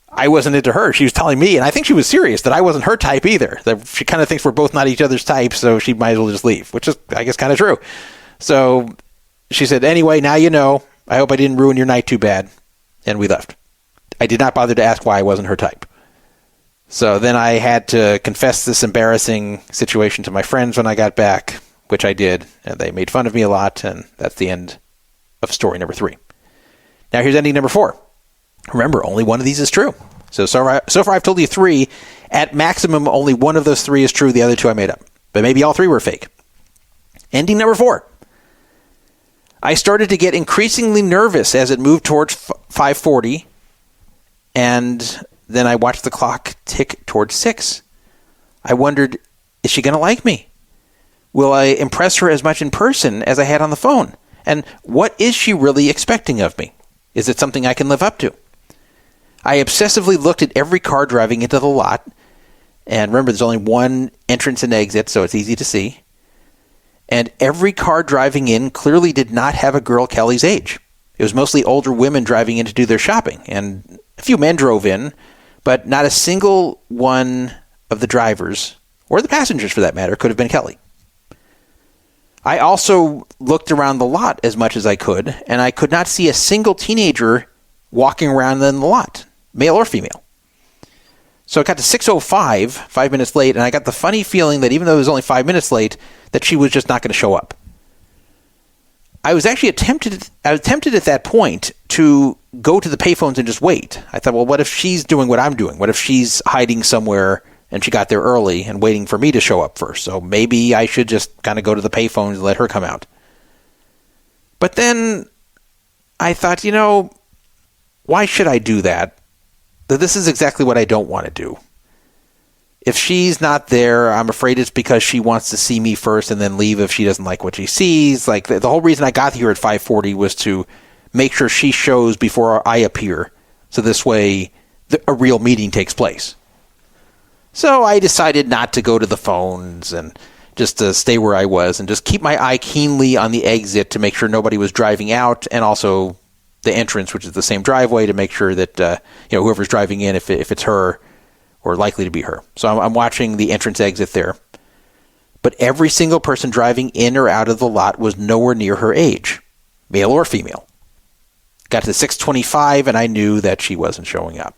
I wasn't into her. She was telling me, and I think she was serious, that I wasn't her type either. That she kind of thinks we're both not each other's type, so she might as well just leave, which is, I guess, kind of true. So she said, anyway, now you know. I hope I didn't ruin your night too bad. And we left. I did not bother to ask why I wasn't her type. So then I had to confess this embarrassing situation to my friends when I got back, which I did, and they made fun of me a lot, and that's the end of story number 3. Now here's ending number 4. Remember, only one of these is true. So far I've told you 3. At maximum, only one of those 3 is true. The other 2 I made up. But maybe all 3 were fake. Ending number 4. I started to get increasingly nervous as it moved towards 5:40, and then I watched the clock tick towards 6. I wondered, is she going to like me? Will I impress her as much in person as I had on the phone? And what is she really expecting of me? Is it something I can live up to? I obsessively looked at every car driving into the lot. And remember, there's only one entrance and exit, so it's easy to see. And every car driving in clearly did not have a girl Kelly's age. It was mostly older women driving in to do their shopping. And a few men drove in, but not a single one of the drivers, or the passengers for that matter, could have been Kelly. I also looked around the lot as much as I could, and I could not see a single teenager walking around in the lot, male or female. So it got to 6:05, 5 minutes late, and I got the funny feeling that even though it was only 5 minutes late, that she was just not going to show up. I was actually tempted at that point to go to the payphones and just wait. I thought, well, what if she's doing what I'm doing? What if she's hiding somewhere and she got there early and waiting for me to show up first? So maybe I should just kind of go to the payphones and let her come out. But then I thought, why should I do that? This is exactly what I don't want to do. If she's not there, I'm afraid it's because she wants to see me first and then leave if she doesn't like what she sees. Like the whole reason I got here at 5:40 was to make sure she shows before I appear. So this way a real meeting takes place. So I decided not to go to the phones and just to stay where I was and just keep my eye keenly on the exit to make sure nobody was driving out, and also the entrance, which is the same driveway, to make sure that whoever's driving in, if it's her or likely to be her. So I'm watching the entrance exit there. But every single person driving in or out of the lot was nowhere near her age, male or female. Got to 6:25 and I knew that she wasn't showing up.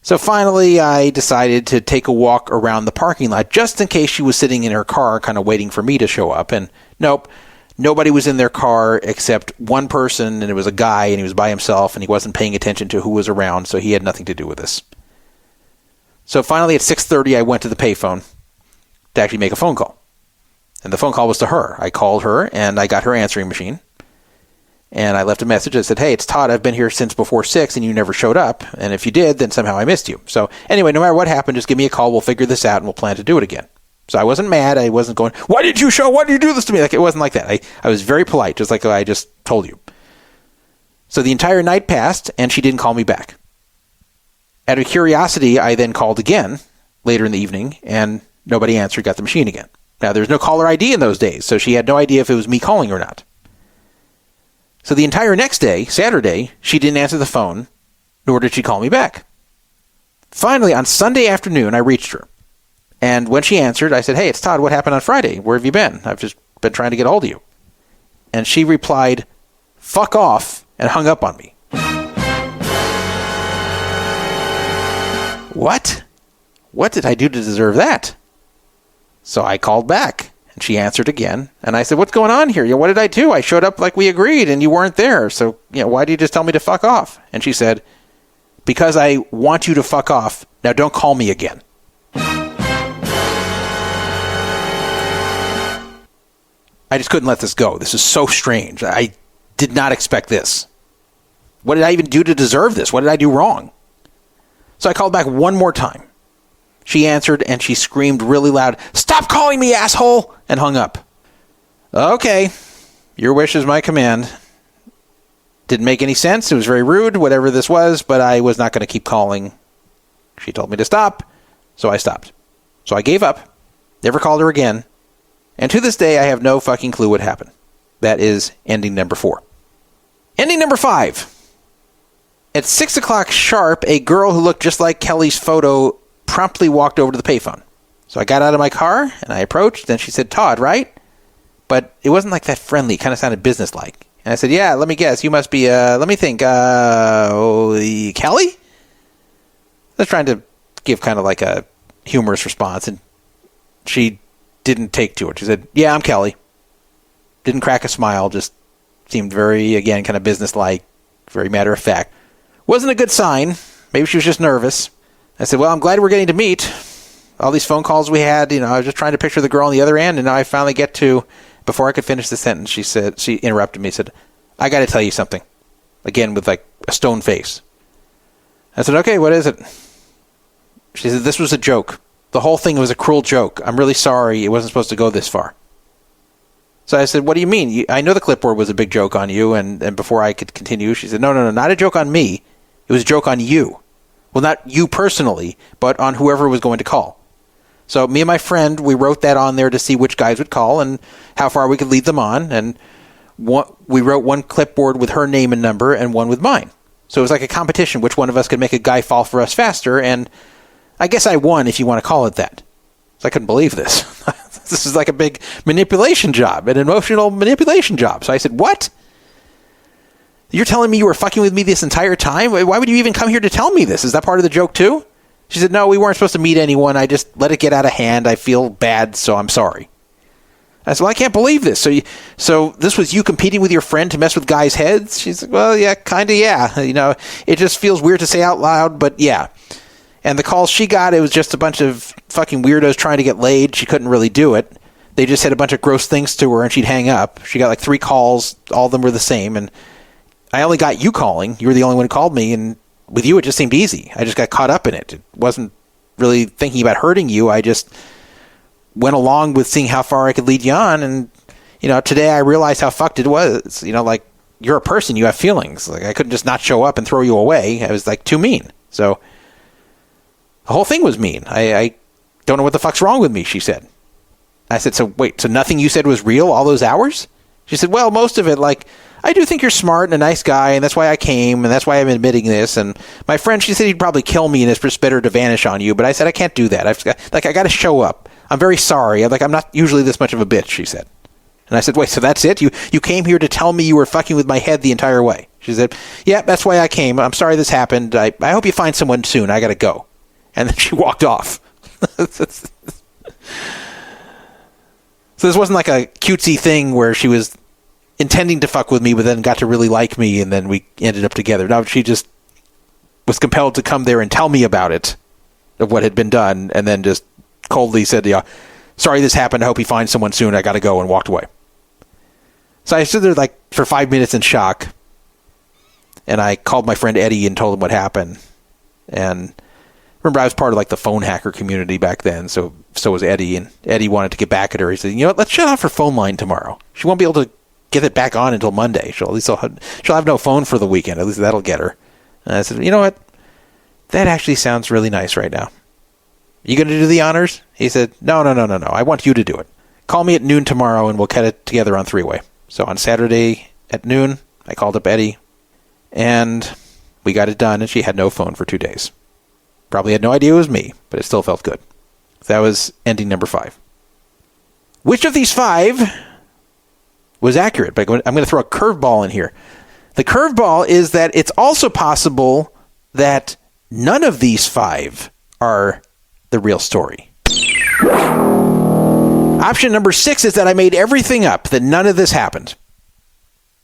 So finally I decided to take a walk around the parking lot just in case she was sitting in her car kind of waiting for me to show up. And nope, nobody was in their car except one person, and it was a guy, and he was by himself and he wasn't paying attention to who was around, so he had nothing to do with this. So finally at 6:30 I went to the payphone to actually make a phone call. And the phone call was to her. I called her and I got her answering machine. And I left a message that said, hey, it's Todd. I've been here since before 6 and you never showed up. And if you did, then somehow I missed you. So anyway, no matter what happened, just give me a call. We'll figure this out and we'll plan to do it again. So I wasn't mad. I wasn't going, why did you show? Why did you do this to me? Like, it wasn't like that. I was very polite, just like I just told you. So the entire night passed and she didn't call me back. Out of curiosity, I then called again later in the evening and nobody answered, got the machine again. Now, there's no caller ID in those days, so she had no idea if it was me calling or not. So the entire next day, Saturday, she didn't answer the phone, nor did she call me back. Finally, on Sunday afternoon, I reached her. And when she answered, I said, hey, it's Todd. What happened on Friday? Where have you been? I've just been trying to get a hold of you. And she replied, fuck off, and hung up on me. What? What did I do to deserve that? So I called back, And she answered again. And I said, what's going on here? What did I do? I showed up like we agreed and you weren't there. So, why did you just tell me to fuck off? And she said, because I want you to fuck off. Now don't call me again. I just couldn't let this go. This is so strange. I did not expect this. What did I even do to deserve this? What did I do wrong? So I called back one more time. She answered and she screamed really loud, "Stop calling me, asshole!" and hung up. Okay, your wish is my command. Didn't make any sense. It was very rude, whatever this was, but I was not going to keep calling. She told me to stop, so I stopped. So I gave up, never called her again, and to this day I have no fucking clue what happened. That is ending number 4. Ending number 5. At 6 o'clock sharp, a girl who looked just like Kelly's photo promptly walked over to the payphone. So I got out of my car, and I approached, and she said, "Todd, right?" But it wasn't like that friendly. It kind of sounded businesslike. And I said, "Yeah, let me guess. You must be, let me think, Kelly?" I was trying to give kind of like a humorous response, and she didn't take to it. She said, "Yeah, I'm Kelly." Didn't crack a smile, just seemed very, again, kind of businesslike, very matter of fact. Wasn't a good sign. Maybe she was just nervous. I said, "Well, I'm glad we're getting to meet. All these phone calls we had, I was just trying to picture the girl on the other end, and now I finally get to..." Before I could finish the sentence, she interrupted me, said, "I got to tell you something." Again, with like a stone face. I said, "Okay, what is it?" She said, "This was a joke. The whole thing was a cruel joke. I'm really sorry. It wasn't supposed to go this far." So I said, "What do you mean? I know the clipboard was a big joke on you." And before I could continue, she said, No, not a joke on me. It was a joke on you. Well, not you personally, but on whoever was going to call. So me and my friend, we wrote that on there to see which guys would call and how far we could lead them on. And we wrote one clipboard with her name and number and one with mine. So it was like a competition, which one of us could make a guy fall for us faster. And I guess I won, if you want to call it that. So I couldn't believe this. This is like a big manipulation job, an emotional manipulation job. So I said, "What? You're telling me you were fucking with me this entire time? Why would you even come here to tell me this? Is that part of the joke too?" She said, "No, we weren't supposed to meet anyone. I just let it get out of hand. I feel bad, so I'm sorry." I said, "Well, I can't believe this. So this was you competing with your friend to mess with guys' heads?" She's like, "Well, yeah, kind of, yeah. It just feels weird to say out loud, but yeah." And the calls she got, it was just a bunch of fucking weirdos trying to get laid. She couldn't really do it. They just said a bunch of gross things to her, and she'd hang up. She got like 3 calls. All of them were the same, and I only got you calling. You were the only one who called me, and with you, it just seemed easy. I just got caught up in it. It wasn't really thinking about hurting you. I just went along with seeing how far I could lead you on. And, today I realized how fucked it was. Like, you're a person. You have feelings. Like, I couldn't just not show up and throw you away. I was, like, too mean. So the whole thing was mean. I don't know what the fuck's wrong with me, she said. I said, "So wait, so nothing you said was real all those hours?" She said, "Well, most of it, like, I do think you're smart and a nice guy, and that's why I came, and that's why I'm admitting this. And my friend, she said he'd probably kill me, and it's just better to vanish on you. But I said, I can't do that. I got to show up. I'm very sorry. I'm not usually this much of a bitch," she said. And I said, "Wait, so that's it? You came here to tell me you were fucking with my head the entire way?" She said, "Yeah, that's why I came. I'm sorry this happened. I hope you find someone soon. I got to go." And then she walked off. So this wasn't like a cutesy thing where she was intending to fuck with me, but then got to really like me, and then we ended up together. No, she just was compelled to come there and tell me about it, of what had been done, and then just coldly said, "Yeah, sorry this happened. I hope you find someone soon. I got to go," and walked away. So I stood there like for 5 minutes in shock, and I called my friend Eddie and told him what happened. And remember, I was part of like the phone hacker community back then, so was Eddie, and Eddie wanted to get back at her. He said, "You know what? Let's shut off her phone line tomorrow. She won't be able to get it back on until Monday. She'll have no phone for the weekend. At least that'll get her." And I said, "You know what? That actually sounds really nice right now. You going to do the honors?" He said, No. I want you to do it. Call me at noon tomorrow, and we'll cut it together on 3-way. So on Saturday at noon, I called up Eddie, and we got it done, and she had no phone for 2 days. Probably had no idea it was me, but it still felt good. That was ending number 5. Which of these 5 was accurate? But I'm going to throw a curveball in here. The curveball is that it's also possible that none of these 5 are the real story. Option number 6 is that I made everything up, that none of this happened.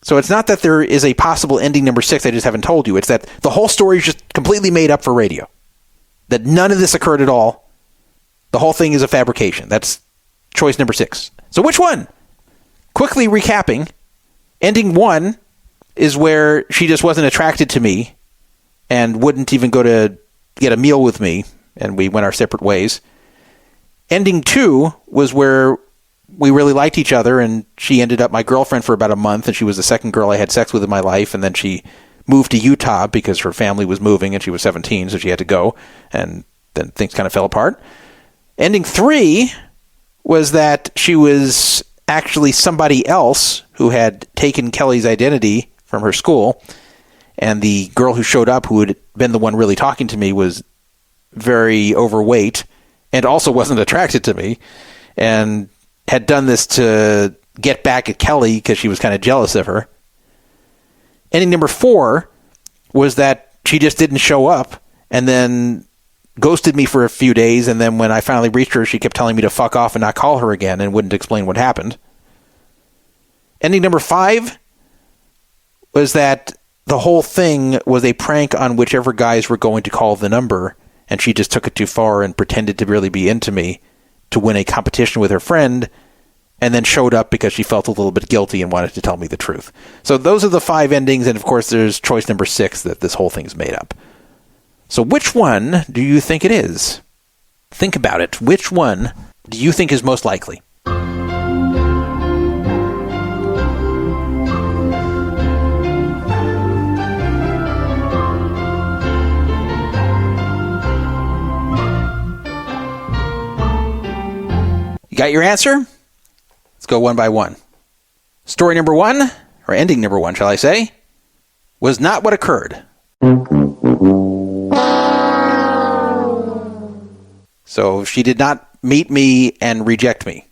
So it's not that there is a possible ending number 6 I just haven't told you. It's that the whole story is just completely made up for radio. That none of this occurred at all. The whole thing is a fabrication. That's choice number 6. So which one? Quickly recapping, ending 1 is where she just wasn't attracted to me and wouldn't even go to get a meal with me, and we went our separate ways. Ending 2 was where we really liked each other, and she ended up my girlfriend for about a month, and she was the second girl I had sex with in my life, and then she moved to Utah because her family was moving, and she was 17, so she had to go, and then things kind of fell apart. Ending 3 was that she was actually somebody else who had taken Kelly's identity from her school, and the girl who showed up, who had been the one really talking to me, was very overweight and also wasn't attracted to me, and had done this to get back at Kelly because she was kind of jealous of her. Ending number 4 was that she just didn't show up and then ghosted me for a few days, and then when I finally reached her, she kept telling me to fuck off and not call her again and wouldn't explain what happened. Ending number 5 was that the whole thing was a prank on whichever guys were going to call the number, and she just took it too far and pretended to really be into me to win a competition with her friend, and then showed up because she felt a little bit guilty and wanted to tell me the truth. So those are the 5 endings, and of course there's choice number 6 that this whole thing's made up. So which one do you think it is? Think about it. Which one do you think is most likely? You got your answer? Let's go one by one. Story number 1, or ending number 1, shall I say, was not what occurred. So she did not meet me and reject me.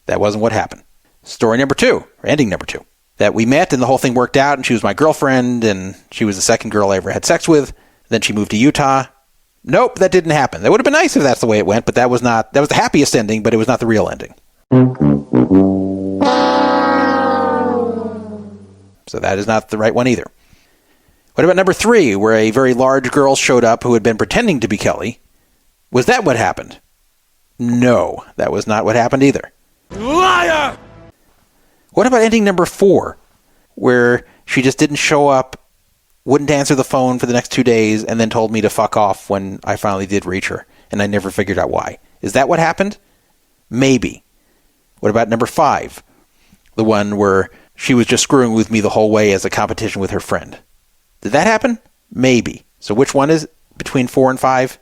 That wasn't what happened. Story number 2, or ending number 2, that we met and the whole thing worked out, and she was my girlfriend, and she was the second girl I ever had sex with. Then she moved to Utah. Nope, that didn't happen. That would have been nice if that's the way it went, but that was the happiest ending, but it was not the real ending. So that is not the right one either. What about number 3, where a very large girl showed up who had been pretending to be Kelly? Was that what happened? No, that was not what happened either. Liar! What about ending number 4, where she just didn't show up, wouldn't answer the phone for the next 2 days, and then told me to fuck off when I finally did reach her, and I never figured out why? Is that what happened? Maybe. What about number 5? The one where she was just screwing with me the whole way as a competition with her friend. Did that happen? Maybe. So which one is between 4 and 5?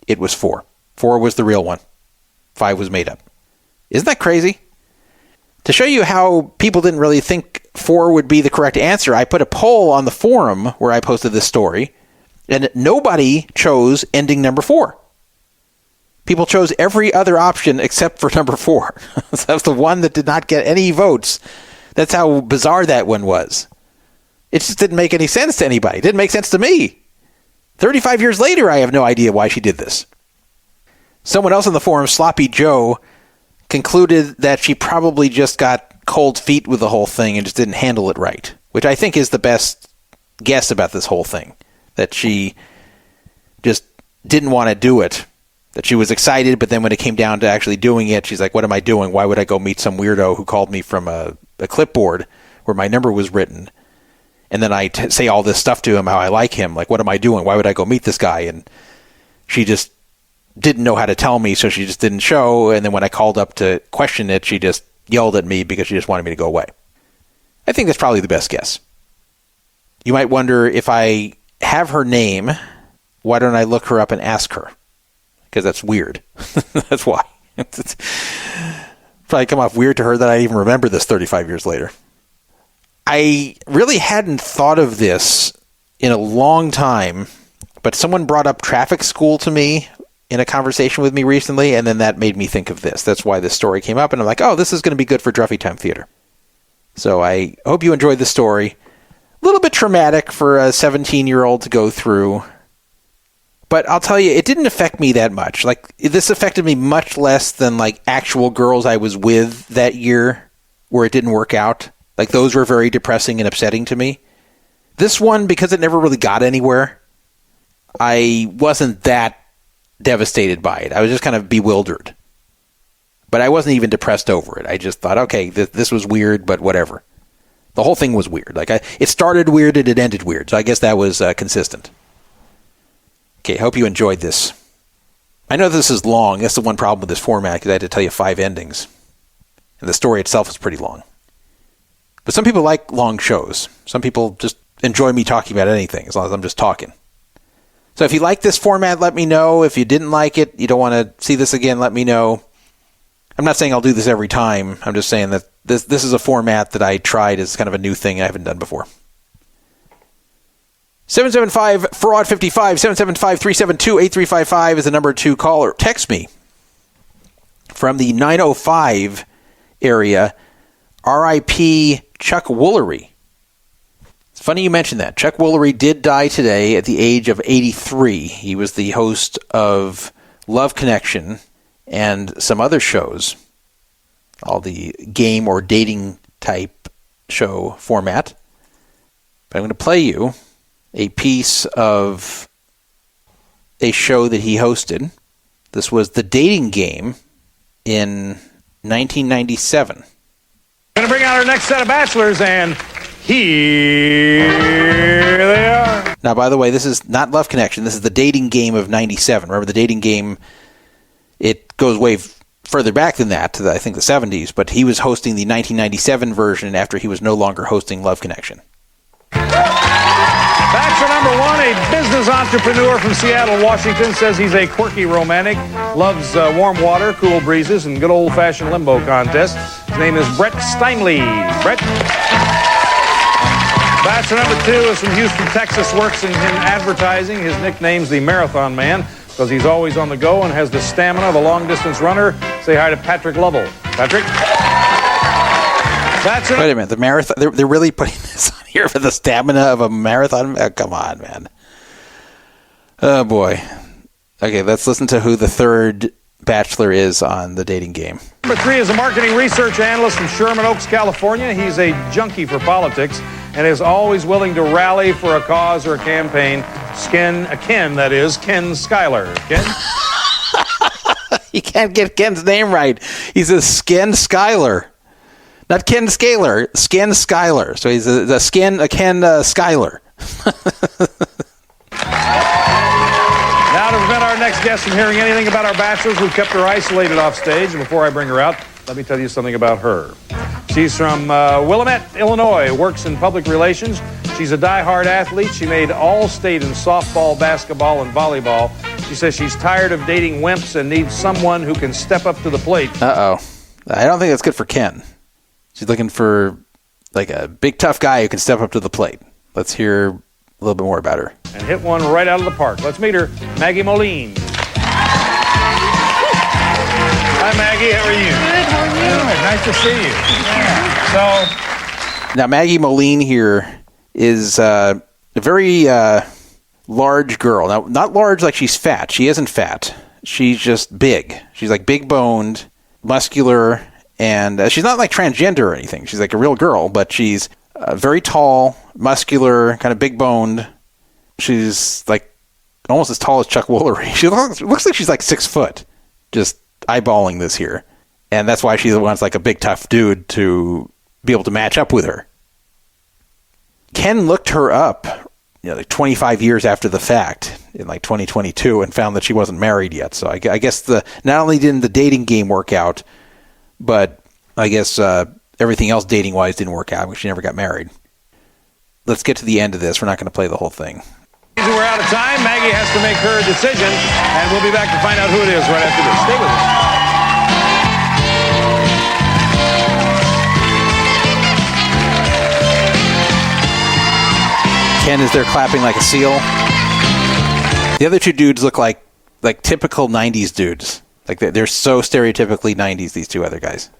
It was 4. 4 was the real one. 5 was made up. Isn't that crazy? To show you how people didn't really think 4 would be the correct answer, I put a poll on the forum where I posted this story, and nobody chose ending number 4. People chose every other option except for number 4. So that's the one that did not get any votes. That's how bizarre that one was. It just didn't make any sense to anybody. It didn't make sense to me. 35 years later, I have no idea why she did this. Someone else on the forum, Sloppy Joe, concluded that she probably just got cold feet with the whole thing and just didn't handle it right, which I think is the best guess about this whole thing, that she just didn't want to do it, that she was excited, but then when it came down to actually doing it, she's like, what am I doing? Why would I go meet some weirdo who called me from a clipboard where my number was written? And then I say all this stuff to him, how I like him. Like, what am I doing? Why would I go meet this guy? And she just didn't know how to tell me, so she just didn't show. And then when I called up to question it, she just yelled at me because she just wanted me to go away. I think that's probably the best guess. You might wonder, if I have her name, why don't I look her up and ask her? Because that's weird. That's why. It's probably come off weird to her that I even remember this 35 years later. I really hadn't thought of this in a long time, but someone brought up traffic school to me in a conversation with me recently, and then that made me think of this. That's why this story came up, and I'm like, oh, this is going to be good for Druffytime Theater. So I hope you enjoyed the story. A little bit traumatic for a 17-year-old to go through. But I'll tell you, it didn't affect me that much. Like, this affected me much less than, like, actual girls I was with that year where it didn't work out. Like, those were very depressing and upsetting to me. This one, because it never really got anywhere, I wasn't that devastated by it. I was just kind of bewildered. But I wasn't even depressed over it. I just thought, okay, this was weird, but whatever. The whole thing was weird. Like, it started weird and it ended weird. So I guess that was consistent. Okay, hope you enjoyed this. I know this is long. That's the one problem with this format, because I had to tell you 5 endings. And the story itself is pretty long. But some people like long shows. Some people just enjoy me talking about anything, as long as I'm just talking. So if you like this format, let me know. If you didn't like it, you don't want to see this again, let me know. I'm not saying I'll do this every time. I'm just saying that this is a format that I tried as kind of a new thing I haven't done before. 775-FRAUD-55, 775-372-8355 is the number to call or text me from the 905 area. R.I.P. Chuck Woolery. It's funny you mentioned that. Chuck Woolery did die today at the age of 83. He was the host of Love Connection and some other shows, all the game or dating type show format. But I'm going to play you a piece of a show that he hosted. This was The Dating Game in 1997. Going to bring out our next set of bachelors, and here they are. Now, by the way, this is not Love Connection. This is The Dating Game of 97. Remember, The Dating Game, it goes way further back than that, to I think the 70s, but he was hosting the 1997 version after he was no longer hosting Love Connection. Bachelor number 1, a business entrepreneur from Seattle, Washington, says he's a quirky romantic, loves warm water, cool breezes, and good old-fashioned limbo contests. His name is Brett Steinle. Brett. Bachelor number 2 is from Houston, Texas, works in advertising. His nickname's the Marathon Man because he's always on the go and has the stamina of a long-distance runner. Say hi to Patrick Lovell. Patrick. Wait a minute, the marathon, they're really putting this on here for the stamina of a marathon? Oh, come on, man. Oh, boy. Okay, let's listen to who the third bachelor is on The Dating Game. Number 3 is a marketing research analyst from Sherman Oaks, California. He's a junkie for politics and is always willing to rally for a cause or a campaign. Ken Scalir. Ken? You can't get Ken's name right. He's a Ken Scalir. Not Ken Scalir, Ken Scalir. So he's Ken Scalir. Now to prevent our next guest from hearing anything about our bachelors, we've kept her isolated off stage. And before I bring her out, let me tell you something about her. She's from Willamette, Illinois, works in public relations. She's a diehard athlete. She made all-state in softball, basketball, and volleyball. She says she's tired of dating wimps and needs someone who can step up to the plate. Uh-oh. I don't think that's good for Ken. She's looking for, like, a big, tough guy who can step up to the plate. Let's hear a little bit more about her. And hit one right out of the park. Let's meet her, Maggie Moline. Hi, Maggie. How are you? Good. How are you? Good. Nice to see you. Yeah. So, now, Maggie Moline here is a very large girl. Now, not large like she's fat. She isn't fat. She's just big. She's, like, big-boned, muscular, and she's not like transgender or anything. She's like a real girl, but she's very tall, muscular, kind of big boned. She's like almost as tall as Chuck Woolery. She looks like she's like 6 foot. Just eyeballing this here. And that's why she wants like a big tough dude to be able to match up with her. Ken looked her up, like 25 years after the fact in like 2022 and found that she wasn't married yet. So I guess not only didn't the dating game work out, but I guess everything else dating-wise didn't work out because she never got married. Let's get to the end of this. We're not going to play the whole thing. We're out of time. Maggie has to make her decision, and we'll be back to find out who it is right after this. Stay with us. Ken is there clapping like a seal. The other two dudes look like typical 90s dudes. Like, they're so stereotypically 90s, these two other guys.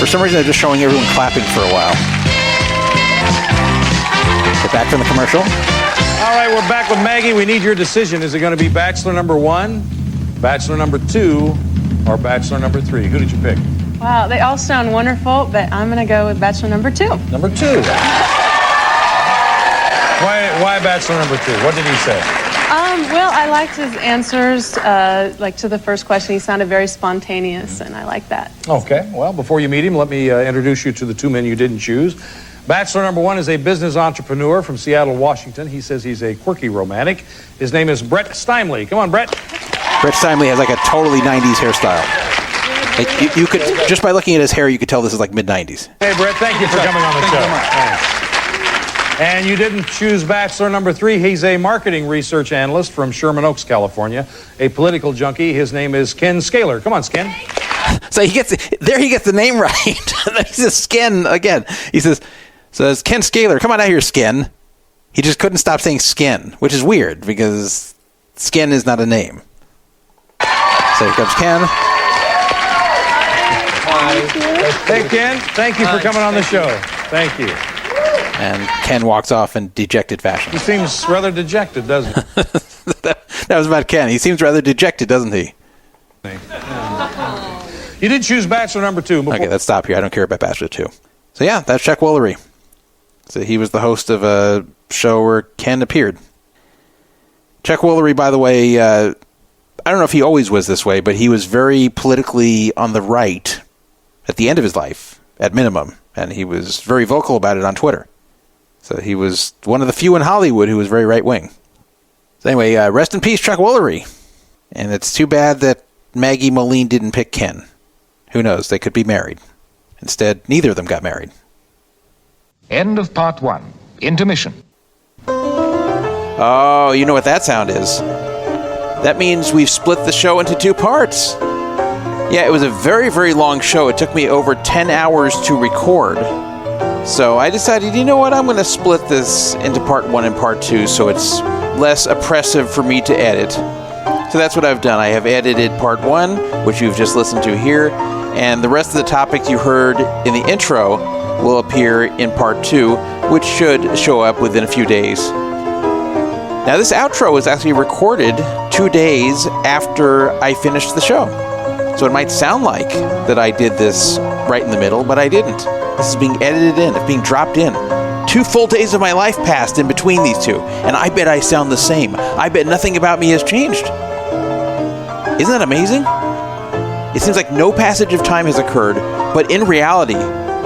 For some reason, they're just showing everyone clapping for a while. Get back from the commercial. All right, we're back with Maggie. We need your decision. Is it going to be Bachelor number 1, Bachelor number 2, or Bachelor number 3? Who did you pick? Wow, they all sound wonderful, but I'm going to go with Bachelor number 2. Number 2. Why Bachelor number 2? What did he say? Well, I liked his answers, like to the first question. He sounded very spontaneous, and I like that. Okay, well, before you meet him, let me introduce you to the 2 men you didn't choose. Bachelor number 1 is a business entrepreneur from Seattle, Washington. He says he's a quirky romantic. His name is Brett Steinley. Come on, Brett. Brett Steinley has like a totally 90s hairstyle. Like you could, just by looking at his hair, you could tell this is like mid-90s. Hey, Brett, thank you for coming on the show. Thanks. And you didn't choose Bachelor number 3. He's a marketing research analyst from Sherman Oaks, California, a political junkie. His name is Ken Scalir. Come on, Ken. So he gets the name right. And then he says Sken again. He says Ken Scalir. Come on out here, Sken. He just couldn't stop saying Sken, which is weird because Sken is not a name. So here comes Ken. Hey, Ken. Thank you for coming on the show. Thank you. And Ken walks off in dejected fashion. He seems rather dejected, doesn't he? That was about Ken. He seems rather dejected, doesn't he? You did choose Bachelor number 2. Okay, let's stop here. I don't care about Bachelor 2. So yeah, that's Chuck Woolery. So he was the host of a show where Ken appeared. Chuck Woolery, by the way, I don't know if he always was this way, but he was very politically on the right at the end of his life, at minimum. And he was very vocal about it on Twitter. So he was one of the few in Hollywood who was very right-wing. So anyway, rest in peace, Chuck Woolery. And it's too bad that Maggie Moline didn't pick Ken. Who knows? They could be married. Instead, neither of them got married. End of part 1. Intermission. Oh, you know what that sound is. That means we've split the show into 2 parts. Yeah, it was a very, very long show. It took me over 10 hours to record. So I decided, you know what, I'm going to split this into part 1 and part 2 so it's less oppressive for me to edit. So that's what I've done. I have edited part 1, which you've just listened to here, and the rest of the topics you heard in the intro will appear in part 2, which should show up within a few days. Now, this outro was actually recorded 2 days after I finished the show. So it might sound like that I did this right in the middle, but I didn't. This is being edited in. It's being dropped in. 2 full days of my life passed in between these 2, and I bet I sound the same. I bet nothing about me has changed. Isn't that amazing? It seems like no passage of time has occurred, but in reality,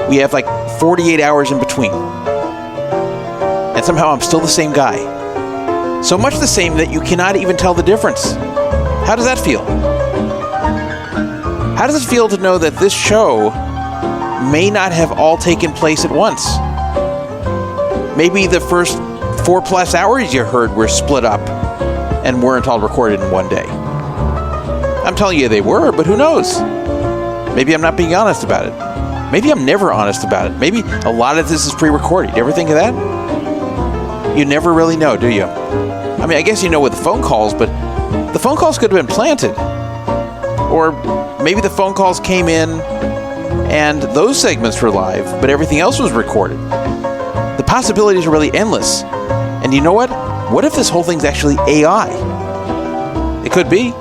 we have like 48 hours in between. And somehow I'm still the same guy. So much the same that you cannot even tell the difference. How does that feel? How does it feel to know that this show may not have all taken place at once? Maybe the first 4+ hours you heard were split up and weren't all recorded in one day. I'm telling you they were, but who knows? Maybe I'm not being honest about it. Maybe I'm never honest about it. Maybe a lot of this is pre-recorded. You ever think of that? You never really know, do you? I mean, I guess you know with the phone calls, but the phone calls could have been planted. Or maybe the phone calls came in and those segments were live, but everything else was recorded. The possibilities are really endless. And you know what? What if this whole thing's actually AI? It could be.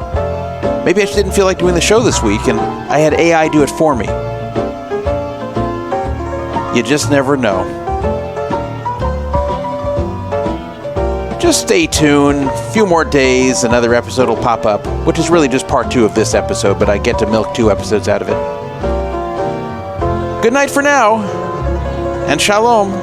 Maybe I just didn't feel like doing the show this week, and I had AI do it for me. You just never know. Just stay tuned. A few more days, another episode will pop up, which is really just part 2 of this episode, but I get to milk 2 episodes out of it. Good night for now, and shalom.